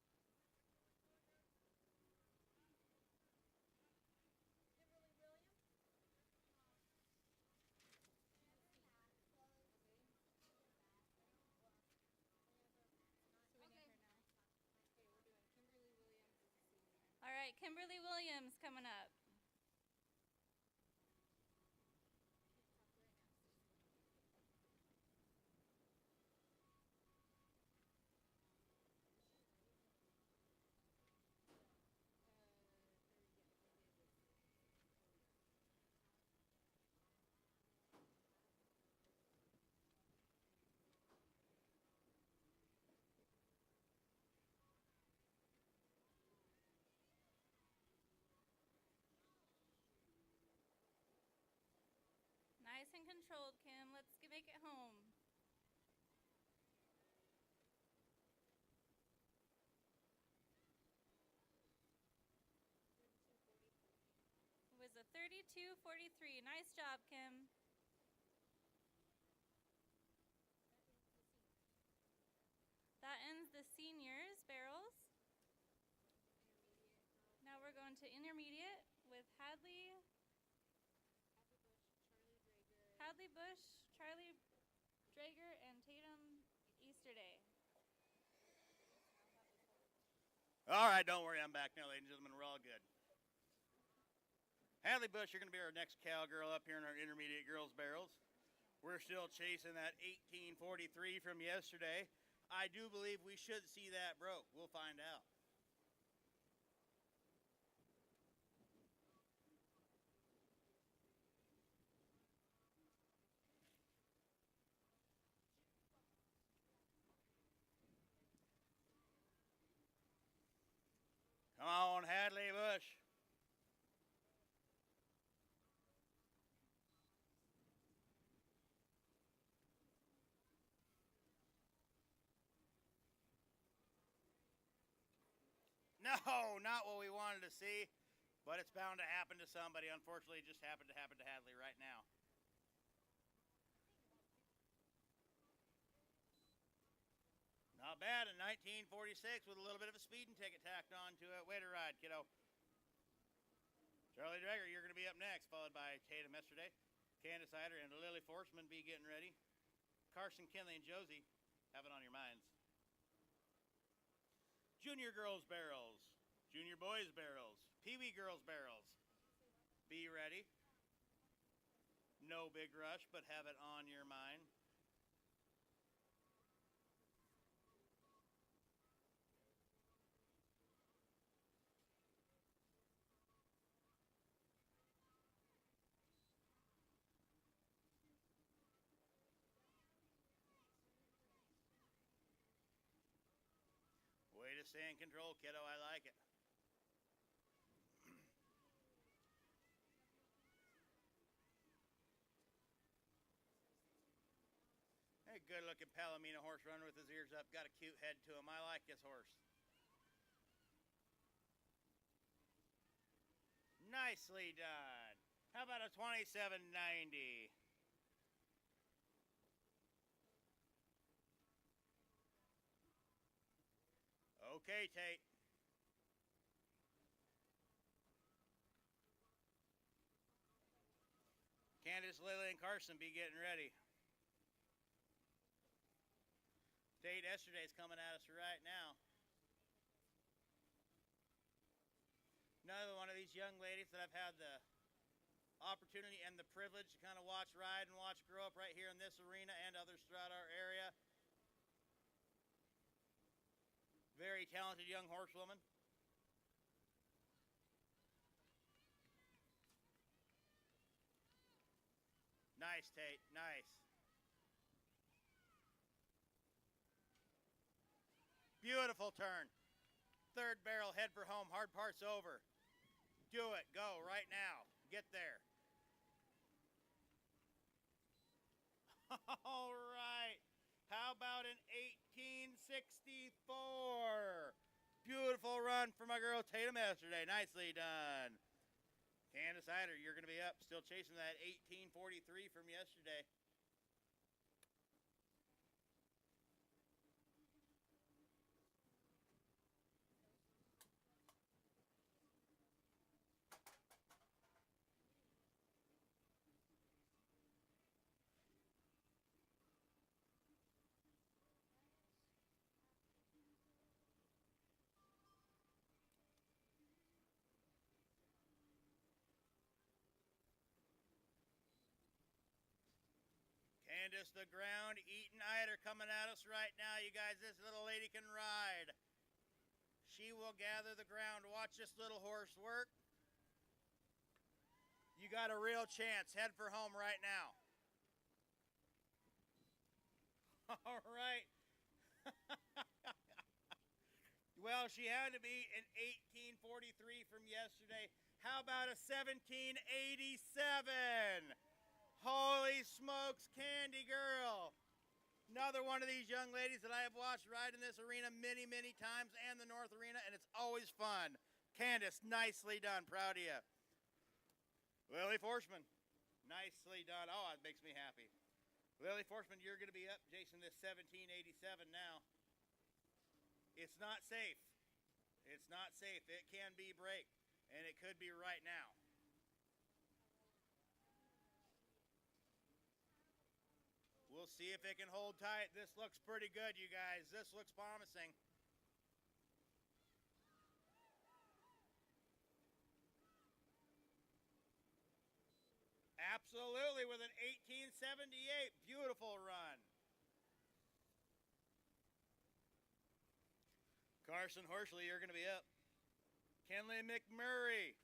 All right, Kimberly Williams coming up. Nice and controlled, Kim. Let's make it home. It was a 32:43. Nice job, Kim. That ends the seniors barrels. Now we're going to intermediate with Hadley Bush, Charlie Drager, and Tatum Easterday. All right, don't worry, I'm back now, ladies and gentlemen. We're all good. Hadley Bush, you're going to be our next cowgirl up here in our intermediate girls barrels. We're still chasing that 1843 from yesterday. I do believe we should see that broke. We'll find out. Come on, Hadley Bush. No, not what we wanted to see, but it's bound to happen to somebody. Unfortunately, it just happened to happen to Hadley right now. Not bad in 1946 with a little bit of a speeding ticket tacked on to it. Way to ride, kiddo. Charlie Drager, you're going to be up next, followed by Tatum yesterday. Candace Eider and Lily Forsman be getting ready. Carson Kinley and Josie, have it on your minds. Junior girls barrels, junior boys barrels, pee-wee girls barrels. Be ready. No big rush, but have it on your mind. Way to stay in control, kiddo. I like it. Hey, good-looking Palomino horse running with his ears up. Got a cute head to him. I like this horse. Nicely done. How about a 27.90? Okay, Tate. Candace, Lily, and Carson be getting ready. Tate yesterday's coming at us right now. Another one of these young ladies that I've had the opportunity and the privilege to kind of watch ride and watch grow up right here in this arena and others throughout our area. Very talented young horsewoman. Nice. Nice, Tate. Nice. Beautiful turn. Third barrel, head for home. Hard part's over. Do it. Go right now. Get there. All right. How about an 1864? Beautiful run for my girl Tatum yesterday. Nicely done. Candace Eider, you're going to be up. Still chasing that 1843 from yesterday. Candace, the ground, Eaton Eider coming at us right now. You guys, this little lady can ride. She will gather the ground. Watch this little horse work. You got a real chance. Head for home right now. All right. Well, she had to be an 1843 from yesterday. How about a 1787? Holy smokes, Candy Girl. Another one of these young ladies that I have watched ride in this arena many, many times, and the North Arena, and it's always fun. Candace, nicely done. Proud of you. Lily Forsman, nicely done. Oh, it makes me happy. Lily Forsman, you're going to be up, Jason, this 1787 now. It's not safe. It's not safe. It can be break, and it could be right now. We'll see if it can hold tight. This looks pretty good, you guys. This looks promising. Absolutely, with an 1878. Beautiful run. Carson Horsley, you're going to be up. Kenley McMurray,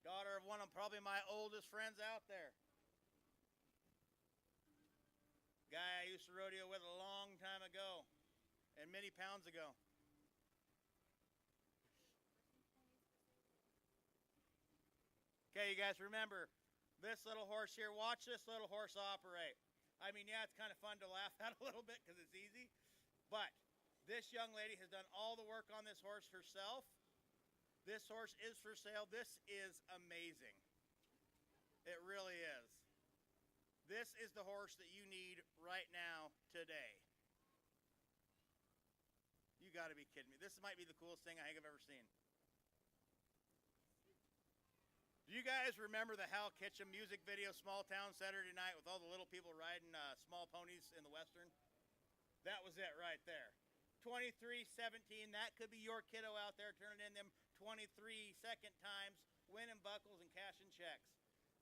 daughter of one of probably my oldest friends out there. Guy I used to rodeo with a long time ago and many pounds ago. Okay, you guys remember, this little horse here, watch this little horse operate. I mean, yeah, it's kind of fun to laugh at a little bit because it's easy, but this young lady has done all the work on this horse herself. This horse is for sale. This is amazing. It really is. This is the horse that you need right now, today. You got to be kidding me. This might be the coolest thing I think I've ever seen. Do you guys remember the Hal Kitchen music video, Small Town Saturday Night, with all the little people riding small ponies in the Western? That was it right there. 23-17, that could be your kiddo out there turning in them 23 second times, winning buckles and cashing checks.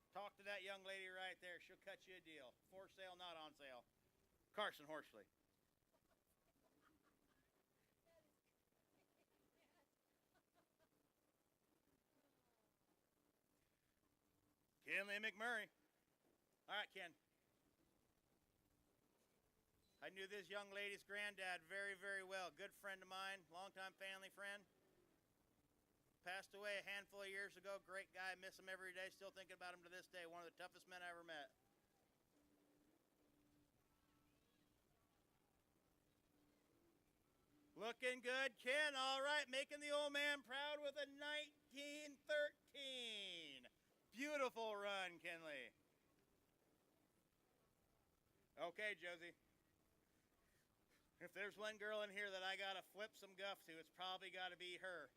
Talk to that young lady right there. She'll cut you a deal. For sale, not on sale. Carson Horsley. Kenley McMurray. All right, Ken. I knew this young lady's granddad very, very well. Good friend of mine, longtime family friend. Passed away a handful of years ago. Great guy. Miss him every day. Still thinking about him to this day. One of the toughest men I ever met. Looking good, Ken. All right, making the old man proud with a 1913. Beautiful run, Kenley. Okay, Josie. If there's one girl in here that I got to flip some guff to, it's probably got to be her.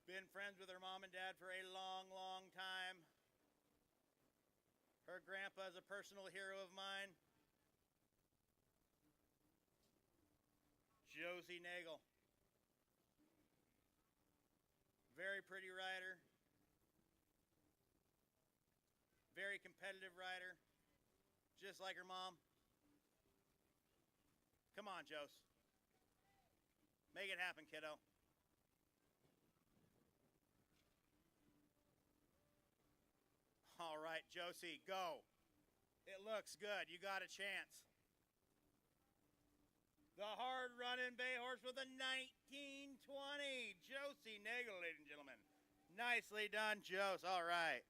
Been friends with her mom and dad for a long, long time. Her grandpa is a personal hero of mine. Josie Nagel. Very pretty rider. Very competitive rider. Just like her mom. Come on, Jose. Make it happen, kiddo. All right, Josie, go. It looks good. You got a chance. The hard-running bay horse with a 1920. Josie Nagel, ladies and gentlemen. Nicely done, Jose. All right.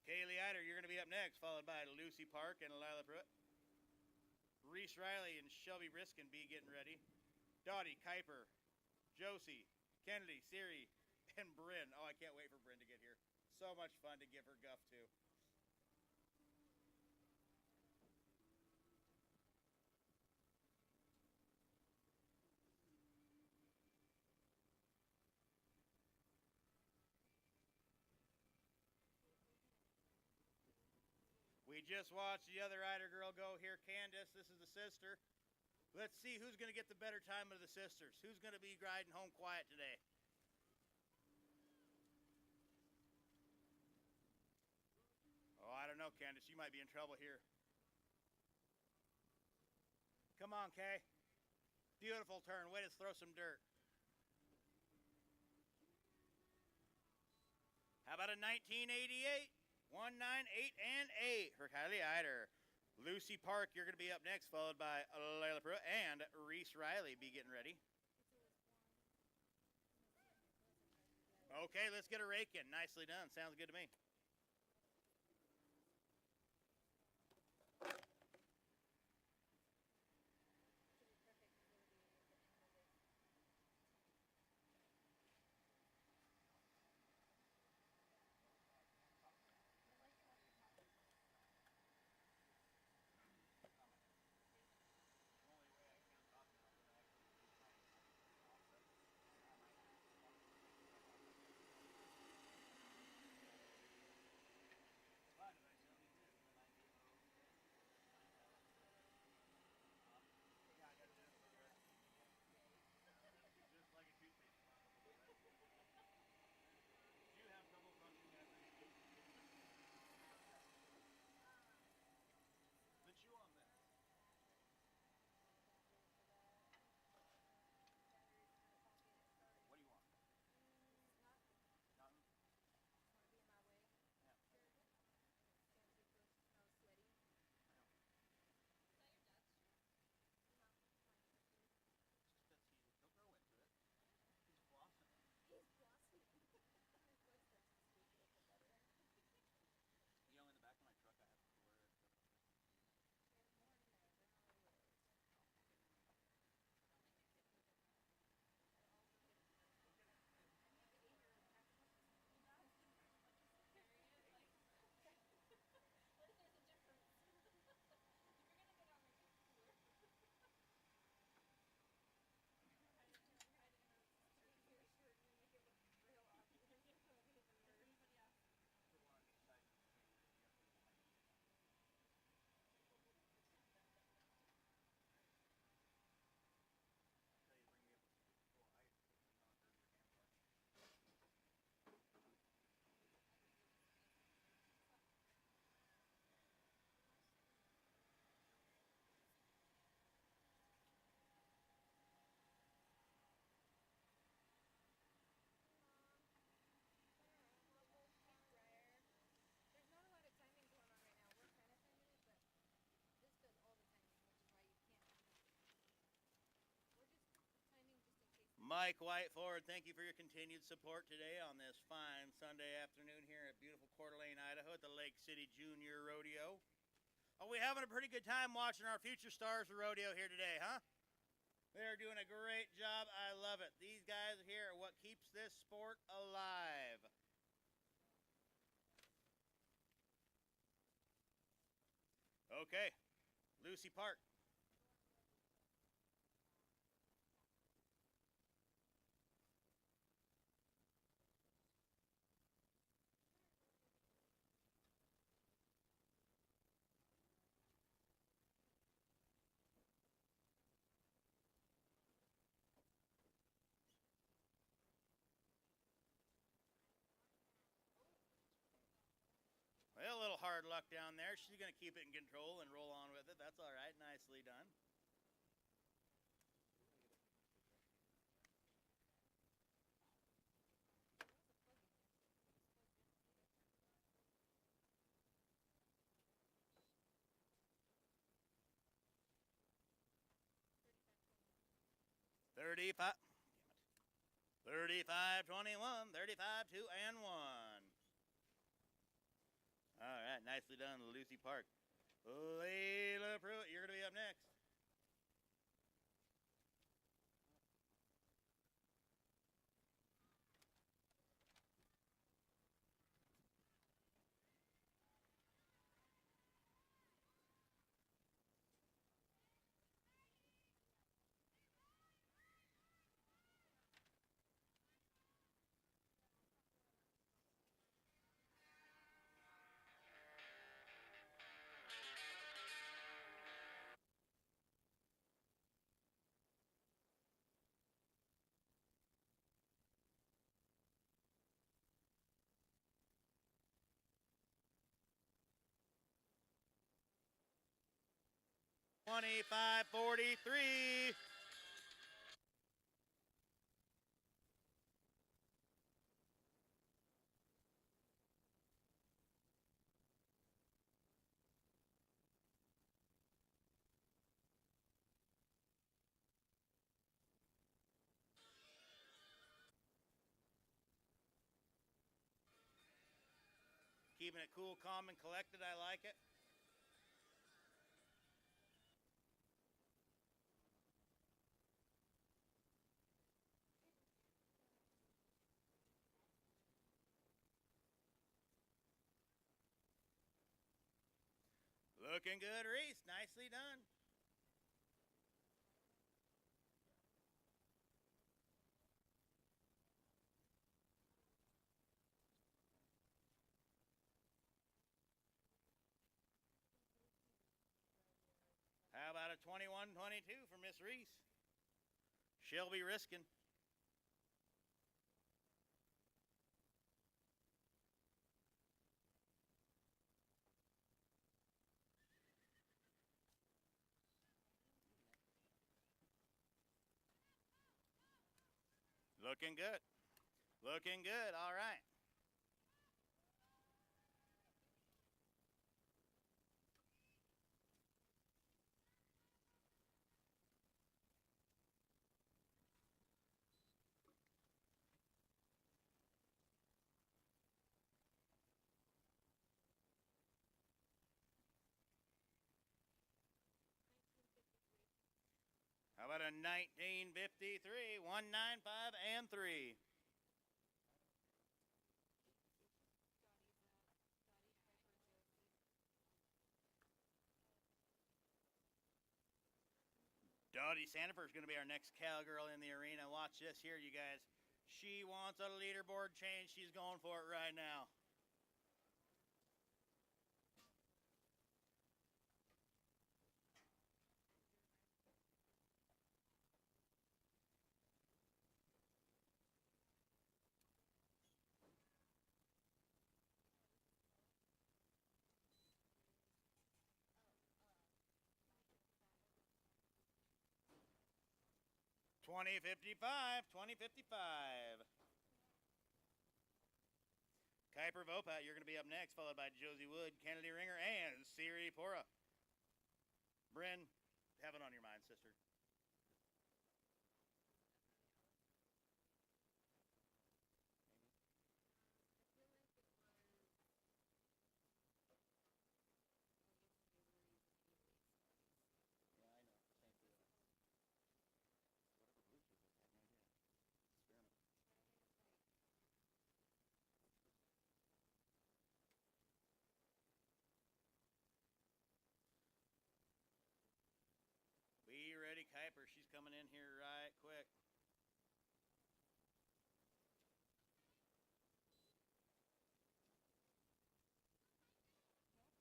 Kaylee Eider, you're going to be up next, followed by Lucy Park and Lila Pruitt. Reese Riley and Shelby Riskin be getting ready. Dottie, Kuiper, Josie, Kennedy, Siri, and Bryn. Oh, I can't wait for Bryn to get here. So much fun to give her guff to. We just watched the other rider girl go here, Candace. This is the sister. Let's see who's going to get the better time of the sisters. Who's going to be riding home quiet today? Oh, I don't know, Candace. You might be in trouble here. Come on, Kay. Beautiful turn. Way to throw some dirt. How about a 1988? 1, 9, 8, and 8 for Kylie Eider. Lucy Park, you're going to be up next, followed by Layla Pruitt and Reese Riley be getting ready. Okay, let's get a rake in. Nicely done. Sounds good to me. Chew on this. What do you want? Nothing? Want to be in my way? Yeah. Can't be pushed. I was sweaty. I know. Is that your dad's shirt? No, mine is too. It's just that he'll grow into it. He's blossoming. He's blossoming. His voice starts to speak a little bit better. You know, in the back of my truck, I have to wear it. There's more in there than I would. Don't make it get put in there. And also get it. I need to eat your pack lunches. You guys can pack lunches. Period. Like, what if there's a difference? If you're gonna go down there, get cooler. Hide it in your shirt and make it look real obvious. It'll be even worse. Anybody else? For one, decide to change it. You have to do it. Tell you to bring me up a full height. You know, for your campfire. There's not a lot of timing going on right now. We're kind of timing it, but this does all the timing, which is why you can't. We're just timing just in case. Mike Whiteford, thank you for your continued support today on this fine Sunday afternoon here at beautiful Coeur d'Alene, Idaho at the Lake City Junior Rodeo. Are we having a pretty good time watching our future stars of rodeo here today, huh? They're doing a great job. I love it. These guys here are what keeps this sport alive. Okay, Lucy Park. Well, a little hard luck down there. She's going to keep it in control and roll on with it. That's all right. Nicely done. 35. 35-21, 35-2 and 1. All right, nicely done, Lucy Park. Layla Pruitt, you're going to be up next. $25.43. Keeping it cool, calm, and collected. I like it. Looking good, Reese. Nicely done. How about a 21-22 for Miss Reese? She'll be risking. Looking good. Looking good. All right. How about a 1953, 195 and 3. Dottie Sandifer is going to be our next cowgirl in the arena. Watch this here, you guys. She wants a leaderboard change. She's going for it right now. $20.55. Kuiper Vopat, you're going to be up next, followed by Josie Wood, Kennedy Ringer, and Siri Pora. Bryn, have it on your mind, sister. Yeah, I know. Same feeling. Whatever Bluetooth is, I have no idea. Experiment. Be ready, Kuiper. She's coming in here right quick.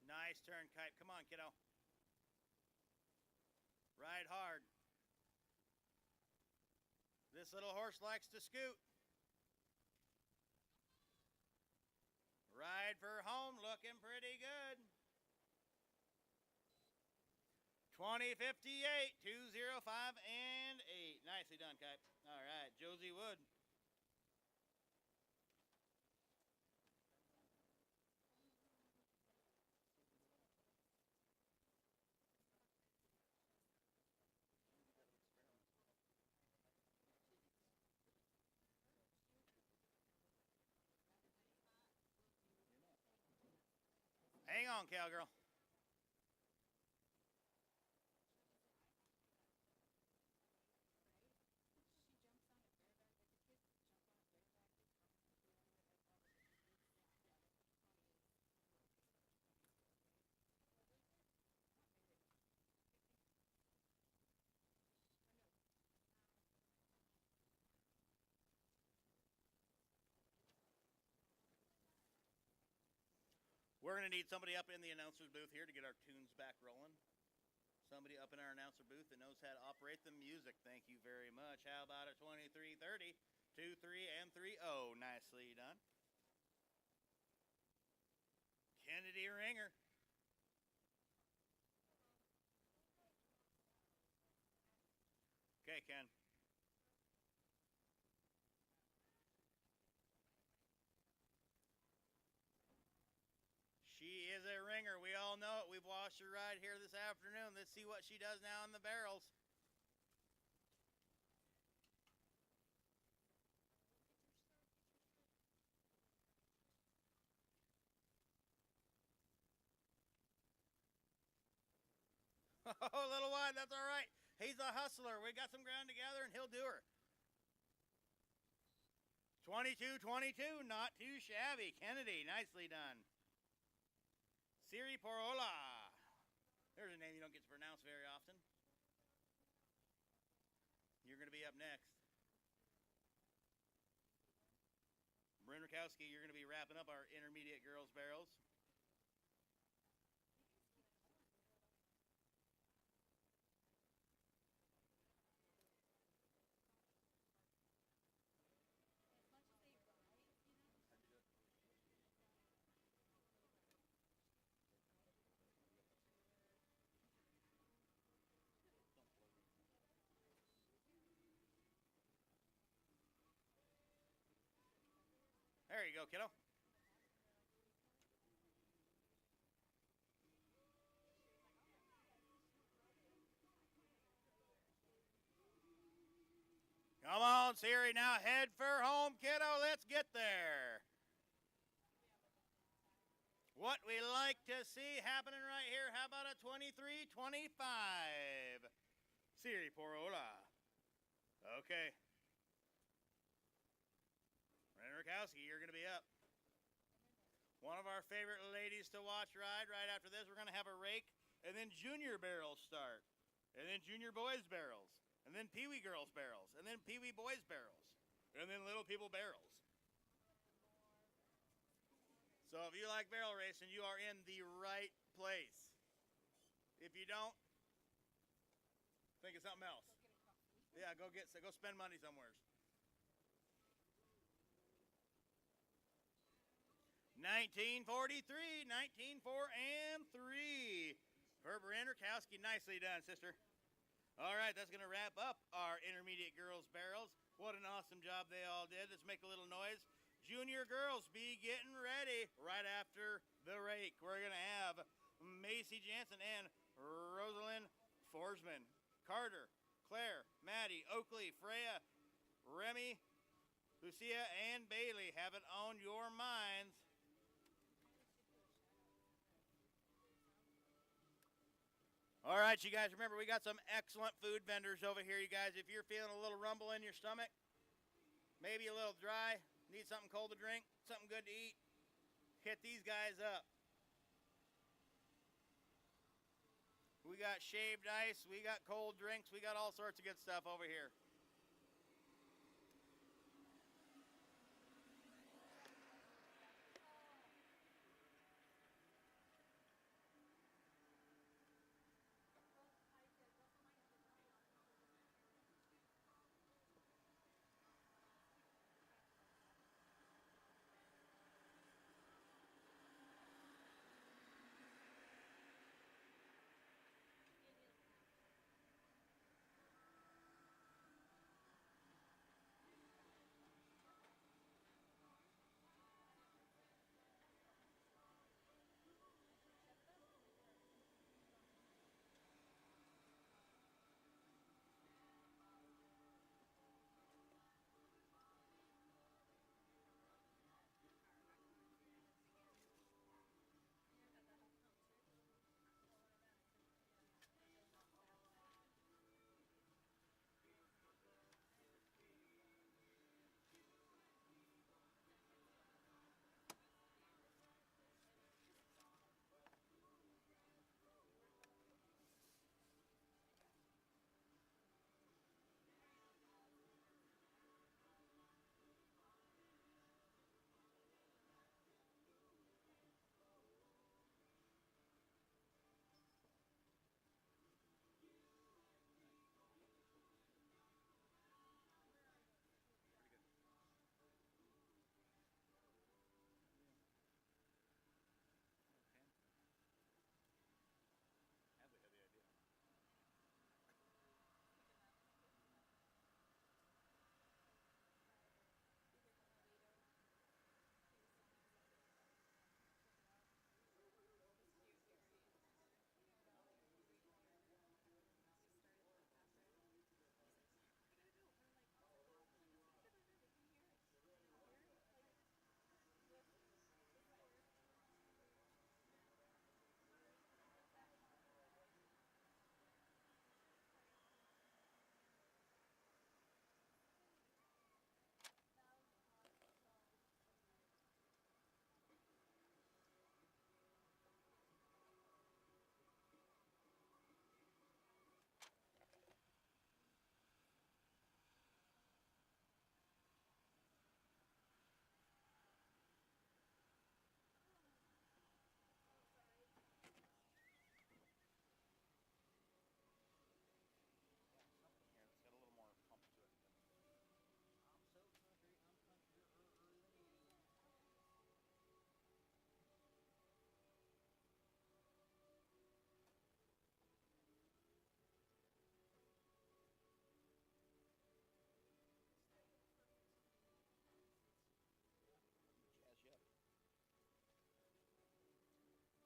Nice turn, Kuiper. Come on, kiddo. Ride hard. This little horse likes to scoot. Ride for home, looking pretty good. 20.58, 205 and 8. Nicely done, Kuiper. All right, Josie Wood. on, cowgirl. We're going to need somebody up in the announcer's booth here to get our tunes back rolling. Somebody up in our announcer booth that knows how to operate the music. Thank you very much. How about a 2330, 23 and 30? Nicely done. Kennedy Ringer. Okay, Ken. She is a ringer. We all know it. We've watched her ride here this afternoon. Let's see what she does now in the barrels. Oh, little wide. That's all right. He's a hustler. We got some ground together, and he'll do her. 22-22. Not too shabby. Kennedy, nicely done. Siri Porola. There's a name you don't get to pronounce very often. You're going to be up next. Bryn Rakowski, you're going to be wrapping up our intermediate girls barrels. There you go, kiddo. Come on, Siri, now head for home, kiddo. Let's get there. What we like to see happening right here. How about a 23-25? Siri Porola. Okay. Bryn Rakowski, you're going to be up. One of our favorite ladies to watch ride. Right after this, we're going to have a rake, and then junior barrels start, and then junior boys barrels, and then peewee girls barrels, and then peewee boys barrels, and then little people barrels. So if you like barrel racing, you are in the right place. If you don't, think of something else. Yeah, go spend money somewhere. 1943, 19-4 and 3. For Bryn Rakowski, nicely done, sister. All right, that's going to wrap up our intermediate girls barrels. What an awesome job they all did. Let's make a little noise. Junior girls, be getting ready right after the rake. We're going to have Macy Jansen and Rosalind Forsman. Carter, Claire, Maddie, Oakley, Freya, Remy, Lucia, and Bailey have it on your minds. All right, you guys, remember, we got some excellent food vendors over here, you guys. If you're feeling a little rumble in your stomach, maybe a little dry, need something cold to drink, something good to eat, hit these guys up. We got shaved ice, we got cold drinks, we got all sorts of good stuff over here.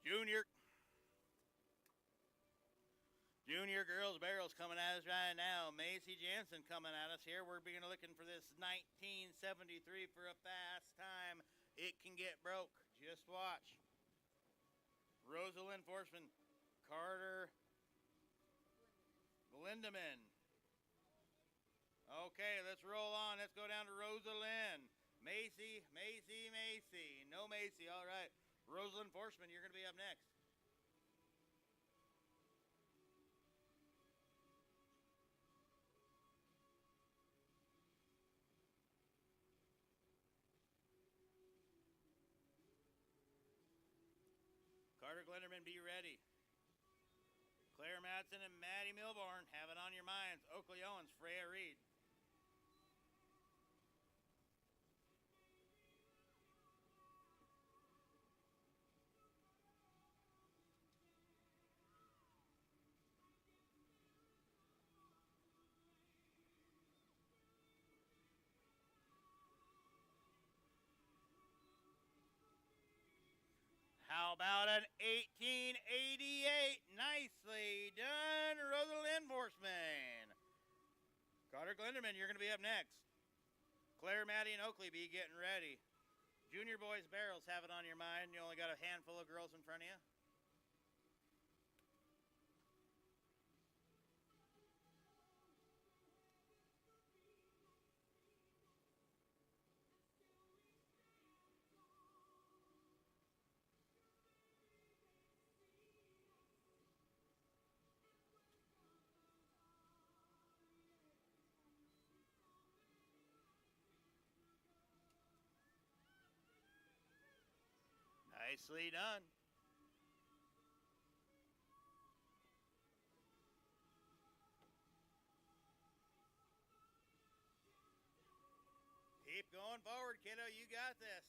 Junior. Junior girls barrels coming at us right now. Macy Jansen coming at us here. We're being looking for this 1973 for a fast time. It can get broke. Just watch. Rosalind Forsman. Carter Glindeman. Okay, let's roll on. Let's go down to Rosalind. Macy. No Macy. All right. Rosalind Forsman, you're going to be up next. Carter Glinderman, be ready. Claire Madsen and Maddie Milborn, have it on your minds. Oakley Owens, Freya Reed. How about an 1888? Nicely done, Rosalind Forsman. Carter Glinderman, you're going to be up next. Claire, Maddie, and Oakley, be getting ready. Junior boys barrels, have it on your mind. You only got a handful of girls in front of you. Nicely done. Keep going forward, kiddo. You got this.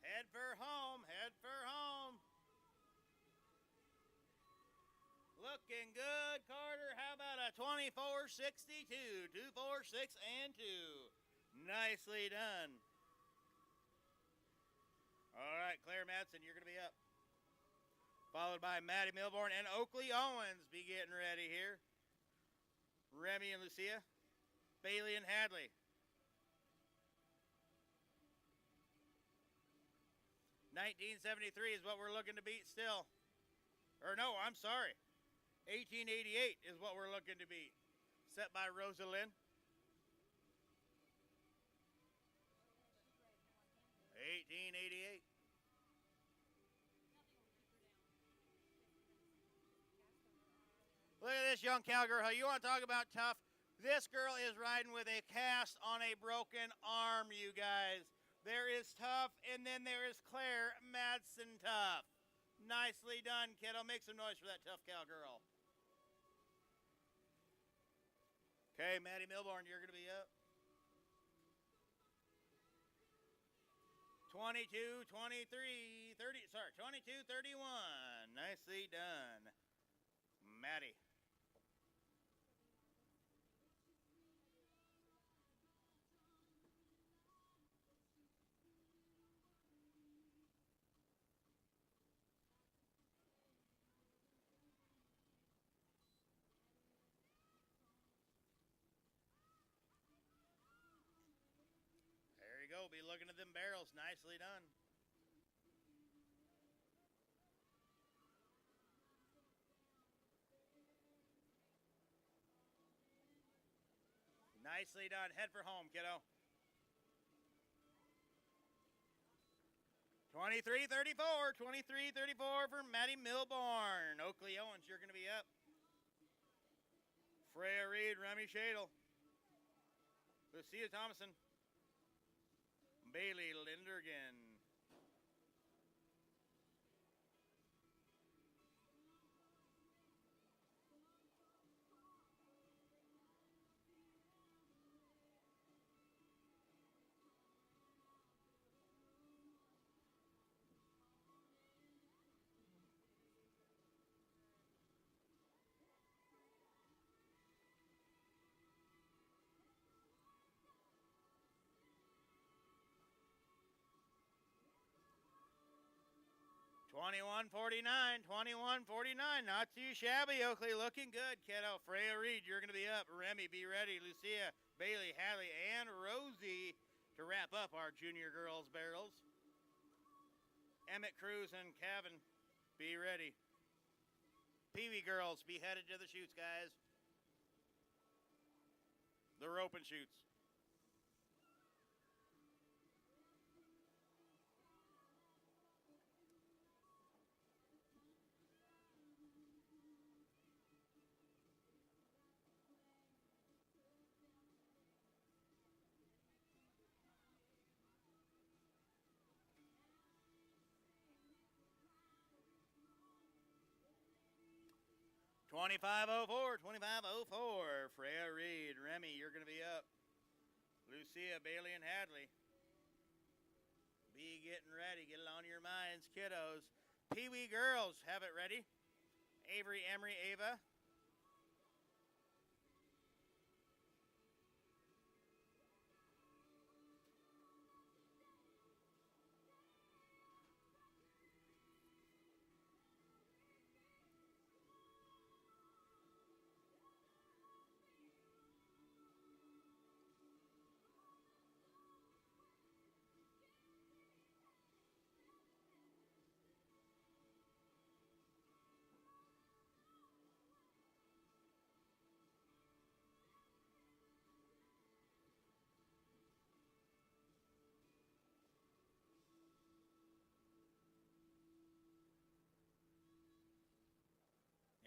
Head for home. Head for home. Looking good, Carter. How about a 24-62? 2, 4, 6, and 2. Nicely done. All right, Claire Madsen, you're going to be up. Followed by Maddie Milborn and Oakley Owens. Be getting ready here. Remy and Lucia. Bailey and Hadley. $19.73 is what we're looking to beat still. Or no, I'm sorry. $18.88 is what we're looking to beat. Set by Rosalind. $18.88. Look at this young cowgirl. You want to talk about tough? This girl is riding with a cast on a broken arm, you guys. There is Tough, and then there is Claire Madsen Tough. Nicely done, kiddo. Make some noise for that tough cowgirl. Okay, Maddie Milborn, you're going to be up. 22, 23, 30, sorry, 22, 31. Nicely done, Maddie. There you go. Be looking at them barrels. Nicely done. Nicely done. Head for home, kiddo. 23-34. 23-34 for Maddie Milborn. Oakley Owens, you're going to be up. Freya Reed, Remy Shadle. Lucia Thomason. Bailey Lindergan. 2149, 2149. Not too shabby, Oakley. Looking good, kiddo. Freya Reed, you're going to be up. Remy, be ready. Lucia, Bailey, Hadley, and Rosie to wrap up our junior girls barrels. Emmett Cruz and Kevin, be ready. Pee Wee girls, be headed to the chutes, guys. The rope and chutes. $25.04. Freya Reed, Remy, you're going to be up. Lucia, Bailey, and Hadley. Be getting ready. Get it on your minds, kiddos. Pee Wee girls, have it ready. Avery, Emery, Ava.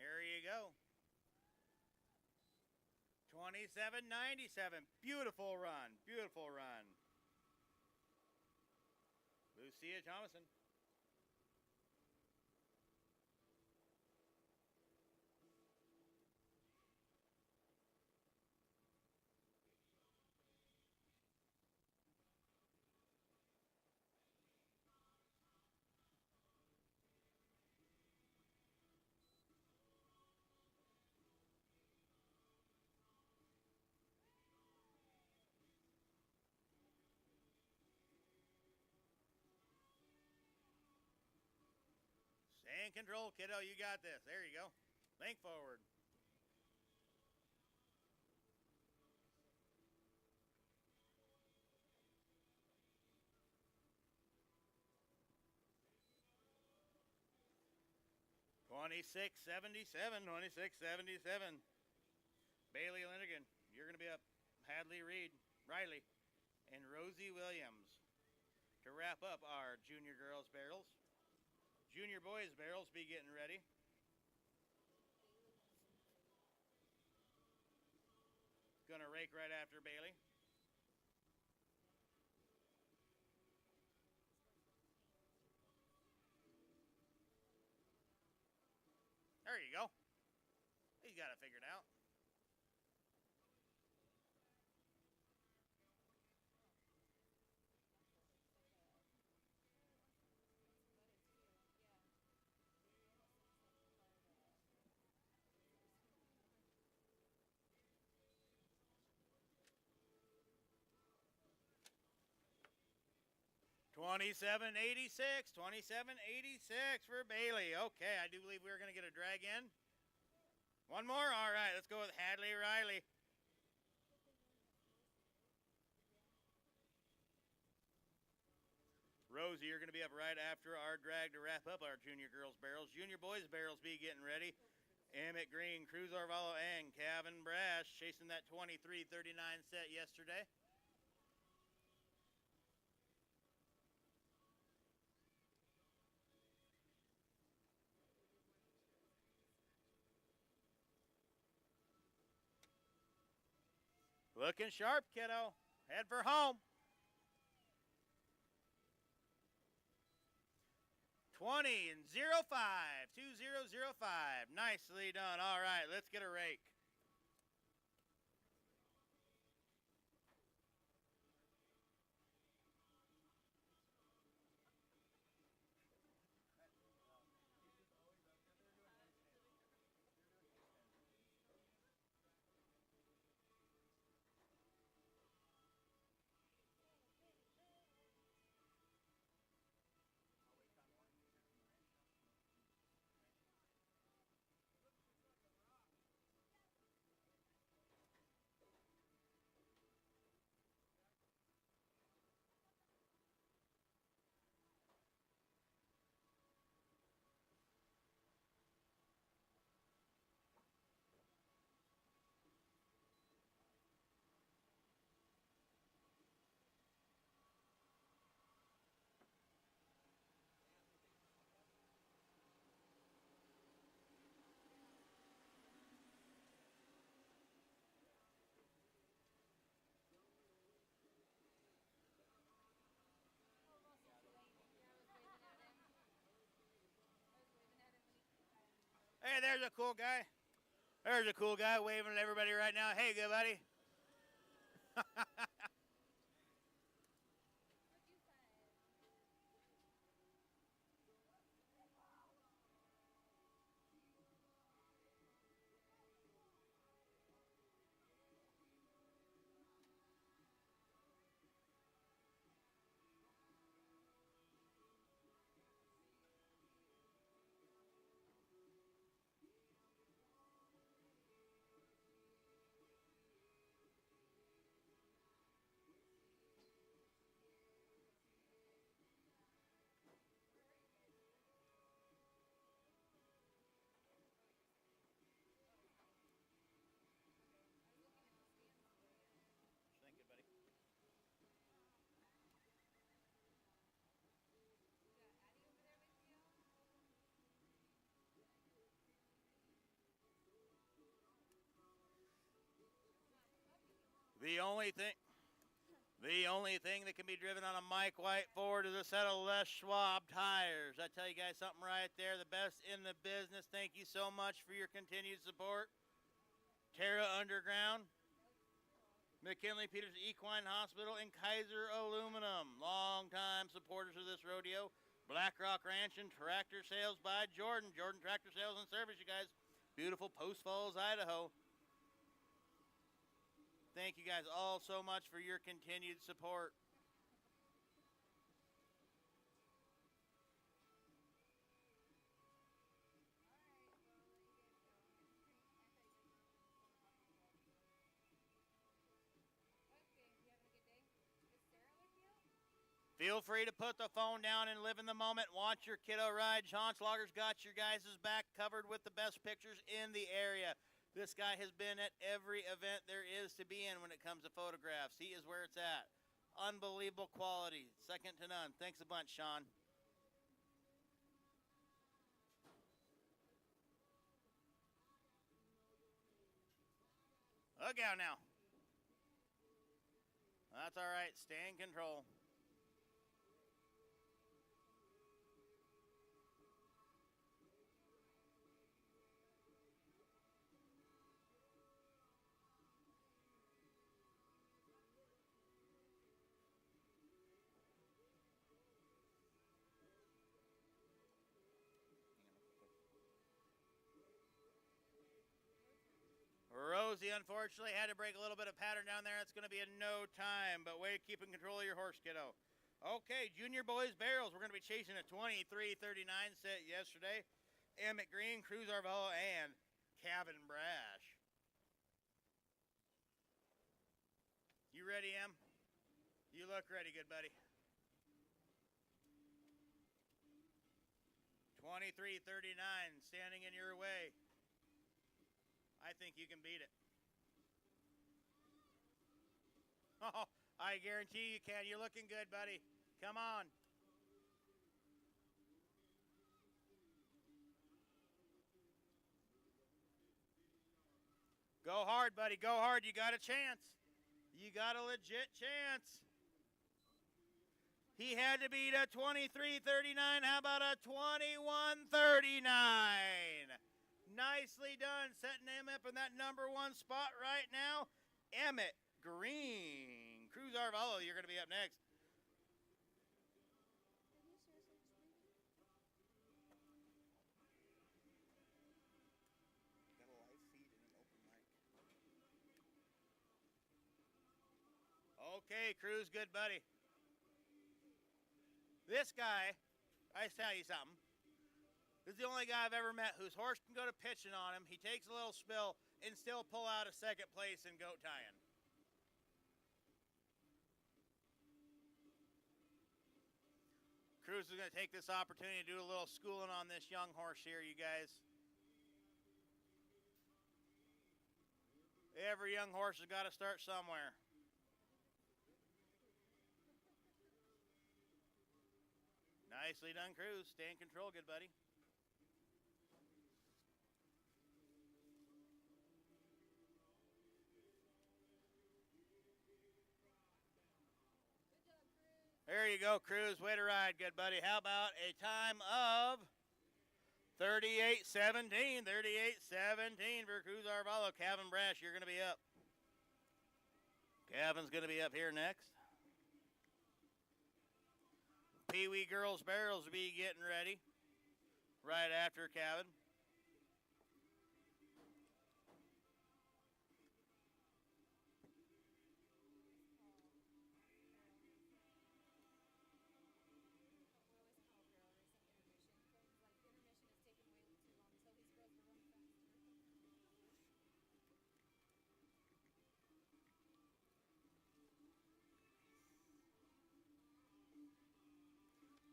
There you go. 27.97. Beautiful run. Beautiful run. Lucia Thomason. Stay in control, kiddo. You got this. There you go. Think forward. $26.77. Bailey Lindigan, you're going to be up. Hadley Reed, Riley, and Rosie Williams to wrap up our junior girls barrels. Junior boys barrels, be getting ready. Going to rake right after Bailey. There you go. He's got it figured out. $27.86 for Bailey. Okay, I do believe we're going to get a drag in. One more? All right, let's go with Hadley Riley. Rosie, you're going to be up right after our drag to wrap up our junior girls barrels. Junior boys barrels, be getting ready. Emmett Green, Cruz Orvallo, and Kevin Brash chasing that 23-39 set yesterday. Looking sharp, kiddo. Head for home. 20.05. 20.05. Nicely done. All right, let's get a rake. Hey, there's a cool guy. There's a cool guy waving at everybody right now. Hey, good buddy. Thank you, buddy. The only thing that can be driven on a Mike White Ford is a set of Les Schwab tires. I tell you guys something right there, the best in the business. Thank you so much for your continued support. Terra Underground, McKinley Peters Equine Hospital, and Kaiser Aluminum. Longtime supporters of this rodeo. Black Rock Ranch and Tractor Sales by Jordan. Jordan Tractor Sales and Service, you guys. Beautiful Post Falls, Idaho. Thank you guys all so much for your continued support. Feel free to put the phone down and live in the moment. Watch your kiddo ride. Sean Slaughter's got your guys' back covered with the best pictures in the area. This guy has been at every event there is to be in when it comes to photographs. He is where it's at. Unbelievable quality. Second to none. Thanks a bunch, Sean. Look out now. That's all right. Stay in control. Rosie, unfortunately, had to break a little bit of pattern down there. It's going to be in no time, but way to keep in control of your horse, kiddo. Okay, Junior Boys Barrels. We're going to be chasing a 23-39 set yesterday. Emmett Green, Cruz Arvelo, and Kevin Brash. You ready, Em? You look ready, good buddy. 23-39, standing in your way. I think you can beat it. Oh, I guarantee you can. You're looking good, buddy. Come on. Go hard, buddy. Go hard. You got a chance. You got a legit chance. He had to beat a 23-39. How about a 21-39? Nicely done, setting him up in that number one spot right now. Emmett Green. Cruz Arvelo, you're going to be up next. Got a live feed and an open mic. Okay, Cruz, good buddy. This guy, I tell you something. This is the only guy I've ever met whose horse can go to pitching on him. He takes a little spill and still pull out a second place in goat tying. Cruz is going to take this opportunity to do a little schooling on this young horse here, you guys. Every young horse has got to start somewhere. Nicely done, Cruz. Stay in control, good buddy. There you go, Cruz. Way to ride, good buddy. How about a time of 38-17. 38-17 for Cruz Arvalo. Calvin Brash, you're going to be up. Calvin's going to be up here next. Pee Wee Girls Barrels will be getting ready right after Calvin.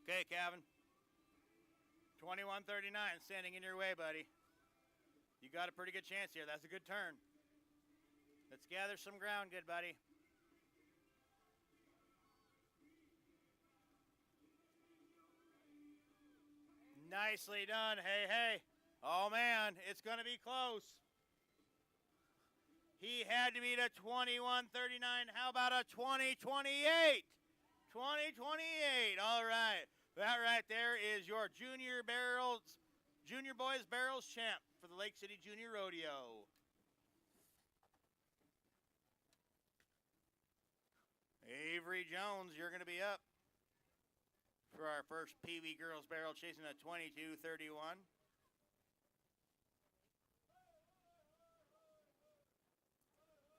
Okay, Calvin. 21-39, standing in your way, buddy. You got a pretty good chance here. That's a good turn. Let's gather some ground, good buddy. Nicely done. Hey, hey. Oh, man, it's going to be close. He had to beat a 21-39. How about a 20-28? 20-28. All right. That right there is your Junior Boys Barrels champ for the Lake City Junior Rodeo. Avery Jones, you're going to be up for our first Pee Wee Girls Barrel, chasing a 22-31.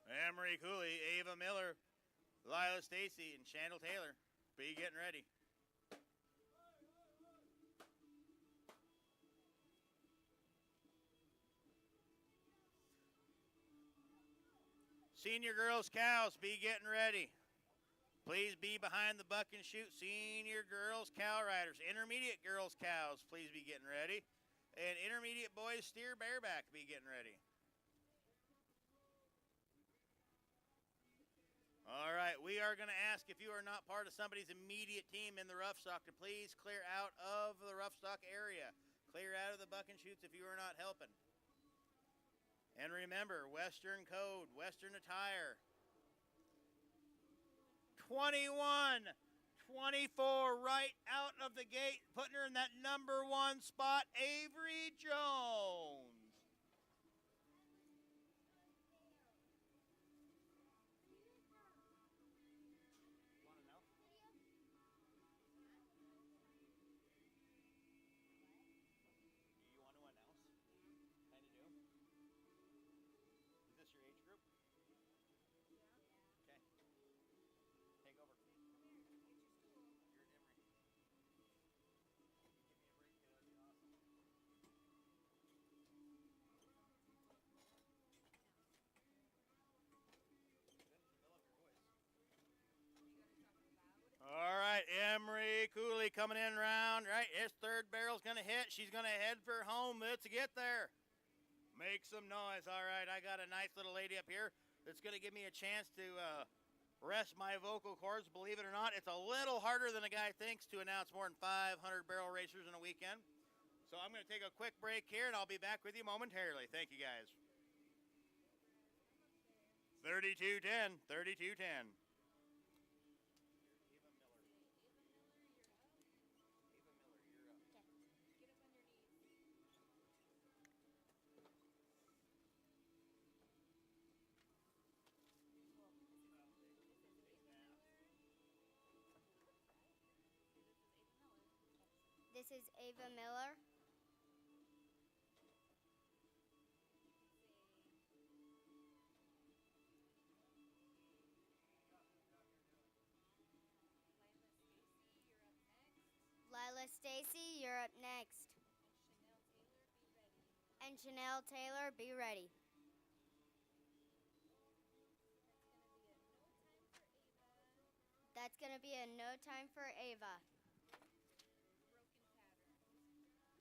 Emery Cooley, Ava Miller, Lila Stacy, and Chandel Taylor be getting ready. Senior girls cows, be getting ready. Please be behind the buck and shoot. Senior girls cow riders. Intermediate girls cows, please be getting ready. And intermediate boys steer bareback, be getting ready. All right, we are going to ask if you are not part of somebody's immediate team in the rough stock to please clear out of the rough stock area. Clear out of the buck and shoots if you are not helping. And remember, Western code, Western attire. 21-24 right out of the gate, putting her in that number one spot, Avery Jones. Want to know? Do you want to announce? Kind of do. Is this your age group? Okay. Take over. You're at Emory. Give me a break, kid. That'd be awesome. All right, Emery Cooley coming in round. Right, his third barrel's going to hit. She's going to head for home. Let's get there. Make some noise. All right, I got a nice little lady up here that's going to give me a chance to rest my vocal cords. Believe it or not, it's a little harder than a guy thinks to announce more than 500 barrel racers in a weekend. So I'm going to take a quick break here, and I'll be back with you momentarily. Thank you, guys. 32-10, 32-10. This is Ava Miller. Lila Stacy, you're up next. And Chanel Taylor, be ready. That's going to be a no time for Ava.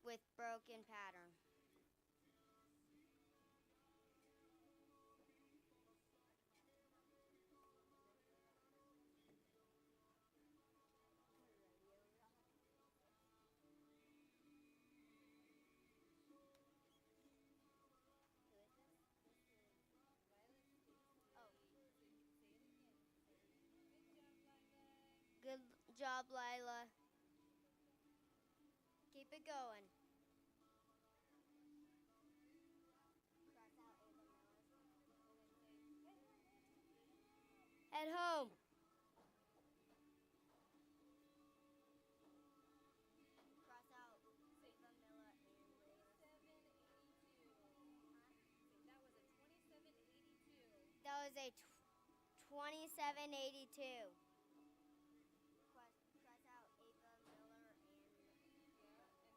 With broken pattern. Good job, Lila. Keep it going. head home. Cross out Ava Miller and 2782. that was a 2782. Cross out Ava Miller and Yeah, and now you're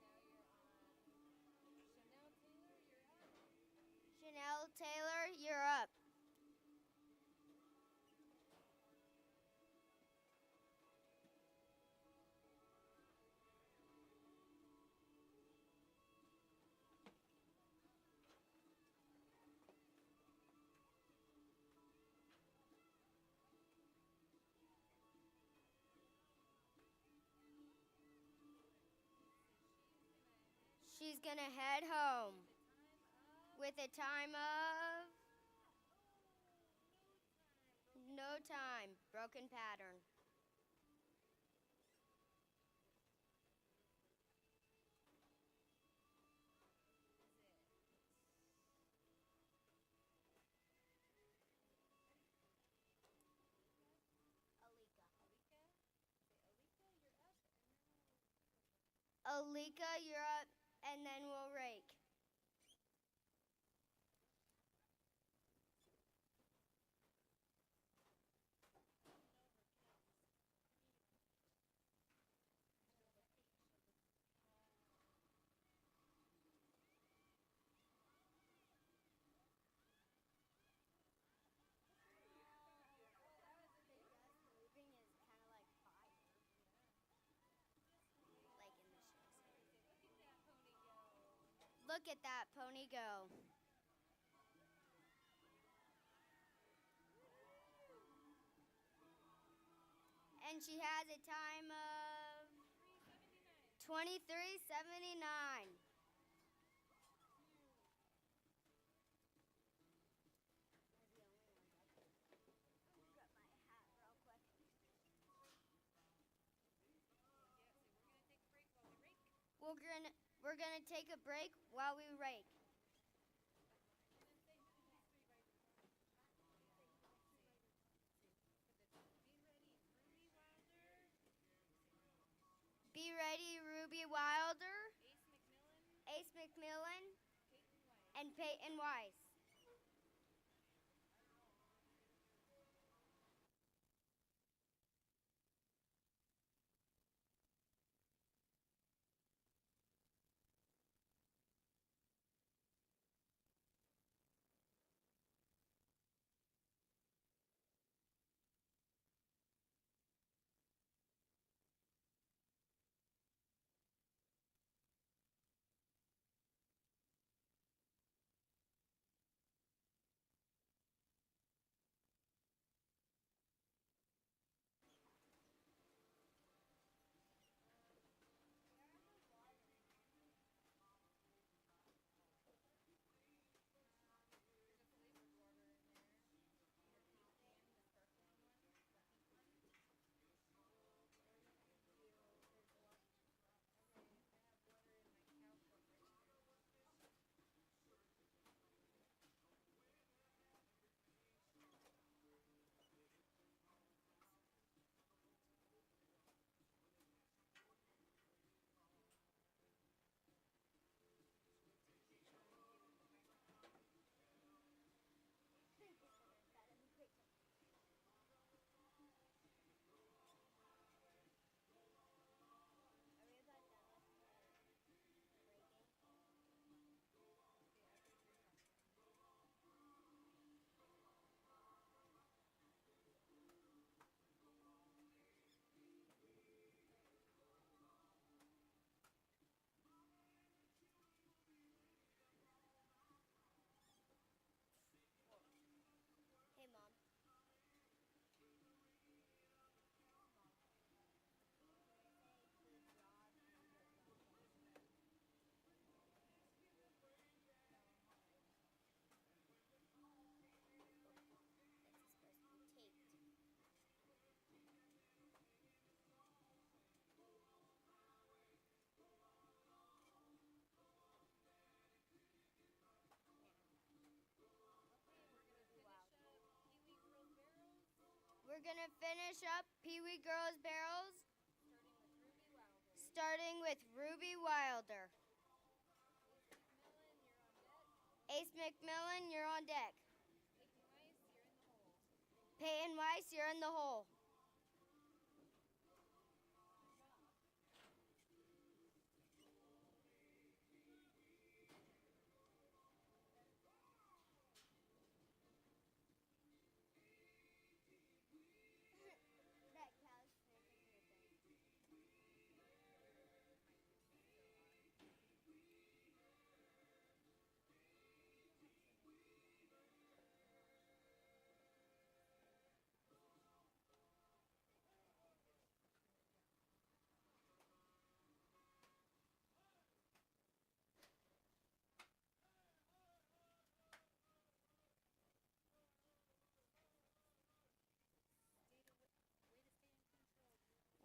on Chanel Taylor. You're up. Chanel Taylor, you're up. She's gonna head home with a time of no time. Broken pattern. Alika. Alika, you're up, and then we'll rake. Moving is kind of like fire, like in the shows. Look at that pony go. And she has a time of 23:79. Grab my hat real quick. We're gonna take a break while we rake. Be ready, Ruby Wilder, Ace McMillan, and Peyton Weiss. We're going to finish up Pee Wee Girls Barrels, starting with Ruby Wilder. Ace McMillan, you're on deck. Peyton Weiss, you're in the hole. That cow's sniffing your thing.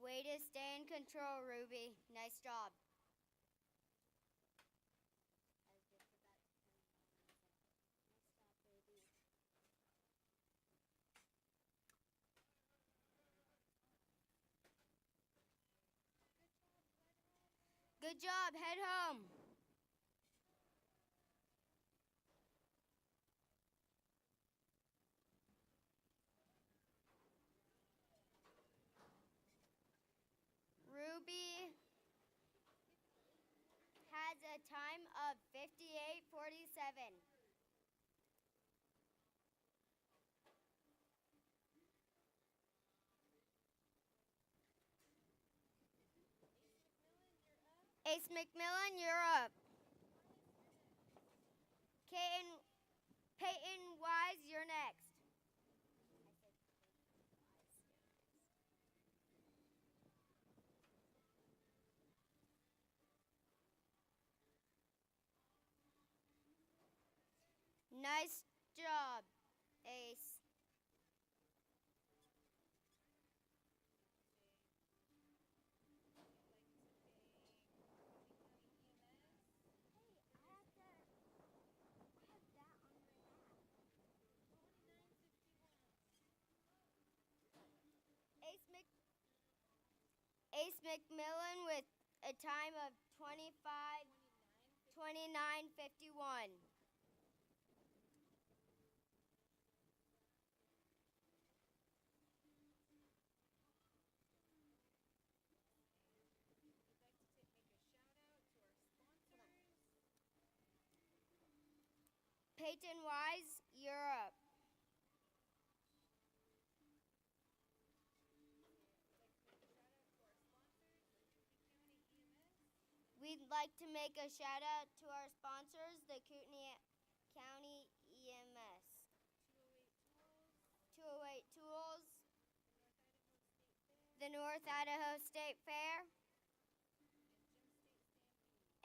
Way to stay in control, Ruby. Nice job. Good job. Head home. Ruby has a time of 58:47. Ace McMillan, you're up. Peyton Wise, you're next. Nice job, Ace. Ace McMillan with a time of 29:51. Peyton Wise, you're up. We'd like to make a shout out to our sponsors, the Kootenai County EMS, 208 Tools, the North Idaho State Fair,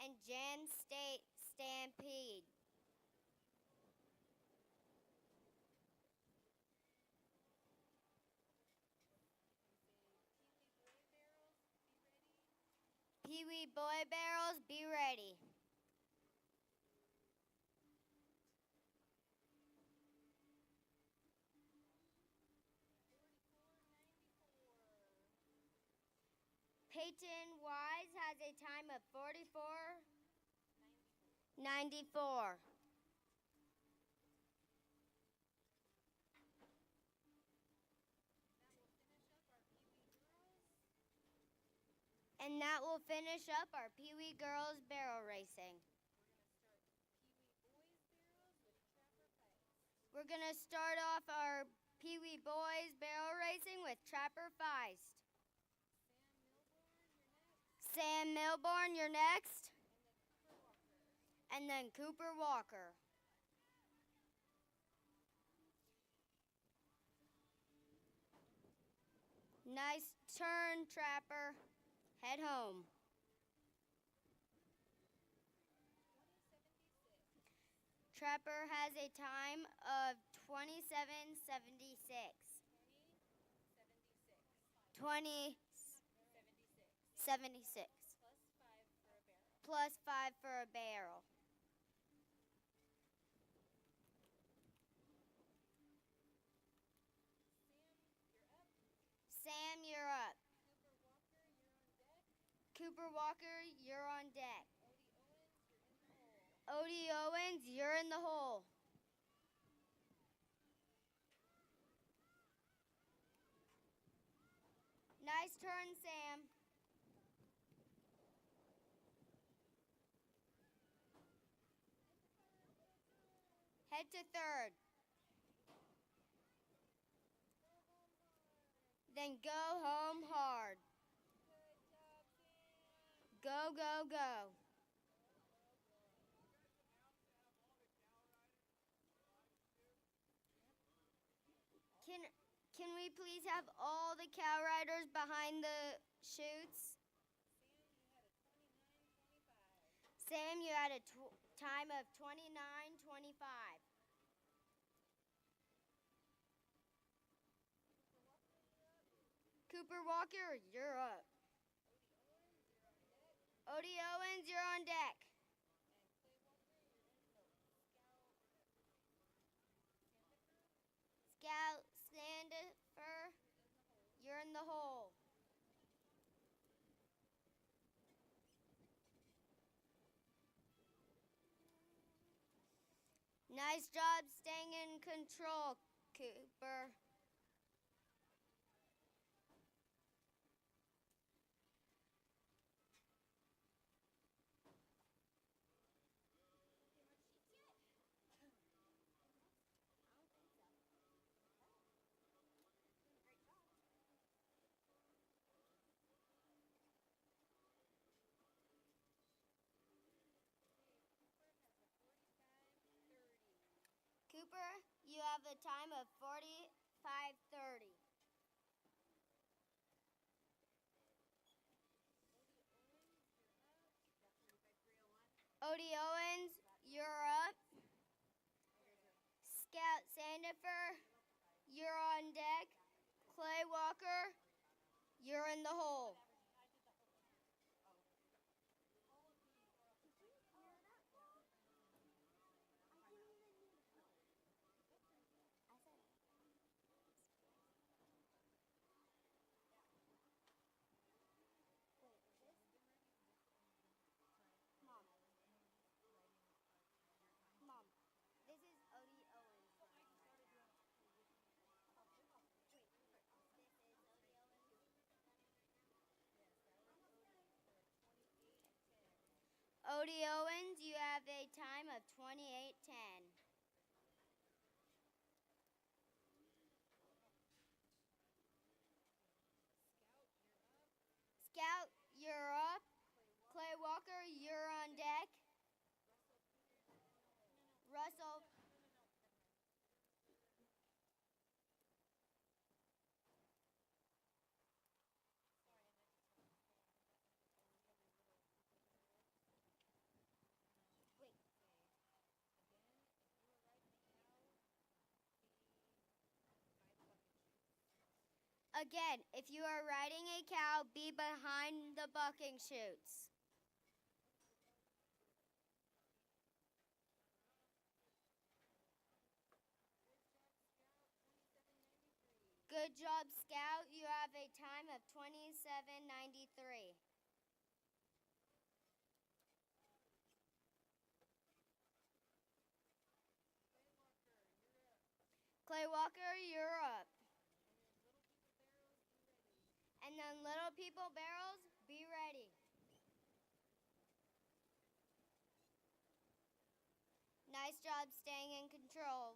and Gem State Stampede. Pee Wee Boy Barrels, be ready. Peyton Wise has a time of 44:94. And that will finish up our Pee Wee Girls Barrel Racing. We're going to start off our Pee Wee Boys Barrel Racing with Trapper Feist. Sam Milborn, you're next. And then Cooper Walker. Nice turn, Trapper. Head home. Trapper has a time of 27:76. 20:76. Plus 5 for a barrel. Sam, you're up. Cooper Walker, you're on deck. Odie Owens, you're in the hole. Nice turn, Sam. Head to third. Then go home hard. Go, go, go. Can we please have all the cow riders behind the chutes? Sam, you had a time of 29:25. Cooper Walker, you're up. Odie Owens, you're on deck. Scout Sandifer, you're in the hole. Nice job staying in control, Cooper. Cooper, you have a time of 45:30. Odie Owens, you're up. Scout Sandifer, you're on deck. Clay Walker, you're in the hole. Mom, this is Odie Owens. Odie Owens, you have a time of 28:10. Scout, you're up. Clay Walker, you're on deck. Russell. Wait. Again, if you are riding a cow, be behind the bucking chutes. Good job, Scout. You have a time of 27:93. Clay Walker, you're up. And then Little People Barrels, be ready. Nice job staying in control.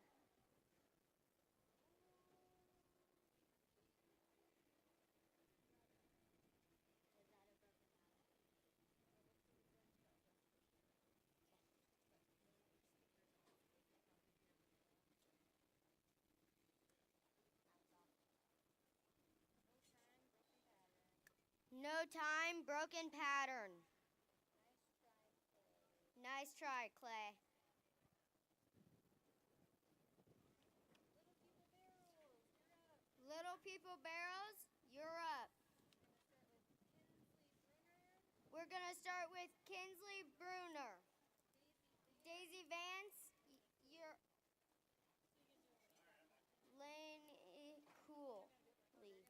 No time, broken pattern. Nice try, Clay. Little People Barrels, you're up. We're going to start with Kinsley Bruner. Daisy Vance, you're Lane Cooley.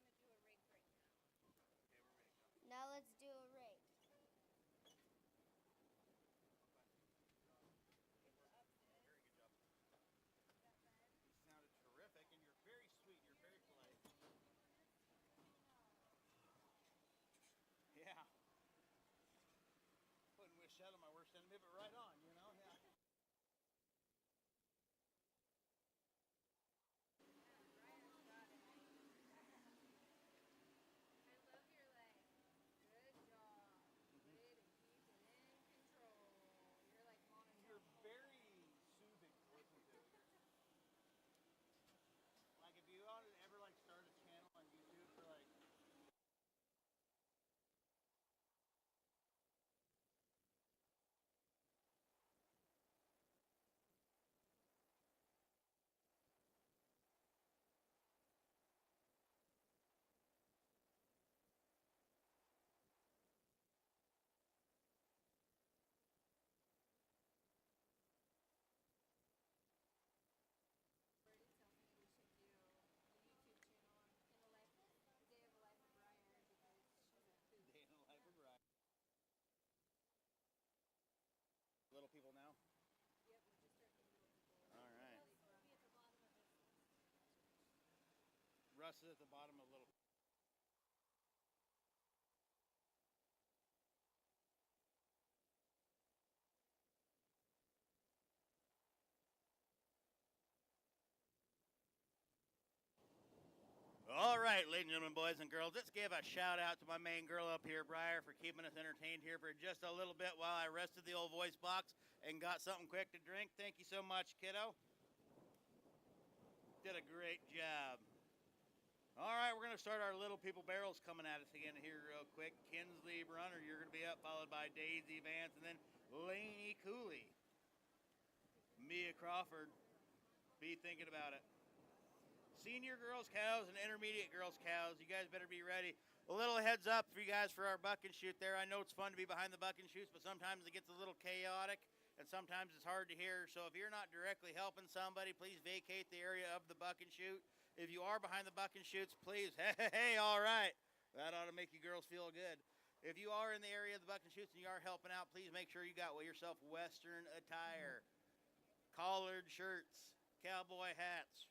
crosses at the bottom a little. All right, ladies and gentlemen, boys and girls, let's give a shout out to my main girl up here, Briar, for keeping us entertained here for just a little bit while I rested the old voice box and got something quick to drink. Thank you so much, kiddo. Did a great job. All right, we're going to start our little people barrels coming at us again here real quick. Kinsley Brunner, you're going to be up, followed by Daisy Vance, and then Laney Cooley. Mia Crawford, be thinking about it. Senior girls cows and intermediate girls cows, you guys better be ready. A little heads up for you guys for our buck and shoot there. I know it's fun to be behind the buck and shoots, but sometimes it gets a little chaotic and sometimes it's hard to hear. So if you're not directly helping somebody, please vacate the area of the buck and shoot. If you are behind the buck and shoots, please, hey, all right. That ought to make you girls feel good. If you are in the area of the buck and shoots and you are helping out, please make sure you got yourself Western attire, collared shirts, cowboy hats,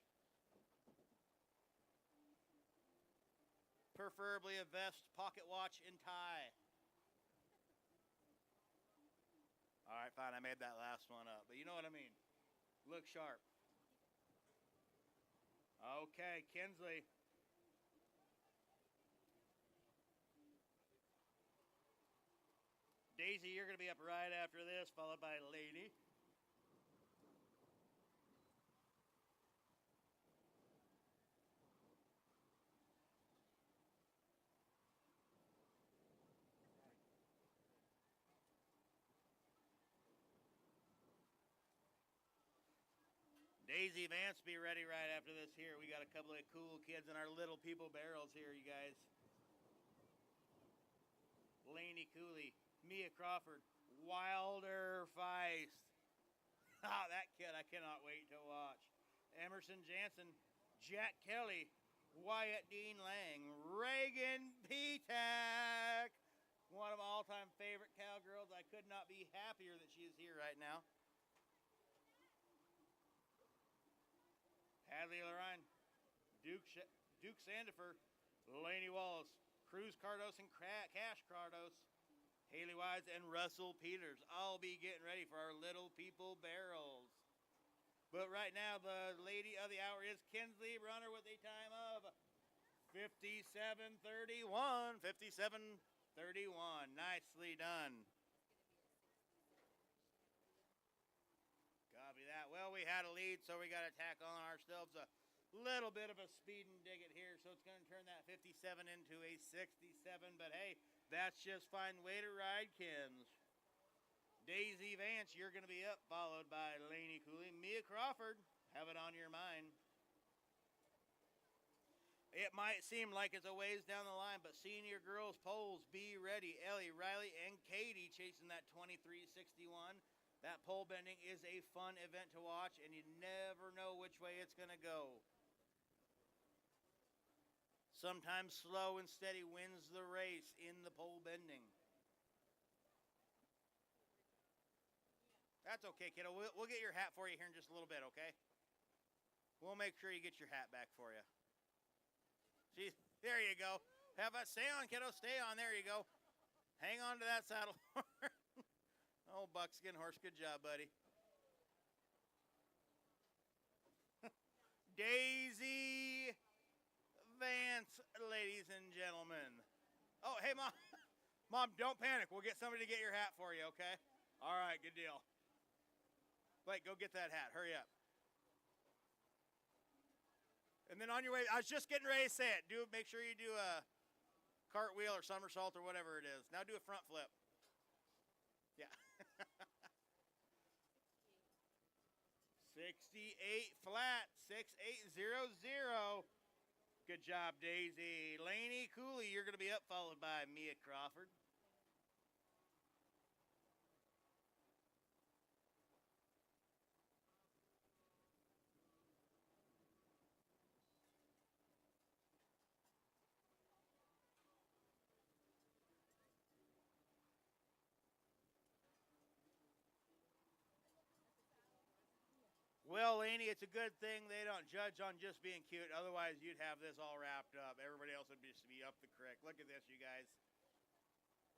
preferably a vest, pocket watch, and tie. All right, fine, I made that last one up, but you know what I mean. Look sharp. Okay, Kinsley. Daisy, you're going to be up right after this, followed by Lady. Daisy Vance, be ready right after this here. We got a couple of cool kids in our little people barrels here, you guys. Laney Cooley, Mia Crawford, Wilder Feist. Ah, that kid I cannot wait to watch. Emerson Jansen, Jack Kelly, Wyatt Dean Lang, Reagan Petak. One of my all-time favorite cowgirls. I could not be happier that she is here right now. Hadley Lorine, Duke Sandifer, Laney Wallace, Cruz Cardos and Cash Cardos, Haley Wise and Russell Peters. I'll be getting ready for our little people barrels. But right now, the lady of the hour is Kinsley Brunner with a time of 57:31. 57:31. Nicely done. Copy that. Well, we had a lead, so we got to tack on ourselves a little bit of a speed and dig it here. So it's going to turn that 57 into a 67. But hey, that's just fine. Way to ride, Kins. Daisy Vance, you're going to be up, followed by Laney Cooley. Mia Crawford, have it on your mind. It might seem like it's a ways down the line, but senior girls poles, be ready. Ellie, Riley, and Katie chasing that 23:61. That pole bending is a fun event to watch, and you never know which way it's going to go. Sometimes slow and steady wins the race in the pole bending. That's okay, kiddo. We'll get your hat for you here in just a little bit, okay? We'll make sure you get your hat back for you. See, there you go. Stay on, kiddo. Stay on. There you go. Hang on to that saddle. Oh, buckskin horse. Good job, buddy. Daisy Vance, ladies and gentlemen. Oh, hey, Mom. Mom, don't panic. We'll get somebody to get your hat for you, okay? All right, good deal. Blake, go get that hat. Hurry up. And then on your way, I was just getting ready to say it. Make sure you do a cartwheel or somersault or whatever it is. Now do a front flip. Yeah. 68 flat, 6800. Good job, Daisy. Laney Cooley, you're going to be up, followed by Mia Crawford. Well, Laney, it's a good thing they don't judge on just being cute. Otherwise, you'd have this all wrapped up. Everybody else would just be up the creek. Look at this, you guys.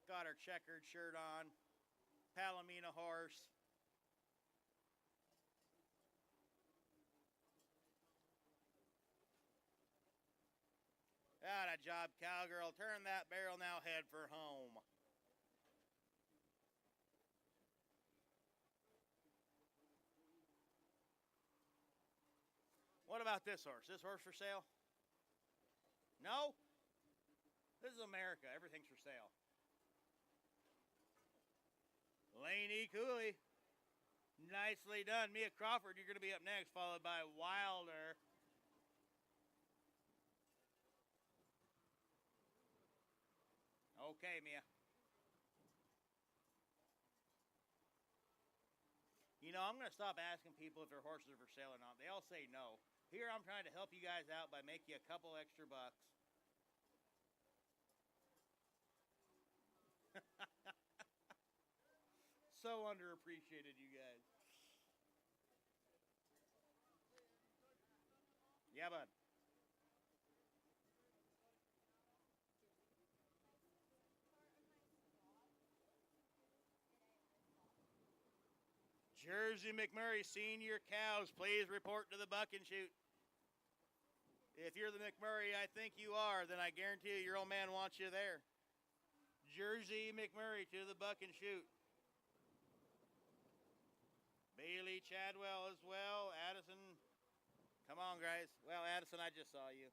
Got our checkered shirt on. Palomino horse. Got a job, cowgirl. Turn that barrel now, head for home. What about this horse? This horse for sale? No? This is America. Everything's for sale. Laney Cooley. Nicely done. Mia Crawford, you're going to be up next, followed by Wilder. Okay, Mia. You know, I'm going to stop asking people if their horses are for sale or not. They all say no. Here I'm trying to help you guys out by making you a couple extra bucks. So underappreciated, you guys. Yeah, bud. Jersey McMurray Senior cows, please report to the buck and shoot. If you're the McMurray, I think you are, then I guarantee you your old man wants you there. Jersey McMurray to the buck and shoot. Bailey Chadwell as well. Addison, come on, guys. Well, Addison, I just saw you.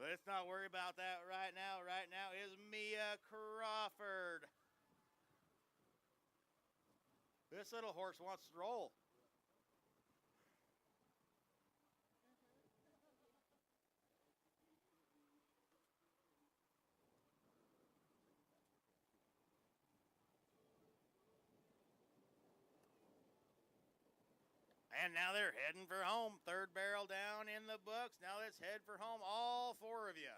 Let's not worry about that right now. Right now is Mia Crawford. This little horse wants to roll. And now they're heading for home. Third barrel down in the books. Now let's head for home, all four of you.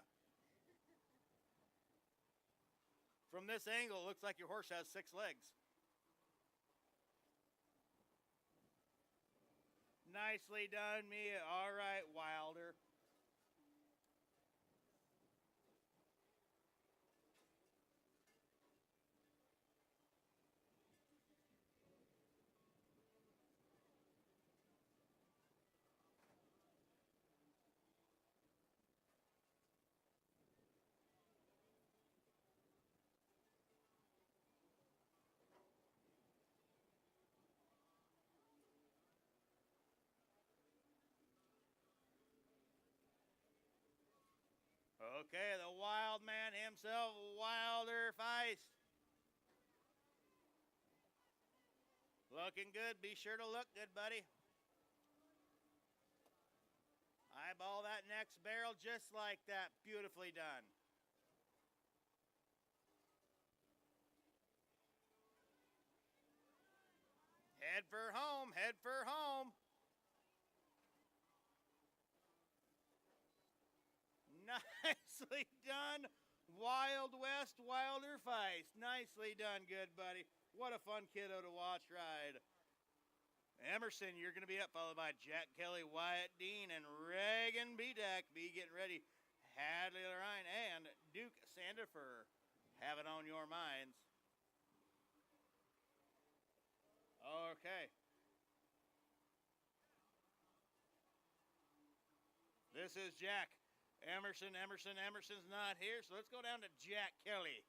From this angle, it looks like your horse has 6 legs. Nicely done, Mia. All right, Wilder. Okay, the wild man himself, Wilder Feist. Looking good. Be sure to look good, buddy. Eyeball that next barrel just like that. Beautifully done. Head for home. Head for home. Nicely done. Wild West Wilder Feist. Nicely done, good buddy. What a fun kiddo to watch ride. Emerson, you're going to be up, followed by Jack Kelly, Wyatt Dean, and Reagan Bedak. Be getting ready. Hadley Lorine and Duke Sandifer. Have it on your minds. Okay. This is Jack. Emerson's not here, so let's go down to Jack Kelly.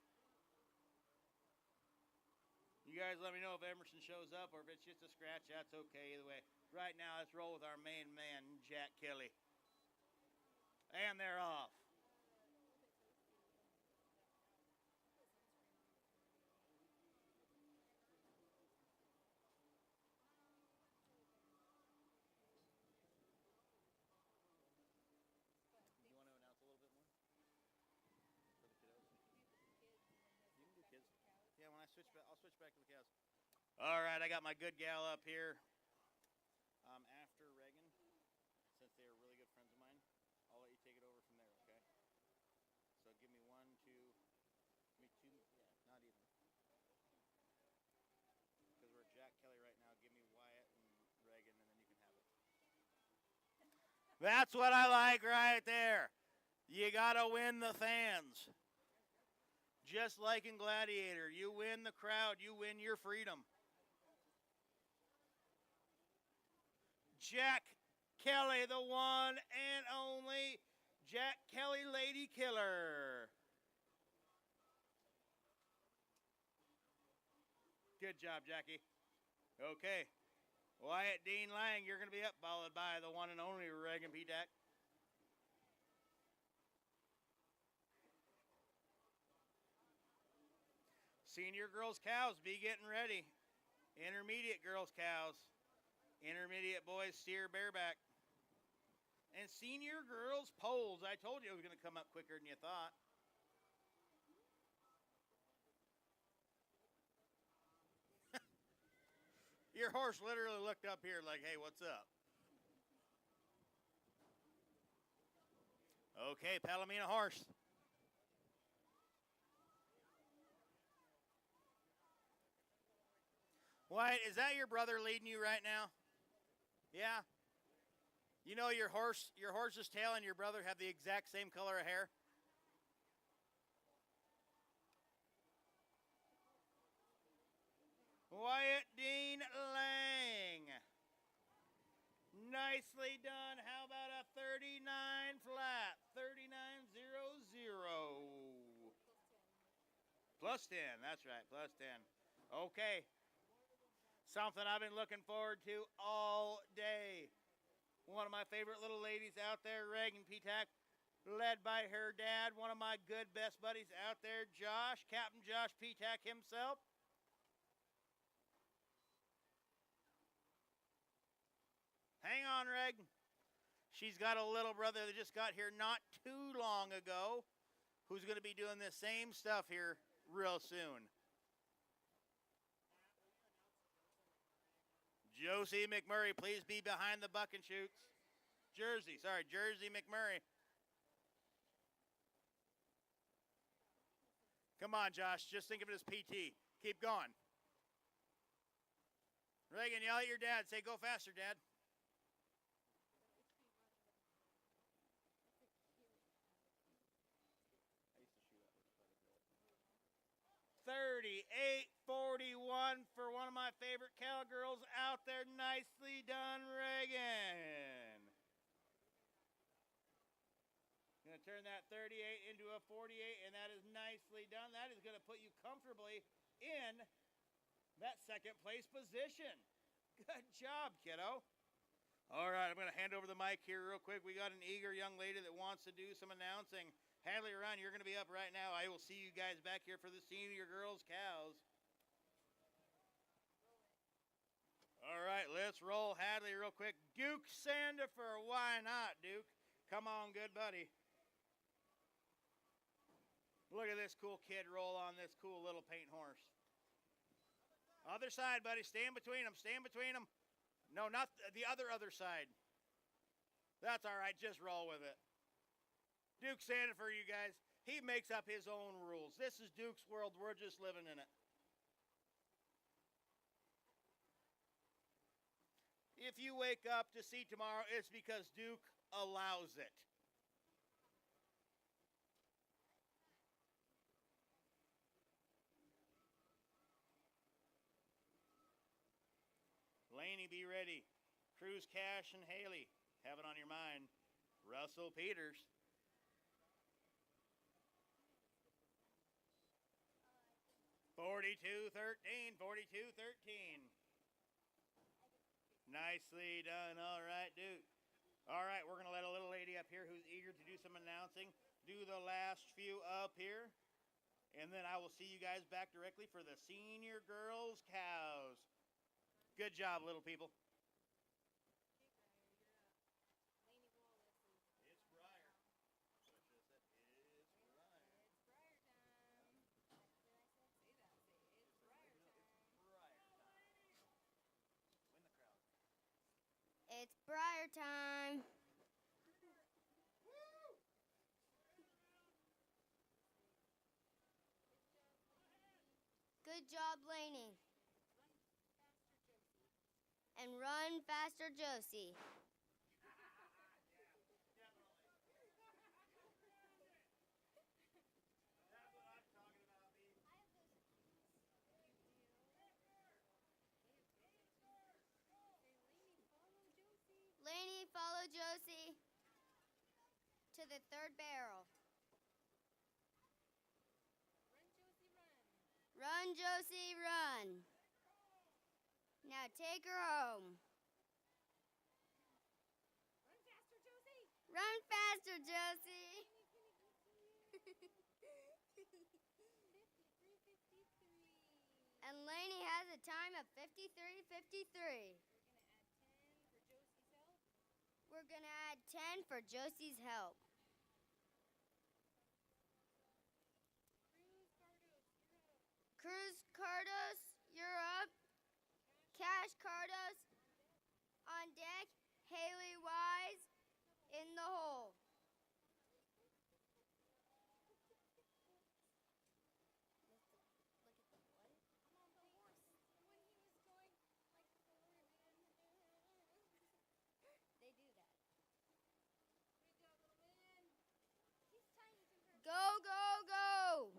You guys let me know if Emerson shows up or if it's just a scratch. That's okay either way. Right now, let's roll with our main man, Jack Kelly. And they're off. You want to announce a little bit more? For the kiddos? You can do kids. Yeah, when I switch back, I'll switch back to the cows. All right, I got my good gal up here. After Reagan, since they are really good friends of mine, I'll let you take it over from there, okay? So give me 1, 2, give me 2, yeah, not even. Because we're at Jack Jack Kelly right now. Give me Wyatt and Reagan, and then you can have it. That's what I like right there. You got to win the fans. Just like in Gladiator, you win the crowd, you win your freedom. Jack Kelly, the one and only Jack Kelly Lady Killer. Good job, Jackie. Okay. Wyatt Dean Lang, you're going to be up, followed by the one and only Reagan P-Tack. Senior girls cows, be getting ready. Intermediate girls cows. Intermediate boys steer bareback. And senior girls poles. I told you it was going to come up quicker than you thought. Your horse literally looked up here like, hey, what's up? Okay, Palomino horse. Wyatt, is that your brother leading you right now? Yeah? You know your horse's tail and your brother have the exact same color of hair? Wyatt Dean Lang. Nicely done. How about a 39 flat? 39.00. Plus 10. That's right. Plus 10. Okay. Something I've been looking forward to all day. One of my favorite little ladies out there, Reagan P-Tack, led by her dad. One of my good best buddies out there, Josh, Captain Josh P-Tack himself. Hang on, Reg. She's got a little brother that just got here not too long ago who's going to be doing the same stuff here real soon. Josie McMurray, please be behind the buck and shoots. Jersey McMurray. Come on, Josh. Just think of it as PT. Keep going. Reagan, yell at your dad. Say, go faster, Dad. 38:41 for one of my favorite cowgirls out there. Nicely done, Reagan. Going to turn that 38 into a 48, and that is nicely done. That is going to put you comfortably in that second place position. Good job, kiddo. All right, I'm going to hand over the mic here real quick. We got an eager young lady that wants to do some announcing. Hadley, Ron, you're going to be up right now. I will see you guys back here for the senior girls cows. All right, let's roll Hadley real quick. Duke Sandifer, why not, Duke? Come on, good buddy. Look at this cool kid roll on this cool little paint horse. Other side, buddy. Stand between them. Stand between them. No, not the other side. That's all right. Just roll with it. Duke Sandifer, you guys. He makes up his own rules. This is Duke's world. We're just living in it. If you wake up to see tomorrow, it's because Duke allows it. Laney, be ready. Cruz, Cash, and Haley. Have it on your mind. Russell Peters. (42-13). 42-13. Nicely done. All right, Duke. All right, we're going to let a little lady up here who's eager to do some announcing do the last few up here. And then I will see you guys back directly for the senior girls cows. Good job, little people. It's Briar. So I should have said it's Briar. It's Briar time. Say that. Say it's Briar time. It's Briar time. Win the crowd. It's Briar time. Good job, Laney. And run faster, Josie. That's what I'm talking about, B. I have those. Lainey, follow Josie to the third barrel. Run, Josie, run. Run, Josie, run. Now take her home. Run faster, Josie. Run faster, Josie. 53:53. And Lainey has a time of 53:53. We're going to add 10 for Josie's help. We're going to add 10 for Josie's help. Cruz Cardos, you're up. Cruz Cardos, you're up. Cash Cardos on deck. Haley Wise in the hole. They do that. Good job, little man. He's tiny compared. Go, go, go.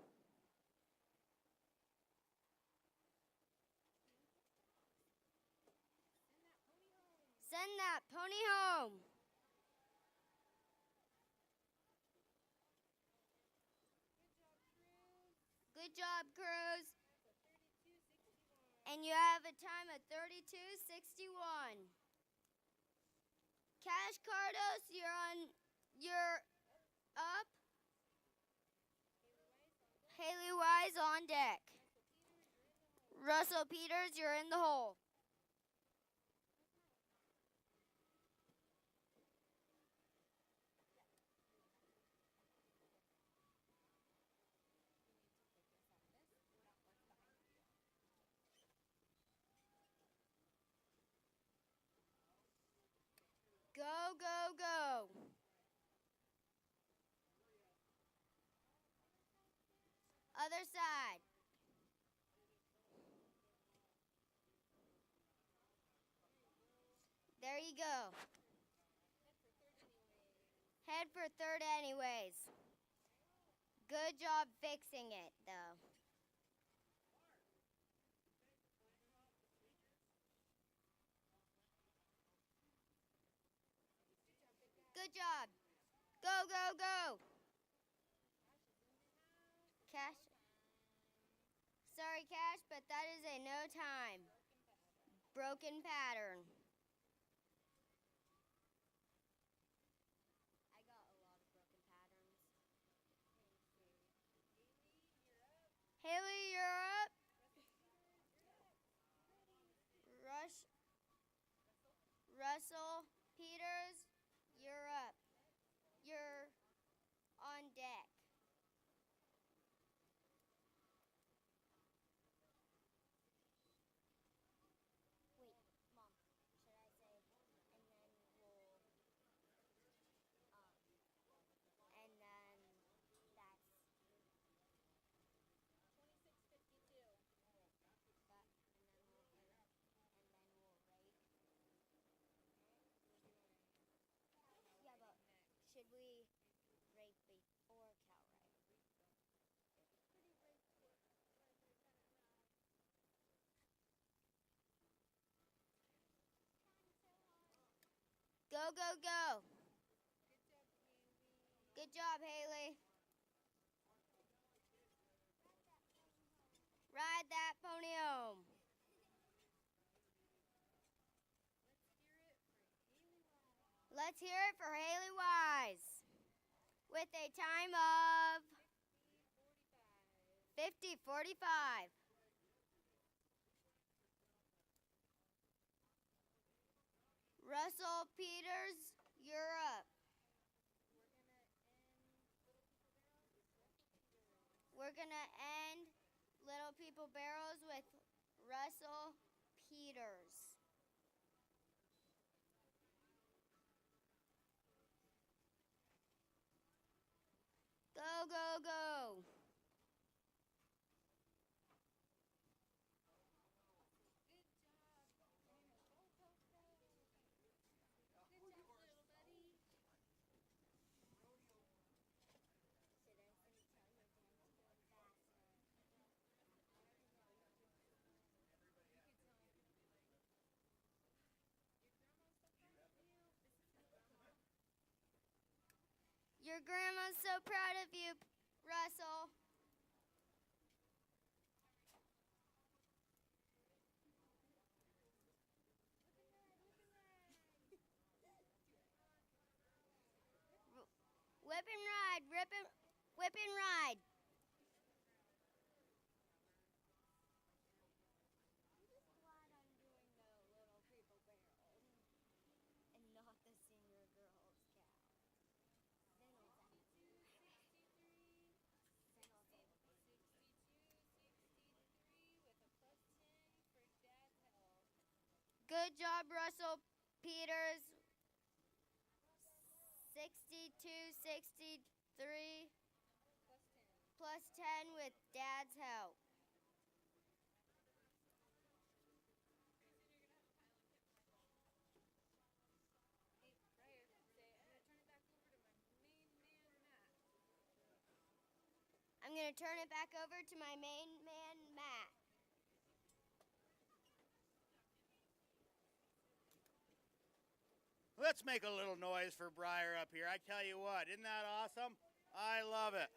Send that pony home. Send that pony home. Good job, Cruz. Good job, Cruz. That's a 32:61. And you have a time of 32:61. Cash Cardos, you're up. Haley Wise on deck. Russell Peters, you're in the hole. Go, go, go. Other side. There you go. Head for third anyways. Good job fixing it, though. Good job. Go, go, go. Cash. Sorry, Cash, but that is a no time. Broken pattern. I got a lot of broken patterns. Haley, you're up. Russell Peters, you're up. You're on deck. Wait, Mom, should I say, and then we'll, and then that's 26:52. that, and then we'll rate. Yeah, but should we rate before cow ride? Go, go, go. Good job, Haley. Ride that pony home. Let's hear it for Haley Wise with a time of 50:45. Russell Peters, you're up. We're going to end Little People Barrels with Russell Peters. Go, go, go. Good job. Your grandma's so proud of you, Russell. Whip and ride, whip and ride. I'm just glad I'm doing the little people barrel and not the senior girls cow. Then I'll tell you. 62, 63 with a plus 10 for Dad's help. Good job, Russell Peters. 62, 63 Plus 10. plus 10 with Dad's help. Hey, Briar, say, I'm going to turn it back over to my main man, Matt. I'm going to turn it back over to my main man, Matt. Let's make a little noise for Briar up here. I tell you what, isn't that awesome? I love it.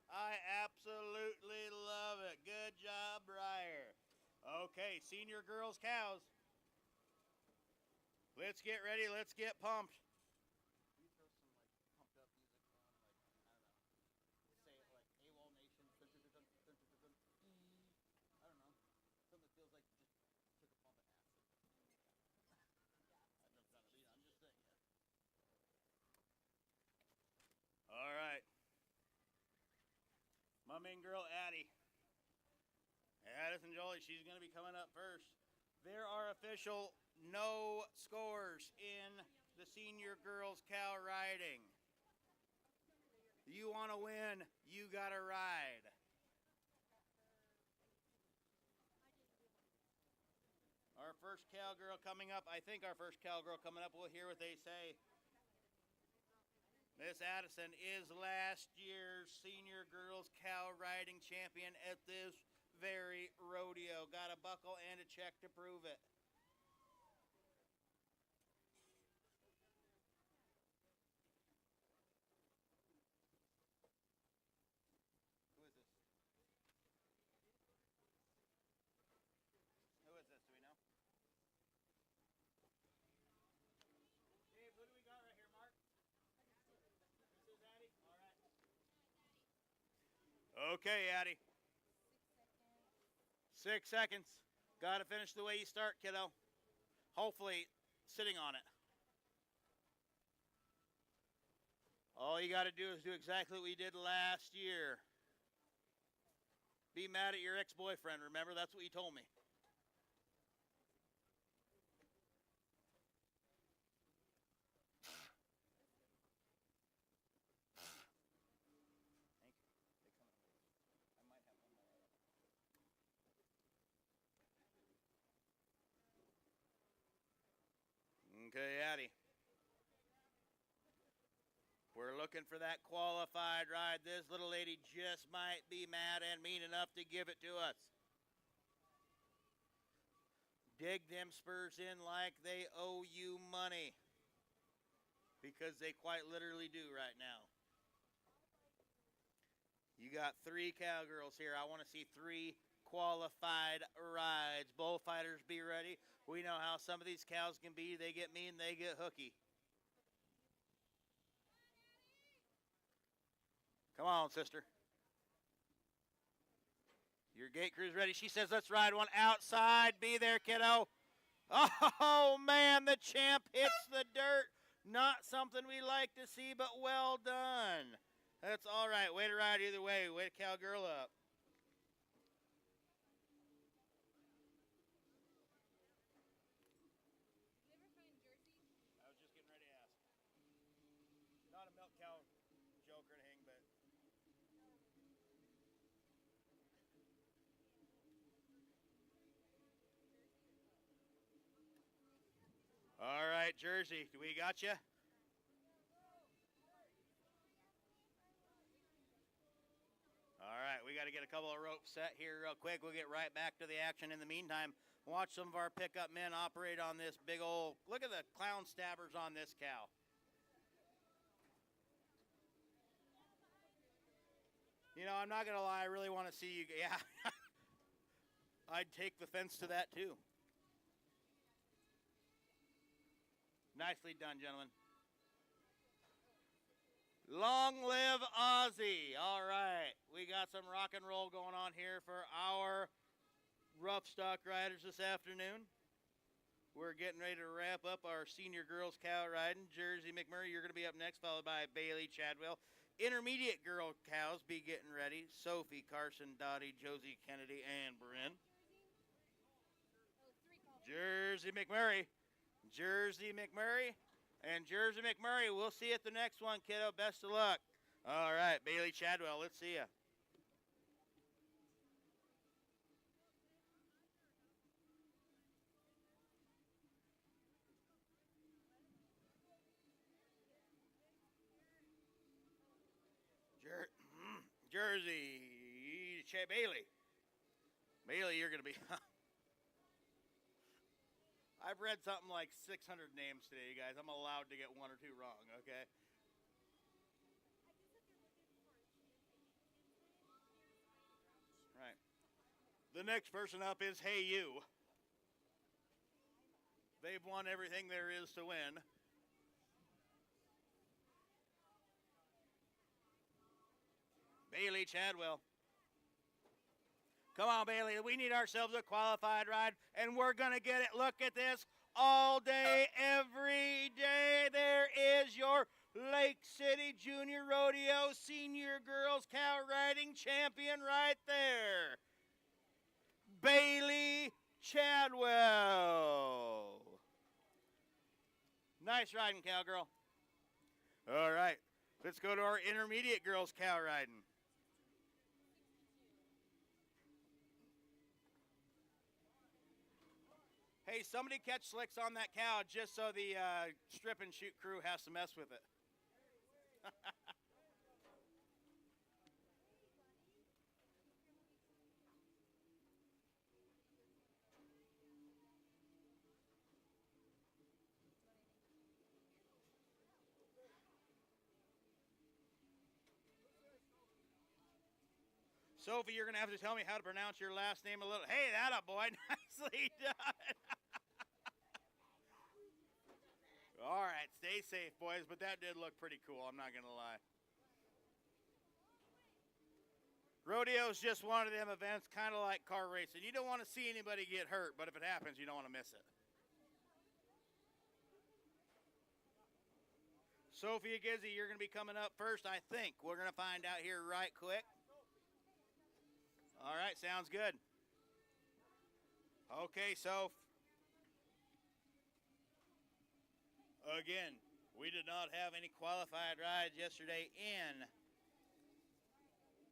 I absolutely love it. Good job, Briar. Okay, senior girls cows. Let's get ready. Let's get pumped. You throw some like pumped up music on, like I don't know, say it like AWOL Nation. I don't know, something that feels like you just took a pump of acid. I've never done it. I'm just saying. All right. My main girl, Addie. Addison Jolie, she's going to be coming up first. There are official no scores in the senior girls cow riding. You want to win, you got to ride. Our first cowgirl coming up, I think our first cowgirl coming up, we'll hear what they say. Miss Addison is last year's senior girls cow riding champion at this very rodeo. Got a buckle and a check to prove it. Who is this? Who is this? Do we know? Dave, who do we got right here, Mark? This is Addie? All right. Okay, Addie. 6 seconds. Got to finish the way you start, kiddo. Hopefully, sitting on it. All you got to do is do exactly what we did last year. Be mad at your ex-boyfriend. Remember, that's what you told me. Thank you. They come in. I might have one more. Okay, Addie. We're looking for that qualified ride. This little lady just might be mad and mean enough to give it to us. Dig them spurs in like they owe you money. Because they quite literally do right now. You got 3 cowgirls here. I want to see 3 qualified rides. Bullfighters, be ready. We know how some of these cows can be. They get mean, they get hooky. Come on, sister. Your gate crew's ready. She says, let's ride one outside. Be there, kiddo. Oh, man, the champ hits the dirt. Not something we like to see, but well done. That's all right. Way to ride either way. Way to cowgirl up. Did you ever find Jersey? I was just getting ready to ask. Not a milk cow joke or anything, but... All right, Jersey, we got you? All right, we got to get a couple of ropes set here real quick. We'll get right back to the action. In the meantime, watch some of our pickup men operate on this big old, look at the clown stabbers on this cow. You know, I'm not going to lie. I really want to see you. Yeah. I'd take the fence to that, too. Nicely done, gentlemen. Long live Aussie. All right. We got some rock and roll going on here for our rough stock riders this afternoon. We're getting ready to wrap up our senior girls cow riding. Jersey McMurray, you're going to be up next, followed by Bailey Chadwell. Intermediate girl cows, be getting ready. Sophie, Carson, Dottie, Josie, Kennedy, and Bryn. Jersey McMurray. Jersey McMurray. And Jersey McMurray, we'll see you at the next one, kiddo. Best of luck. All right, Bailey Chadwell, let's see you. Jersey, Bailey. Bailey, you're going to be... I've read something like 600 names today, you guys. I'm allowed to get one or two wrong, okay? Right. The next person up is Hey You. They've won everything there is to win. Bailey Chadwell. Come on, Bailey. We need ourselves a qualified ride, and we're going to get it. Look at this. All day, every day, there is your Lake City Junior Rodeo Senior Girls Cow Riding Champion right there. Bailey Chadwell. Nice riding, cowgirl. All right. Let's go to our intermediate girls cow riding. Hey, somebody catch slicks on that cow just so the strip and shoot crew has to mess with it. Sophie, you're going to have to tell me how to pronounce your last name a little. Hey, that up, boy. Nicely done. All right, stay safe, boys, but that did look pretty cool. I'm not going to lie. Rodeo is just one of them events, kind of like car racing. You don't want to see anybody get hurt, but if it happens, you don't want to miss it. Sophia Gizzy, you're going to be coming up first, I think. We're going to find out here right quick. All right, sounds good. Okay, Soph. Again, we did not have any qualified rides yesterday in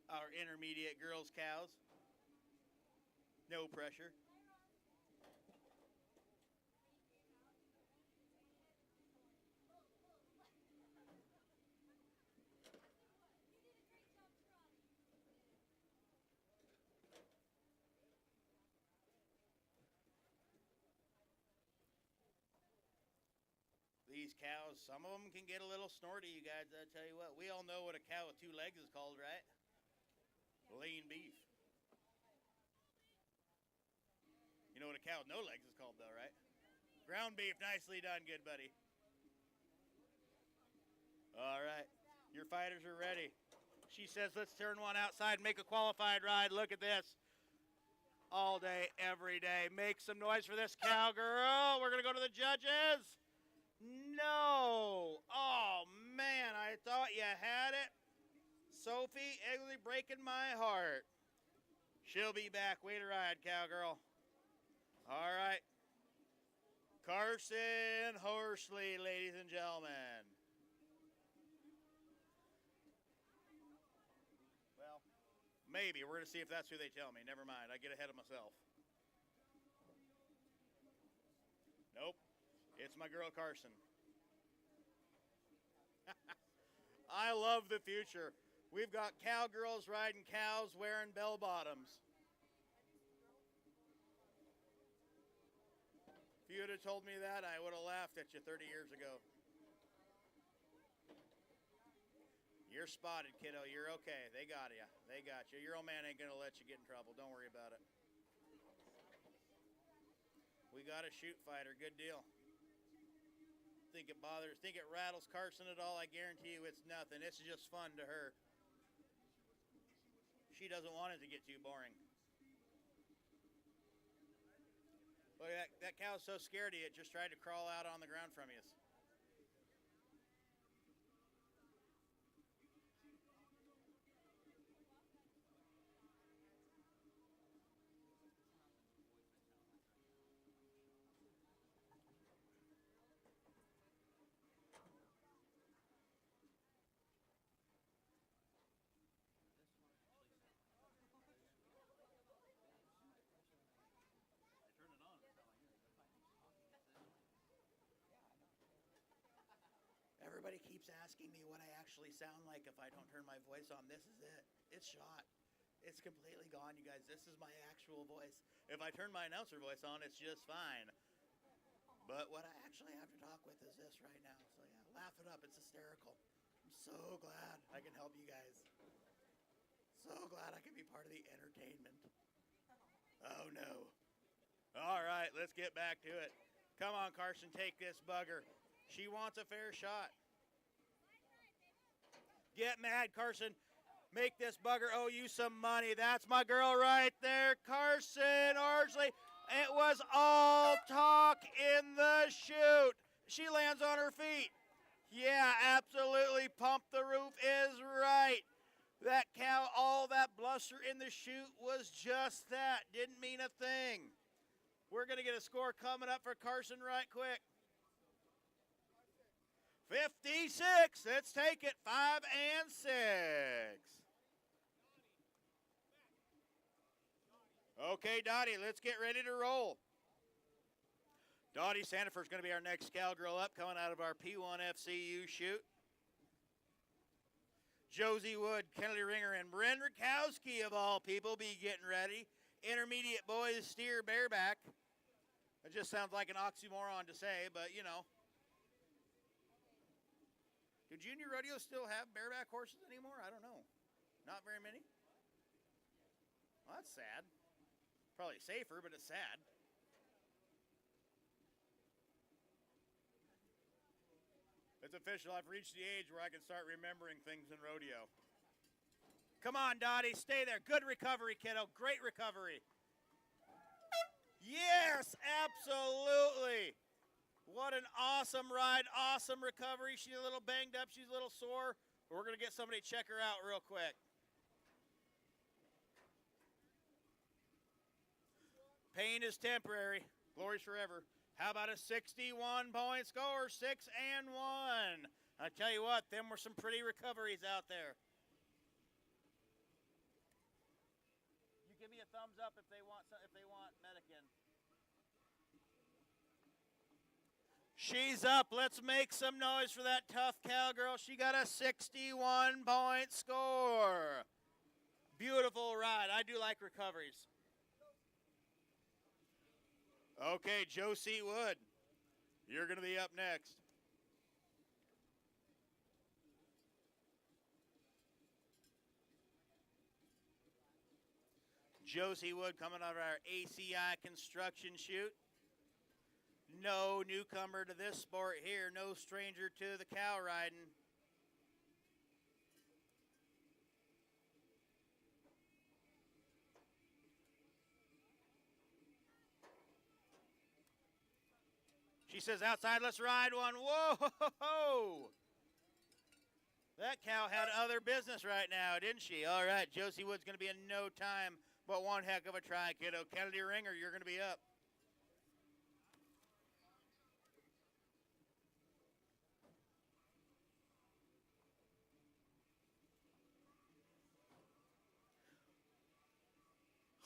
our intermediate girls' cows. No pressure. These cows, some of them can get a little snorty, you guys. I tell you what, we all know what a cow with two legs is called, right? Lean beef. You know what a cow with no legs is called, though, right? Ground beef. Nicely done, good buddy. All right, your fighters are ready. She says, let's turn one outside and make a qualified ride. Look at this. All day, every day. Make some noise for this cowgirl. We're going to go to the judges. No. Oh, man, I thought you had it. Sophie Egley breaking my heart. She'll be back. Way to ride, cowgirl. All right. Carson Horsley, ladies and gentlemen. Well, maybe. We're going to see if that's who they tell me. Never mind. I get ahead of myself. Nope. It's my girl, Carson. I love the future. We've got cowgirls riding cows wearing bell bottoms. If you would have told me that, I would have laughed at you 30 years ago. You're spotted, kiddo. You're okay. They got you. They got you. Your old man ain't going to let you get in trouble. Don't worry about it. We got a shoot fighter. Good deal. Think it rattles Carson at all? I guarantee you it's nothing. It's just fun to her. She doesn't want it to get too boring. Look at that cow's so scared of you, it just tried to crawl out on the ground from you. Everybody keeps asking me what I actually sound like if I don't turn my voice on. This is it. It's shot. It's completely gone, you guys. This is my actual voice. If I turn my announcer voice on, it's just fine. But what I actually have to talk with is this right now. So yeah, laugh it up. It's hysterical. I'm so glad I can help you guys. So glad I can be part of the entertainment. Oh no. All right, let's get back to it. Come on, Carson, take this bugger. She wants a fair shot. Get mad, Carson. Make this bugger owe you some money. That's my girl right there, Carson Arsley. It was all talk in the chute. She lands on her feet. Yeah, absolutely. Pump the roof is right. That cow, all that bluster in the chute was just that. Didn't mean a thing. We're going to get a score coming up for Carson right quick. 56. Let's take it. 5 and 6. Okay, Dottie, let's get ready to roll. Dottie Sandifer's going to be our next cowgirl up, coming out of our P1 FCU chute. Josie Wood, Kennedy Ringer, and Bren Rakowski, of all people, be getting ready. Intermediate boys steer bareback. It just sounds like an oxymoron to say, but you know. Do junior rodeos still have bareback horses anymore? I don't know. Not very many? Well, that's sad. Probably safer, but it's sad. It's official. I've reached the age where I can start remembering things in rodeo. Come on, Dottie. Stay there. Good recovery, kiddo. Great recovery. Yes, absolutely. What an awesome ride. Awesome recovery. She's a little banged up. She's a little sore. We're going to get somebody to check her out real quick. Pain is temporary. Glory's forever. How about a 61-point score? 6 and 1. I tell you what, them were some pretty recoveries out there. You give me a thumbs up if they want Medican. She's up. Let's make some noise for that tough cowgirl. She got a 61-point score. Beautiful ride. I do like recoveries. Okay, Josie Wood, you're going to be up next. Josie Wood coming out of our ACI construction chute. No newcomer to this sport here, no stranger to the cow riding. She says, outside, let's ride one. Whoa! That cow had other business right now, didn't she? All right, Josie Wood's going to be in no time, but one heck of a try, kiddo. Kennedy Ringer, you're going to be up.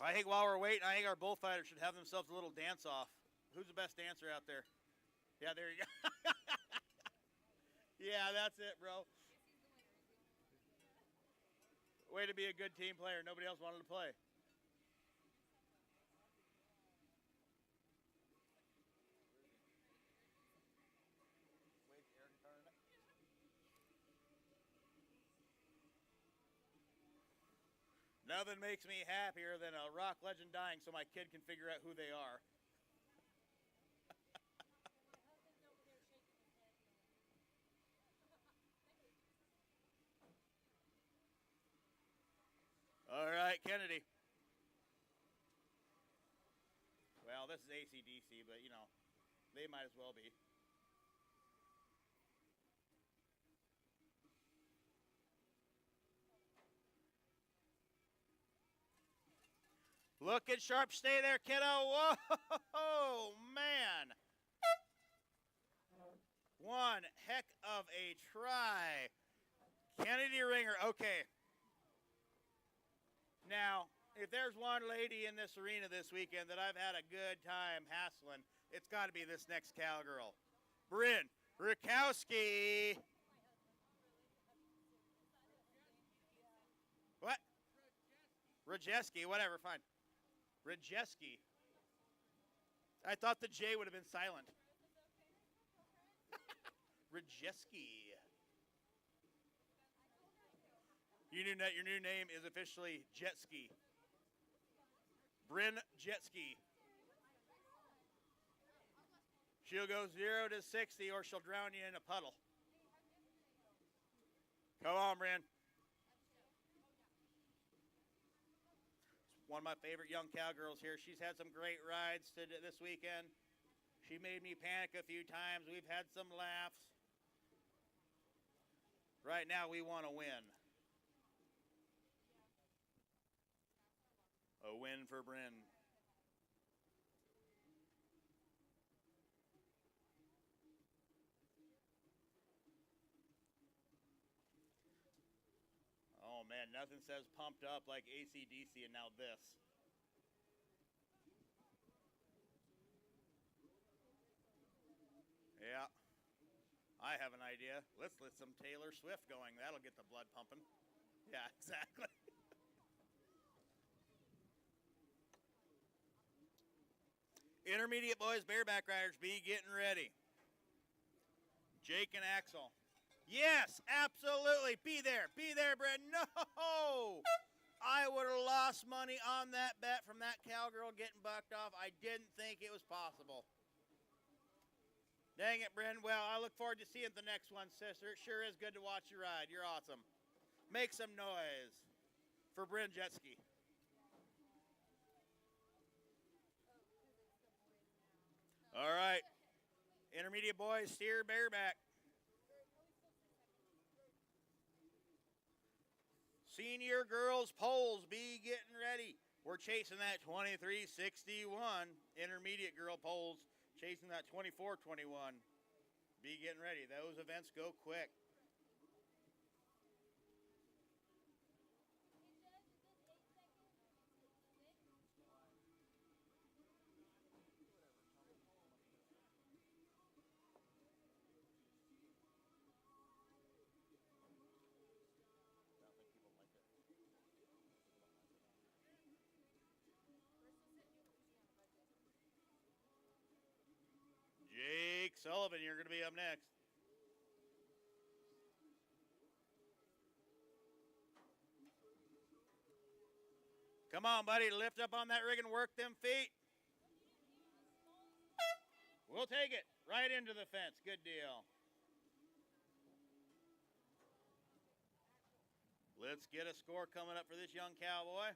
I think while we're waiting, I think our bullfighters should have themselves a little dance-off. Who's the best dancer out there? Yeah, there you go. Yeah, that's it, bro. Way to be a good team player. Nobody else wanted to play. Nothing makes me happier than a rock legend dying so my kid can figure out who they are. All right, Kennedy. Well, this is AC/DC, but you know, they might as well be. Look at sharp. Stay there, kiddo. Whoa, man. One heck of a try. Kennedy Ringer. Okay. Now, if there's one lady in this arena this weekend that I've had a good time hassling, it's got to be this next cowgirl. Bryn Rukowski. What? Rajeski, whatever, fine. Rajeski. I thought the J would have been silent. Rajeski. You knew that your new name is officially Jet Ski. Bryn Jet Ski. She'll go 0 to 60 or she'll drown you in a puddle. Come on, Bryn. One of my favorite young cowgirls here. She's had some great rides this weekend. She made me panic a few times. We've had some laughs. Right now, we want to win. A win for Bryn. Oh man, nothing says pumped up like AC/DC, and now this. Yeah, I have an idea. Let's let some Taylor Swift going. That'll get the blood pumping. Yeah, exactly. Intermediate boys, bareback riders, be getting ready. Jake and Axel. Yes, absolutely. Be there, Brad. No! I would have lost money on that bet from that cowgirl getting bucked off. I didn't think it was possible. Dang it, Bryn. Well, I look forward to seeing the next one, sister. It sure is good to watch you ride. You're awesome. Make some noise for Bryn Jetski. All right. Intermediate boys, steer bareback. Senior girls poles, be getting ready. We're chasing that 2361. Intermediate girl poles, chasing that 2421. Be getting ready. Those events go quick. Jake Sullivan, you're going to be up next. Come on, buddy. Lift up on that rig and work them feet. We'll take it right into the fence. Good deal. Let's get a score coming up for this young cowboy.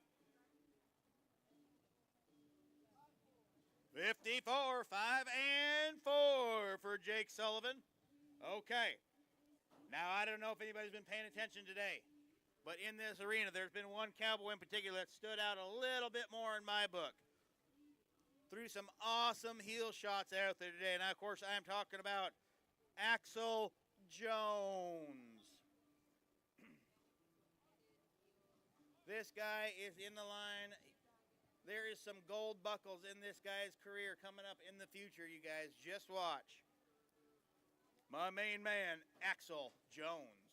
54, 5 and 4 for Jake Sullivan. Okay. Now, I don't know if anybody's been paying attention today, but in this arena, there's been one cowboy in particular that stood out a little bit more in my book. Threw some awesome heel shots out there today. And, of course, I'm talking about Axel Jones. This guy is in the line. There is some gold buckles in this guy's career coming up in the future, you guys. Just watch. My main man, Axel Jones.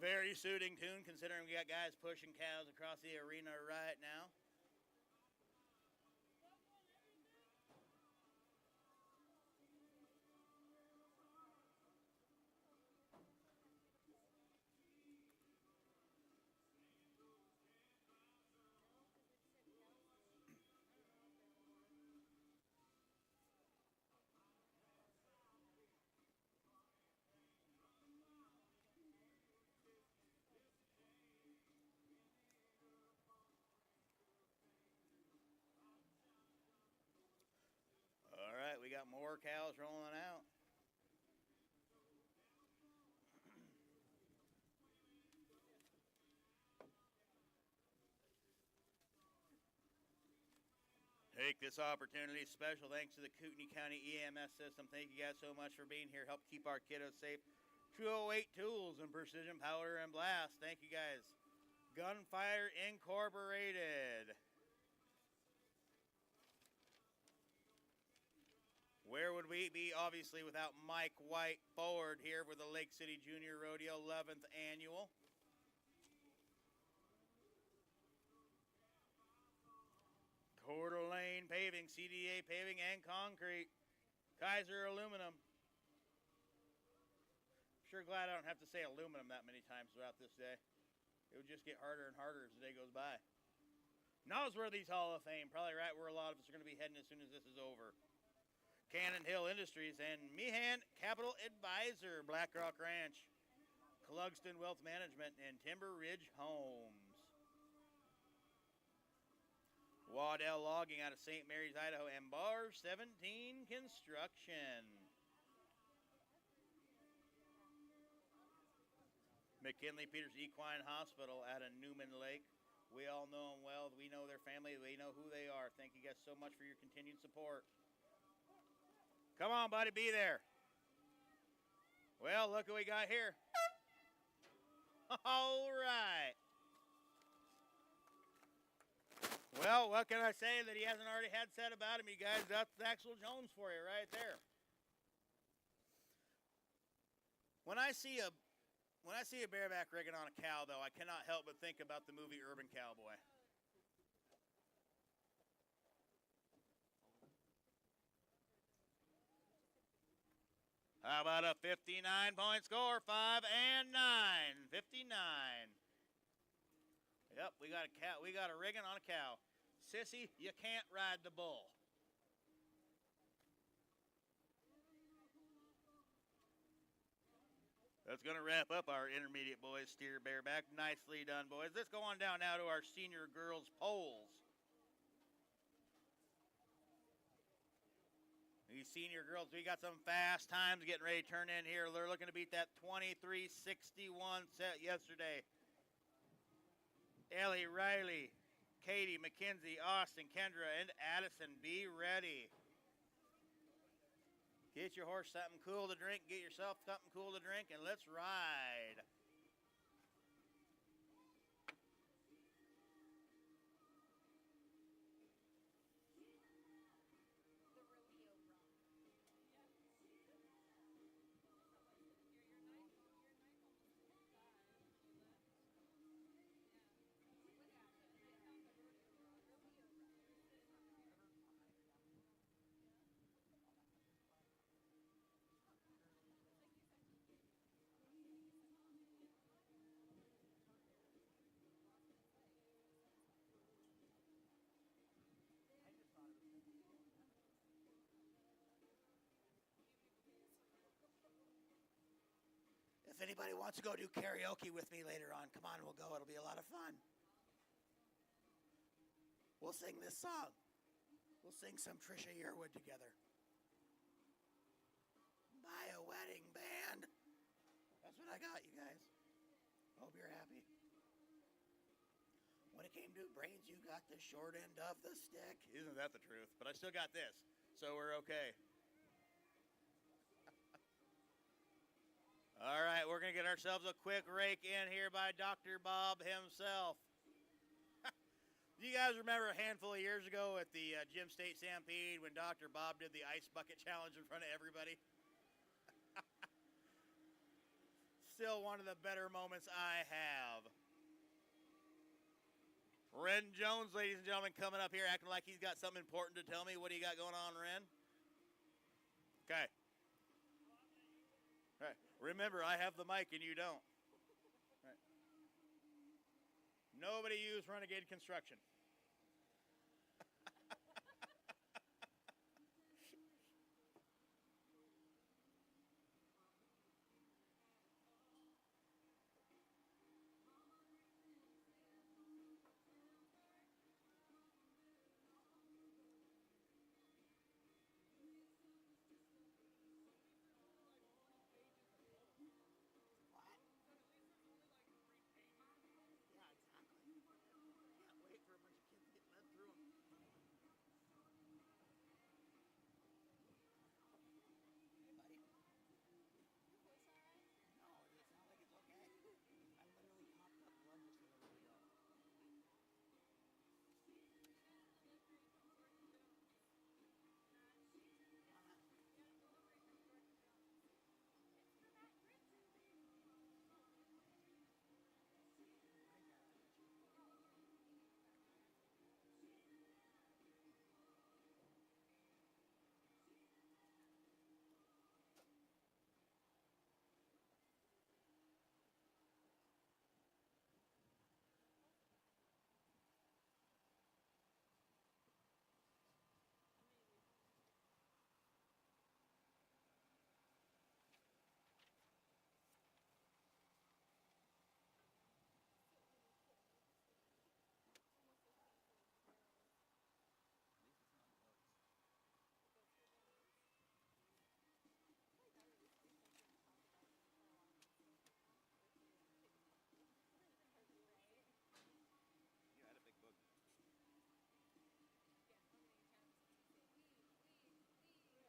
Very suiting tune considering we got guys pushing cows across the arena right now. All right, we got more cows rolling out. Take this opportunity. Special thanks to the Kootenai County EMS system. Thank you guys so much for being here. Help keep our kiddos safe. 208 Tools and Precision Powder and Blast. Thank you guys. Gunfire Incorporated. Where would we be, obviously, without Mike White forward here with the Lake City Junior Rodeo 11th Annual. Coeur d'Alene Paving, CDA Paving and Concrete. Kaiser Aluminum. Sure glad I don't have to say aluminum that many times throughout this day. It would just get harder and harder as the day goes by. Nosworthy's Hall of Fame, probably right where a lot of us are going to be heading as soon as this is over. Cannon Hill Industries and Meehan Capital Advisor, Black Rock Ranch, Clugston Wealth Management, and Timber Ridge Homes. Waddell Logging out of St. Mary's, Idaho, and Bar 17 Construction. McKinley Peters Equine Hospital out of Newman Lake. We all know them well. We know their family. We know who they are. Thank you guys so much for your continued support. Come on, buddy, be there. Well, look what we got here. All right. Well, what can I say that he hasn't already had said about him, you guys? That's Axel Jones for you right there. When I see a bareback rigging on a cow, though, I cannot help but think about the movie Urban Cowboy. How about a 59-point score? 5 and 9. 59. Yep, we got a cow. We got a rigging on a cow. Sissy, you can't ride the bull. That's going to wrap up our intermediate boys steer bareback. Nicely done, boys. Let's go on down now to our senior girls poles. These senior girls, we got some fast times getting ready to turn in here. They're looking to beat that 23-61 set yesterday. Ellie, Riley, Katie, Mackenzie, Austin, Kendra, and Addison, be ready. Get your horse something cool to drink. Get yourself something cool to drink, and let's ride. If anybody wants to go do karaoke with me later on, come on, we'll go. It'll be a lot of fun. We'll sing this song. We'll sing some Trisha Yearwood together. Buy a wedding band. That's what I got, you guys. Hope you're happy. When it came to brains, you got the short end of the stick. Isn't that the truth? But I still got this, so we're okay. All right, we're going to get ourselves a quick rake in here by Dr. Bob himself. Do you guys remember a handful of years ago at the Gym State Stampede when Dr. Bob did the ice bucket challenge in front of everybody? still one of the better moments I have. Ren Jones, ladies and gentlemen, coming up here acting like he's got something important to tell me. What do you got going on, Ren? Okay. All right. Remember, I have the mic and you don't. All right. Nobody use Renegade Construction.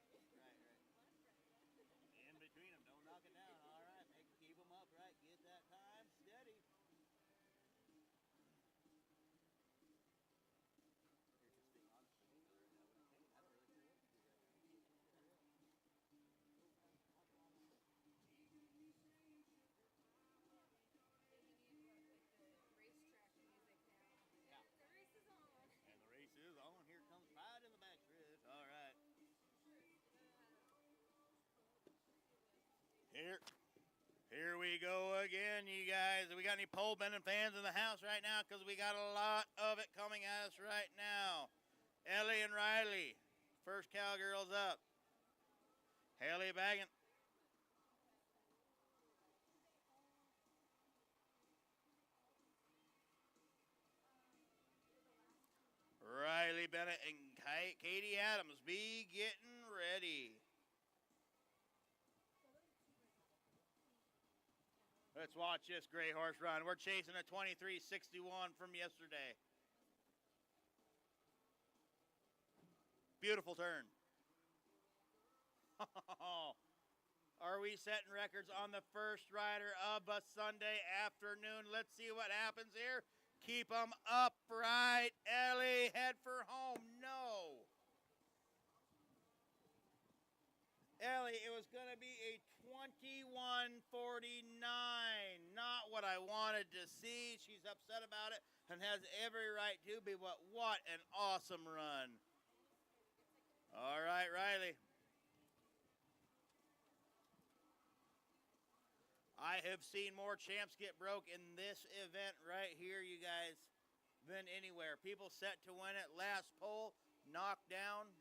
You had a big book. Right. In between them, don't knock it down. All right, keep them upright. Get that time steady. You're just being honest with me right now. I don't really care what you do right now. Yeah. The race is on. And the race is on. Here comes Pride in the backstretch. All right. Here we go again, you guys. We got any pole bending fans in the house right now? Because we got a lot of it coming at us right now. Ellie and Riley, first cowgirls up. Haley Baggin. Riley Bennett and Katie Adams be getting ready. Let's watch this gray horse run. We're chasing a 23.61 from yesterday. Beautiful turn. Are we setting records on the first rider of a Sunday afternoon? Let's see what happens here. Keep them upright. Ellie, head for home. No. Ellie, it was going to be a 21.49. Not what I wanted to see. She's upset about it and has every right to be, but what an awesome run. All right, Riley. I have seen more champs get broke in this event right here, you guys, than anywhere. People set to win it. Last pole, knocked down.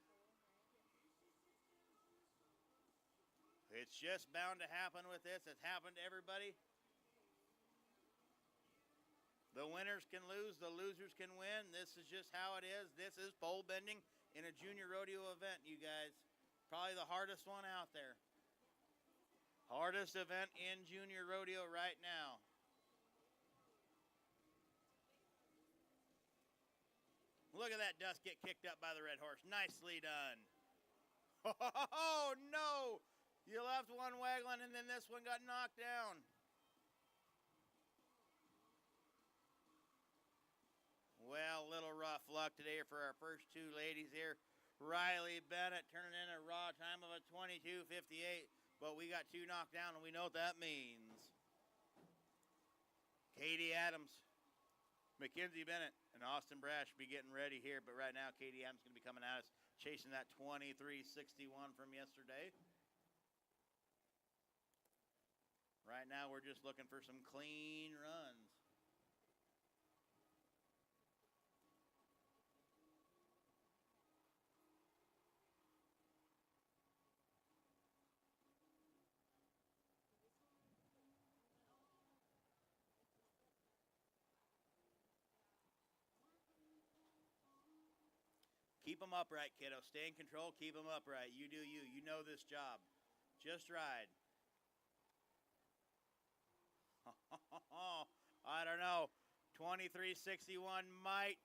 It's just bound to happen with this. It's happened to everybody. The winners can lose, the losers can win. This is just how it is. This is pole bending in a junior rodeo event, you guys. Probably the hardest one out there. Hardest event in junior rodeo right now. Look at that dust get kicked up by the red horse. Nicely done. Oh, no. You left one waggling, and then this one got knocked down. Well, little rough luck today for our first two ladies here. Riley Bennett turning in a raw time of a 22.58, but we got two knocked down, and we know what that means. Katie Adams, Mackenzie Bennett, and Austin Brash be getting ready here. But right now, Katie Adams is going to be coming at us, chasing that 23.61 from yesterday. Right now, we're just looking for some clean runs. Keep them upright, kiddo. Stay in control. Keep them upright. You do you. You know this job. Just ride. I don't know. 23.61 might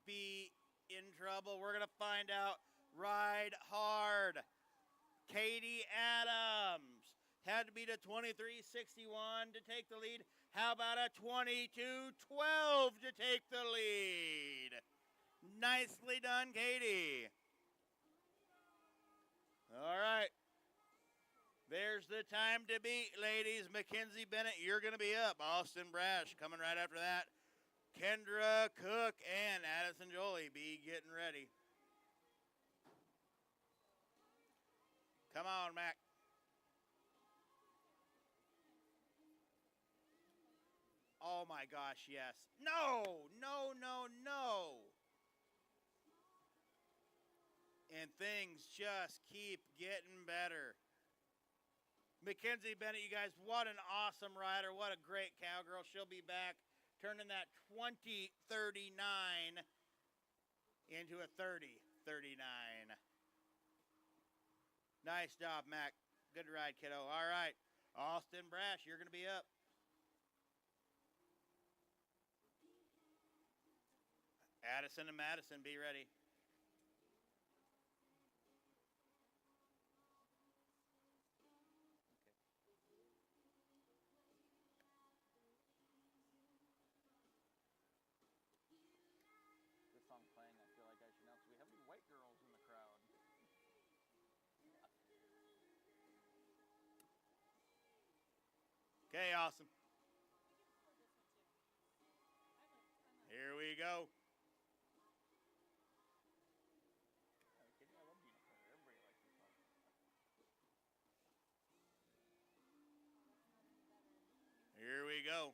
be in trouble. We're going to find out. Ride hard. Katie Adams had to beat a 23.61 to take the lead. How about a 22.12 to take the lead? Nicely done, Katie. All right. There's the time to beat, ladies. Mackenzie Bennett, you're going to be up. Austin Brash coming right after that. Kendra Cook and Addison Jolie be getting ready. Come on, Mac. Oh, my gosh, yes. No, no, no, no. And things just keep getting better. Mackenzie Bennett, you guys, what an awesome rider. What a great cowgirl. She'll be back turning that 20.39 into a 30.39. Nice job, Mac. Good ride, kiddo. All right. Austin Brash, you're going to be up. Addison and Madison, be ready. This song playing, I feel like I should know, because we have any white girls in the crowd. Okay, awesome. Here we go. Here we go.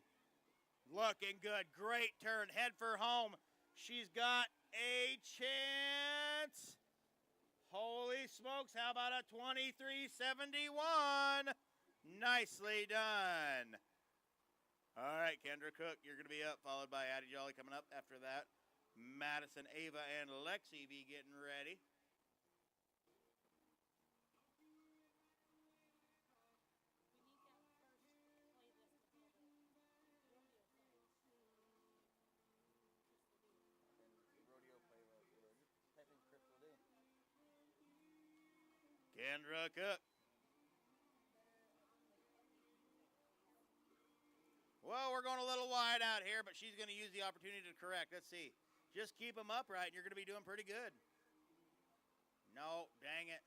Looking good. Great turn. Head for home. She's got a chance. Holy smokes. How about a 23.71? Nicely done. All right, Kendra Cook, you're going to be up, followed by Addie Jolly coming up after that. Madison, Ava, and Lexi be getting ready. Rodeo playlist. Just type in Crystal D. Kendra Cook. Well, we're going a little wide out here, but she's going to use the opportunity to correct. Let's see. Just keep them upright, and you're going to be doing pretty good. No, dang it.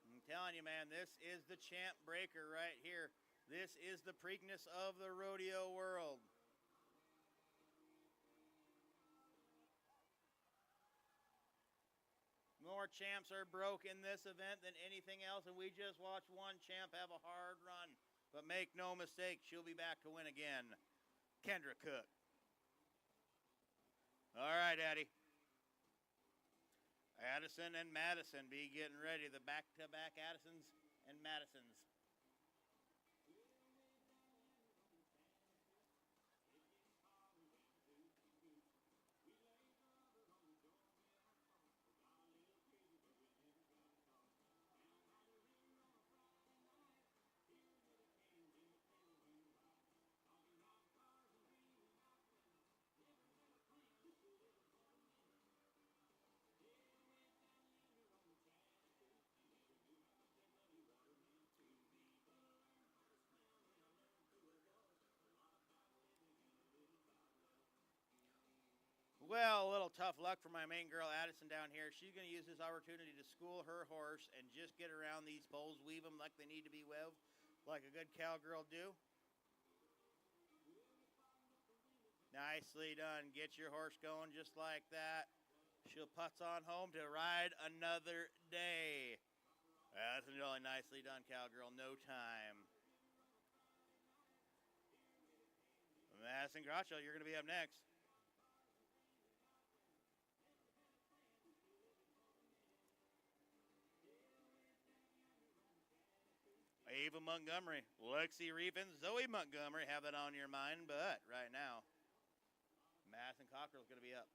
I'm telling you, man, this is the champ breaker right here. This is the Preakness of the rodeo world. More champs are broke in this event than anything else, and we just watched one champ have a hard run. But make no mistake, she'll be back to win again. Kendra Cook. All right, Addie. Addison and Madison be getting ready. The back-to-back Addisons and Madisons. Well, a little tough luck for my main girl, Addison, down here. She's going to use this opportunity to school her horse and just get around these poles, weave them like they need to be weaved, like a good cowgirl do. Nicely done. Get your horse going just like that. She'll putz on home to ride another day. That's really nicely done, cowgirl. No time. Madison Groucho, you're going to be up next. Ava Montgomery, Lexi Reef, and Zoe Montgomery have that on your mind, but right now, Madison Cockrell's going to be up.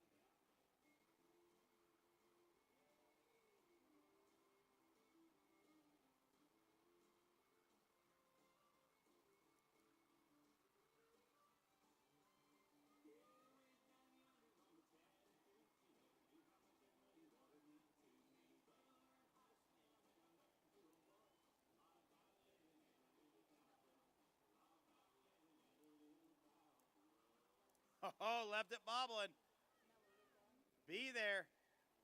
Oh, left it bobbling. Be there.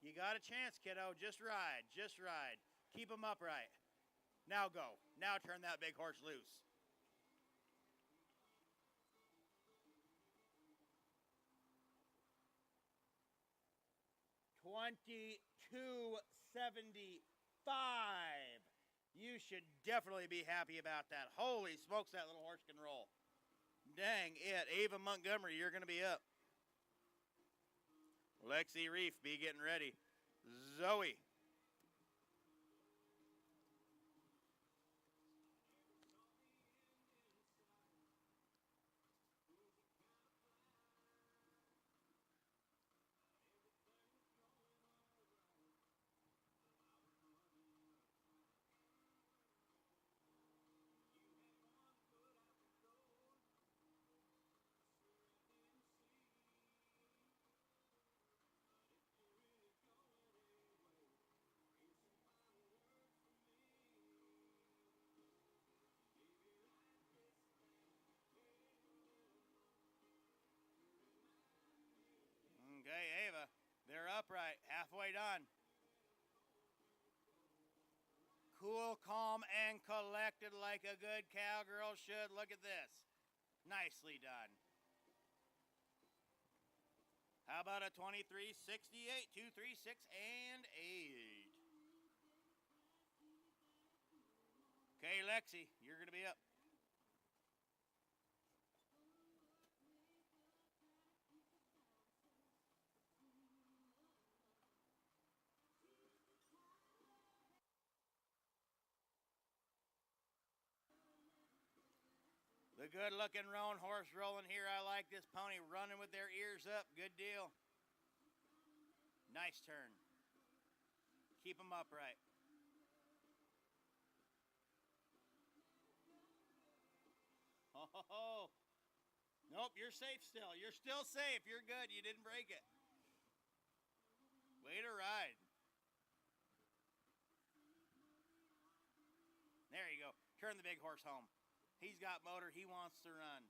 You got a chance, kiddo. Just ride. Just ride. Keep them upright. Now go. Now turn that big horse loose. 22.75. You should definitely be happy about that. Holy smokes, that little horse can roll. Dang it. Ava Montgomery, you're going to be up. Lexi Reef, be getting ready. Zoe. Okay, Ava, they're upright, halfway done. Cool, calm, and collected like a good cowgirl should. Look at this. Nicely done. How about a 23.68, 236 and 8. Okay, Lexi, you're going to be up. The good-looking roan horse rolling here. I like this pony running with their ears up. Good deal. Nice turn. Keep them upright. Oh, nope, you're safe still. You're still safe. You're good. You didn't break it. Way to ride. There you go. Turn the big horse home. He's got motor. He wants to run.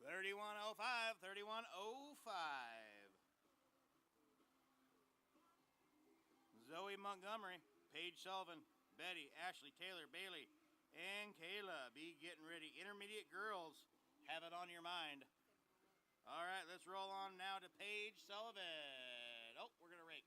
31.05, 31.05. Zoe Montgomery, Paige Sullivan, Betty, Ashley, Taylor, Bailey, and Kayla. Be getting ready. Intermediate girls, have it on your mind. All right, let's roll on now to Paige Sullivan. Oh, we're going to rake.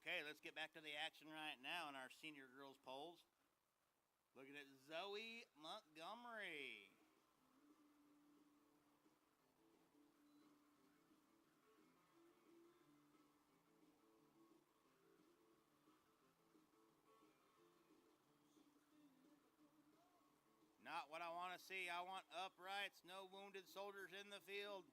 Okay, let's get back to the action right now in our senior girls polls. Looking at Zoe Montgomery. Not what I want to see. I want uprights, no wounded soldiers in the field.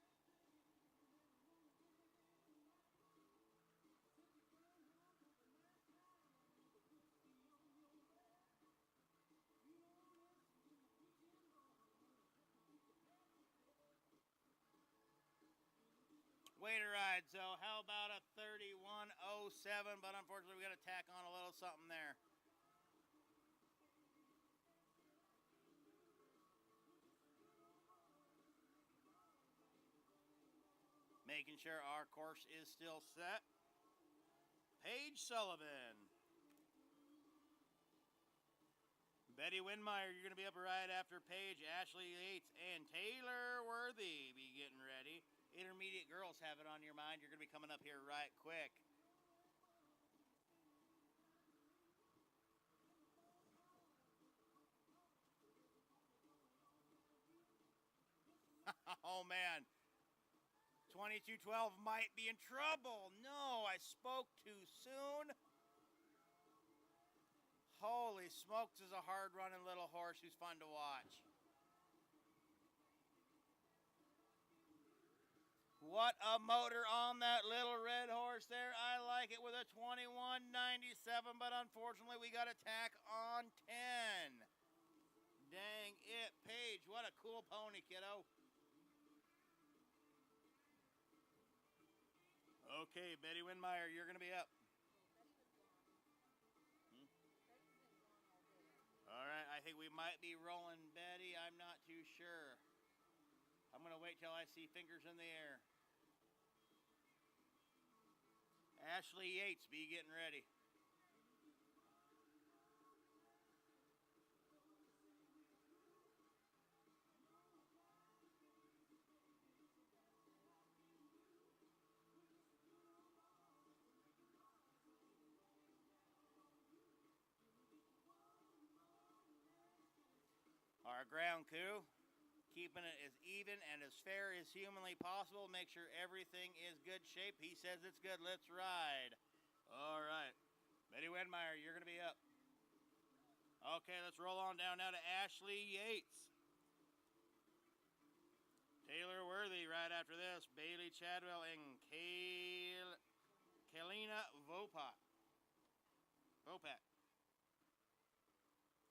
Way to ride, so how about a 31:07? But unfortunately, we got to tack on a little something there. Making sure our course is still set. Paige Sullivan. Betty Winmeyer, you're going to be up right after Paige. Ashley Yates and Taylor Worthy be getting ready. Intermediate girls, have it on your mind. You're going to be coming up here right quick. Oh, man. 2212 might be in trouble. No, I spoke too soon. Holy smokes, is a hard-running little horse who's fun to watch. What a motor on that little red horse there. I like it with a 21.97, but unfortunately we got a tack on 10. Dang it, Paige. What a cool pony, kiddo. Okay, Betty Winmeyer, you're going to be up. All right, I think we might be rolling Betty. I'm not too sure. I'm going to wait till I see fingers in the air. Ashley Yates, be getting ready. Our ground crew, keeping it as even and as fair as humanly possible. Make sure everything is good shape. He says it's good. Let's ride. All right. Betty Wedmeyer, you're going to be up. Okay, let's roll on down now to Ashley Yates. Taylor Worthy right after this. Bailey Chadwell and Kalina Vopak.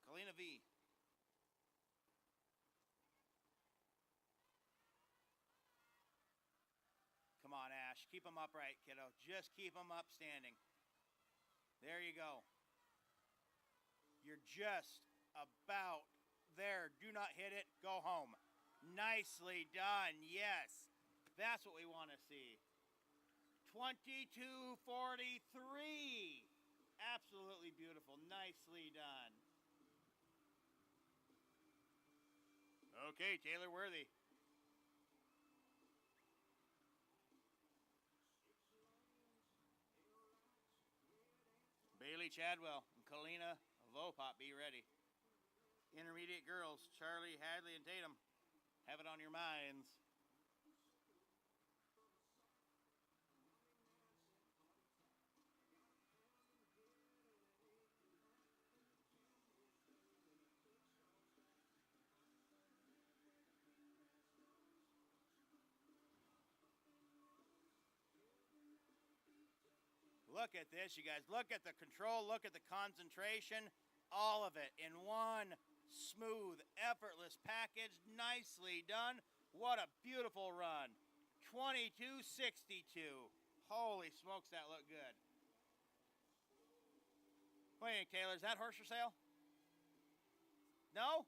Kalina V. Come on, Ash. Keep them upright, kiddo. Just keep them up standing. There you go. You're just about there. Do not hit it. Go home. Nicely done. Yes. That's what we want to see. 22:43. Absolutely beautiful. Nicely done. Okay, Taylor Worthy. Bailey Chadwell and Kalina Vopop, be ready. Intermediate girls, Charlie, Hadley, and Tatum. Have it on your minds. Look at this, you guys. Look at the control. Look at the concentration. All of it in one smooth, effortless package. Nicely done. What a beautiful run. 22:62. Holy smokes, that looked good. Wait, Taylor, is that horse for sale? No?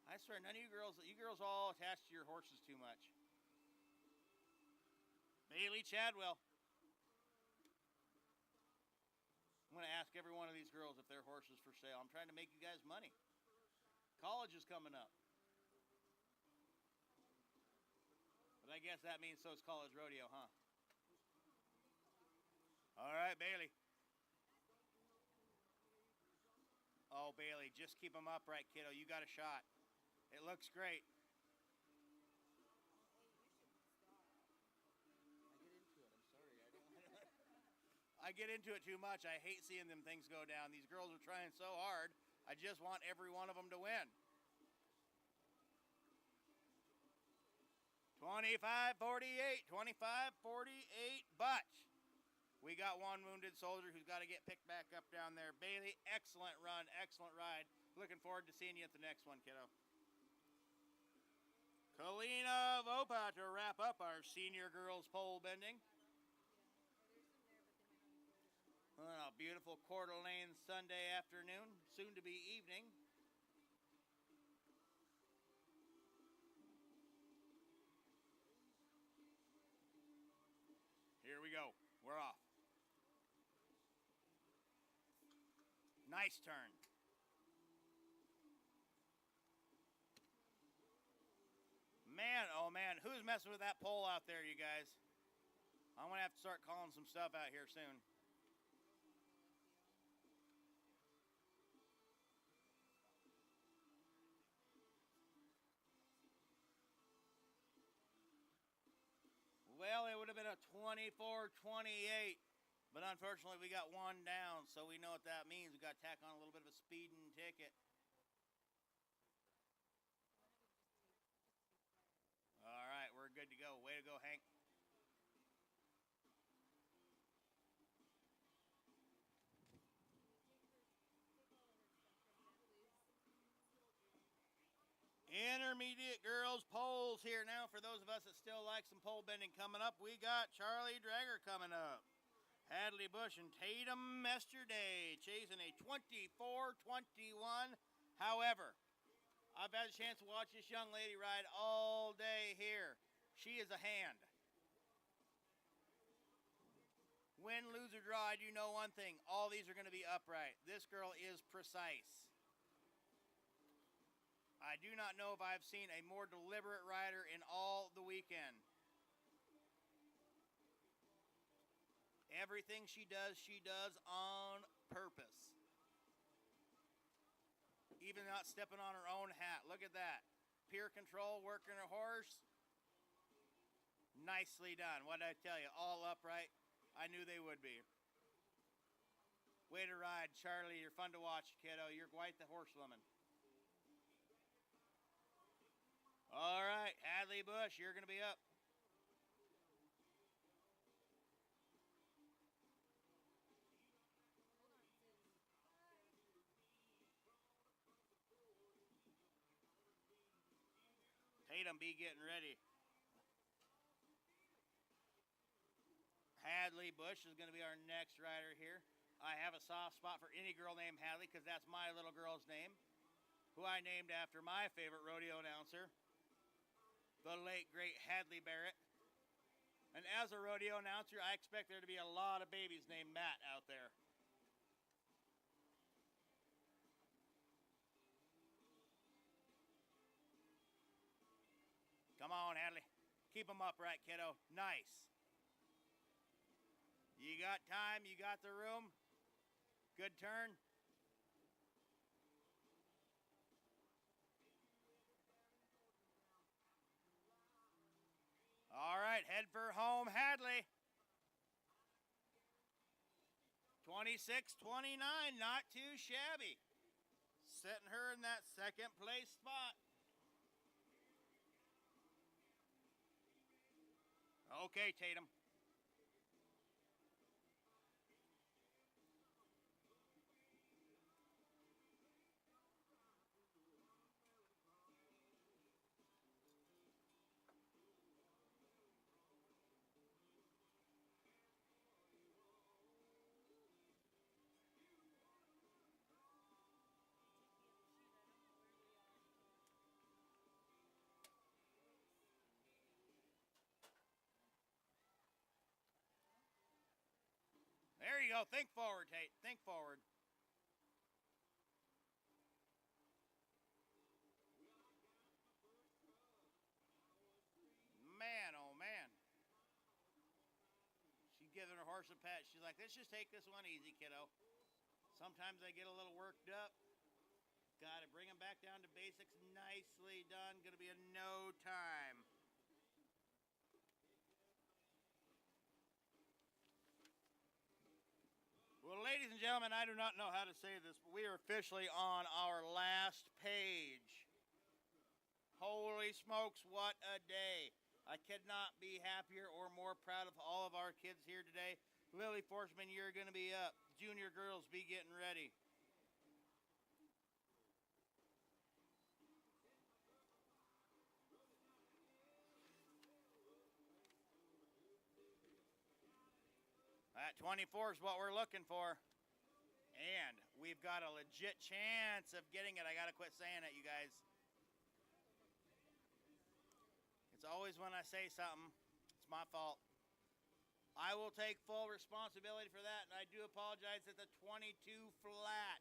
I swear, none of you girls all attached to your horses too much. Bailey Chadwell. I'm going to ask every one of these girls if their horse is for sale. I'm trying to make you guys money. College is coming up. But I guess that means so is college rodeo, huh? All right, Bailey. Oh, Bailey, just keep them upright, kiddo. You got a shot. It looks great. I get into it too much. I hate seeing them things go down. These girls are trying so hard. I just want every one of them to win. 25-48, 25-48, but we got one wounded soldier who's got to get picked back up down there. Bailey, excellent run, excellent ride. Looking forward to seeing you at the next one, kiddo. Kalina Vopa to wrap up our senior girls pole bending. On a beautiful Coeur d'Alene Sunday afternoon, soon to be evening. Here we go. We're off. Nice turn. Man, oh man, who's messing with that pole out there, you guys? I'm going to have to start calling some stuff out here soon. Well, it would have been a 24-28, but unfortunately we got one down, so we know what that means. We got to tack on a little bit of a speeding ticket. All right, we're good to go. Way to go, Hank. Intermediate girls poles here now. For those of us that still like some pole bending coming up, we got Charlie Drager coming up. Hadley Bush and Tatum Yesterday chasing a 24-21. However, I've had a chance to watch this young lady ride all day here. She is a hand. Win, lose, or draw, I do know one thing. All these are going to be upright. This girl is precise. I do not know if I've seen a more deliberate rider in all the weekend. Everything she does on purpose. Even not stepping on her own hat. Look at that. Pure control, working her horse. Nicely done. What did I tell you? All upright. I knew they would be. Way to ride, Charlie. You're fun to watch, kiddo. You're quite the horsewoman. All right, Hadley Bush, you're going to be up. Tatum be getting ready. Hadley Bush is going to be our next rider here. I have a soft spot for any girl named Hadley because that's my little girl's name, who I named after my favorite rodeo announcer, the late, great Hadley Barrett. And as a rodeo announcer, I expect there to be a lot of babies named Matt out there. Come on, Hadley. Keep them upright, kiddo. Nice. You got time. You got the room. Good turn. All right, head for home, Hadley. 26-29, not too shabby. Setting her in that second place spot. Okay, Tatum. There you go. Think forward, Tate. Think forward. Man, oh man. She's giving her horse a pat. She's like, let's just take this one easy, kiddo. Sometimes I get a little worked up. Got to bring them back down to basics. Nicely done. Going to be a no time. Well, ladies and gentlemen, I do not know how to say this, but we are officially on our last page. Holy smokes, what a day. I could not be happier or more proud of all of our kids here today. Lily Forsman, you're going to be up. Junior girls, be getting ready. That 24 is what we're looking for. And we've got a legit chance of getting it. I got to quit saying it, you guys. It's always when I say something, it's my fault. I will take full responsibility for that, and I do apologize. It's a 22 flat.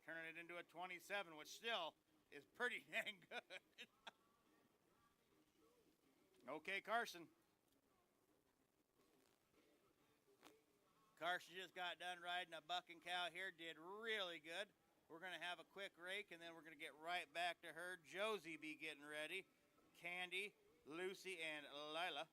Turning it into a 27, which still is pretty dang good. Okay, Carson. Carson just got done riding a bucking cow here. Did really good. We're going to have a quick rake, and then we're going to get right back to her. Josie be getting ready. Candy, Lucy, and Lila.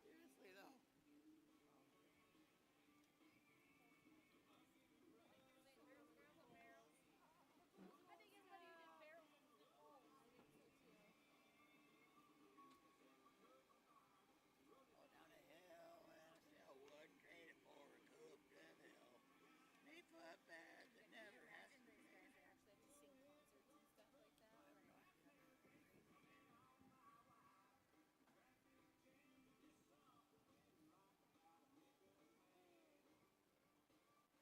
Seriously, though. I think it's funny you did barrels instead of bowls. I think so too. Oh, down a hill, and I still wouldn't trade it for a cooped up hill. Me foot bad that never has to Imagine be.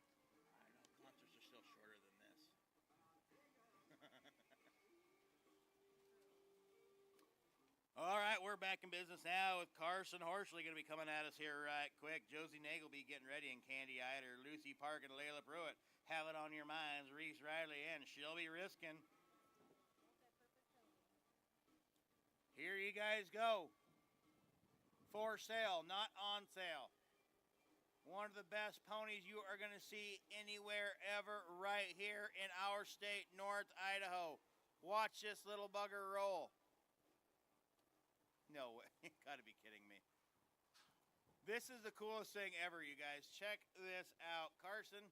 those guys that actually have to sing concerts and stuff like that. I don't know, concerts are still shorter than this. All right, we're back in business now with Carson Horsley going to be coming at us here right quick. Josie Nagel be getting ready, and Candy Eider, Lucy Park, and Layla Pruitt. Have it on your minds. Reese Riley and Shelby Riskin. Here you guys go. For sale, not on sale. One of the best ponies you are going to see anywhere ever right here in our state, North Idaho. Watch this little bugger roll. No way. You got to be kidding me. This is the coolest thing ever, you guys. Check this out. Carson,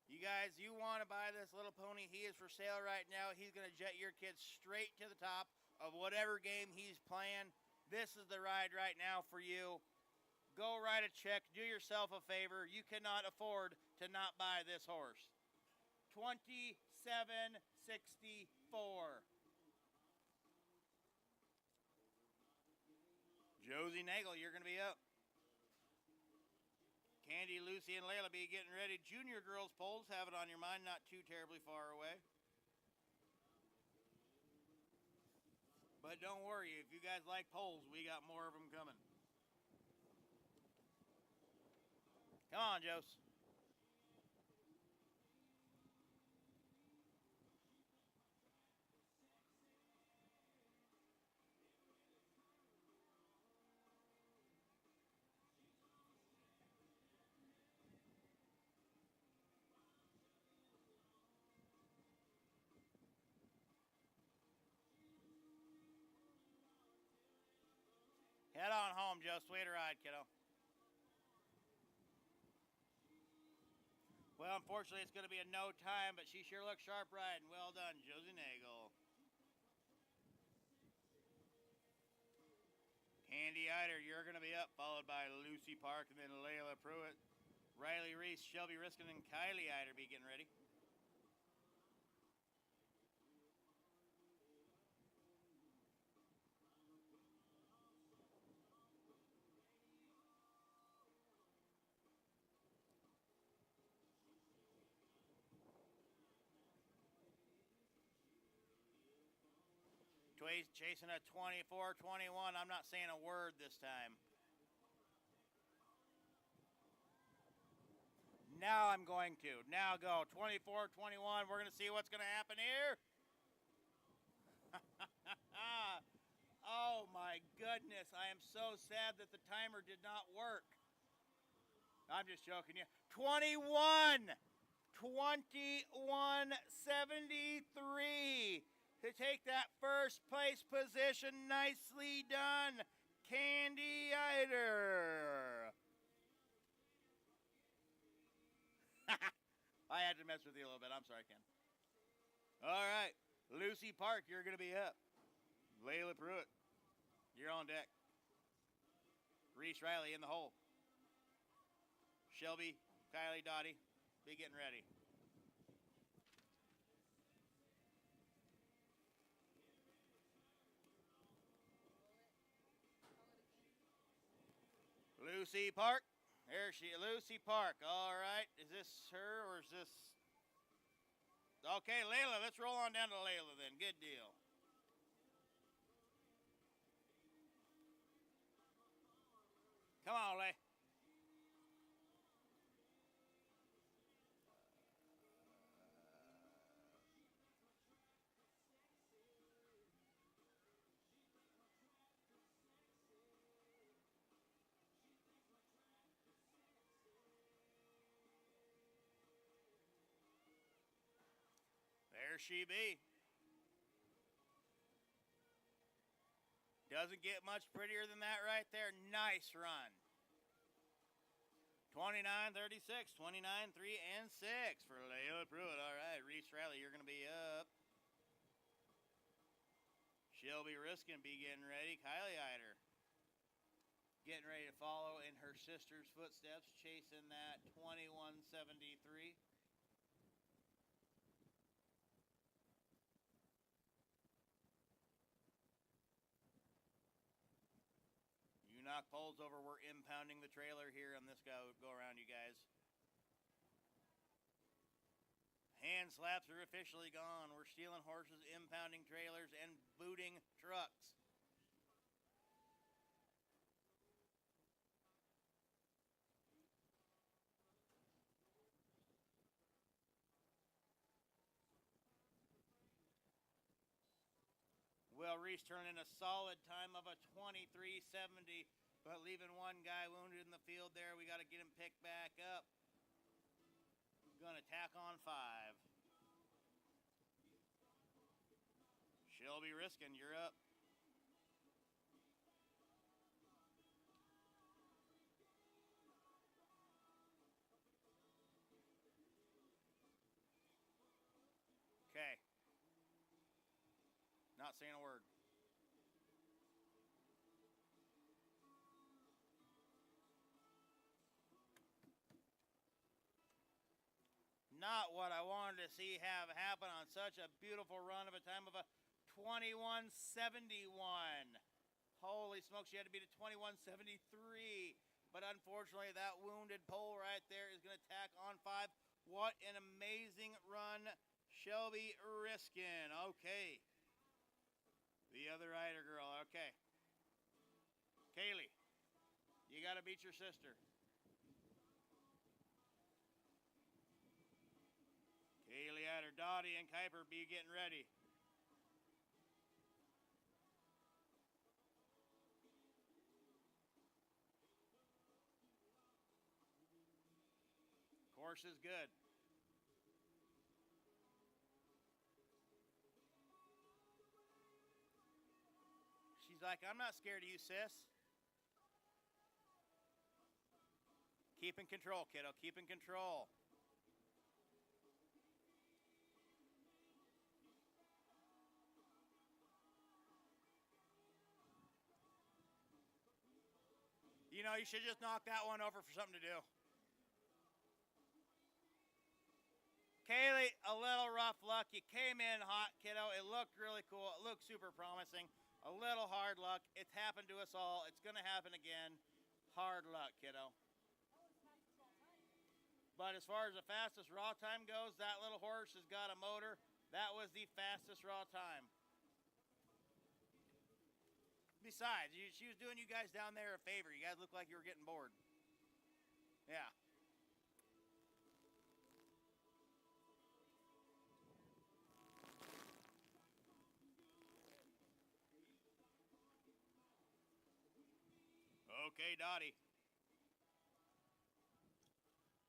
you guys, you want to buy this little pony. He is for sale right now. He's going to jet your kids straight to the top of whatever game he's playing. This is the ride right now for you. Go write a check. Do yourself a favor. You cannot afford to not buy this horse. $27.64. Josie Nagel, you're going to be up. Candy, Lucy, and Layla be getting ready. Junior girls polls, have it on your mind, not too terribly far away. But don't worry, if you guys like polls, we got more of them coming. Come on, Jose. Head on home, Joe. Sweet ride, kiddo. Well, unfortunately, it's going to be a no time, but she sure looks sharp riding. Well done, Josie Nagel. Candy Eider, you're going to be up, followed by Lucy Park and then Layla Pruitt. Riley Reese, Shelby Riskin, and Kylie Eider be getting ready. Chasing a 24-21. I'm not saying a word this time. Now I'm going to. Now go. 24-21. We're going to see what's going to happen here. Oh my goodness. I am so sad that the timer did not work. I'm just joking. 21. 21-73 to take that first place position. Nicely done, Candy Eider. I had to mess with you a little bit. I'm sorry, Ken. All right. Lucy Park, you're going to be up. Layla Pruitt, you're on deck. Reese Riley in the hole. Shelby, Kylie, Dottie, be getting ready. Lucy Park. There she is. Lucy Park. All right. Is this her or is this... Okay, Layla. Let's roll on down to Layla then. Good deal. Come on, Lay. There she be. Doesn't get much prettier than that right there. Nice run. 29-36, 29-3-6 for Layla Pruitt. All right, Reese Riley, you're going to be up. Shelby Riskin be getting ready. Kylie Eider getting ready to follow in her sister's footsteps, chasing that 21-73. You knock poles over, we're impounding the trailer here on this go around, you guys. Hand slaps are officially gone. We're stealing horses, impounding trailers, and booting trucks. Will Reese turn in a solid time of a 23-70, but leaving one guy wounded in the field there. We got to get him picked back up. Gonna tack on 5. Shelby Riskin, you're up. Okay. Not saying a word. Not what I wanted to see have happen on such a beautiful run of a time of a 21-71. Holy smokes, she had to beat a 21-73. But unfortunately, that wounded pole right there is going to tack on 5. What an amazing run, Shelby Riskin. Okay. The other rider girl, okay. Kaylee, you got to beat your sister. Kaylee Adder, Dottie, and Kuiper be getting ready. Course is good. She's like, I'm not scared of you, sis. Keep in control, kiddo. Keep in control. You know, you should just knock that one over for something to do. Kaylee, a little rough luck. You came in hot, kiddo. It looked really cool. It looked super promising. A little hard luck. It's happened to us all. It's going to happen again. Hard luck, kiddo. But as far as the fastest raw time goes, that little horse has got a motor. That was the fastest raw time. Besides, she was doing you guys down there a favor. You guys looked like you were getting bored. Yeah. Okay, Dottie.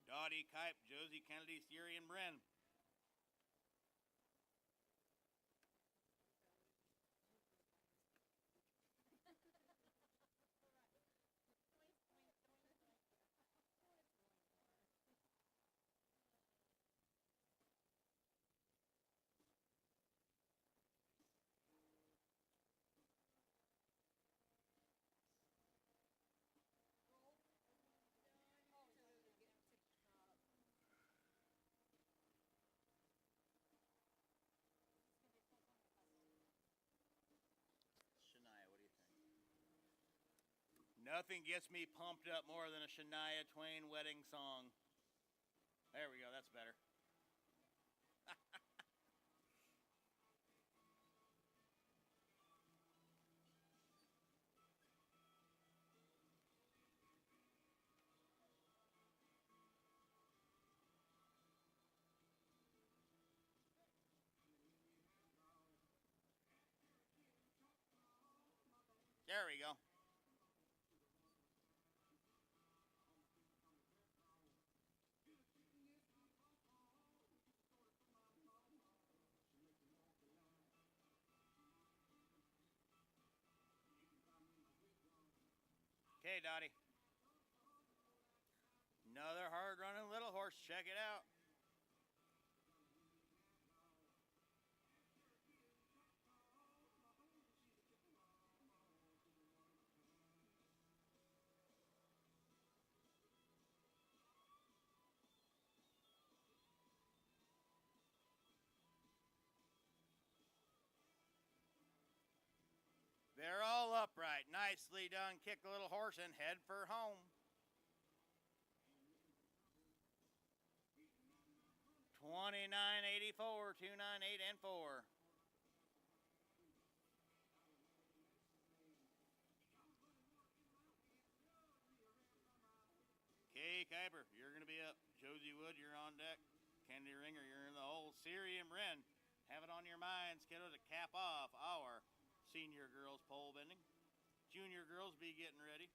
Dottie, Kipe, Josie, Kennedy, Siri, and Bren. Shania, what do you think? Nothing gets me pumped up more than a Shania Twain wedding song. There we go, that's better. There we go. Okay, Dottie. Another hard running little horse. Check it out. They're all upright. Nicely done. Kick the little horse and head for home. 29.84, 298 and 4. Okay, Kuiper, you're going to be up. Josie Wood, you're on deck. Kennedy Ringer, you're in the hole. Siri and Bren, have it on your minds, kiddo, to cap off our senior girls pole bending. Junior girls, be getting ready.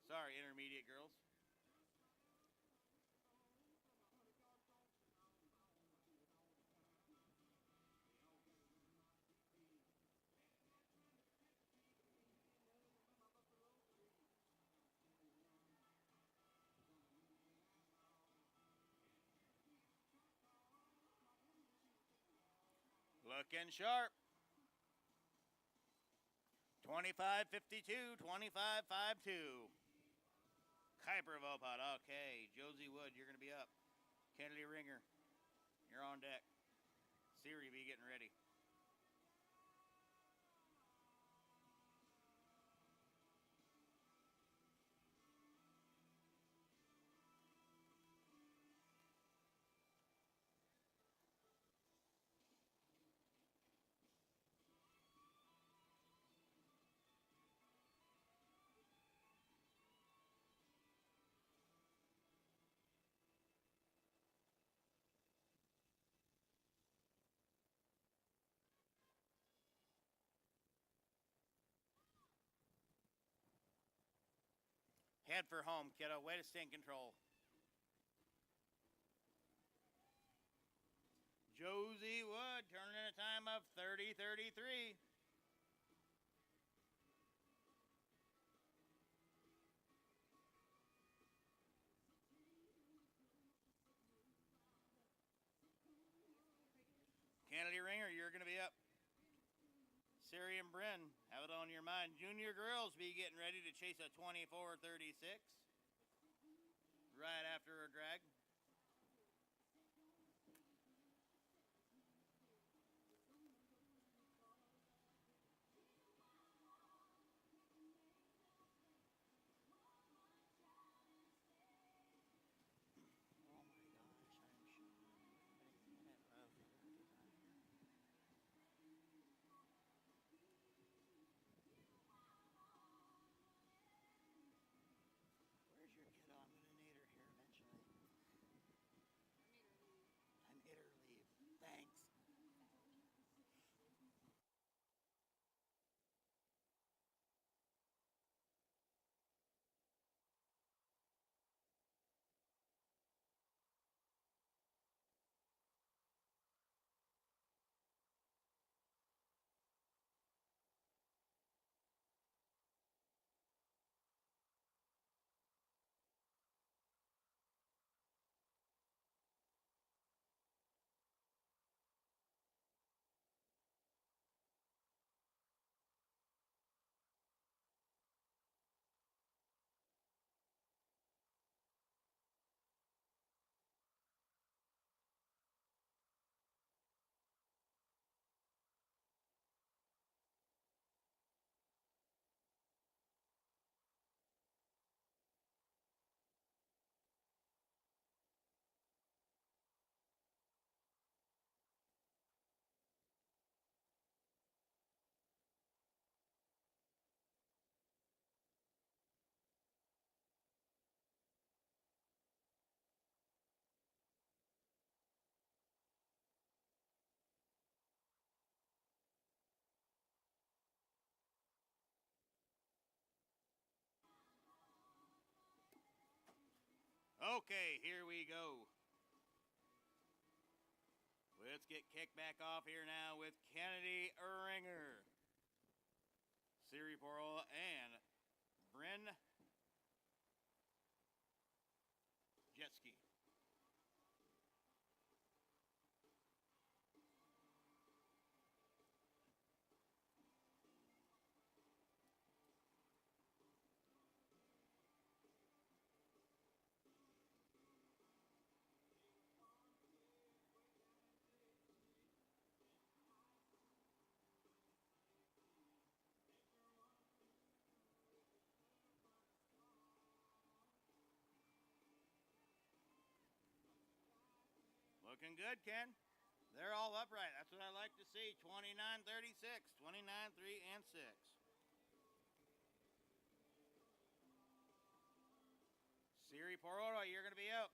Sorry, intermediate girls. Looking sharp. 25.52, 25.52. Kuiper Vopot, okay. Josie Wood, you're going to be up. Kennedy Ringer, you're on deck. Siri, be getting ready. Head for home, kiddo. Way to stay in control. Josie Wood turning in a time of 30.33. Kennedy Ringer, you're going to be up. Siri and Bren, have it on your mind. Junior girls, be getting ready to chase a 24.36. Right after a drag. Okay, here we go. Let's get kicked back off here now with Kennedy Ringer, Siri Porl, and Bryn Jetski. Looking good, Ken. They're all upright. That's what I like to see. 29-36, 29-3 and 6. Siri Pororo, you're going to be out.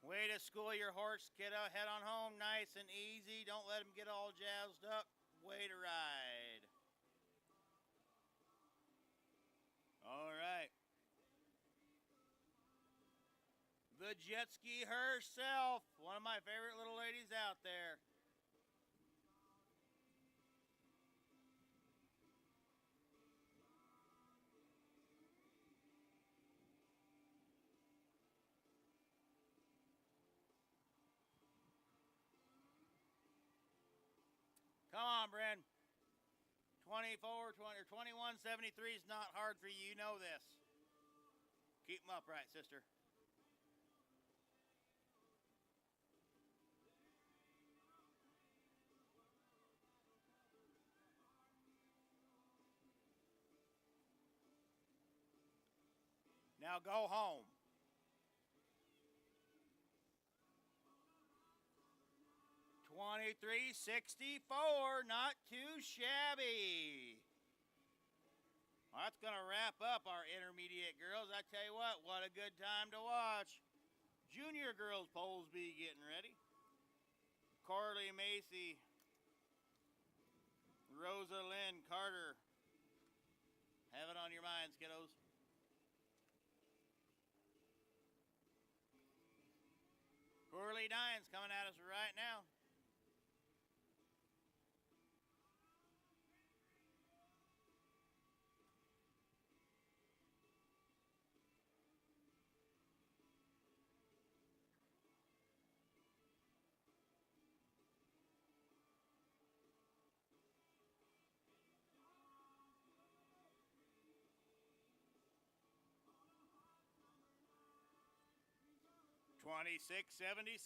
Way to school your horse, kiddo. Head on home nice and easy. Don't let him get all jazzed up. Way to ride. All right. The jet ski herself. One of my favorite little ladies out there. Come on, Bryn. 2173 is not hard for you. You know this. Keep them upright, sister. Now go home. $23.64, not too shabby. Well, that's going to wrap up our intermediate girls. I tell you what a good time to watch. Junior girls poles be getting ready. Corley, Macy, Rosa Lynn, Carter. Have it on your minds, kiddos. Corley Dines coming at us right now. $26.77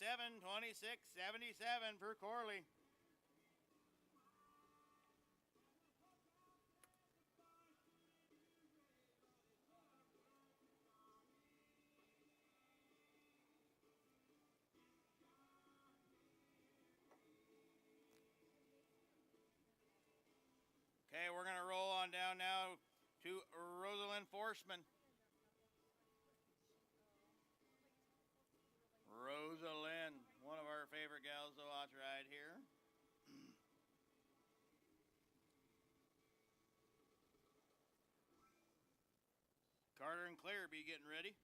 for Corley. Okay, we're going to roll on down now to Rosalind Forsman. Rosalind, one of our favorite gals to watch ride here. Carter and Claire be getting ready.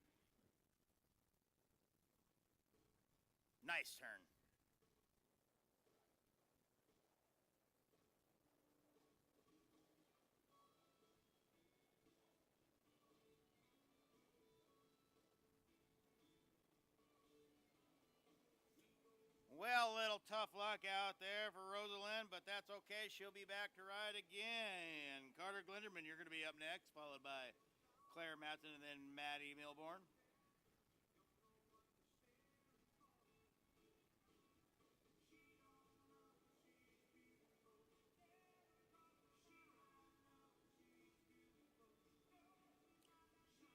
Nice turn. Well, a little tough luck out there for Rosalind, but that's okay. She'll be back to ride again. Carter Glinderman, you're going to be up next, followed by Claire Matson and then Maddie Milborn.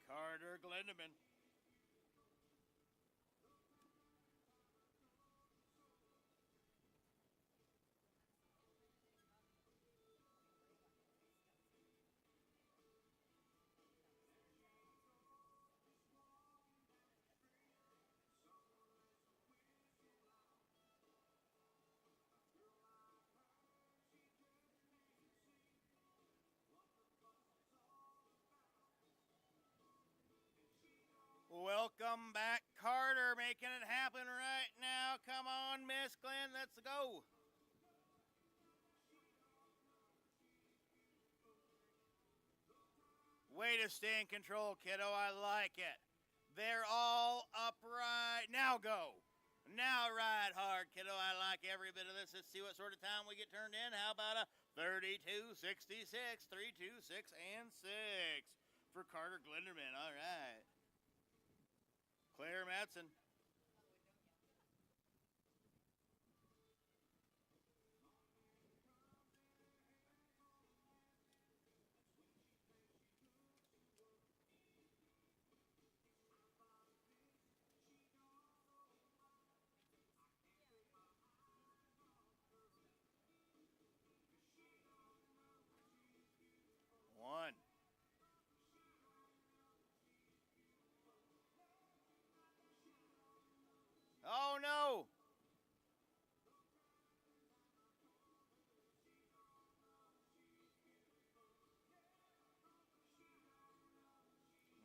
Carter Glinderman. Welcome back, Carter, making it happen right now. Come on, Miss Glenn, let's go. Way to stay in control, kiddo. I like it. They're all upright. Now go. Now ride hard, kiddo. I like every bit of this. Let's see what sort of time we get turned in. How about a 32:66, 3, 2, 6, and 6 for Carter Glinderman. All right. Claire Matson. One. Oh no!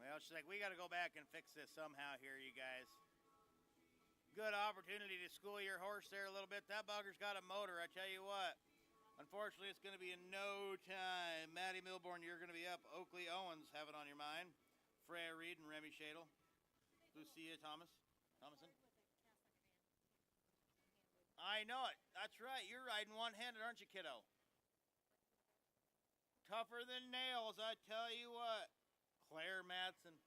Well, she's like, we got to go back and fix this somehow here, you guys. Good opportunity to school your horse there a little bit. That bugger's got a motor, I tell you what. Unfortunately, it's going to be in no time. Maddie Milborn, you're going to be up. Oakley Owens, have it on your mind. Freya Reed and Remy Shadle. Lucia Thomason. I know it. That's right. You're riding one-handed, aren't you, kiddo? Tougher than nails, I tell you what. Claire Matson.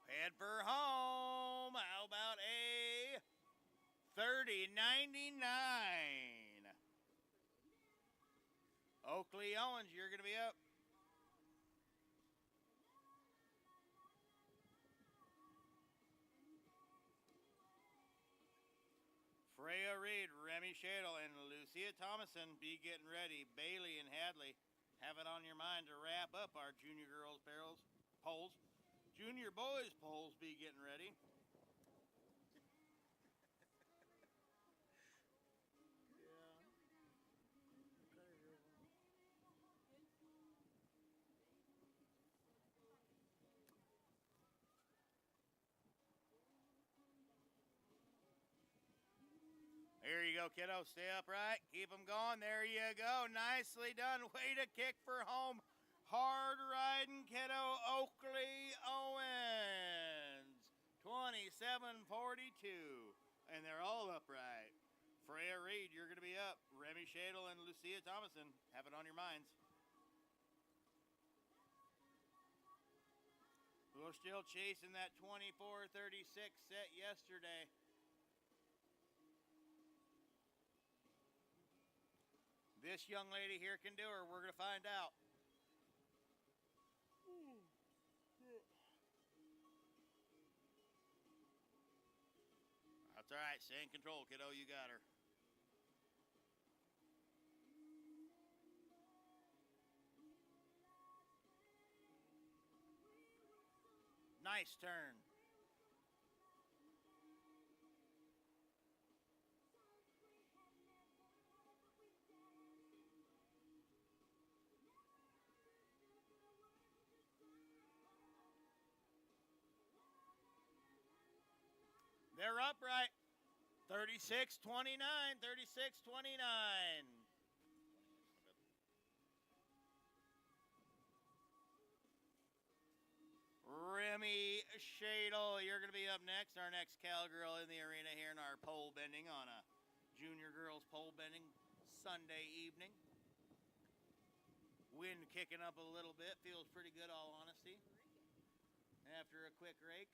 Head for home. How about a 30.99? Oakley Owens, you're going to be up. Freya Reed, Remy Shadle, and Lucia Thomason, be getting ready. Bailey and Hadley, have it on your mind to wrap up our junior girls polls. Junior boys polls, be getting ready. Here you go, kiddo. Stay upright. Keep them going. There you go. Nicely done. Way to kick for home. Hard riding, kiddo. Oakley Owens. 27:42. And they're all upright. Freya Reed, you're going to be up. Remy Shadle and Lucia Thomason, have it on your minds. We're still chasing that 24:36 set yesterday. This young lady here can do her. We're going to find out. That's all right. Stay in control, kiddo. You got her. Nice turn. They're upright. 36-29, 36-29. Remy Shadle, you're going to be up next. Our next cowgirl in the arena here in our pole bending on a junior girls pole bending Sunday evening. Wind kicking up a little bit. Feels pretty good, all honesty. After a quick rake.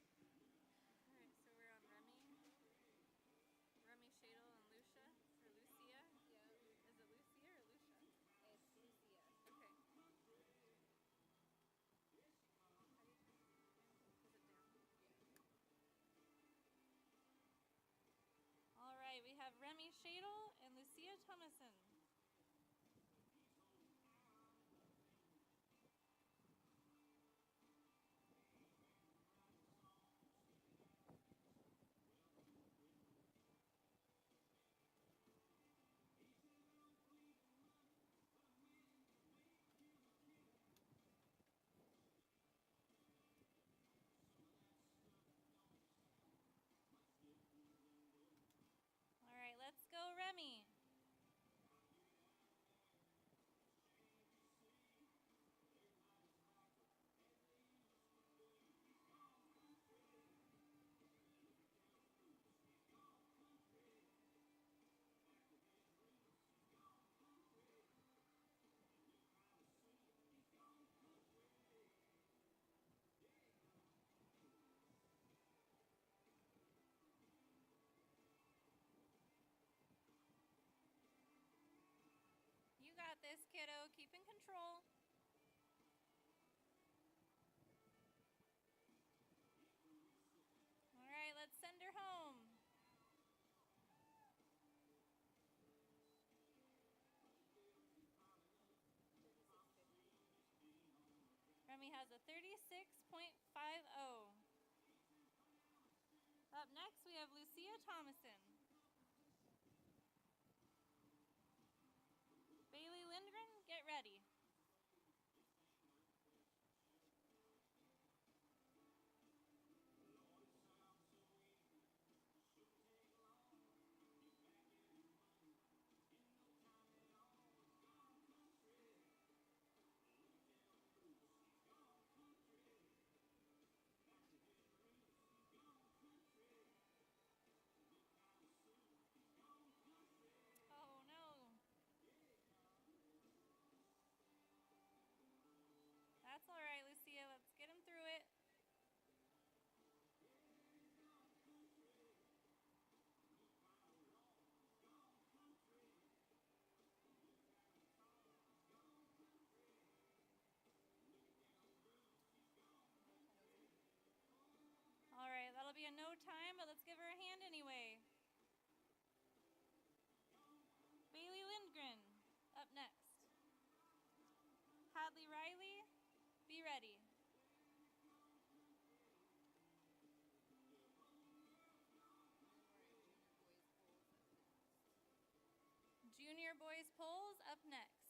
Shadle and Lucia, or Lucia? Yeah. Is it Lucia or Lucia? It's Lucia. Okay. Is it down? Yeah. All right, we have Remy Shadle and Lucia Thomason. All right, let's go, Remy. You got this, kiddo. Keep in control. All right, let's send her home. Remy has a 36.50. Up next, we have Lucia Thomason. Bailey Lindgren, get ready. Oh no. That's all right, Lucia. Let's get him through it. All right, that'll be a no time, but let's give her a hand anyway. Bailey Lindgren, up next. Hadley Riley, be ready. Junior Senior boys poles up next.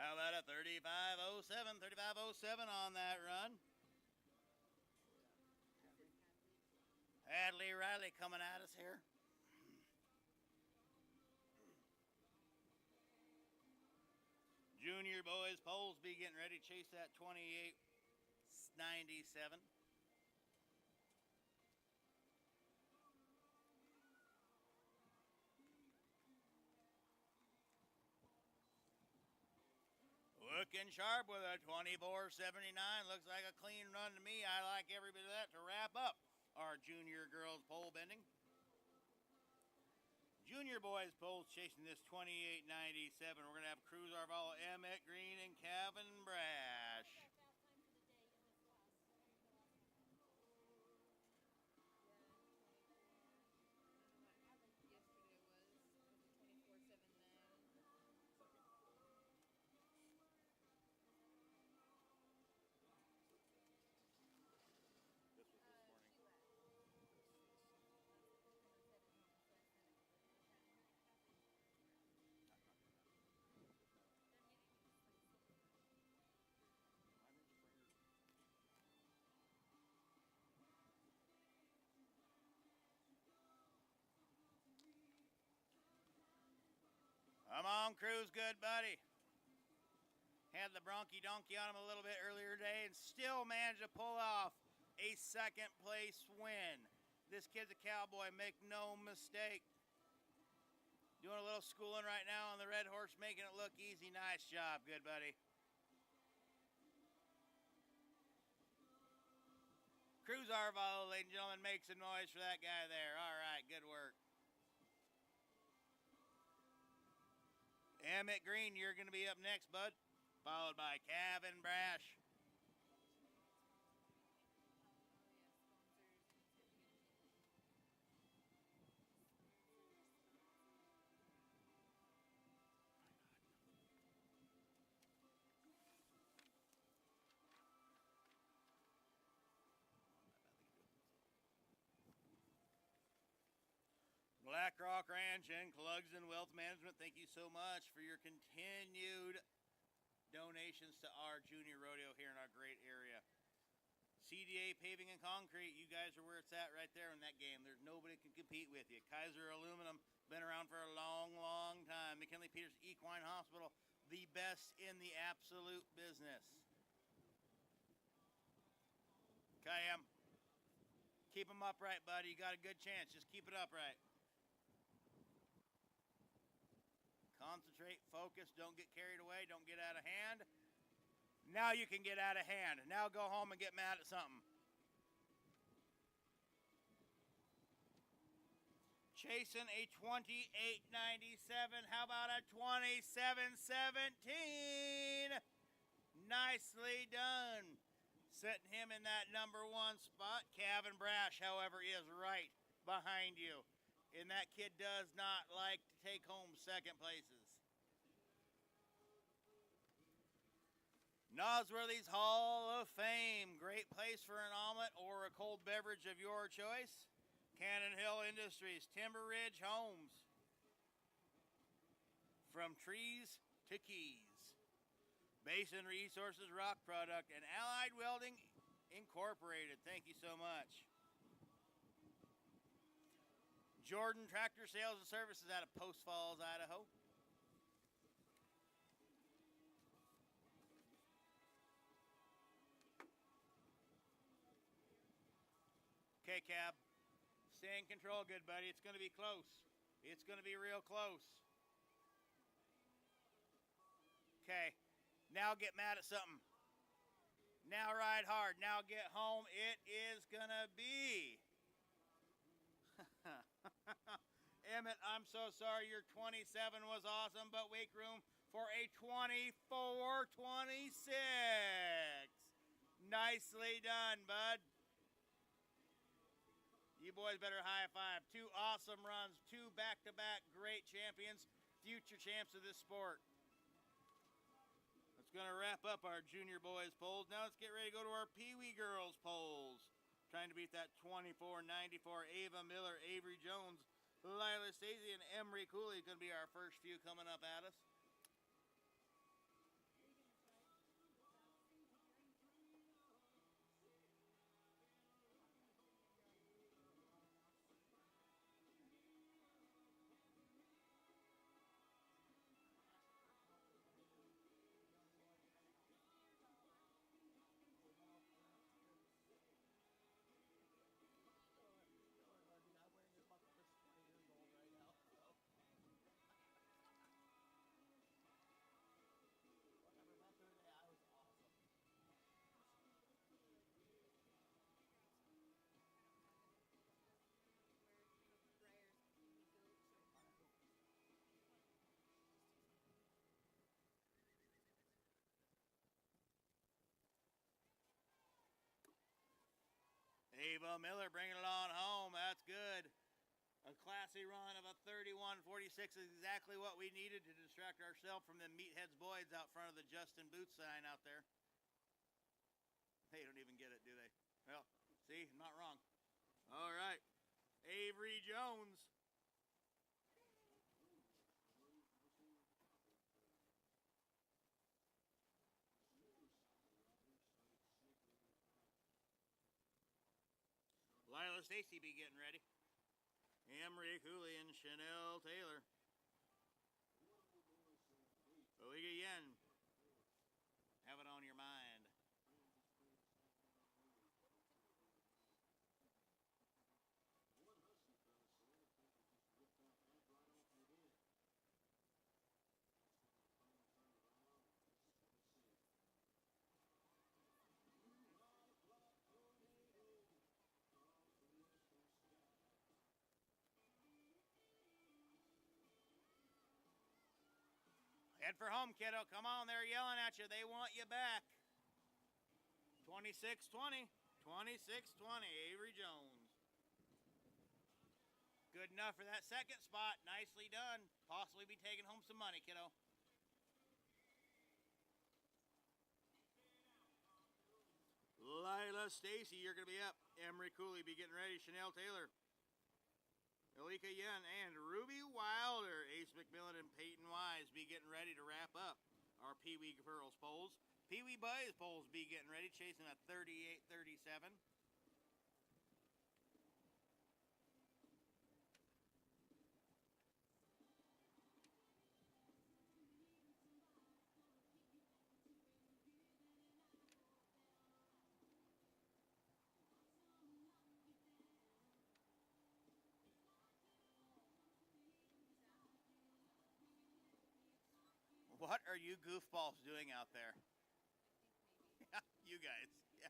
How about a 35:07? 35:07 on that run. Hadley Riley coming at us here. Junior boys poles be getting ready to chase that 28:97. Looking sharp with a 24:79. Looks like a clean run to me. I like every bit of that to wrap up our junior girls pole bending. Junior boys poles chasing this 28:97. We're going to have Cruz Arvalo, Emmett Green, and Kevin Brash. Come on, Cruz, good buddy. Had the bronchi donkey on him a little bit earlier today and still managed to pull off a second place win. This kid's a cowboy, make no mistake. Doing a little schooling right now on the red horse, making it look easy. Nice job, good buddy. Cruz Arvalo, ladies and gentlemen, make some noise for that guy there. All right, good work. Emmett Green, you're going to be up next, bud. Followed by Kevin Brash. Black Rock Ranch and Clugston Wealth Management, thank you so much for your continued donations to our junior rodeo here in our great area. CDA Paving and Concrete, you guys are where it's at right there in that game. There's nobody can compete with you. Kaiser Aluminum, been around for a long, long time. McKinley Peters Equine Hospital, the best in the absolute business. Cam, keep them upright, buddy. You got a good chance. Just keep it upright. Concentrate, focus, don't get carried away, don't get out of hand. Now you can get out of hand. Now go home and get mad at something. Chasing a 28.97. How about a 27.17? Nicely done. Setting him in that number one spot. Kevin Brash, however, is right behind you. And that kid does not like to take home second places. Nosworthy's Hall of Fame. Great place for an omelet or a cold beverage of your choice. Cannon Hill Industries, Timber Ridge Homes. From trees to keys. Basin Resources Rock Product and Allied Welding Incorporated. Thank you so much. Jordan Tractor Sales and Services out of Post Falls, Idaho. Okay, Cab. Stay in control, good buddy. It's going to be close. It's going to be real close. Okay. Now get mad at something. Now ride hard. Now get home. It is going to be. Emmett, I'm so sorry. Your 27 was awesome, but wake room for a 24-26. Nicely done, bud. You boys better high five. 2 awesome runs, 2 back-to-back great champions, future champs of this sport. That's going to wrap up our junior boys polls. Now let's get ready to go to our Pee Wee girls polls. Trying to beat that 24-94. Ava Miller, Avery Jones, Lila Stacey, and Emery Cooley going to be our first few coming up at us. Ava Miller bringing it on home. That's good. A classy run of a 31-46 is exactly what we needed to distract ourselves from the Meatheads boys out front of the Justin Boots sign out there. They don't even get it, do they? Well, see, I'm not wrong. All right. Avery Jones. Lila Stacey be getting ready. Emery Cooley and Chanel Taylor. Oliga Yen. Have it on your mind. Head for home, kiddo. Come on, they're yelling at you. They want you back. 26-20. 26-20, Avery Jones. Good enough for that second spot. Nicely done. Possibly be taking home some money, kiddo. Lila Stacey, you're going to be up. Emery Cooley be getting ready. Chanel Taylor. Elika Yen and Ruby Wilder. Ace McMillan and Peyton Wise be getting ready to wrap up our Pee Wee Girls polls. Pee Wee Boys polls be getting ready, chasing a 38-37. What are you goofballs doing out there? Yeah, you guys. Yeah.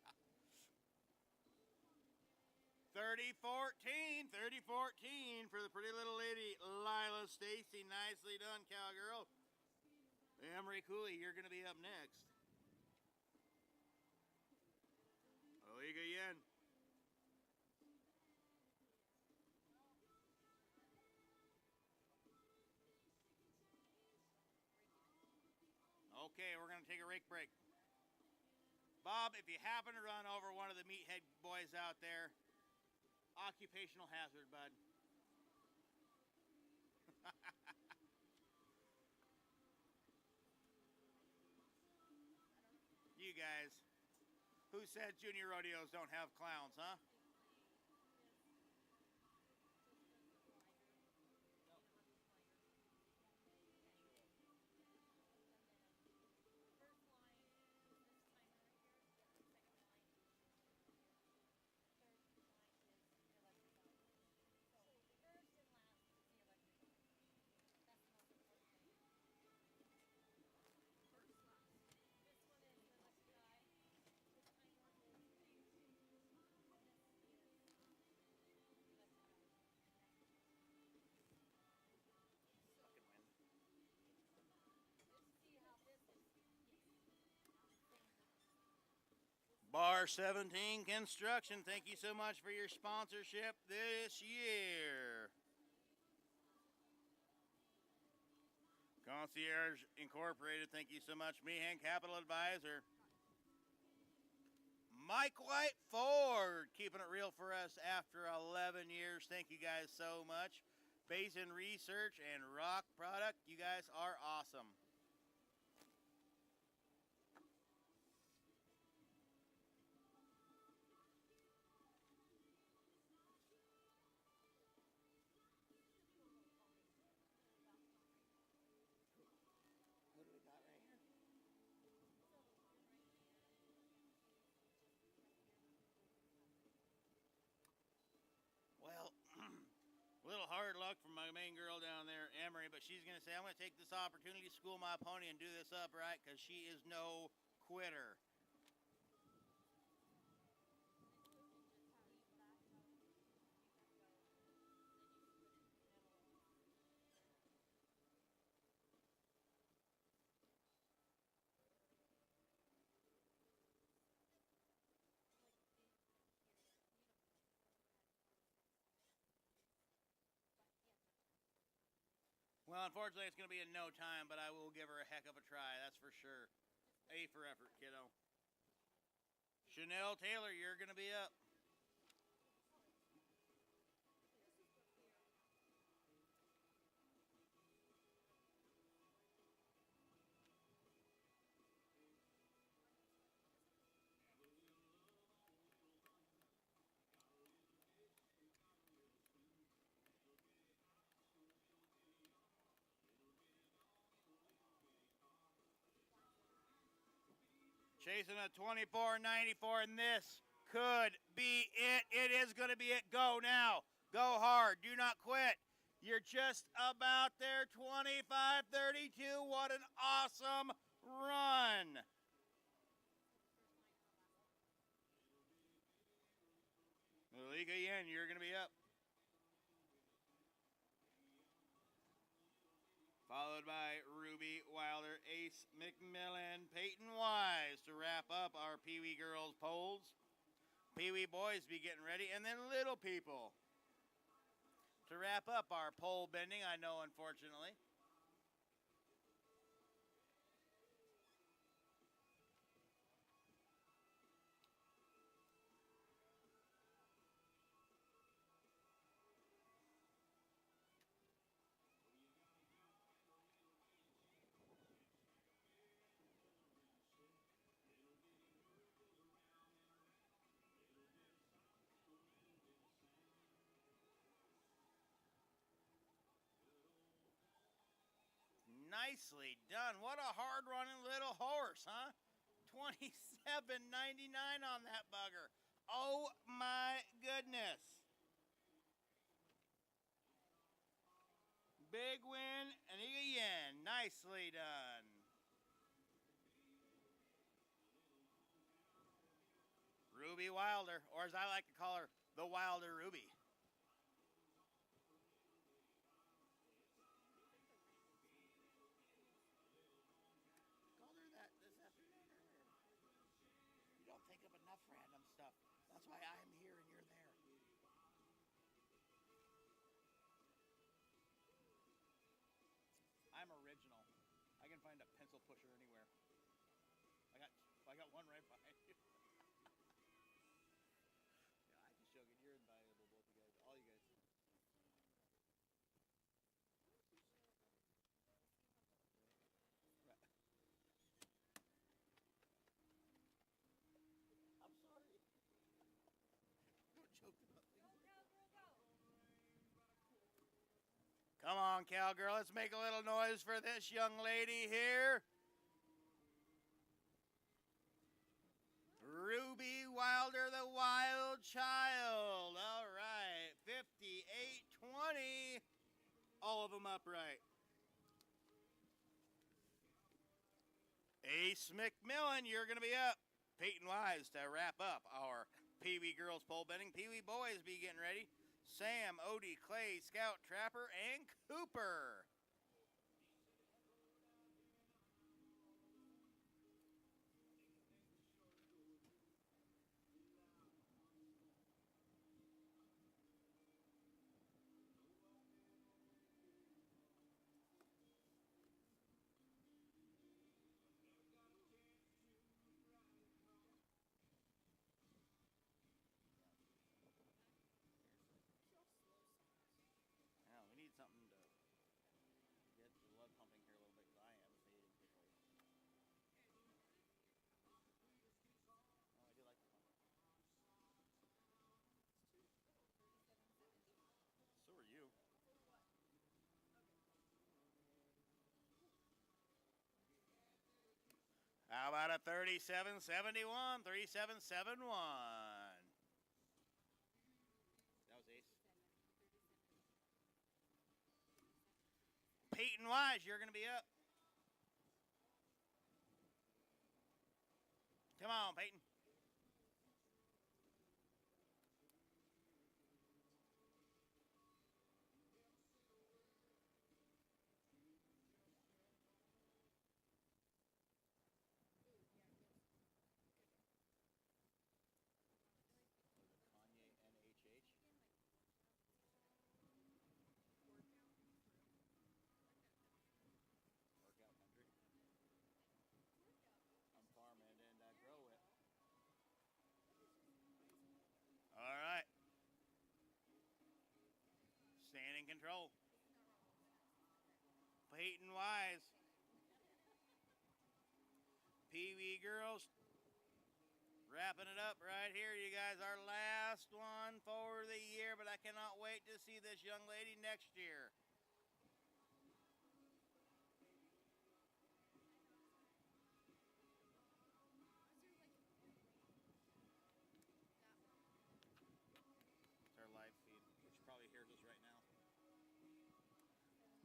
30-14. 30-14 for the pretty little lady, Lila Stacey. Nicely done, cowgirl. Emery Cooley, you're going to be up next. Oliga Yen. Okay, we're going to take a rake break. Bob, if you happen to run over one of the meathead boys out there, occupational hazard, bud. You guys. Who said junior rodeos don't have clowns, huh? Bar 17 Construction, thank you so much for your sponsorship this year. Concierge Incorporated, thank you so much. Meehan Capital Advisor. Mike White Ford, keeping it real for us after 11 years. Thank you guys so much. Basin Research and Rock Product, you guys are awesome. What do we got right here? Well, a little hard luck for my main girl down there, Emery, but she's going to say, I'm going to take this opportunity to school my pony and do this upright because she is no quitter. Well, unfortunately, it's going to be in no time, but I will give her a heck of a try, that's for sure. A for effort, kiddo. Chanel Taylor, you're going to be up. Chasing a 24.94, and this could be it. It is going to be it. Go now. Go hard. Do not quit. You're just about there. 25.32. What an awesome run. Malika Yen, you're going to be up. Followed by Ruby Wilder, Ace McMillan, Peyton Wise to wrap up our Pee Wee girls polls. Pee Wee boys be getting ready, and then little people to wrap up our pole bending, I know, unfortunately. Nicely done. What a hard running little horse, huh? 27.99 on that bugger. Oh my goodness. Big win, and again, nicely done. Ruby Wilder, or as I like to call her, the Wilder Ruby. Called her that this afternoon. You don't think of enough random stuff. That's why I'm here and you're there. I'm original. I can find a pencil pusher anywhere. I got one right behind you. Yeah, I just joking. You're invaluable, both you guys. All you guys. Right. I'm sorry. Don't joke about things. Come on, cowgirl. Let's make a little noise for this young lady here. Ruby Wilder, the Wild Child. All right. 58.20. All of them upright. Ace McMillan, you're going to be up. Peyton Wise to wrap up our Pee Wee girls pole bending. Pee Wee boys be getting ready. Sam, Odie, Clay, Scout, Trapper, and Cooper. How about a 3771? 3771. That was ace. Peyton Wise, you're going to be up. Come on, Peyton. Kanye NHH. Workout country. I'm farming and I grow it. All right. Stand in control. Peyton Wise. Pee Wee girls. Wrapping it up right here, you guys. Our last one for the year, but I cannot wait to see this young lady next year. It's our live feed, which probably hears us right now.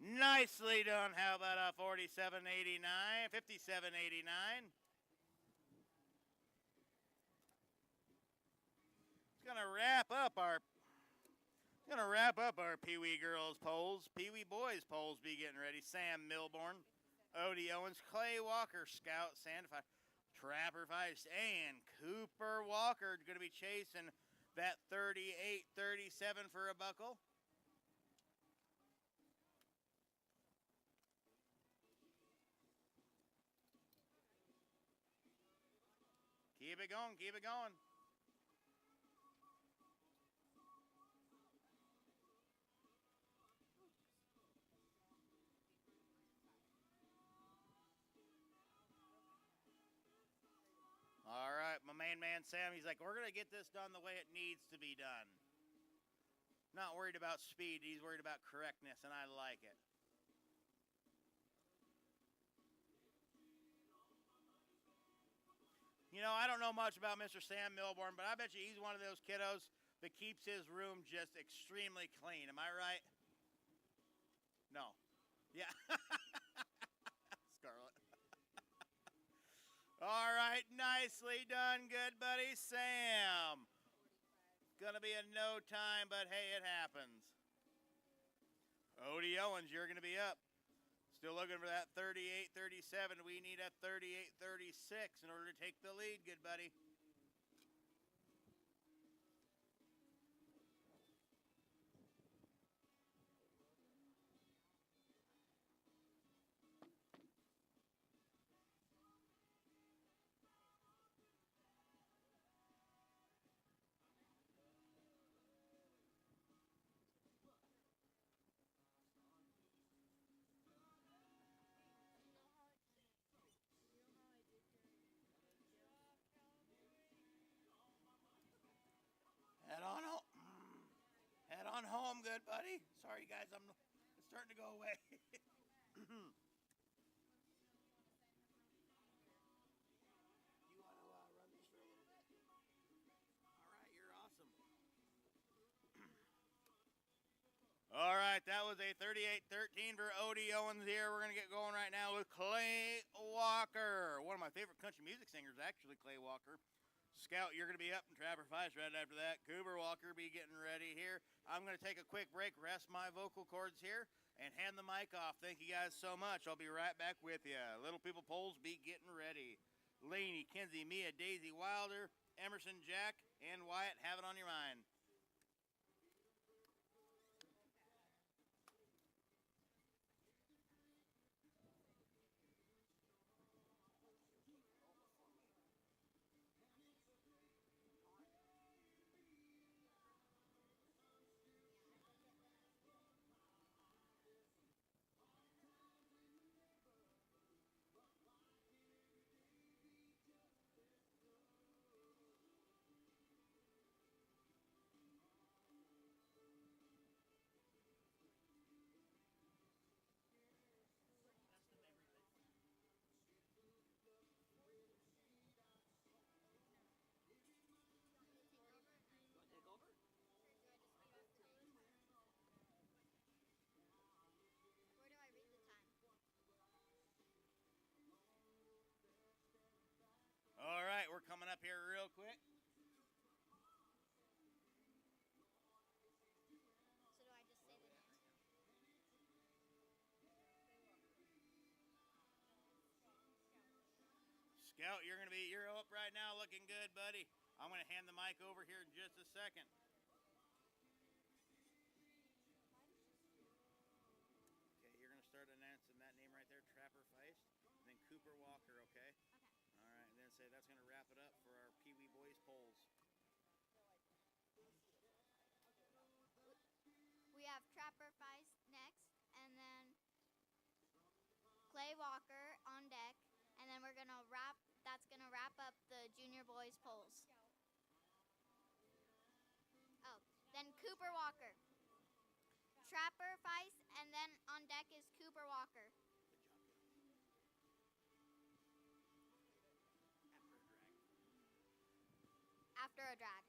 Nicely done. How about a 47.89, 57.89? It's gonna wrap up our Pee Wee girls polls. Pee Wee boys polls be getting ready. Sam Milborn, Odie Owens, Clay Walker, Scout Sandify, Trapper Feist, and Cooper Walker going to be chasing that 38-37 for a buckle. Keep it going, keep it going. All right, my main man Sam, he's like, we're going to get this done the way it needs to be done. Not worried about speed, he's worried about correctness, and I like it. You know, I don't know much about Mr. Sam Milborn, but I bet you he's one of those kiddos that keeps his room just extremely clean. Am I right? No. Yeah. Scarlet. All right, nicely done, good buddy Sam. Gonna be in no time, but hey, it happens. Odie Owens, you're gonna be up. Still looking for that 38-37. We need a 38-36 in order to take the lead, good buddy. Head on home. Head on home, good buddy. Sorry, guys, it's starting to go away. You want to run this for a little bit? All right, you're awesome. All right, that was a 38-13 for Odie Owens here. We're going to get going right now with Clay Walker. One of my favorite country music singers, actually, Clay Walker. Scout, you're going to be up, and Trapper Feist right after that. Cooper Walker be getting ready here. I'm going to take a quick break, rest my vocal cords here, and hand the mic off. Thank you guys so much. I'll be right back with you. Little People polls be getting ready. Laney, Kenzie, Mia, Daisy, Wilder, Emerson, Jack, and Wyatt, have it on your mind. Scout, you're up right now, looking good, buddy. I'm gonna hand the mic over here in just a second. Okay, you're gonna start announcing that name right there, Trapper Feist, and then Cooper Walker. Okay. Okay. All right, and then say that's gonna wrap it up for our Pee Wee Boys polls. We have Trapper Feist next, and then Clay Walker on deck, and then we're gonna wrap. That's gonna wrap up the junior boys polls. Oh, then Cooper Walker, Trapper Feist, and then on deck is Cooper Walker. Good job, After a drag.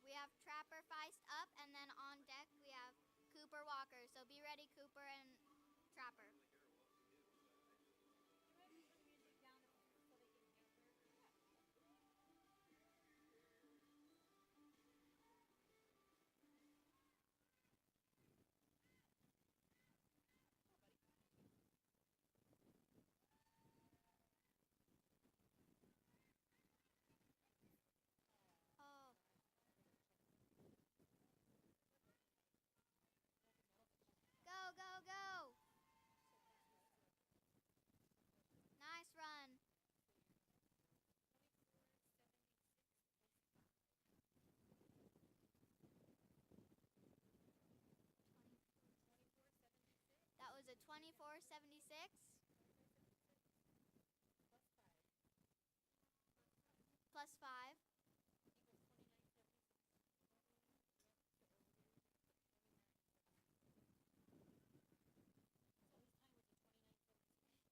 We have Trapper Feist up, and then on deck we have Cooper Walker. So be ready, Cooper and Trapper. Oh. Go, go, go. Nice run. That was a 24.76. Plus 5.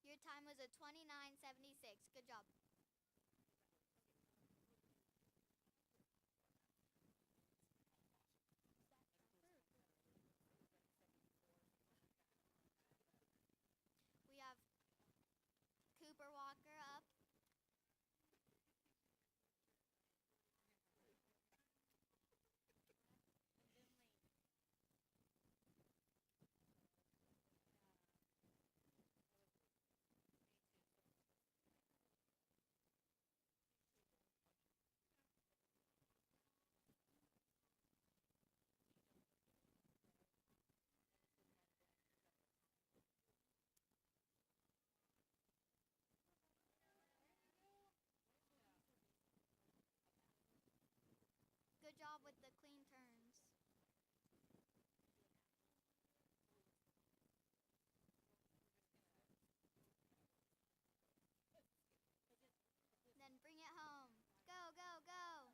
Your time was a 29.76. Good job. We have Cooper Walker up. Good job with the clean turns. Then bring it home. Go, go, go.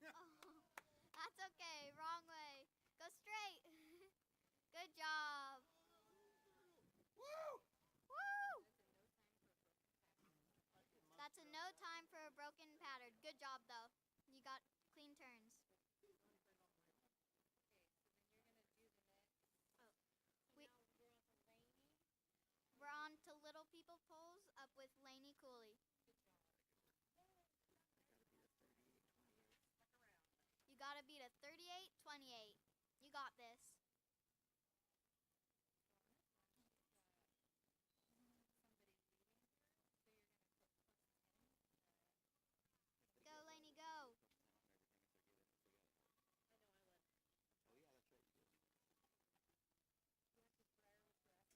Oh, that's okay. Wrong way. Go straight. Good job. Woo! Woo! That's a no time for a broken pattern. Good job, though. You got clean turns. Oh. We're on to Little People Polls up with Lainey Cooley. You gotta beat a 38-28. You got this. Go, Lainey, go. Oh yeah, that's right.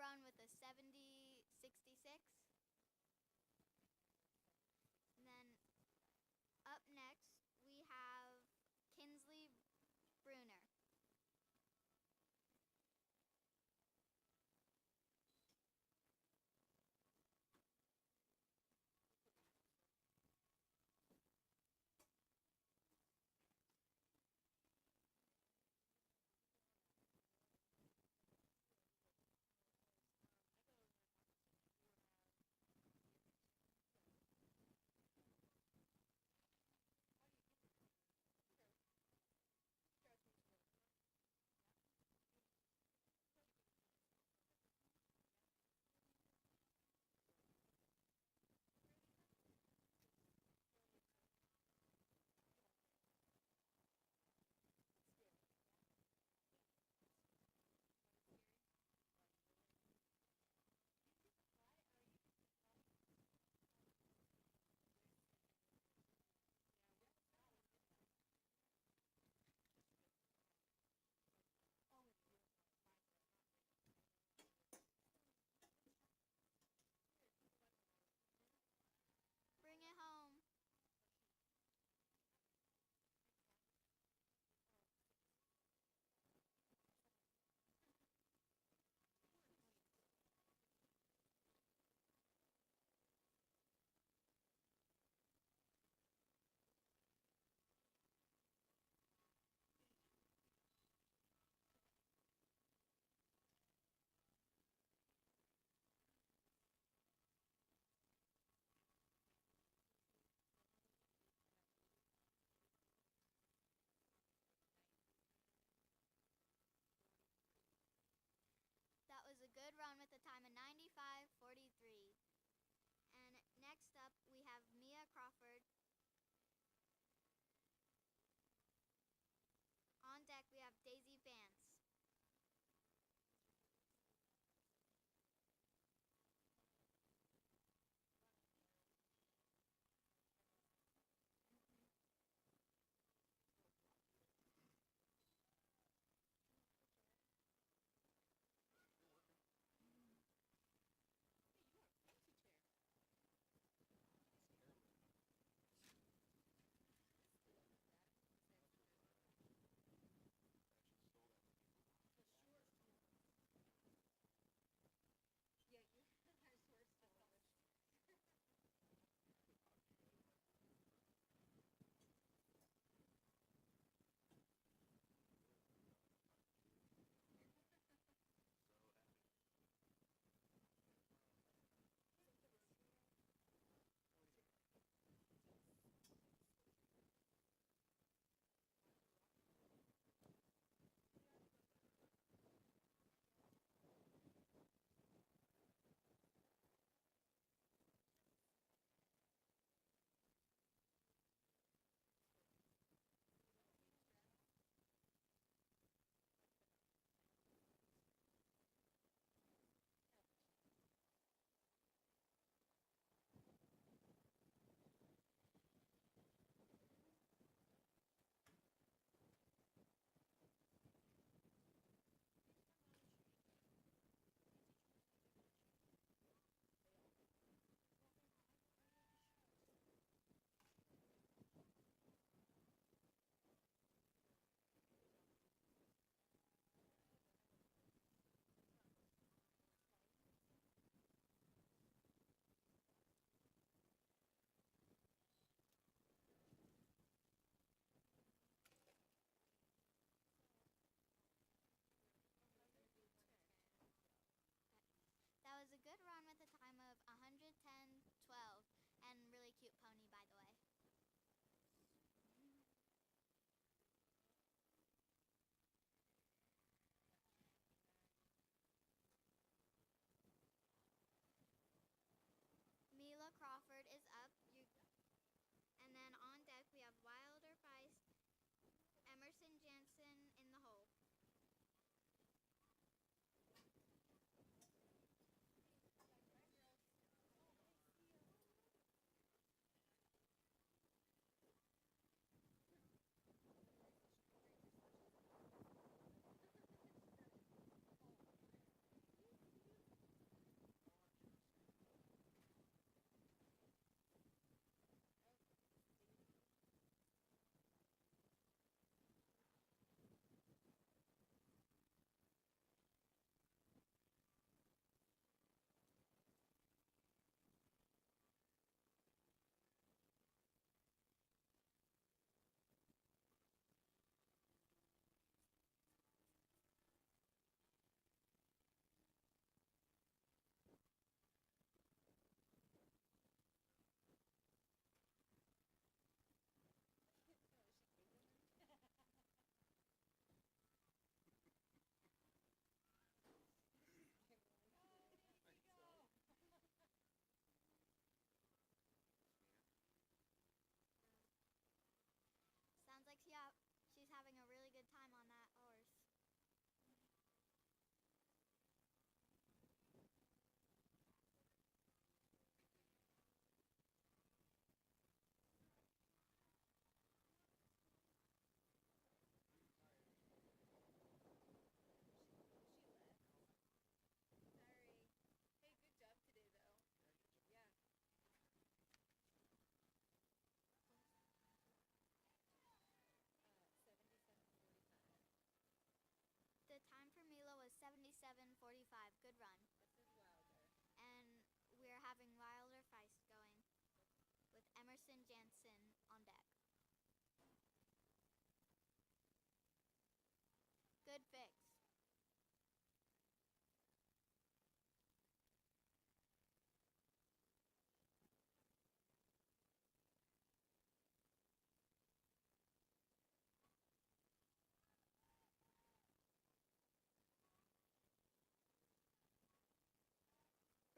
run with a 70-66. And then up next, we have Kinsley Bruner. Bring it home. That was a good run with a time of 95:43. And next up, we have Mia Crawford. On deck, we have Daisy Vance. having Wilder Feist going with Emerson Jansen on deck. Good fix.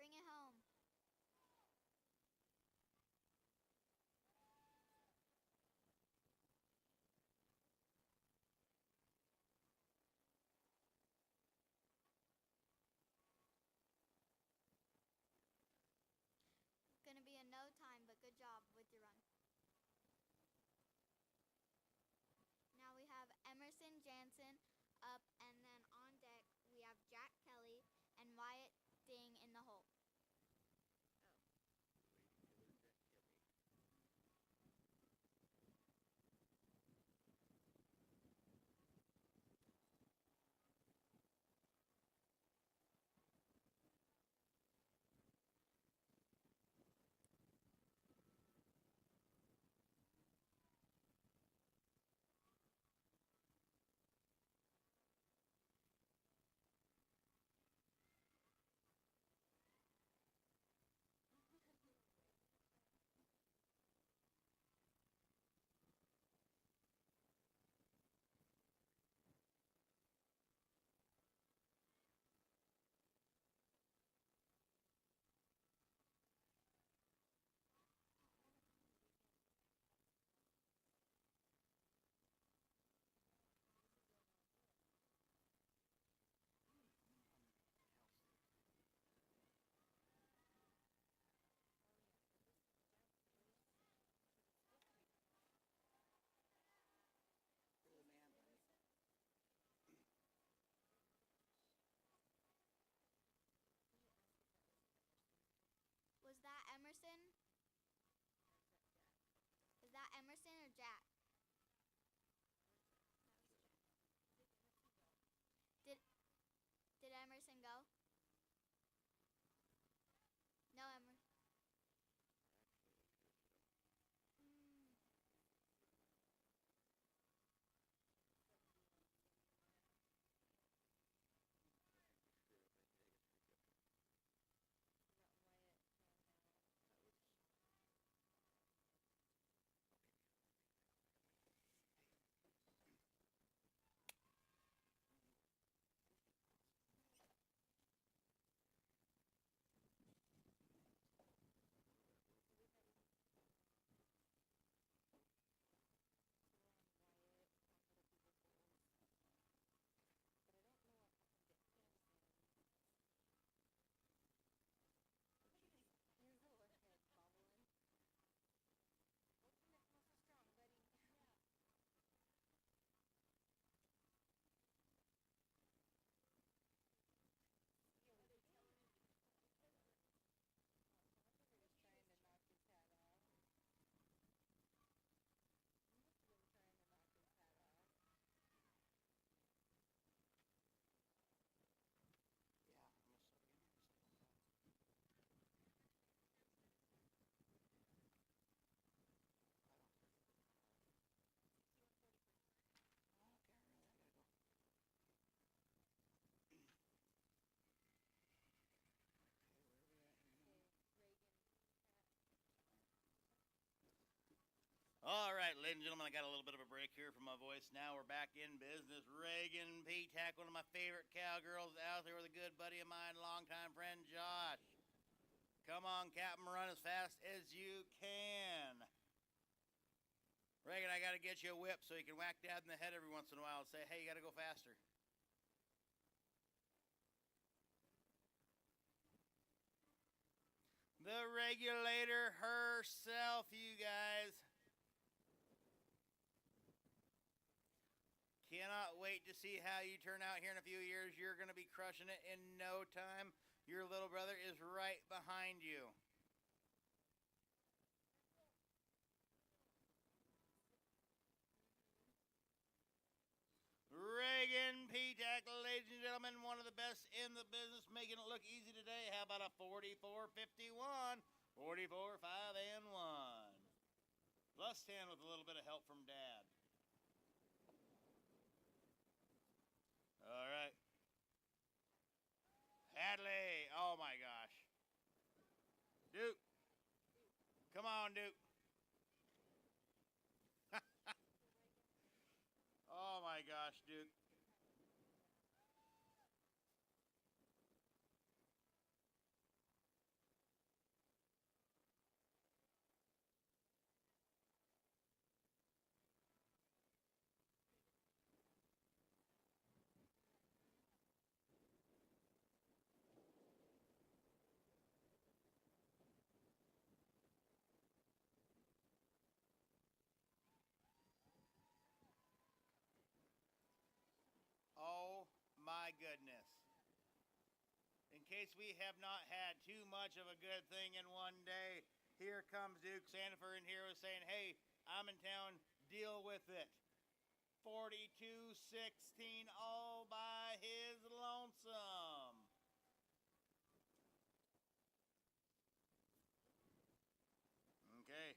Bring it home. Gonna be a no time, but good job with your run. Now we have Emerson Jansen up, and then on deck we have Jack Kelly and Wyatt Ding in the hole. Was that Emerson? Is that Emerson or Jack? Did Emerson go? No, Emerson. All right, ladies and gentlemen, I got a little bit of a break here from my voice. Now we're back in business. Reagan P-Tack, one of my favorite cowgirls out there with a good buddy of mine, longtime friend Josh. Come on, Captain, run as fast as you can. Reagan, I got to get you a whip so you can whack Dad in the head every once in a while and say, hey, you got to go faster. The regulator herself, you guys. Cannot wait to see how you turn out here in a few years. You're going to be crushing it in no time. Your little brother is right behind you. Reagan P-Tack, ladies and gentlemen. coming, one of the best in the business, making it look easy today. How about a 44.51? 44, 5, and 1. Plus 10 with a little bit of help from Dad. All right. Hadley. Oh, my gosh. Duke. Come on, Duke. Oh, my gosh, Duke. Oh, my goodness. In case we have not had too much of a good thing in one day, here comes Duke Sandifer in here saying, hey, I'm in town, deal with it. 42-16 all by his lonesome. Okay.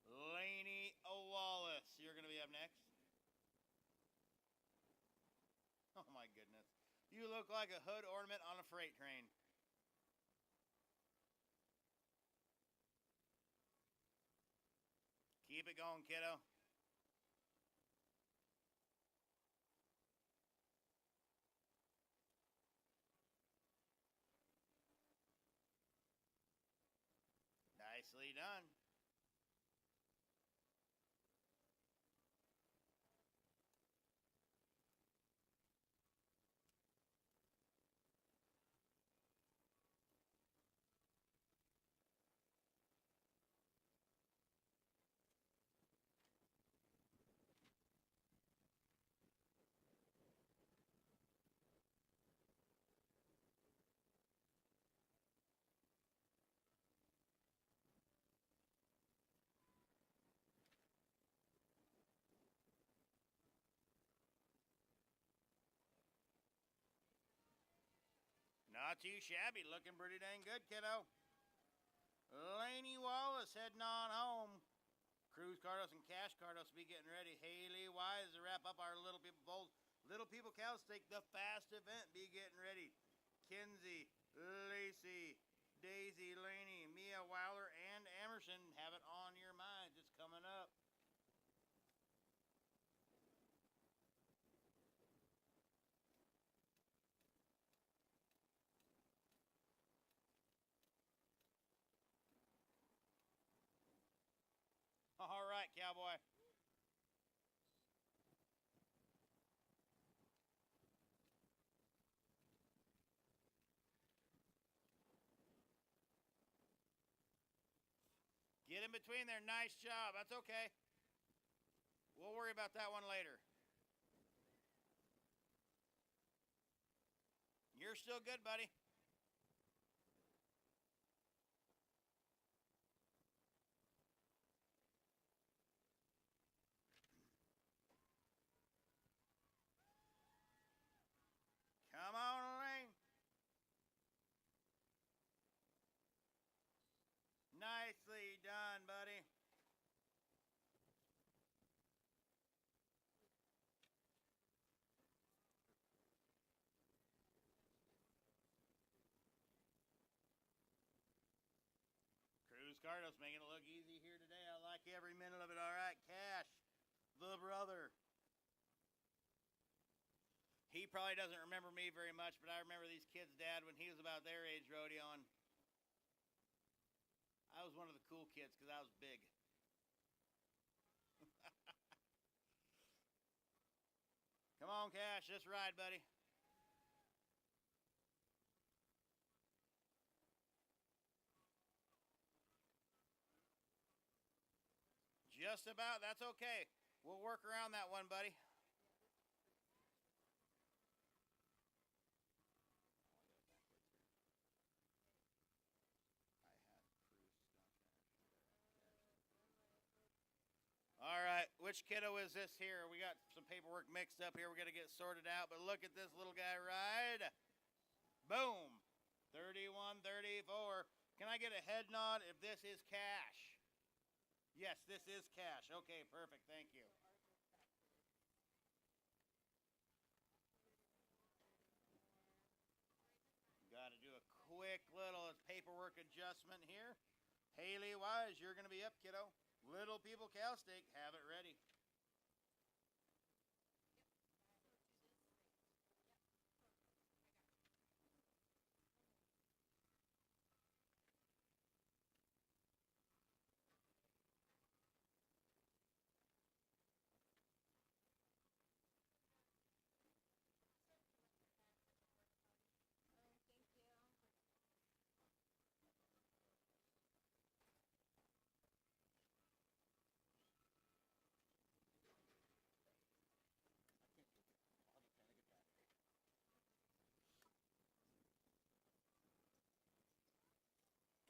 Laney Wallace, you're going to be up next. Oh, my goodness. You look like a hood ornament on a freight train. Keep it going, kiddo. Nicely done. Not too shabby. Looking pretty dang good, kiddo. Laney Wallace heading on home. Cruz Cardos and Cash Cardos be getting ready. Haley Wise to wrap up our Little People Bowls. Little People Cow Steak, the fast event, be getting ready. Kinsey, Lacey, Daisy, Laney, Mia Wowler, and Emerson, have it on your minds. It's coming up. All right, cowboy. Get in between there. Nice job. That's okay. We'll worry about that one later. You're still good, buddy. Come on, Lane. Nicely done, buddy. Cruz Cardos making it look easy here today. I like every minute of it. All right, Cash, the brother. He probably doesn't remember me very much, but I remember these kids' dad when he was about their age rodeoing. I was one of the cool kids because I was big. Come on, Cash. Just ride, buddy. Just about. That's okay. We'll work around that one, buddy. All right. Which Which kiddo is this here? We got some paperwork mixed up here. We got to get sorted out. But look at this little guy ride. Boom. 31-34. Can I get a head nod if this is cash? Yes, this is cash. Okay, perfect. Thank you. Got to do a quick little paperwork adjustment here. Haley Wise, you're going to be up, kiddo. Little People Cow Steak, have it ready.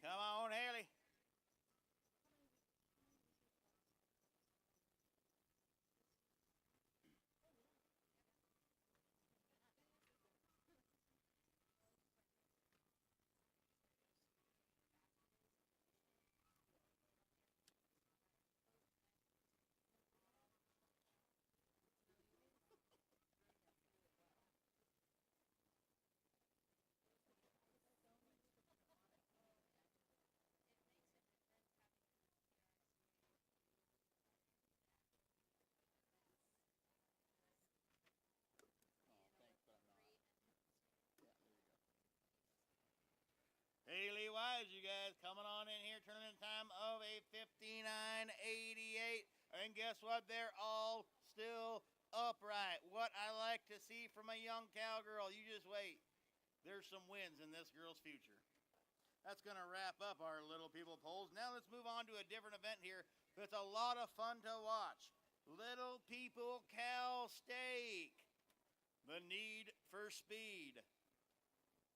Come on, Haley. Haley Wise, you guys coming on in here, turning in time of a 59.88. And guess what? They're all still upright. What I like to see from a young cowgirl. You just wait. There's some wins in this girl's future. That's going to wrap up our Little People polls. Now let's move on to a different event here that's a lot of fun to watch. Little People Cow Steak. The need for speed.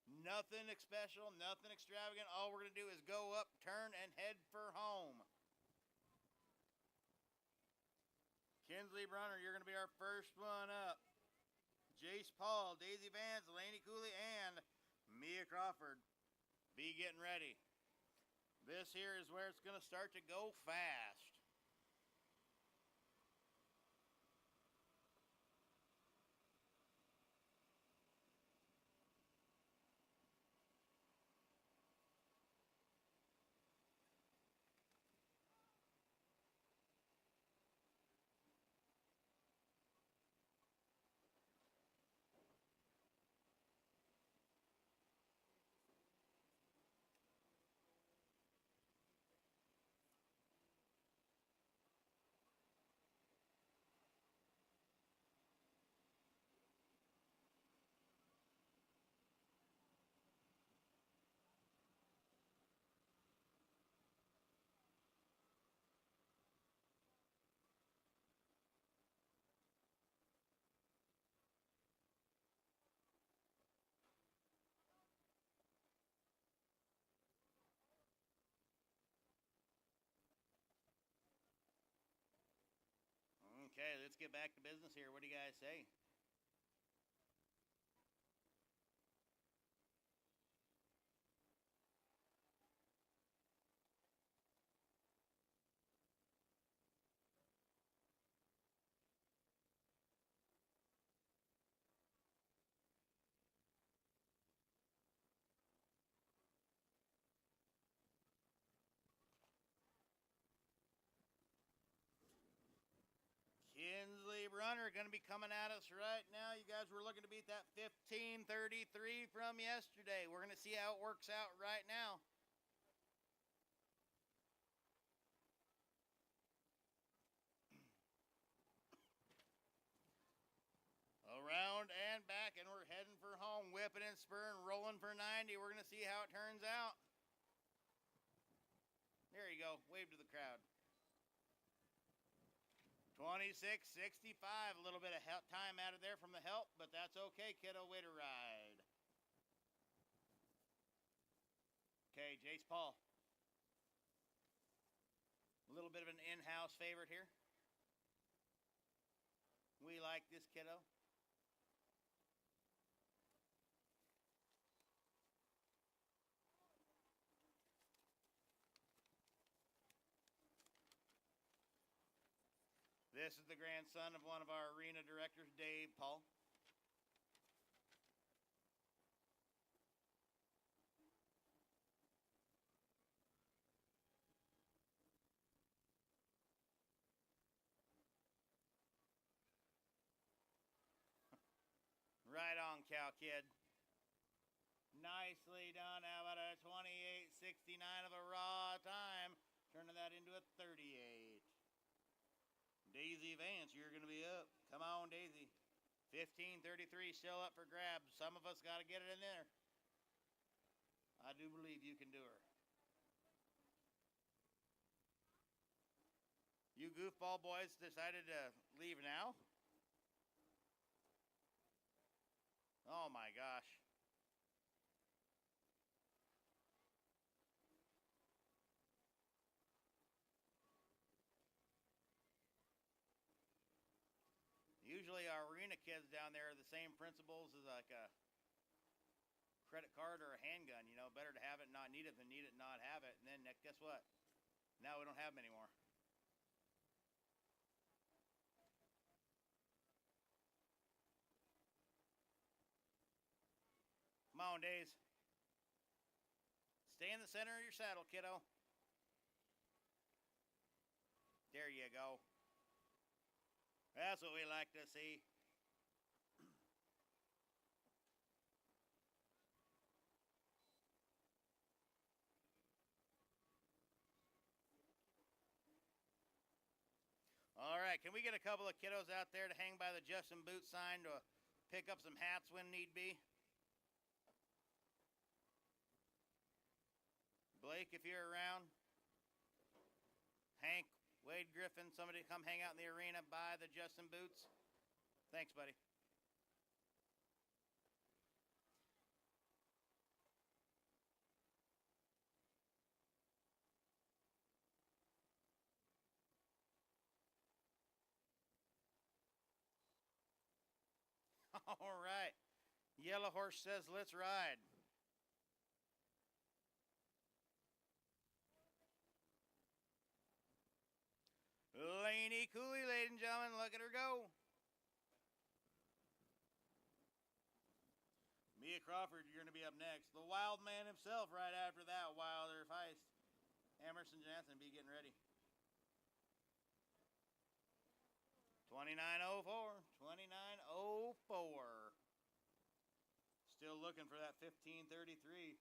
Nothing special, nothing extravagant. All we're going to do is go up, turn, and head for home. Kinsley Brunner, you're going to be our first one up. Jace Paul, Daisy Vance, Laney Cooley, and Mia Crawford. Be getting ready. This here is where it's going to start to go fast. Okay, let's get back to business here. What do you guys say? Kinsley Brunner going to be coming at us right now. You guys were looking to beat that 15:33 from yesterday. We're going to see how it works out right now. Around and back, and we're heading for home. Whipping and spurring, rolling for 90. We're going to see how it turns out. There you go. Wave to the crowd. 26:65. A little bit of time out of there from the help, but that's okay, kiddo. Way to ride. Okay, Jace Paul. A little bit of an in-house favorite here. We like this kiddo. This is the grandson of one of our arena directors, Dave Paul. Right on, cow kid. Nicely done. How about a 28.69 of a raw time? Turning that into a 38. Daisy Vance, you're going to be up. Come on, Daisy. 15.33 still up for grabs. Some of us got to get it in there. I do believe you can do her. You goofball boys decided to leave now? Oh my gosh. Usually our arena kids down there are the same principles as like a credit card or a handgun. You know, better to have it and not need it than need it and not have it. And then guess what? Now we don't have them anymore. Come on, Days. Stay in the center of your saddle, kiddo. There you go. That's what we like to see. All right, can we get a couple of kiddos out there to hang by the Justin Boot sign to pick up some hats when need be? Blake, if you're around. Hank, Wade Griffin, somebody come hang out in the arena by the Justin Boots. Thanks, buddy. All right. Yellow Horse says, let's ride. Laney Cooley, ladies and gentlemen, look at her go. Mia Crawford, you're going to be up next. The Wild Man himself right after that, Wilder Feist. Emerson Jansen, be getting ready. 29.04, 29.04. Still looking for that 15.33.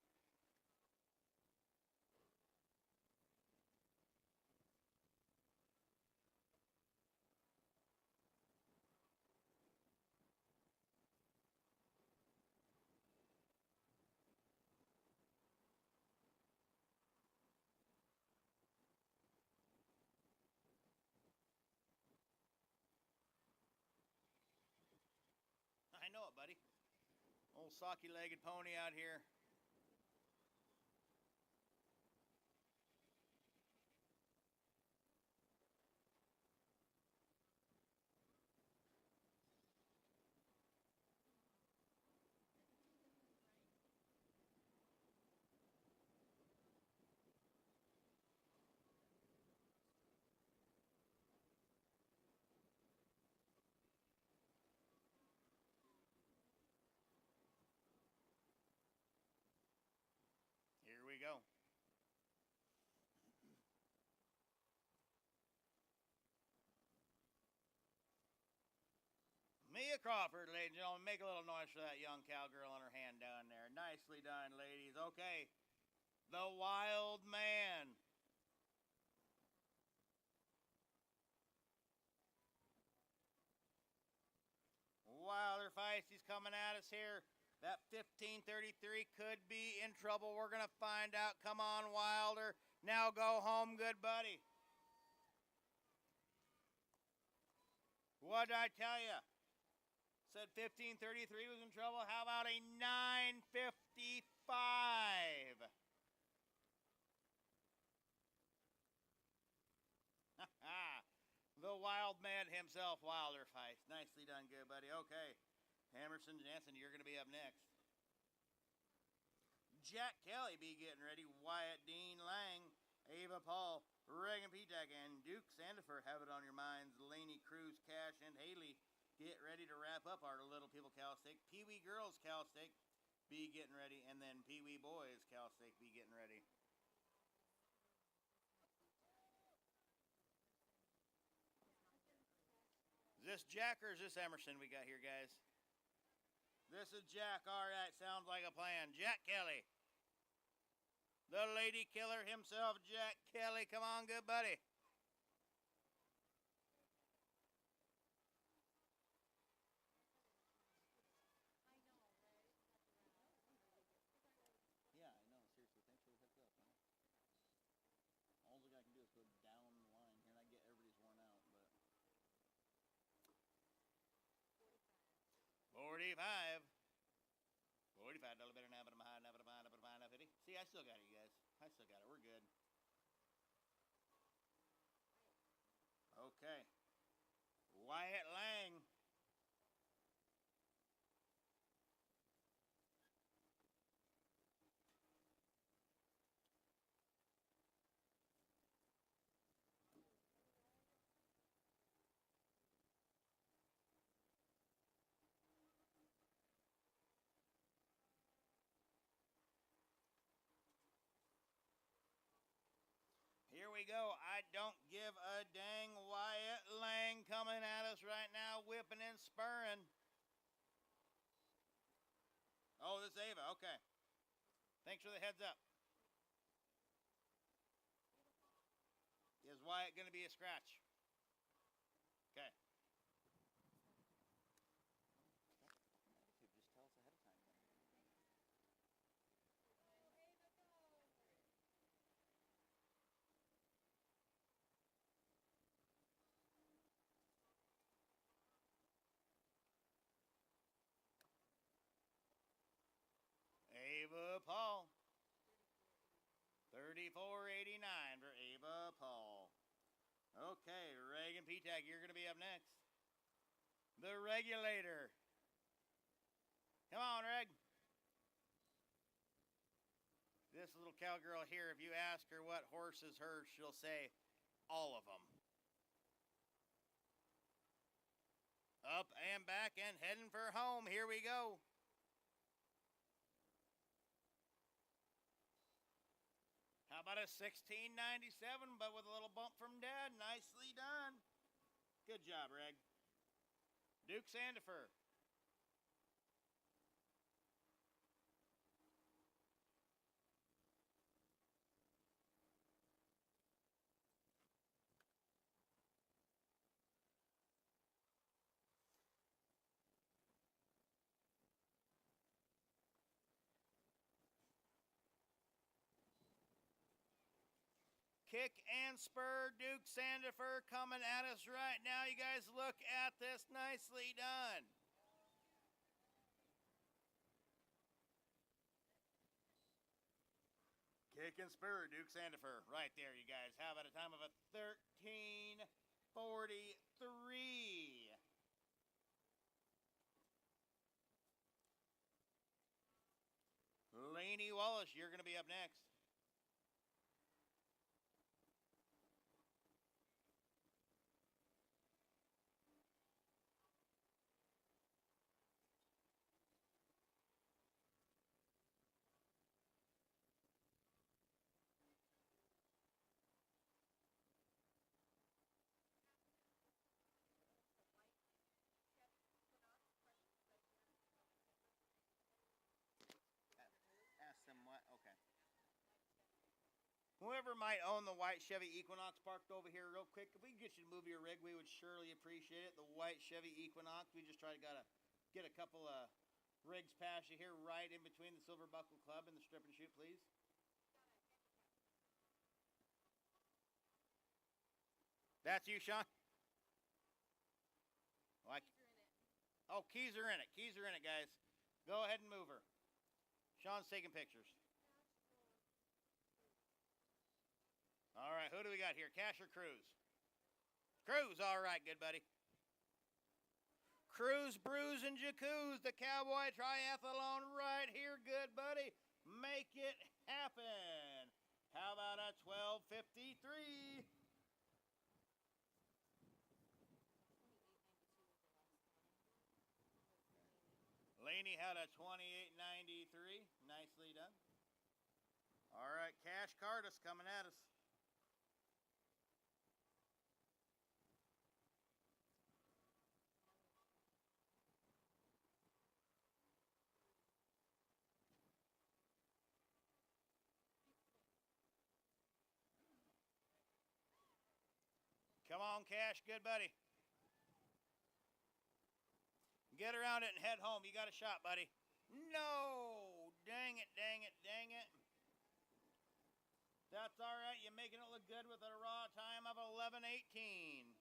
I know it, buddy. Old socky-legged pony out here. Here we go. Mia Crawford, ladies and gentlemen, make a little noise for that young cowgirl on her hand down there. Nicely done, ladies. Okay, the Wild Man. Wilder Feist, coming at us here. That 15.33 could be in trouble. We're going to find out. Come on, Wilder. Now go home, good buddy. What did I tell you? Said 15.33 was in trouble. How about a 9.55? The wild man himself, Wilder Feist. Nicely done, good buddy. Okay, Emerson Jansen, you're going to be up next. Jack Kelly be getting ready. Wyatt Dean Lang, Ava Paul, Reagan Petak, and Duke Sandifer. Have it on your minds. Laney Cruz, Cash, and Haley get ready to wrap up our Little People Cow Steak. Pee Wee Girls Cow Steak be getting ready, and then Pee Wee Boys Cow Steak be getting ready. Is this Jack or is this Emerson we got here, guys? This is Jack. All right, sounds like a plan. Jack Kelly. The lady killer himself, Jack Kelly. Come on, good buddy. Yeah, I know. Seriously, thanks for the heads up, man. All the guy can do is go down the line here, and I get everybody's worn out, but... 45. 45, dollar better now, but I'm high, now, but I'm high, now, but I'm high, now, 50. See, I still got it, you guys. I still got it. We're good. Okay. Wyatt Lang. Here we go. I don't give a dang. Wyatt Lang coming at us right now, whipping and spurring. Oh, this is Ava. Okay. Thanks for the heads up. Is Wyatt going to be a scratch? Okay. Just tell us ahead of time. Ava Paul. 34.89 for Ava Paul. Okay, Reagan Petak, you're going to be up next. The Regulator. Come on, Reg. This little cowgirl here, if you ask her what horse is hers, she'll say all of them. Up and back and heading for home. Here we go. How about a 16.97, but with a little bump from Dad? Nicely done. Good job, Reg. Duke Sandifer. Kick and spur, Duke Sandifer coming at us right now. You guys look at this. Nicely done. Kick and spur, Duke Sandifer. Right there, you guys. How about a time of a 13:43? Laney Wallace, you're going to be up next. Ask them what? Okay. Whoever might own the white Chevy Equinox parked over here real quick, if we could get you to move your rig, we would surely appreciate it. The white Chevy Equinox. We just gotta get a couple of rigs past you here right in between the Silver Buckle Club and the Strip and Shoot, please. That's you, Sean? Oh, keys are in it. Keys are in it, guys. Go ahead and move her. Sean's taking pictures. All right, who do we got here? Cash or Cruz? Cruise, all right, good buddy. Cruise, Brews, and Jacuz, the Cowboy Triathlon right here, good buddy. Make it happen. How about a 12:53? Laney had a 28:93. Nicely done. All right, Cash Cardis coming at us. Come on, Cash, good buddy. Get around it and head home. You got a shot, buddy. No! Dang it, dang it, dang it. That's all right. You're making it look good with a raw time of 11:18.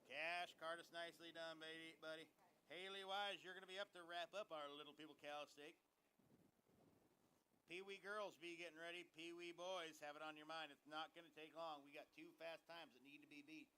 Cash, Cardis, nicely done, buddy. Haley Wise, you're going to be up to wrap up our Little People Cow Steak. Pee Wee girls, be getting ready. Pee Wee boys, have it on your mind. It's not going to take long. We got 2 fast times that need to be beat.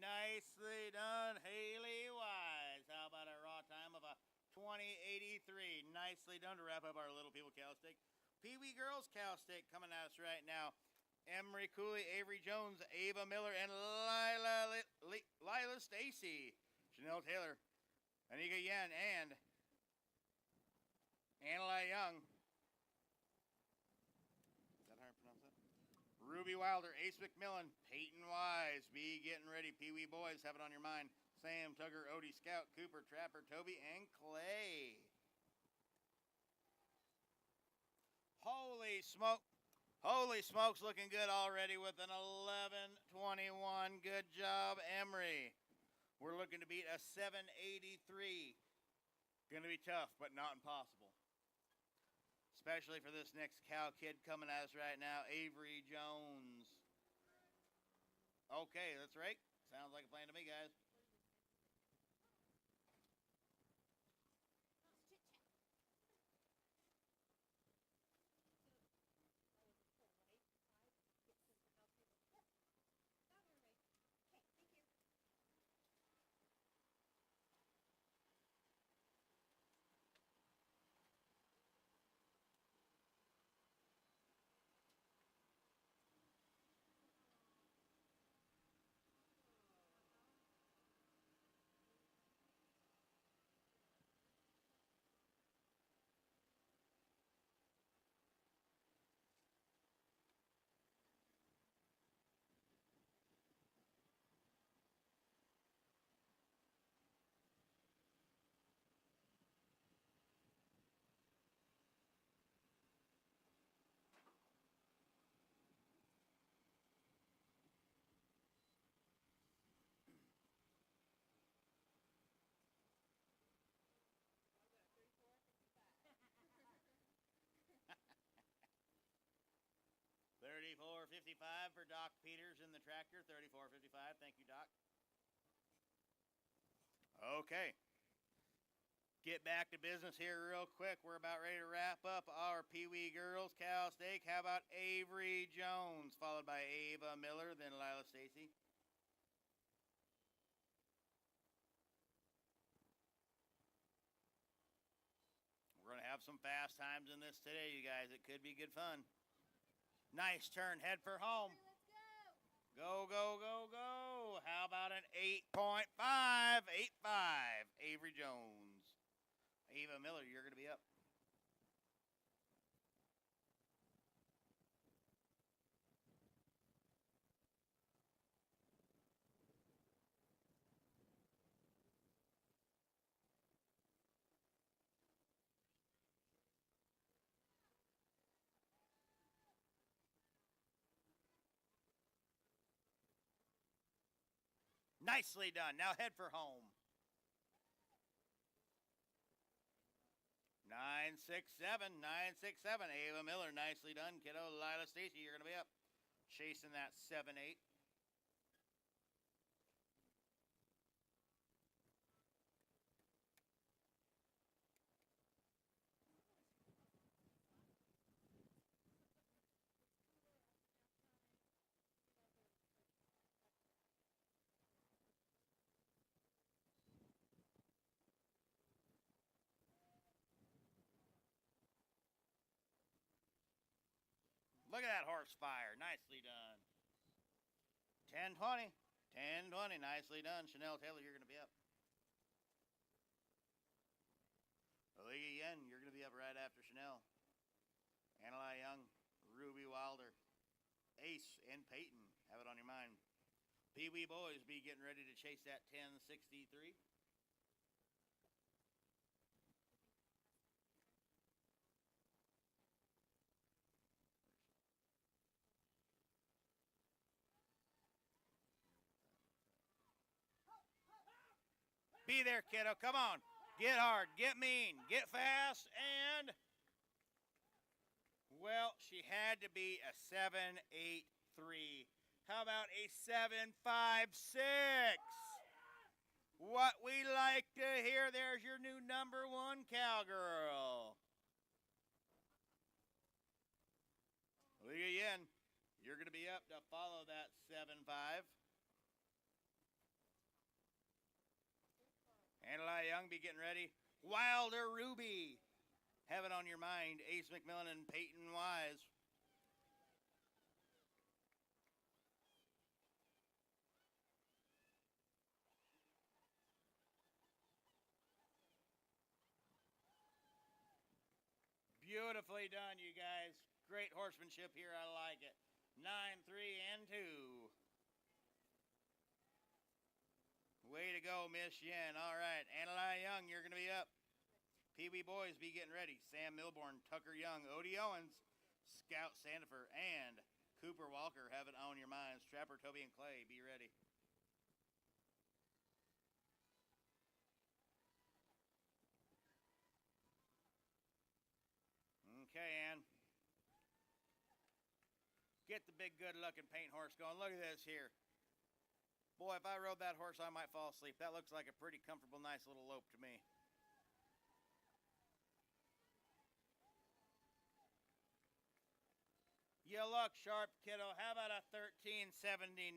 Nicely done, Haley Wise. How about a raw time of a 20:83? Nicely done to wrap up our Little People Cow Steak. Pee Wee Girls Cow Steak coming at us right now. Emery Cooley, Avery Jones, Ava Miller, and Lila Stacy. Chanel Taylor, Anika Yen, and Annalai Young. Is that how I pronounce that? Ruby Wilder, Ace McMillan, Peyton Wise. Be getting ready. Pee Wee boys, have it on your mind. Sam Tugger, Odie Scout, Cooper, Trapper, Toby, and Clay. Holy smoke. Holy smokes, looking good already with an 11:21. Good job, Emery. We're looking to beat a 7:83. Going to be tough, but not impossible. Especially for this next cow kid coming at us right now, Avery Jones. Okay, that's right. Sounds like a plan to me, guys. $34.55 for Doc Peters in the tractor. $34.55. Thank you, Doc. Okay. Get back to business here real quick. We're about ready to wrap up our Pee Wee Girls Cow Steak. How about Avery Jones, followed by Ava Miller, then Lila Stacy. We're going to have some fast times in this today, you guys. It could be good fun. Nice turn. Head for home. Go, go, go, go. How about an 8.5? 8.5. Avery Jones. Ava Miller, you're going to be up. Nicely done. Now head for home. 967, 967. Ava Miller, nicely done. Kiddo, Lila Stacy, you're going to be up. Chasing that 7-8. Look at that horse fire. Nicely done. 10-20. 10-20. Nicely done. Chanel Taylor, you're going to be up. Olivia Yen, you're going to be up right after Chanel. Annalai Young, Ruby Wilder, Ace, and Peyton. Have it on your mind. Pee Wee Boys be getting ready to chase that 1063. Be there, kiddo. Come on. Get hard. Get mean. Get fast. And, well, she had to be a 7-8-3. How about a 7-5-6? What we like to hear. There's your new number one cowgirl. Look again. You're going to be up to follow that 7-5. Annalai Young be getting ready. Wilder Ruby. Have it on your mind. Ace McMillan and Peyton Wise. Beautifully done, you guys. Great horsemanship here. I like it. 9-3-2. Way to go, Miss Yen. All right. Annalai Young, you're going to be up. Pee Wee Boys be getting ready. Sam Milborn, Tucker Young, Odie Owens, Scout Sandifer, and Cooper Walker. Have it on your minds. Trapper, Toby, and Clay, be ready. Okay, Ann. Get the big, good-looking paint horse going. Look at this here. Boy, if I rode that horse, I might fall asleep. That looks like a pretty comfortable, nice little lope to me. You look sharp, kiddo. How about a 1379?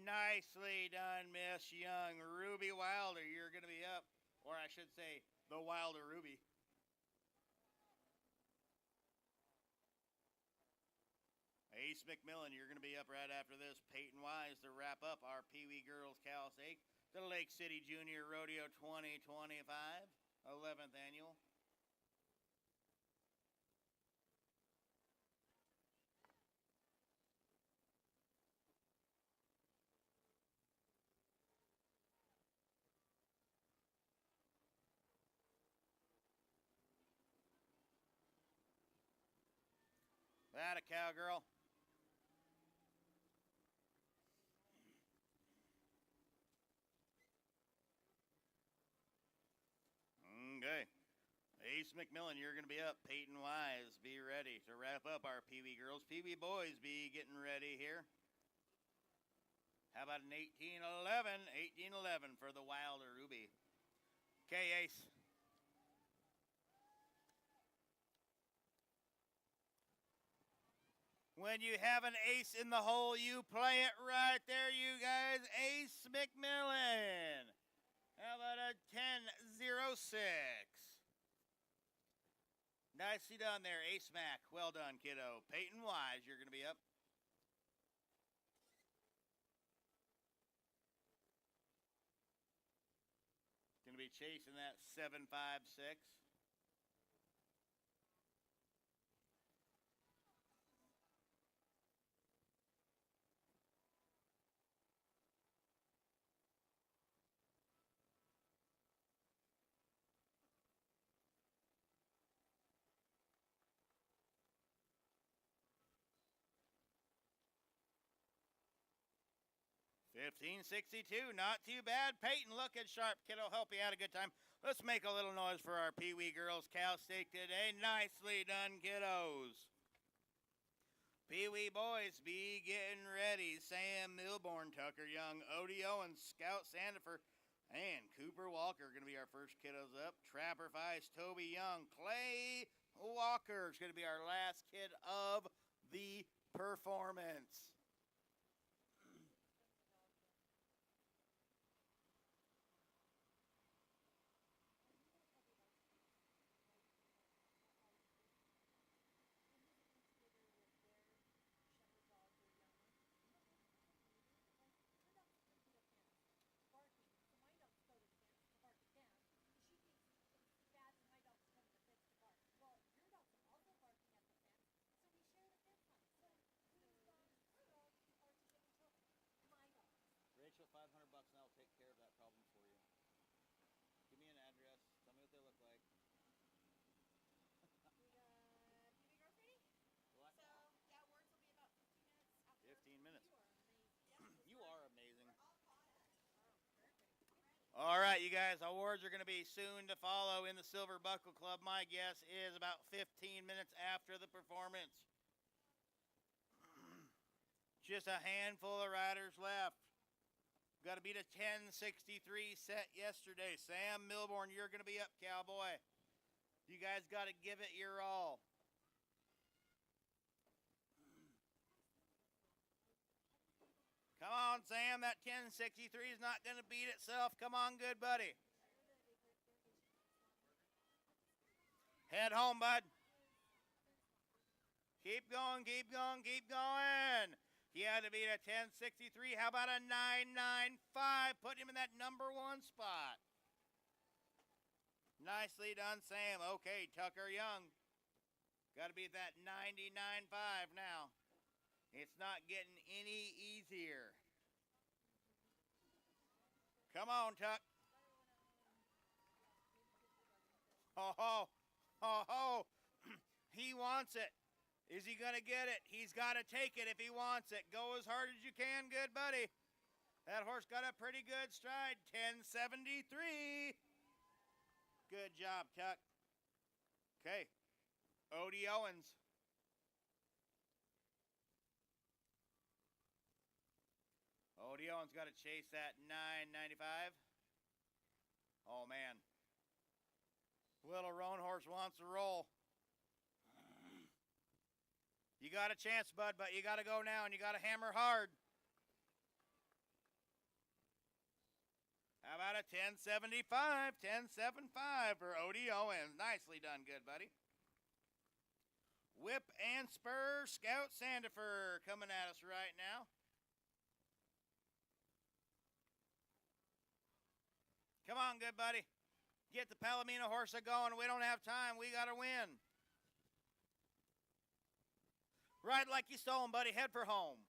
Nicely done, Miss Young. Ruby Wilder, you're going to be up. Or I should say, the Wilder Ruby. Ace McMillan, you're going to be up right after this. Peyton Wise to wrap up our Pee Wee Girls Calisake, the Lake City Junior Rodeo 2025, 11th annual. That a cowgirl. Okay. Ace McMillan, you're going to be up. Peyton Wise, be ready to wrap up our Pee Wee Girls. Pee Wee Boys, be getting ready here. How about an 1811? 1811 for the Wilder Ruby. Okay, Ace. When you have an ace in the hole, you play it right there, you guys. Ace McMillan. How about a 10-06? Nicely done there, Ace Mac. Well done, kiddo. Peyton Wise, you're going to be up. Going to be chasing that 7-5-6. 1562, not too bad. Peyton, looking sharp. Kiddo, help you out a good time. Let's make a little noise for our Pee Wee girls cow steak today. Nicely done, kiddos. Pee Wee boys, be getting ready. Sam Milborn, Tucker Young, Odie Owens, Scout Sandifer, and Cooper Walker are going to be our first kiddos up. Trapper Feist, Toby Young, Clay Walker is going to be our last kid of the performance. Rachel, $500 and I'll take care of that problem for you. Give me an address. Tell me what they look like. We got Pee Wee Girls ready? What? So, yeah, words will be about 15 minutes after. 15 minutes. You are amazing. You are amazing. Perfect. All right, you guys, awards are going to be soon to follow in the Silver Buckle Club. My guess is about 15 minutes after the performance. Just a handful of riders left. Got to beat a 10:63 set yesterday. Sam Milborn, you're going to be up, cowboy. You guys got to give it your all. Come on, Sam. That 10:63 is not going to beat itself. Come on, good buddy. Head home, bud. Keep going, keep going, keep going. He had to beat a 10:63. How about a 9:95? Put him in that number one spot. Nicely done, Sam. Okay, Tucker Young. Got to beat that 99.5 now. It's not getting any easier. Come on, Tuck. Ho, ho, ho, ho. He wants it. Is he going to get it? He's got to take it if he wants it. Go as hard as you can, good buddy. That horse got a pretty good stride. 10:73. Good job, Tuck. Okay. Odie Owens. Odie Owens got to chase that 9.95. Oh, man. Little roan horse wants to roll. You got a chance, bud, but you got to go now, and you got to hammer hard. How about a 10.75? 10.75 for Odie Owens. Nicely done, good buddy. Whip and Spur, Scout Sandifer coming at us right now. Come on, good buddy. Get the Palomino horse going. We don't have time. We got to win. Ride like you stole him, buddy. Head for home.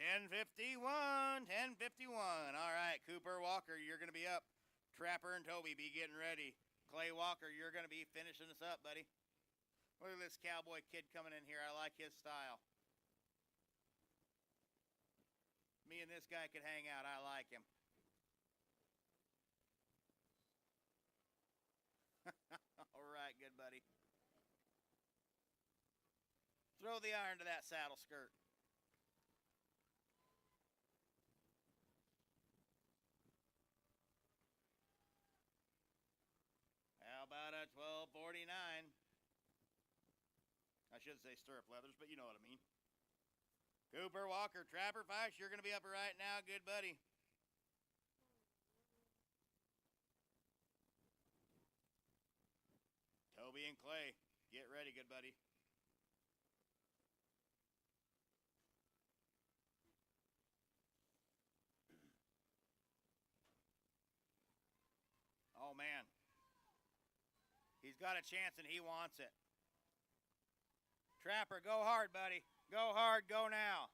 10:51. 10:51. All right, Cooper Walker, you're going to be up. Trapper and Toby, be getting ready. Clay Walker, you're going to be finishing us up, buddy. Look at this cowboy kid coming in here. I like his style. Me and this guy could hang out. I like him. All right, good buddy. Throw the iron to that saddle skirt. How about a 12:49? I should say stirrup leathers, but you know what I mean. Cooper Walker, Trapper Feist, you're going to be up right now, good buddy. Toby and Clay, get ready, good buddy. Oh, man. He's got a chance and he wants it. Trapper, go hard, buddy. Go hard, go now.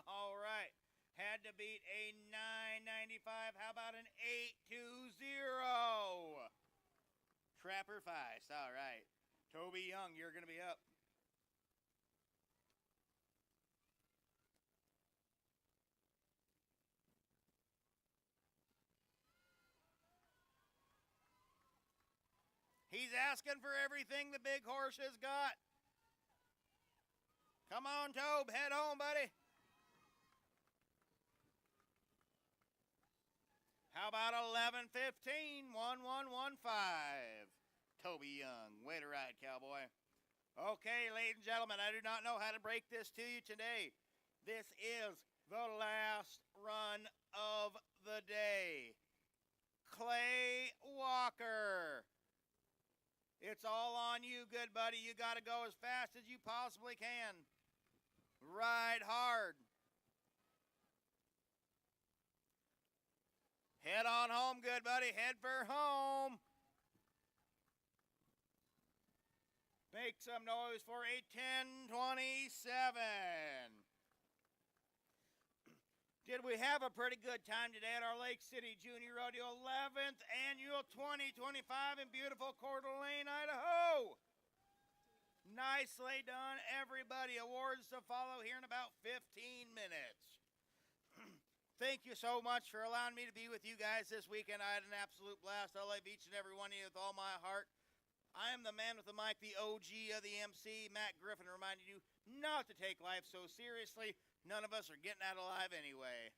All right. Had to beat a 9.95. How about an 8.20? Trapper Feist. All right. Toby Young, you're going to be up. He's asking for everything the big horse has got. Come on, Tobe. Head home, buddy. How about 11:15, 1115? Toby Young. Way to ride, cowboy. Okay, ladies and gentlemen, I do not know how to break this to you today. This is the last run of the day. Clay Walker. It's all on you, good buddy. You got to go as fast as you possibly can. Ride hard. Head on home, good buddy. Head for home. Make some noise for a 10:27. Did we have a pretty good time today at our Lake City Junior Rodeo 11th Annual 2025 in beautiful Coeur d'Alene, Idaho? Nicely done, everybody. Awards to follow here in about 15 minutes. Thank you so much for allowing me to be with you guys this weekend. I had an absolute blast. I love each and every one of you with all my heart. I am the man with the mic, the OG of the MC, Matt Griffin, reminding you not to take life so seriously. None of us are getting out alive anyway.